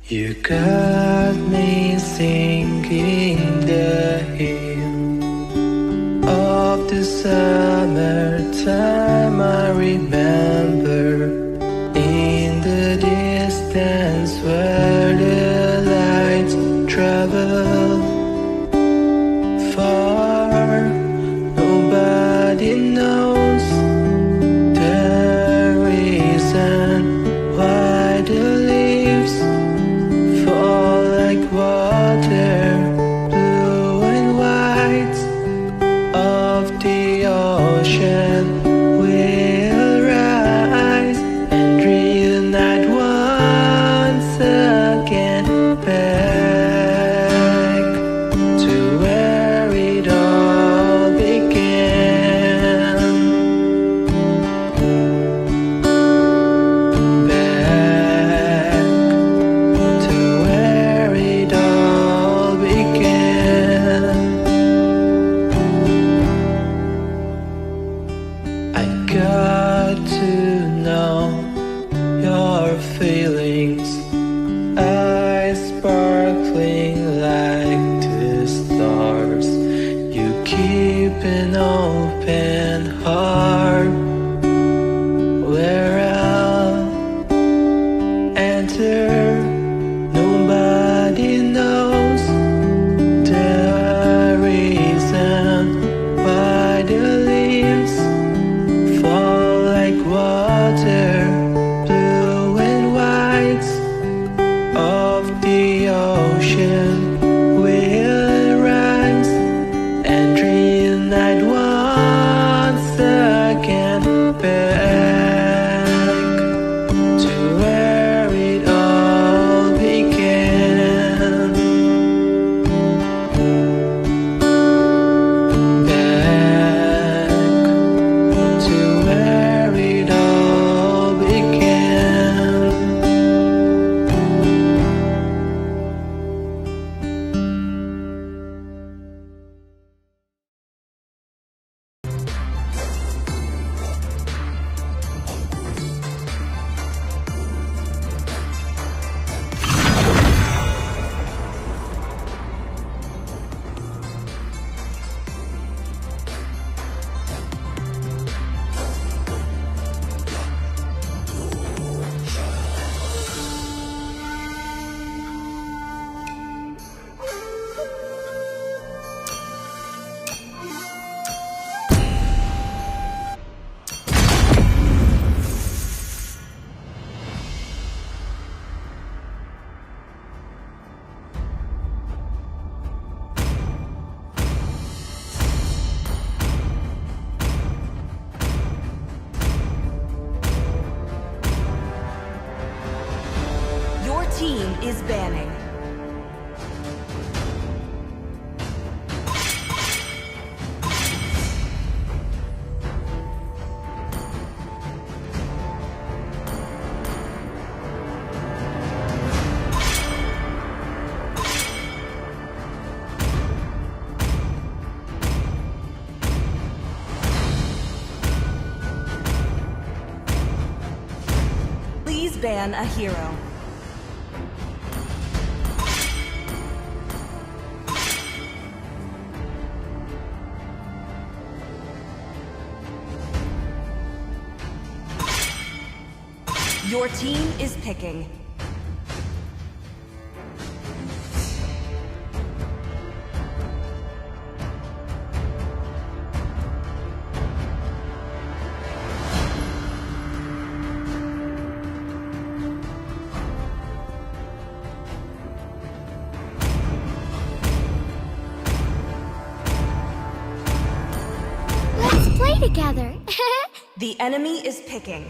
You got me singing the hymn of the summertime. I remember in the distance where the lights travel far. Nobody knows the reason why the leaves fall like water, blue and white of the ocean will rise and reunite once again back to where it all began. Back to where it all began. I got to know your feelings, eyes sparkling like the stars. You keep an open heart where I'll enter. Nobody knows the reason why the leaves fall like water, blue and white of the ocean will rise and reunite once again back to where it all began. Back to where it all began. banning. Please ban a hero. Your team is picking. Let's play together. The enemy is picking.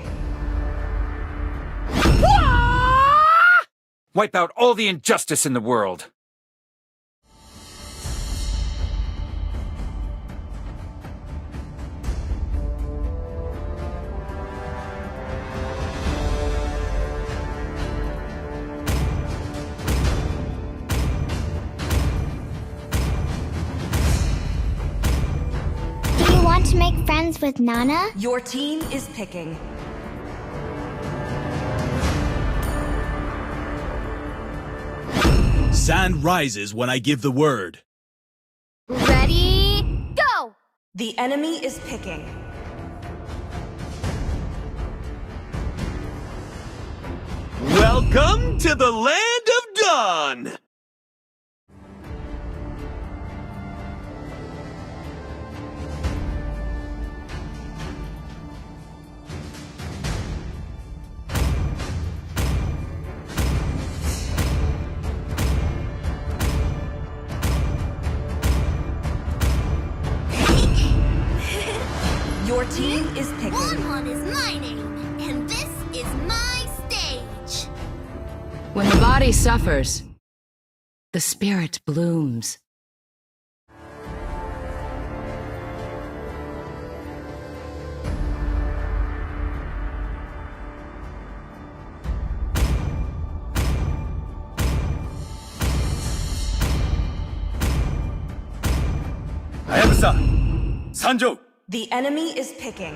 Wipe out all the injustice in the world. Do you want to make friends with Nana? Your team is picking. Sand rises when I give the word. Ready, go! The enemy is picking. Welcome to the Land of Dawn! Your team is picking. One is my name, and this is my stage. When the body suffers, the spirit blooms. Hayabusa! Sanjo! The enemy is picking.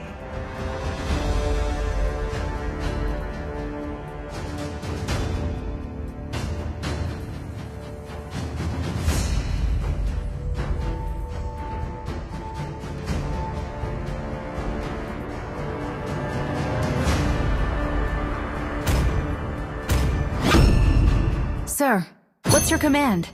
Sir, what's your command?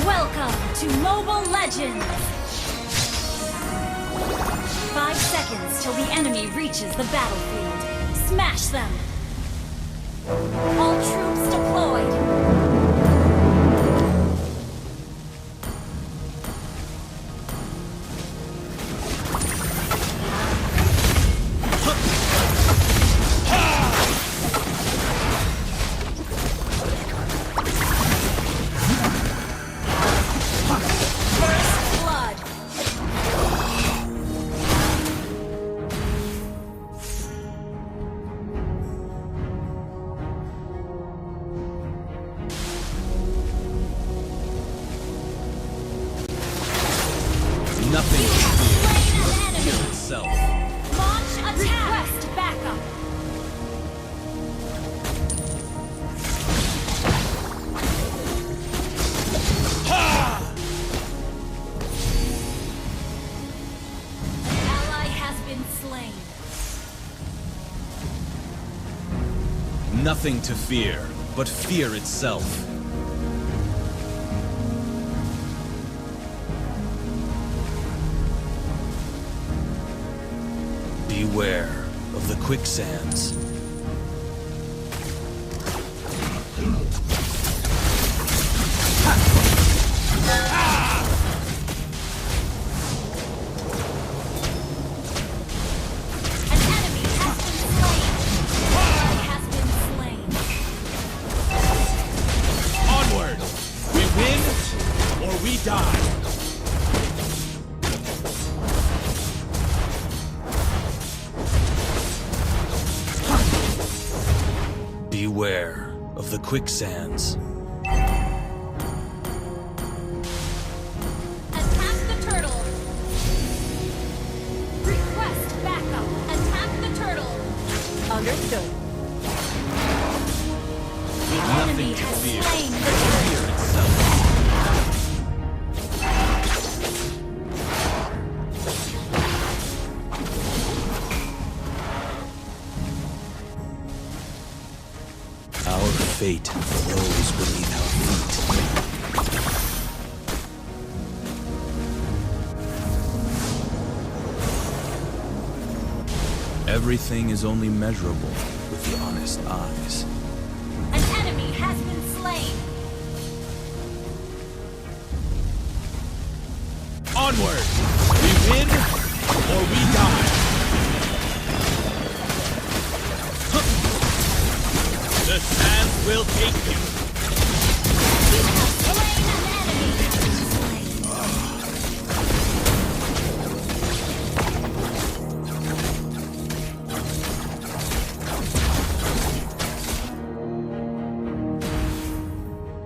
Welcome to Mobile Legends! 5 seconds till the enemy reaches the battlefield. Smash them! All troops deployed! Nothing to fear, but fear itself. Beware of the quicksands. Onward! We win, or we die. Beware of the quicksands. Attack the turtle! Request backup! Attack the turtle! Understood. The enemy has slain the Fear itself. Our fate flows beneath our feet. Everything is only measurable with the honest eyes. An enemy has been slain! Onward! We win, or we die! The sands will take you! You have slain an enemy!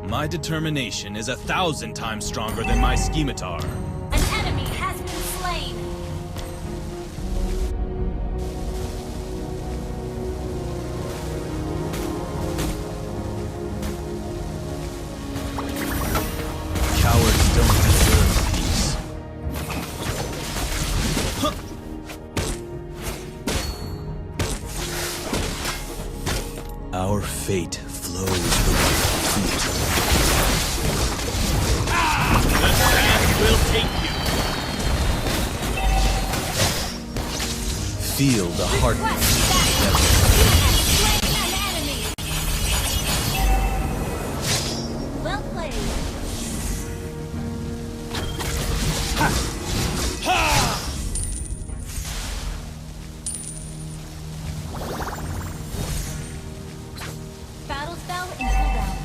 My determination is 1,000 times stronger than my scimitar. An enemy has been slain! Cowards don't deserve peace. Our fate flows beneath our feet. The sands will take you. Feel the heartbeat. Well played. Battle spell in cooldown.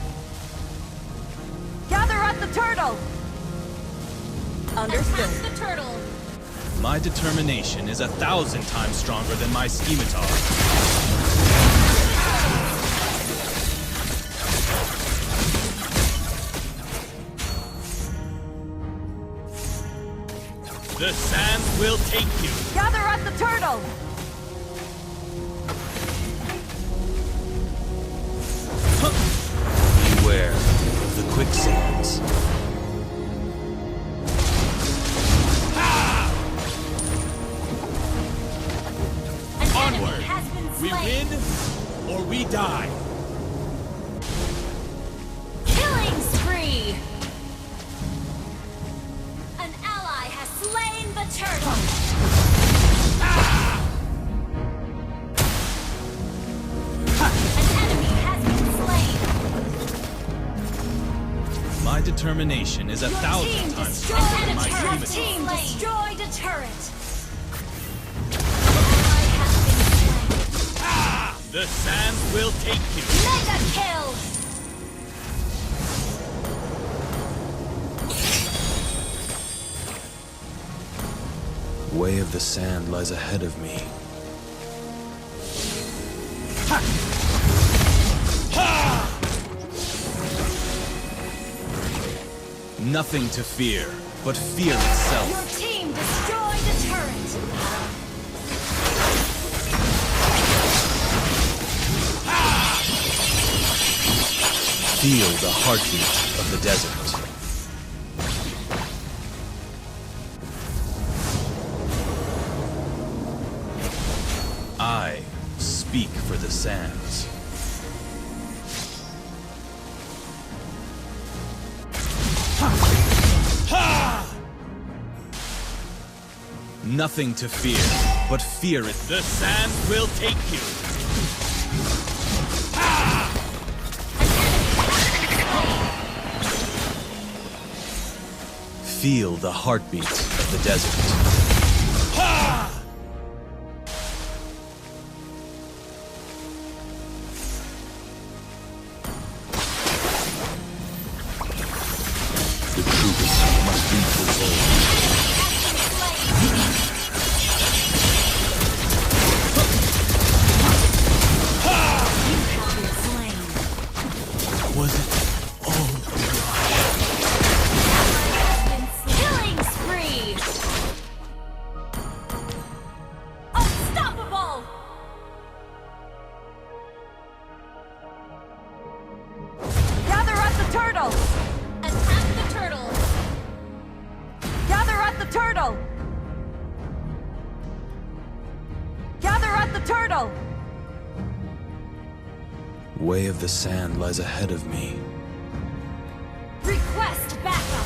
Gather at the turtle! Understood. Attack the turtle. My determination is 1,000 times stronger than my scimitar. The sands will take you. Gather at the turtle! Beware of the quicksands. Onward! Has been We slain. win, or we die. Killing spree! An ally has slain the turtle! An enemy has been slain! My determination is 1,000 times stronger than my Your scimitar. team destroyed a turret! The sands will take you. Mega kill! Way of the sand lies ahead of me. Nothing to fear, but fear itself. Your team destroyed a turret! Feel the heartbeat of the desert. I speak for the sands. nothing to fear, but fear it. The sand will take you. Feel the heartbeat of the desert. The truth must be preserved. Was it all Killing spree! Unstoppable! Gather at the turtle! Attack the turtle! Gather at the turtle! Gather at the turtle! Way of the sand lies ahead of me. Request backup!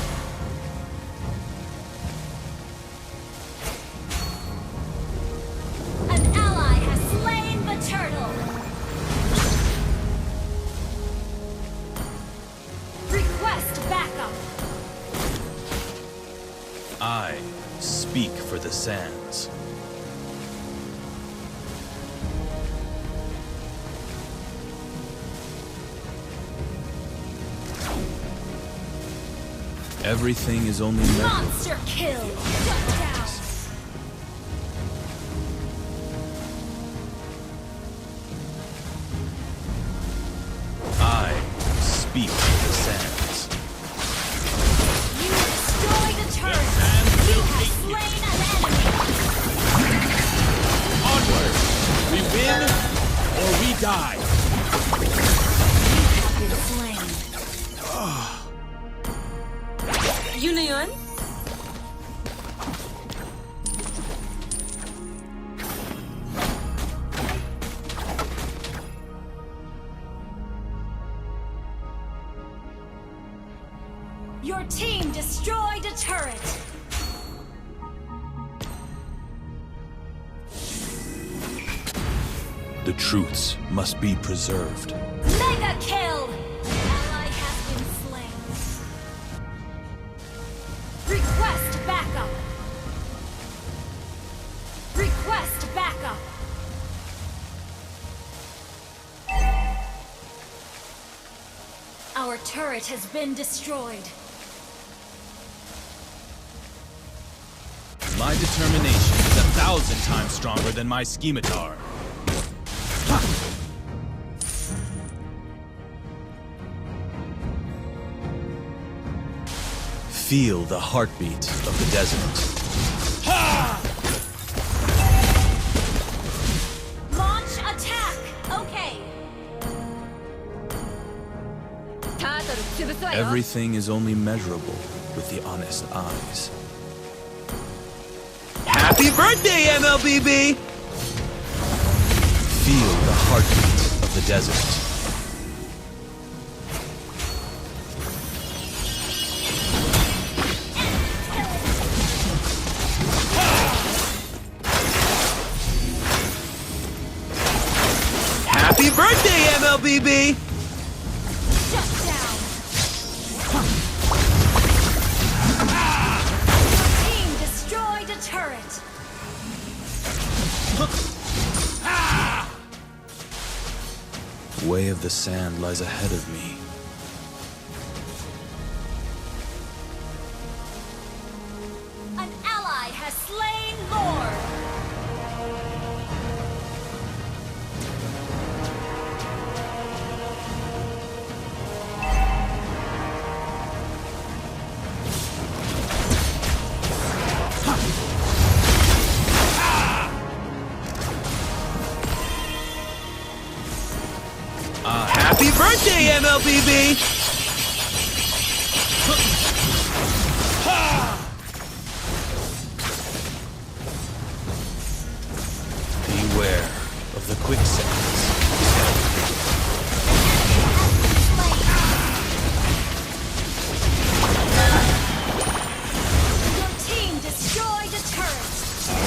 An ally has slain the turtle! Request backup! I speak for the sands. Everything is only Monster kill! Shut down! I speak for the sands. You destroy the turret! You have slain an enemy! Onward! We win or we die. You have been slain. Union? Your team destroyed a turret! The truths must be preserved. Mega kill! Ally has been slain. Request backup! Request backup! Our turret has been destroyed. My determination is 1,000 times stronger than my scimitar. Feel the heartbeat of the desert. Launch attack! Okay. Everything is only measurable with the honest eyes. Happy birthday, MLBB! Feel the heartbeat of the desert. Happy birthday, MLBB! Shut down! Team destroyed a turret! Way of the sand lies ahead of me. An ally has slain Lord! Happy birthday, MLBB! Beware of the quicksands. Your team destroyed a turret!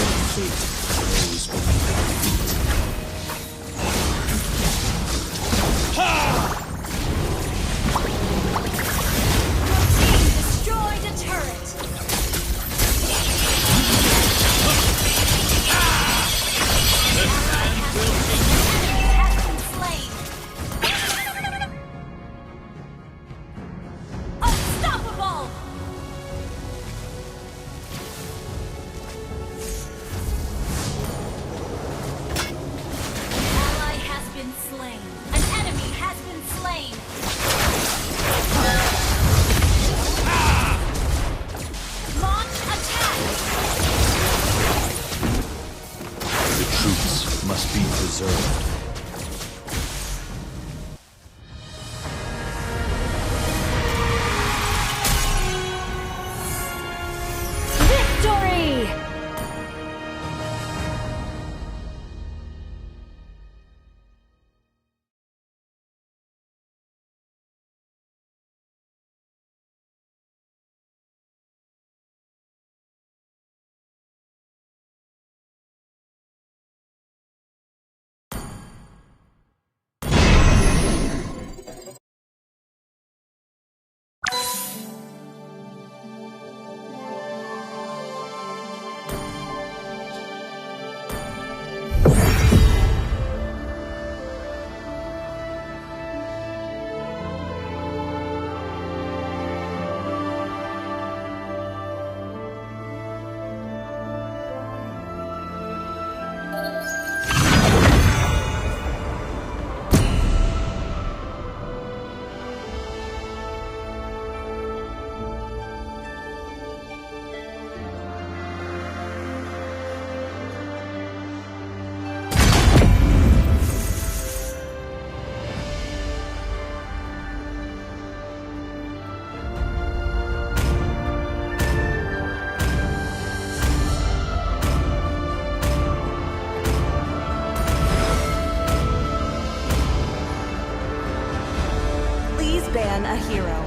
ban a hero.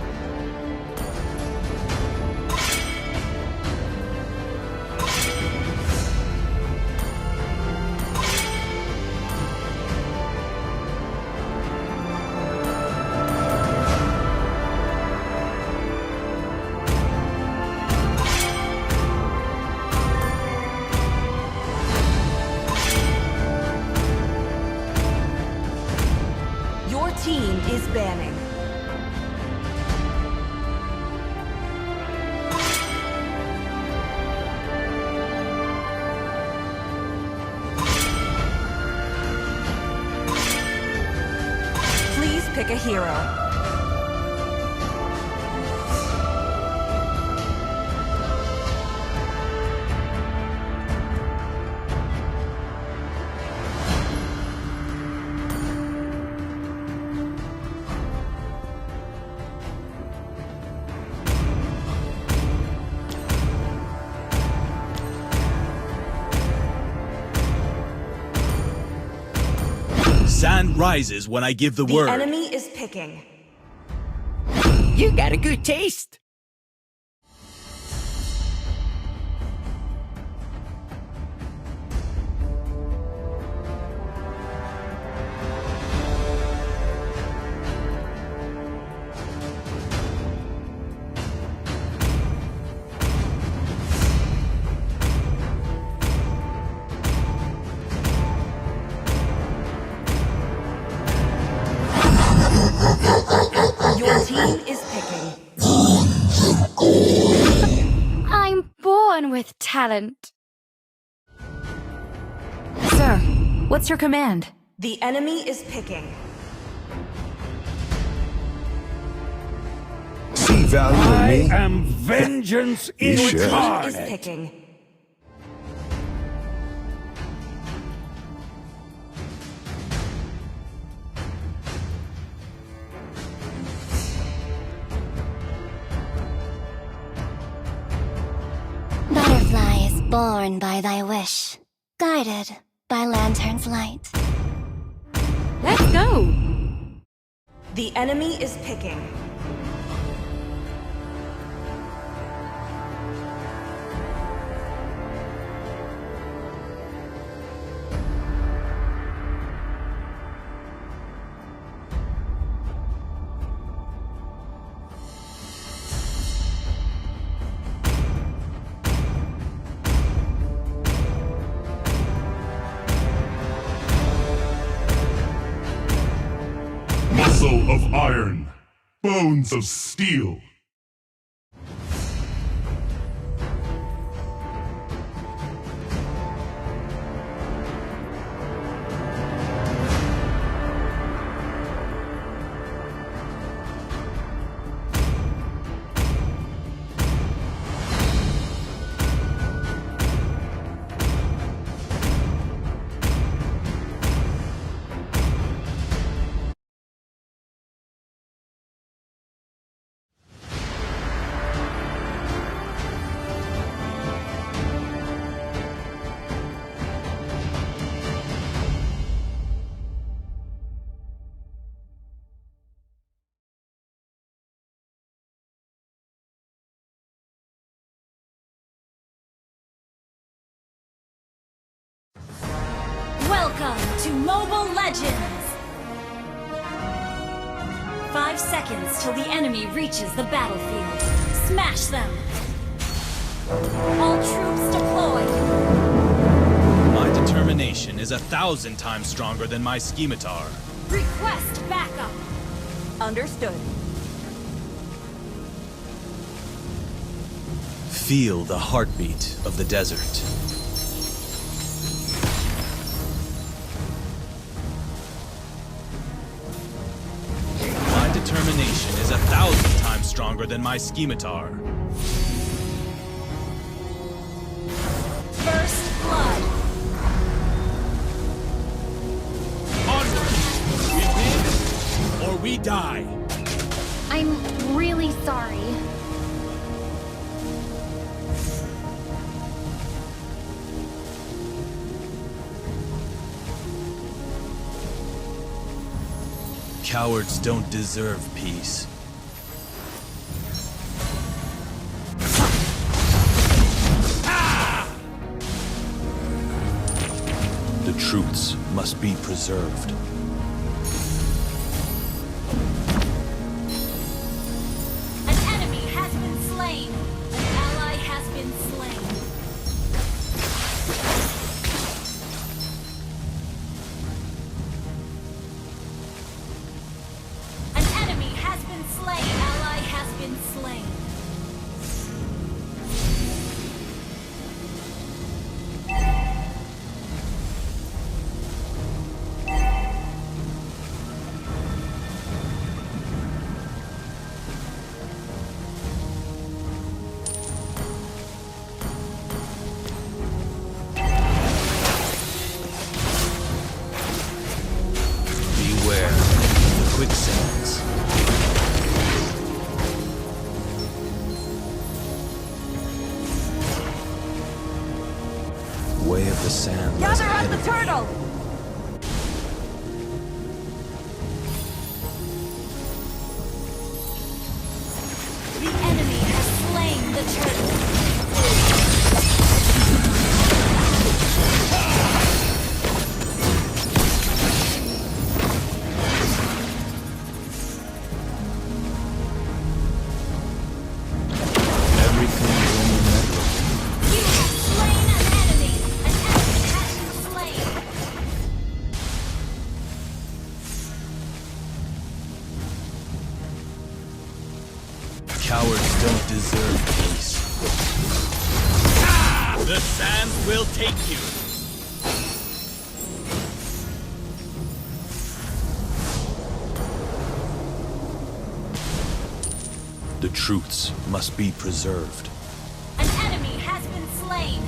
Your team is banning. Please pick a hero. Sand rises when I give the The word. enemy is picking. You got a good taste. Your team is picking. I'm born with talent. Sir, what's your command? The enemy is picking. See value in me? I am vengeance You should. Is incarnate. picking. Butterfly is born by thy wish, guided by lantern's light. Let's go! The enemy is picking. Muscle of iron, bones of steel. Welcome to Mobile Legends! 5 seconds till the enemy reaches the battlefield. Smash them! All troops deployed! My determination is 1,000 times stronger than my scimitar. Request backup! Understood. Feel the heartbeat of the desert. My determination is 1,000 times stronger than my scimitar. First blood! Onward! We win or we die. I'm really sorry. Cowards don't deserve peace. truths must be preserved. An enemy has been slain. An ally has been slain. An enemy has been slain. Ally has been slain. Beware the quicksands. Way of the sand lies Gather ahead at the of me. turtle! The enemy has slain the turtle. Everything is only metal. You have slain an enemy. An enemy has been slain. Cowards don't deserve peace. The sands will take you. The truths must be preserved. An enemy has been slain.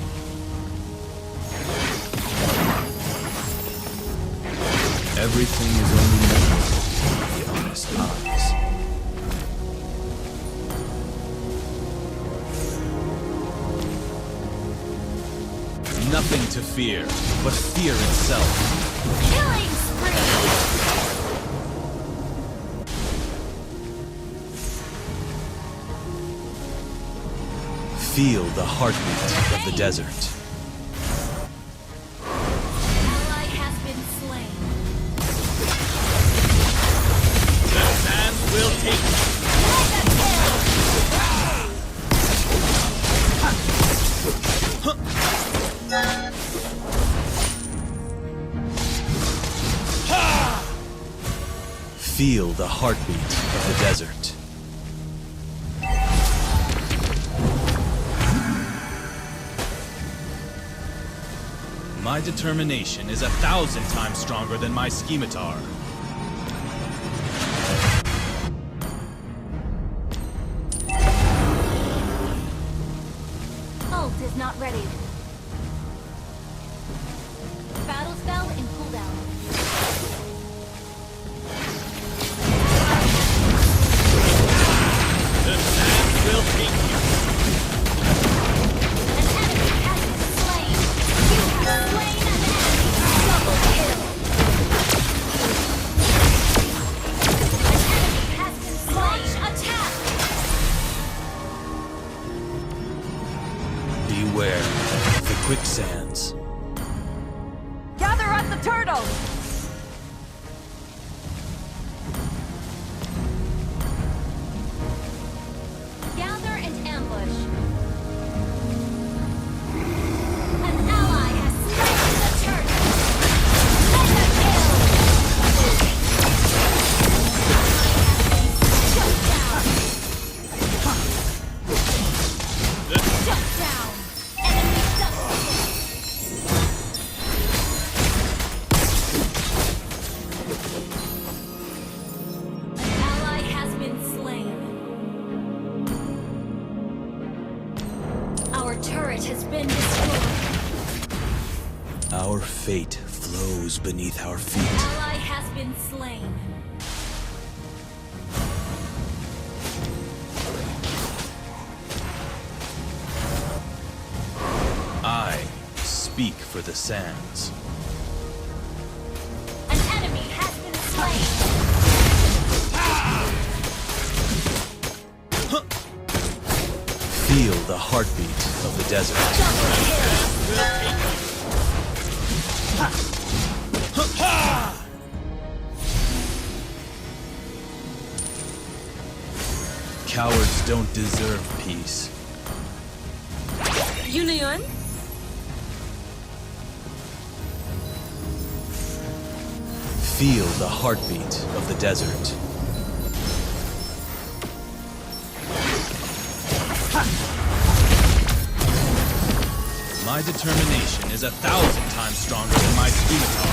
Everything is only metal to the honest eyes. Nothing to fear, but fear itself. Killing spree. Feel the heartbeat of the desert. Ally has been slain. The sands will take you. Feel the heartbeat of the desert. My determination is 1,000 times stronger than my scimitar. Ult is not ready. Battle spell in cooldown. The sands will take you. An enemy has been slain. You have slain an enemy. Double kill. An enemy has been slain. Attack. Beware the quicksands. Gather at the turtle! Gather and ambush. An ally has slain the turtle. Mega kill. Shut down. Shut down. Enemy double. An ally has been slain. Our turret has been destroyed. Our fate flows beneath our feet. Ally has been slain. I speak for the sands. An enemy has been slain. Feel the heartbeat of the desert. Double kill. Cowards don't deserve peace. Yunayun? Feel the heartbeat of the desert. My determination is 1,000 times stronger than my scimitar.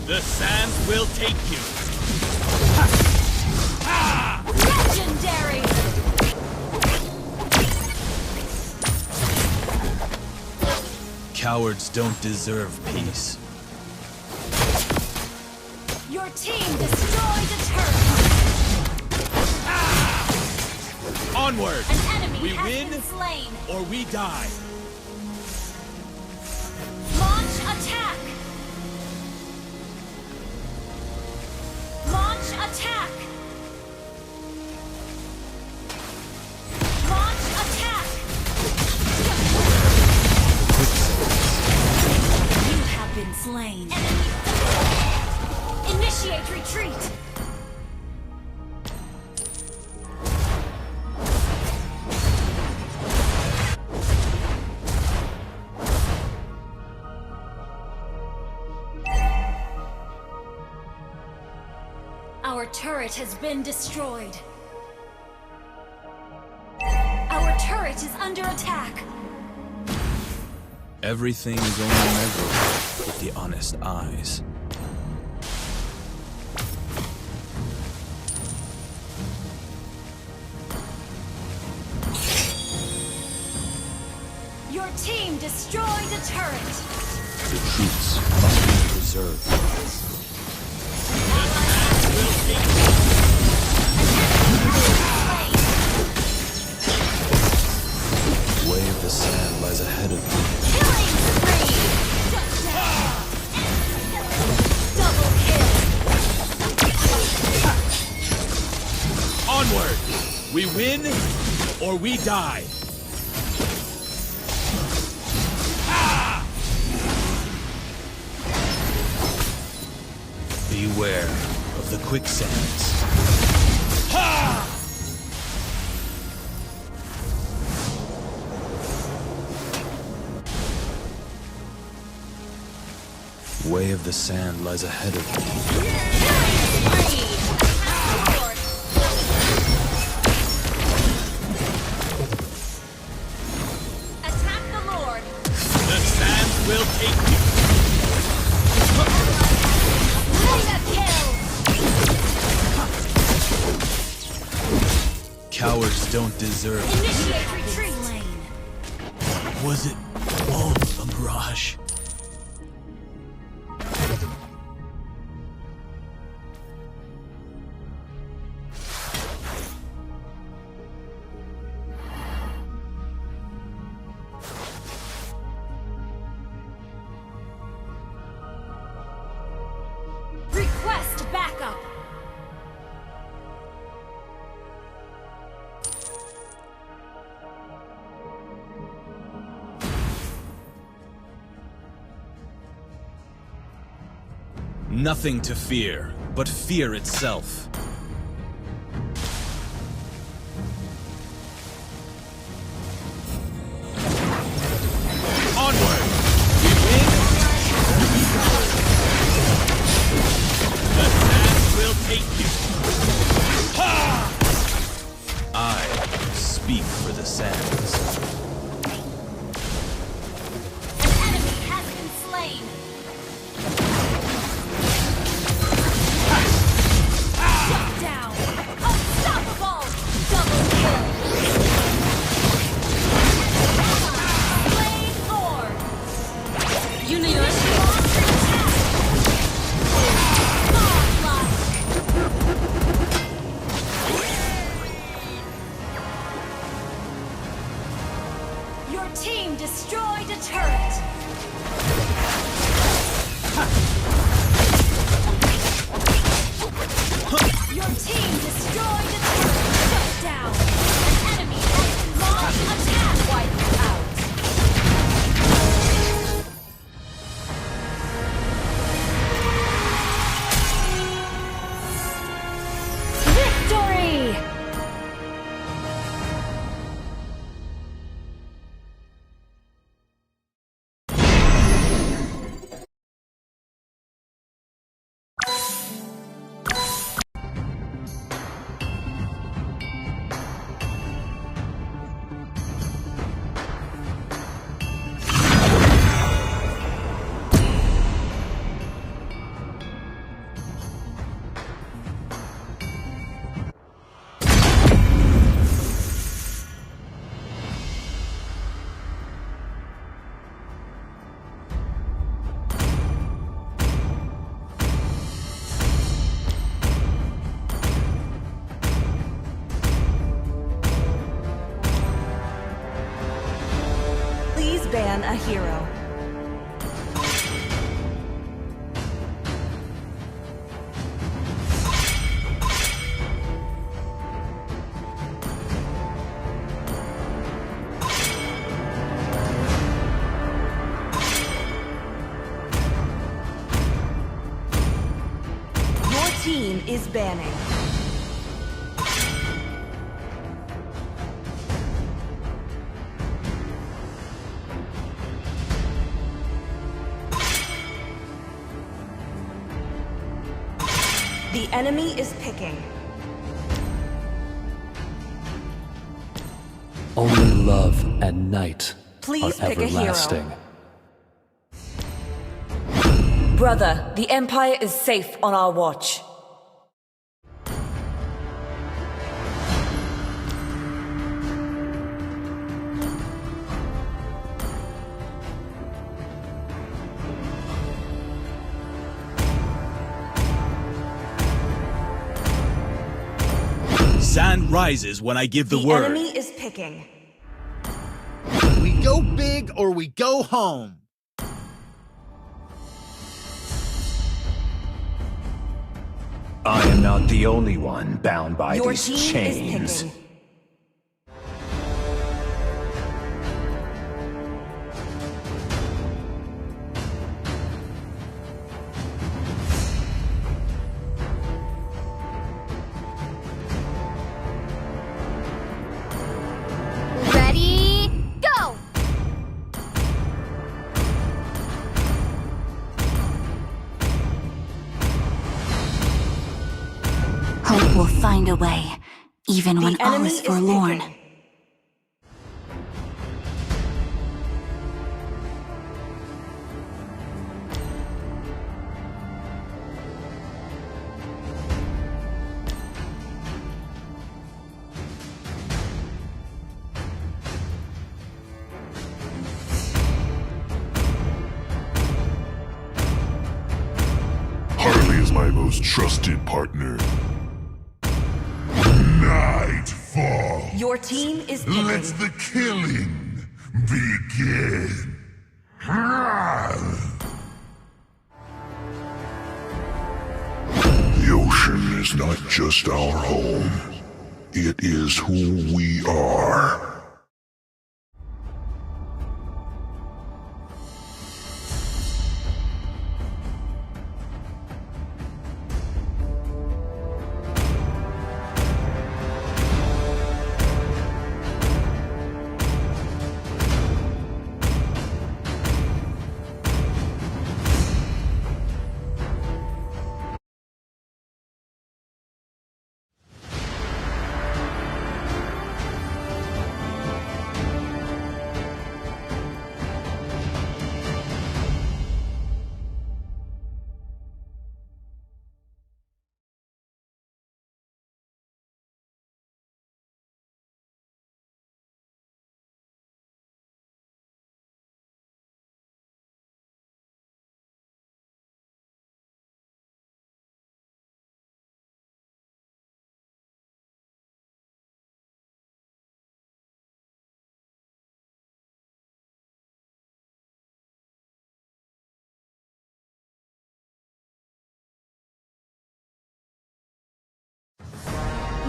The sands will take you. Legendary! Cowards don't deserve peace. Your team destroyed a turret! Onward! An enemy we has win been slain! or we die. Launch attack! Launch attack! Launch attack! You have been slain. Initiate retreat! Our turret has been destroyed. Our turret is under attack. Everything is only measurable with the honest eyes. Your team destroyed a turret. The truths must be preserved. Way of the sand lies ahead of me. Killing spree! Double kill! Onward! We win or we die. Beware of the quicksands. Way of the sand lies ahead of me. Attack the Lord! The sand will take you. Cowards don't deserve. Initiate retreat! Was it all a mirage? nothing to fear but fear itself. Onward! We win! The sands will take you! Ha! I speak for the sands. An enemy has been slain. Shut down. Unstoppable. Double kill. Slain Lord. Union. Your team destroyed a turret. Your team destroyed a turret. Shut down. An enemy has launched attack. Wiped out. Victory! Please ban a hero. Your team is banning. The enemy is picking. Only love and night Please are pick a hero. everlasting. Brother, the Empire is safe on our watch. Sand rises when I give the word. The enemy is picking. We go big or we go home. I am not the only one bound by Your these team chains. is picking. Ready, go! Hope will find a way, even when all is forlorn. Harley is my most trusted partner. Nightfall. Your team is picking. Let the killing begin. The ocean is not just our home. It is who we are.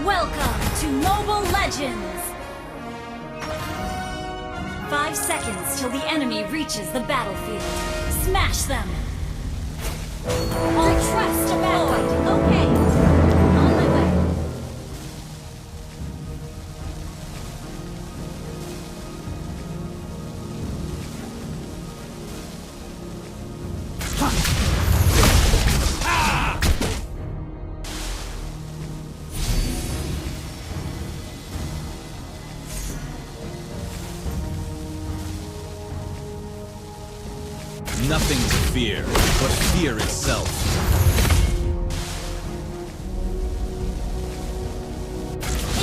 Welcome to Mobile Legends! 5 seconds till the enemy reaches the battlefield. Smash them! All trust deployed. Okay. On my way. Nothing to fear, but fear itself.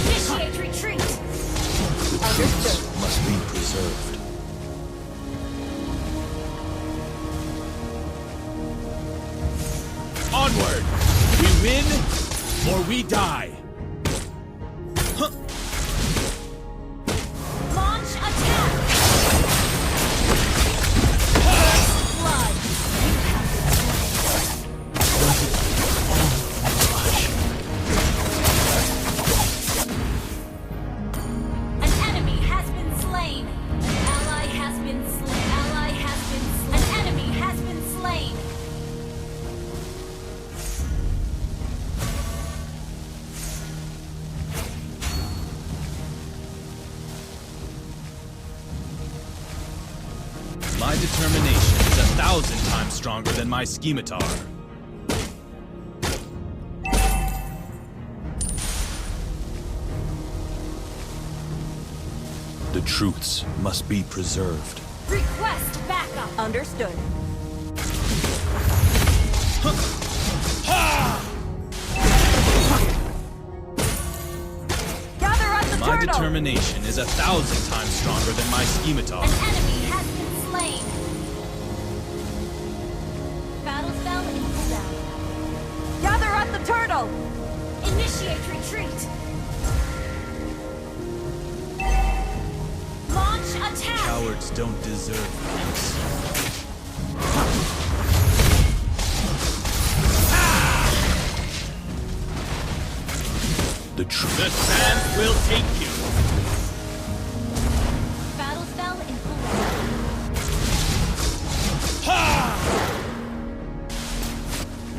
Initiate retreat! The truths must be preserved. Onward! We win, or we die! Launch attack! First blood! You have an enemy has been slain! An ally has been slain! Ally has been slain! An enemy has been slain! My determination is 1,000 times stronger than my scimitar. The truths must be preserved. Request backup! Understood. Gather at the My turtle! determination is 1,000 times stronger than my scimitar. An enemy has been slain! Battle spell in cooldown. Gather at the turtle! Initiate retreat! Launch attack! Cowards don't deserve peace. The truth. The sands will take you! Battle spell in cooldown.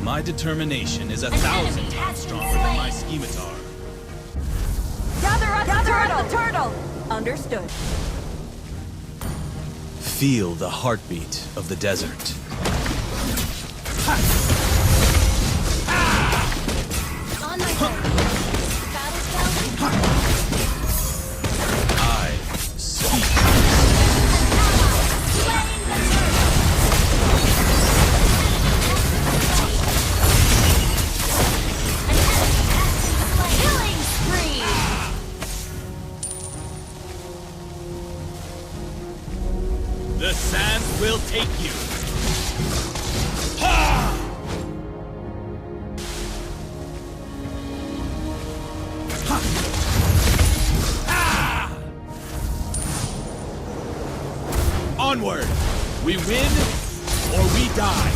My determination is 1,000 times stronger than my scimitar. Gather at the turtle! Understood. Feel the heartbeat of the desert. On my way. Battle spell in I speak. Slain the turtle! Killing spree! The sands will take you. Onward! We win, or we die.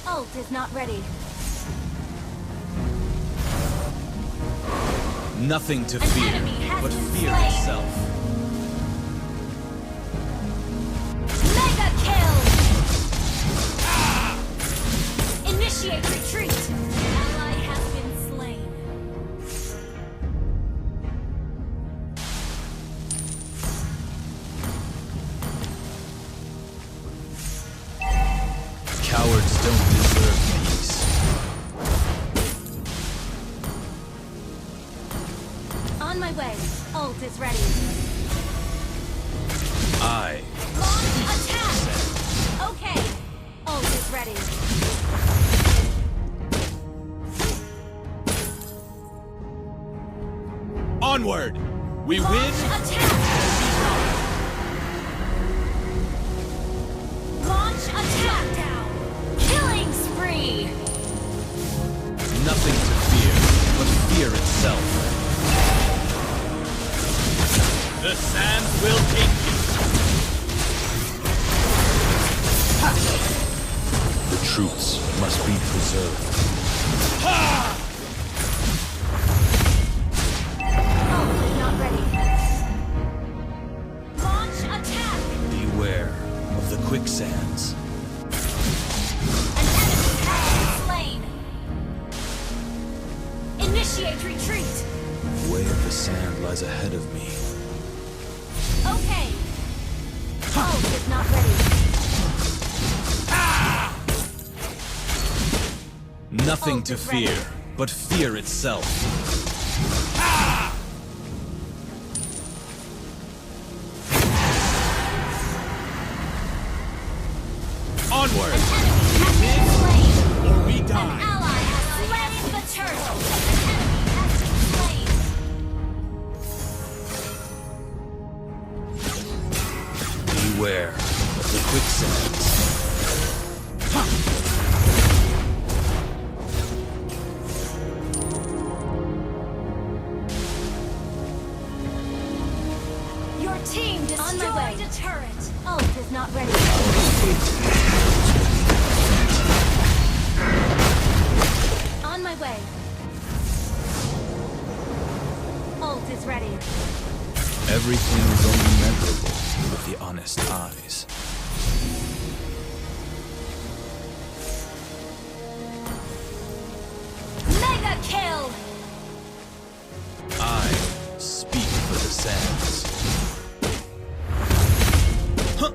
Ult is not ready. Nothing to An fear, enemy has but been fear slain. itself. Mega kill! Initiate retreat! Ally has been slain. Cowards don't deserve peace. On my way. Ult is ready. I Launch attack! Okay. Ult is ready. onward. We Launch win. attack! Launch attack down! Killing spree! Nothing to fear but fear itself. The sands will take you. The truths must be preserved. Not ready. Launch attack! Beware of the quicksands. Slain. Initiate retreat. The way of the sand lies ahead of me. Okay. Ult is not ready. Nothing to fear, but fear itself. Onward! Or we die! Ally has slain the turtle. An enemy has been slain. Beware of the quicksands. Your team destroyed a turret. Ult is not ready. On my way. Ult is ready. Everything is only memorable with the honest eyes. Mega kill! I speak for the sands. Huh.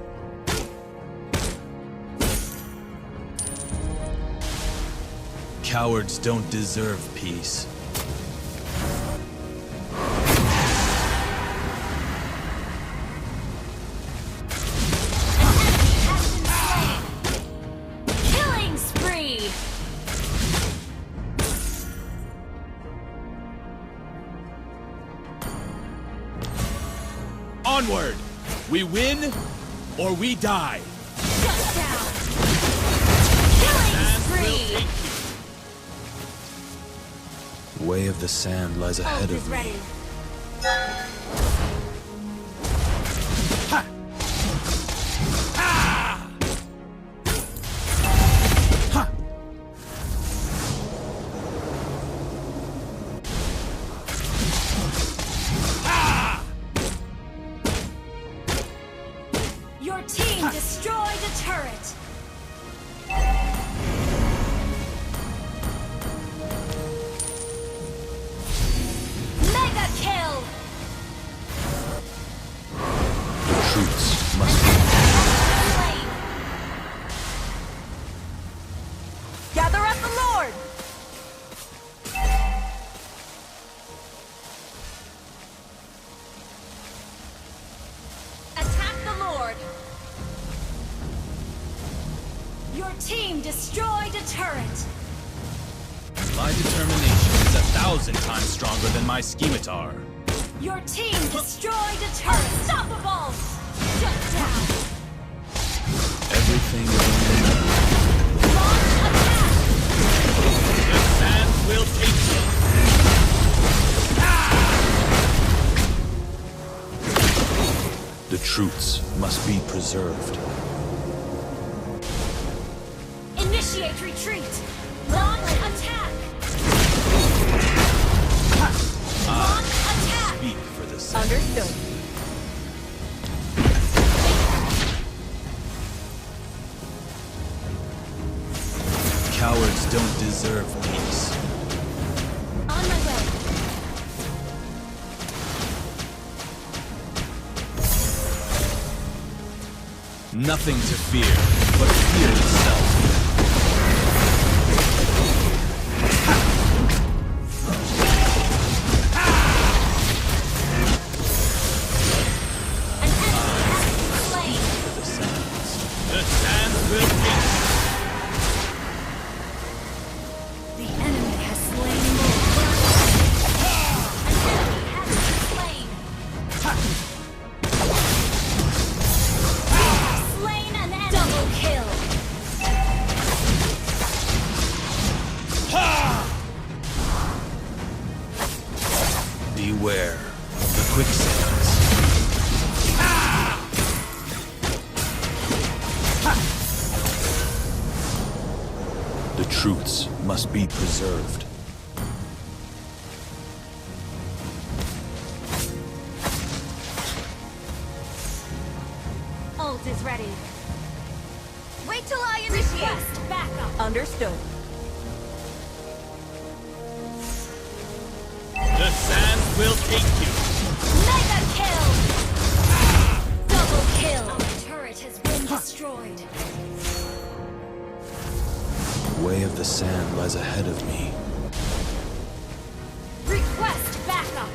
Cowards don't deserve peace. Killing spree! Onward! We win, or we die! Shut down! Killing spree! The way of the sand lies ahead Ult of is me. ready. Your team destroyed a turret. Mega kill! The truths must be. Slain. Gather up the Lord! Attack the Lord! Your team destroyed a turret. My determination is 1,000 times stronger than my scimitar. Your team destroyed a turret. Unstoppable! Shut down! Everything is only memorable. Launch attack! The sands will take you! The truths must be preserved. Initiate retreat! Launch attack! Launch attack! Speak for the sands. Understood. Cowards don't deserve peace. On my way. Nothing to fear, but fear itself. Slain. The sands will take The enemy has slain more. An enemy has been slain. Slain an enemy. Double kill. The truths must be preserved. Ult is ready. Wait till I initiate. Backup. Understood. The sands will take you. Mega kill! Double kill! Our turret has been destroyed. The way of the sand lies ahead of me. Request backup!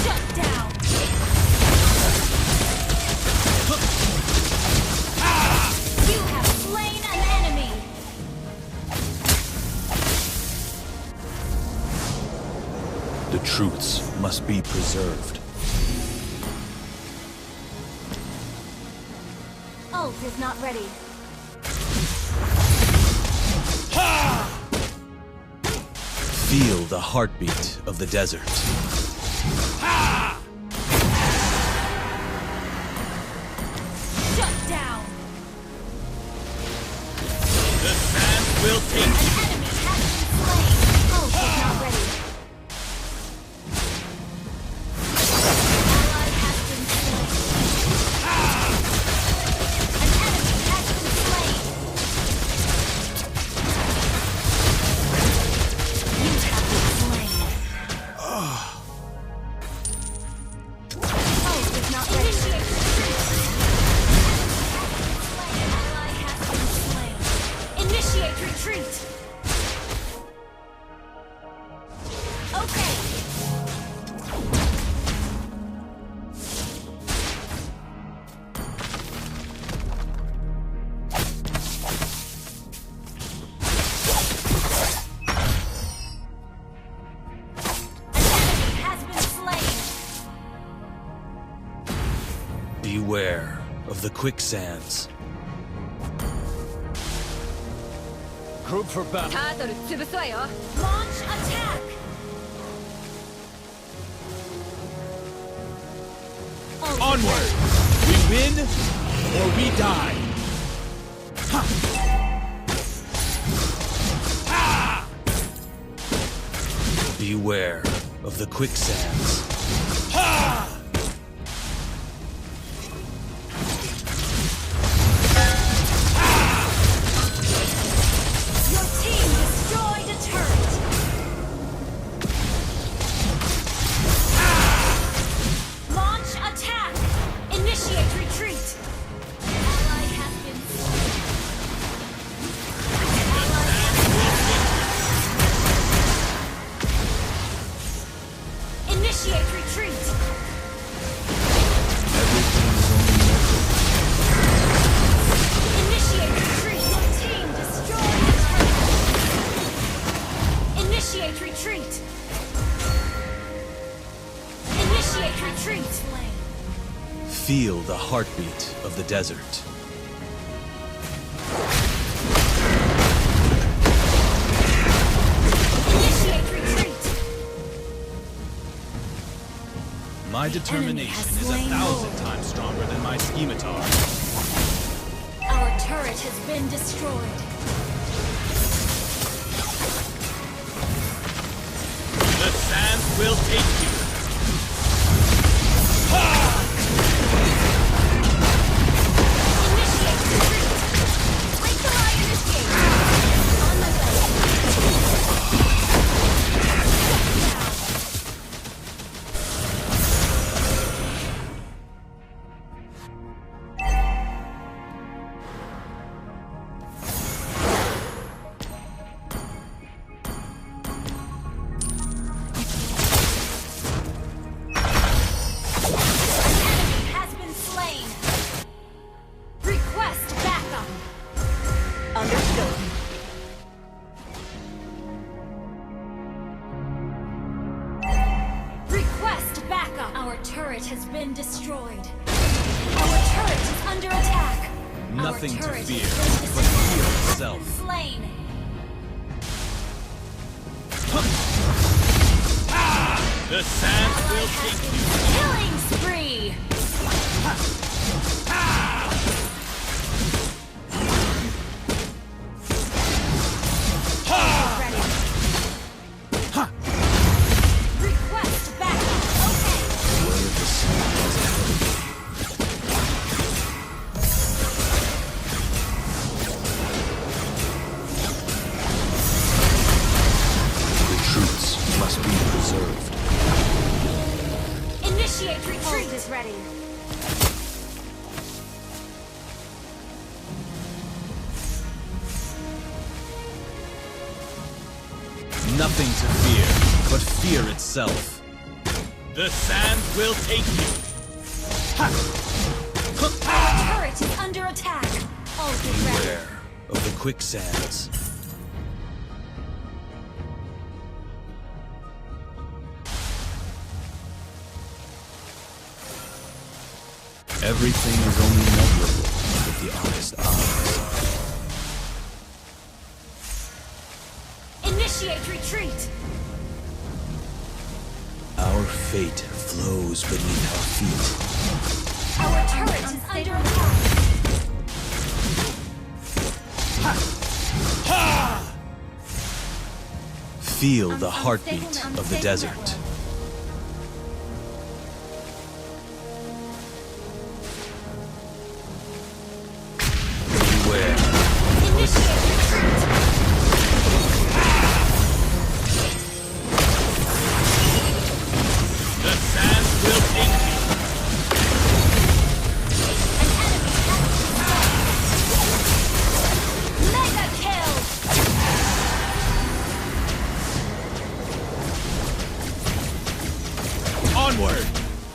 Shut down! You have slain an enemy! The truths must be preserved. Ult is not ready. Feel the heartbeat of the desert. Shut down! The sand will take An you. enemy has been slain! Ult is not ready. Ally has been slain. An enemy has been slain! You have been slain. Ult is not ready. Initiate Ally has been slain. Initiate retreat! Okay! Has been slain! Beware of the quicksands. Group for battle. タートル潰すわよ。 Launch attack! Onward! We win or we die. Beware of the quicksands. Your team destroyed a turret! Launch attack! Initiate retreat! Ally has been slain. Ally has been Initiate retreat! Initiate retreat! Your team destroyed a turret! Initiate retreat! Initiate retreat! Feel the heartbeat of the desert. Initiate retreat! My determination is 1,000 times stronger than my scimitar. Our turret has been destroyed. The sands will take you. Initiate retreat! Wait till I initiate! On my way! Has been slain! Request backup! Understood. Request backup! Our turret has been destroyed. Our turret is under attack. Nothing Our to turret fear, has been but destroyed. fear itself. Slain. The sands will take you. Killing spree! nothing to fear, but fear itself. The sand will take you. Our turret is under attack. All get ready. Beware of the quicksands. Everything is only measurable with the honest eyes. Initiate retreat. Our fate flows beneath our feet. Our turret is under attack. Feel the heartbeat of the desert. Beware. Initiate retreat. The sand will take you. Mega kill. Onward!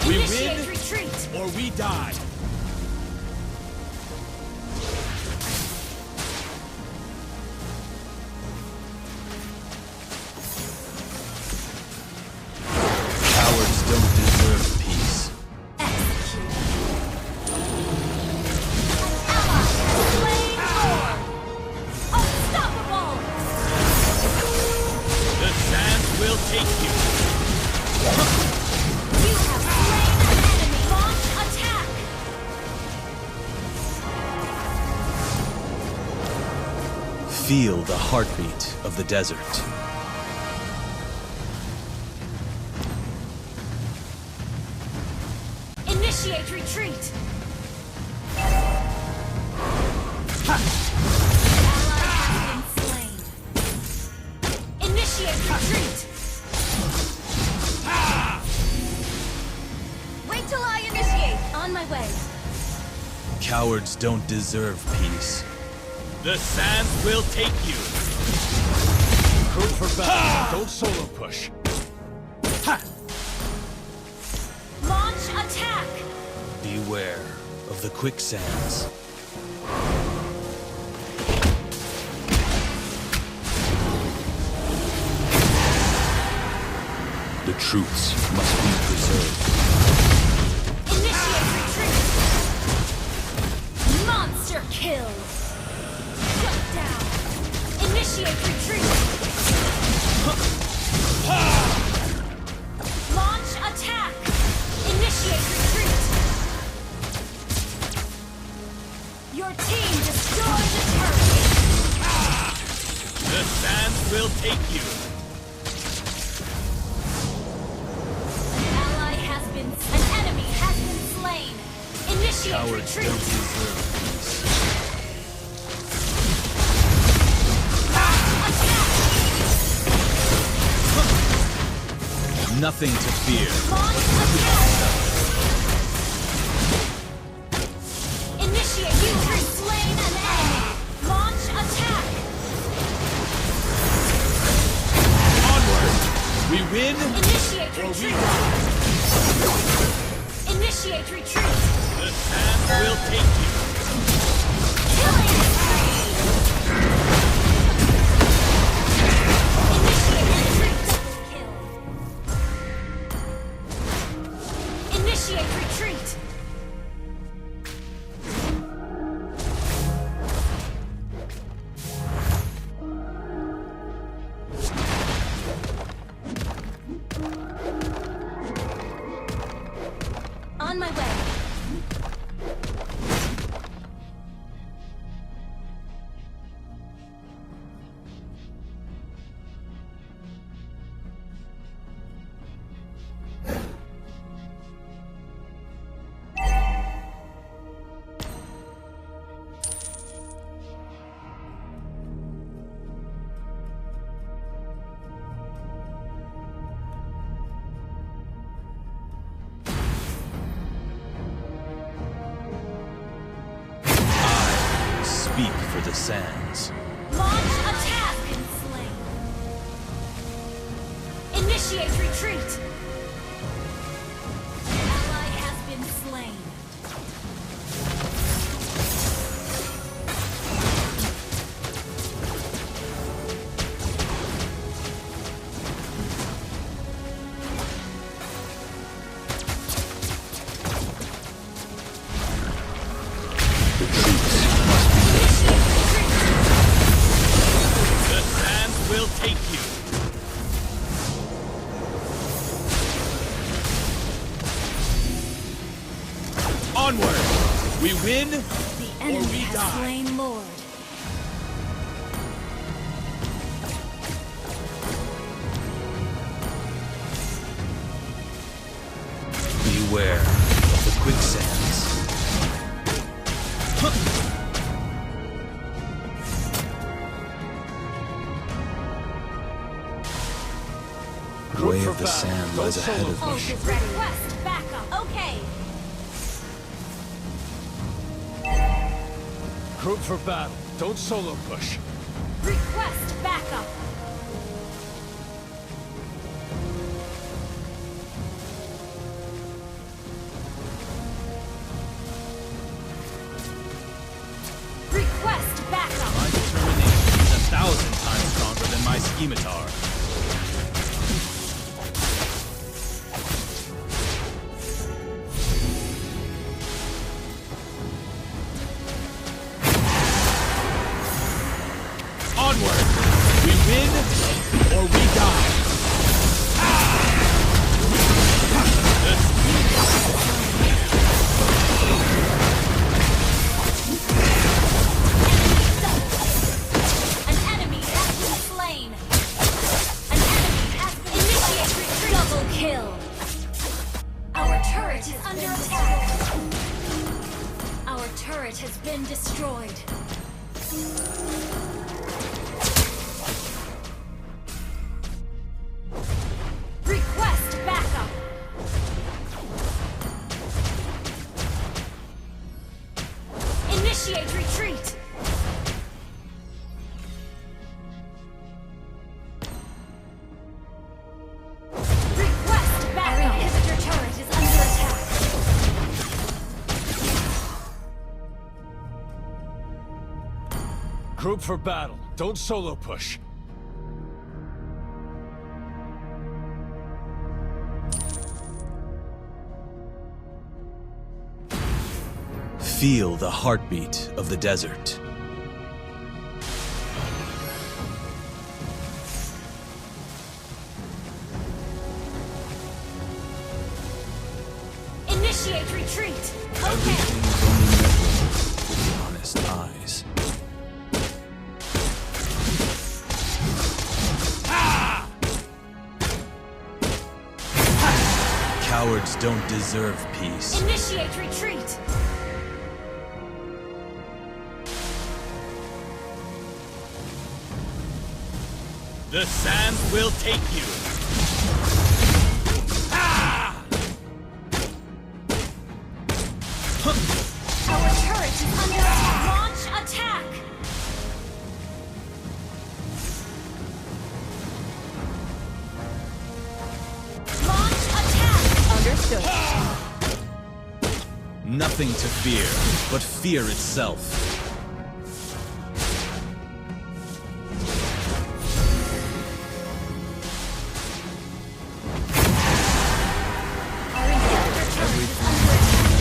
We Initiate win retreat. or we die. Cowards don't deserve peace. Unstoppable. The sand will take you. You have slain an enemy. Launch attack. Feel the heartbeat of the desert. Initiate retreat. Initiate retreat! Wait till I initiate! On my way. Cowards don't deserve peace. The sands will take you. Crew for battle. Don't solo push. Launch attack! Beware of the quicksands. The truths must be preserved. Initiate retreat! Monster kill! Shut down! Initiate retreat! Launch attack! Initiate retreat! Your team destroyed the turret! The sands will take you. An enemy has been slain! Initiate Cowards retreat! don't deserve peace. Nothing to fear. Initiate! You have slain an enemy! Launch attack! Onward! We win Initiate or we retreat! die. Initiate retreat! The sands will take you. Killing spree! Initiate retreat! Kill. Initiate retreat! On my way. Speak for the sands. Launch attack! Initiate retreat! Ally has been slain. The sands will take you. Onward! We win, The or enemy we has die. slain Lord. Beware of the quicksands. The way of the sand lies ahead of me. Request backup. Okay. Group for battle. Don't solo push. Request backup. Request backup. My determination is 1,000 times stronger than my scimitar. Onward! We win, or we die! An enemy has been slain. An enemy has been initiated retreat. Double kill. Our turret is under attack. Our turret has been destroyed. Request backup. Initiate retreat. Request backup. Our inhibitor turret is under attack. Group for battle. Don't solo push. Feel the heartbeat of the desert. Initiate retreat. Okay. Everything's only measured with honest eyes. Cowards don't deserve peace. Initiate retreat. The sands will take you. Our turret is under attack. Launch attack. Launch attack. Understood. Nothing to fear, but fear itself. Our inhibitor turret is under attack.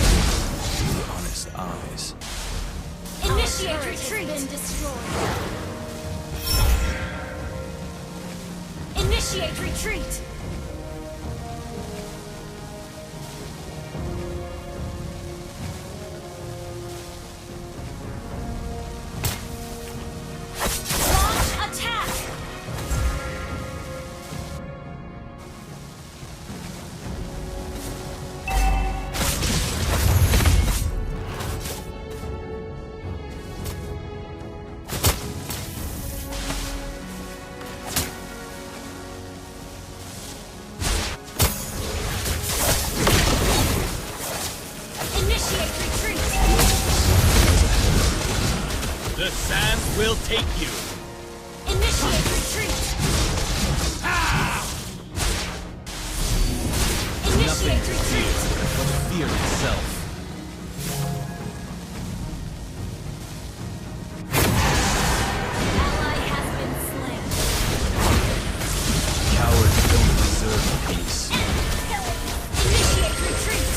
The honest eyes. Initiate retreat. Has been destroyed. Initiate retreat. Launch attack. Initiate retreat. The sands will take you. Initiate retreat. fear itself. Ally has been slain. Cowards don't deserve peace. Initiate retreat.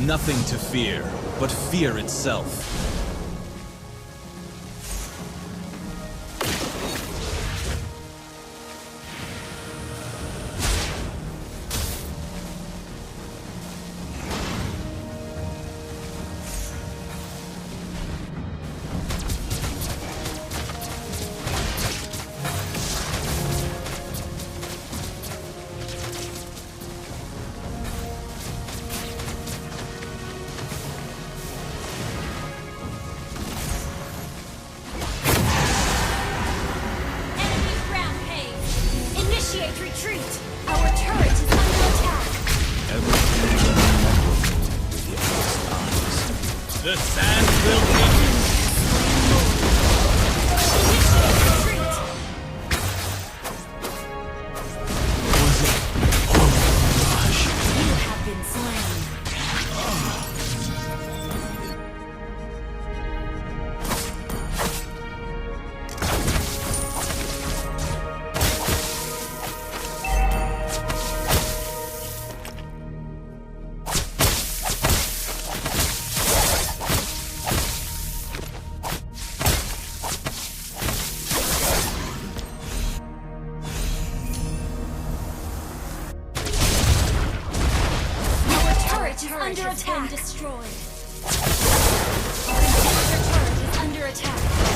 Nothing to fear, but fear itself. Initiate retreat! Our turret is under attack! The sand will eat you! You have been slain. Under attack. Destroyed. Our inhibitor turret is under attack.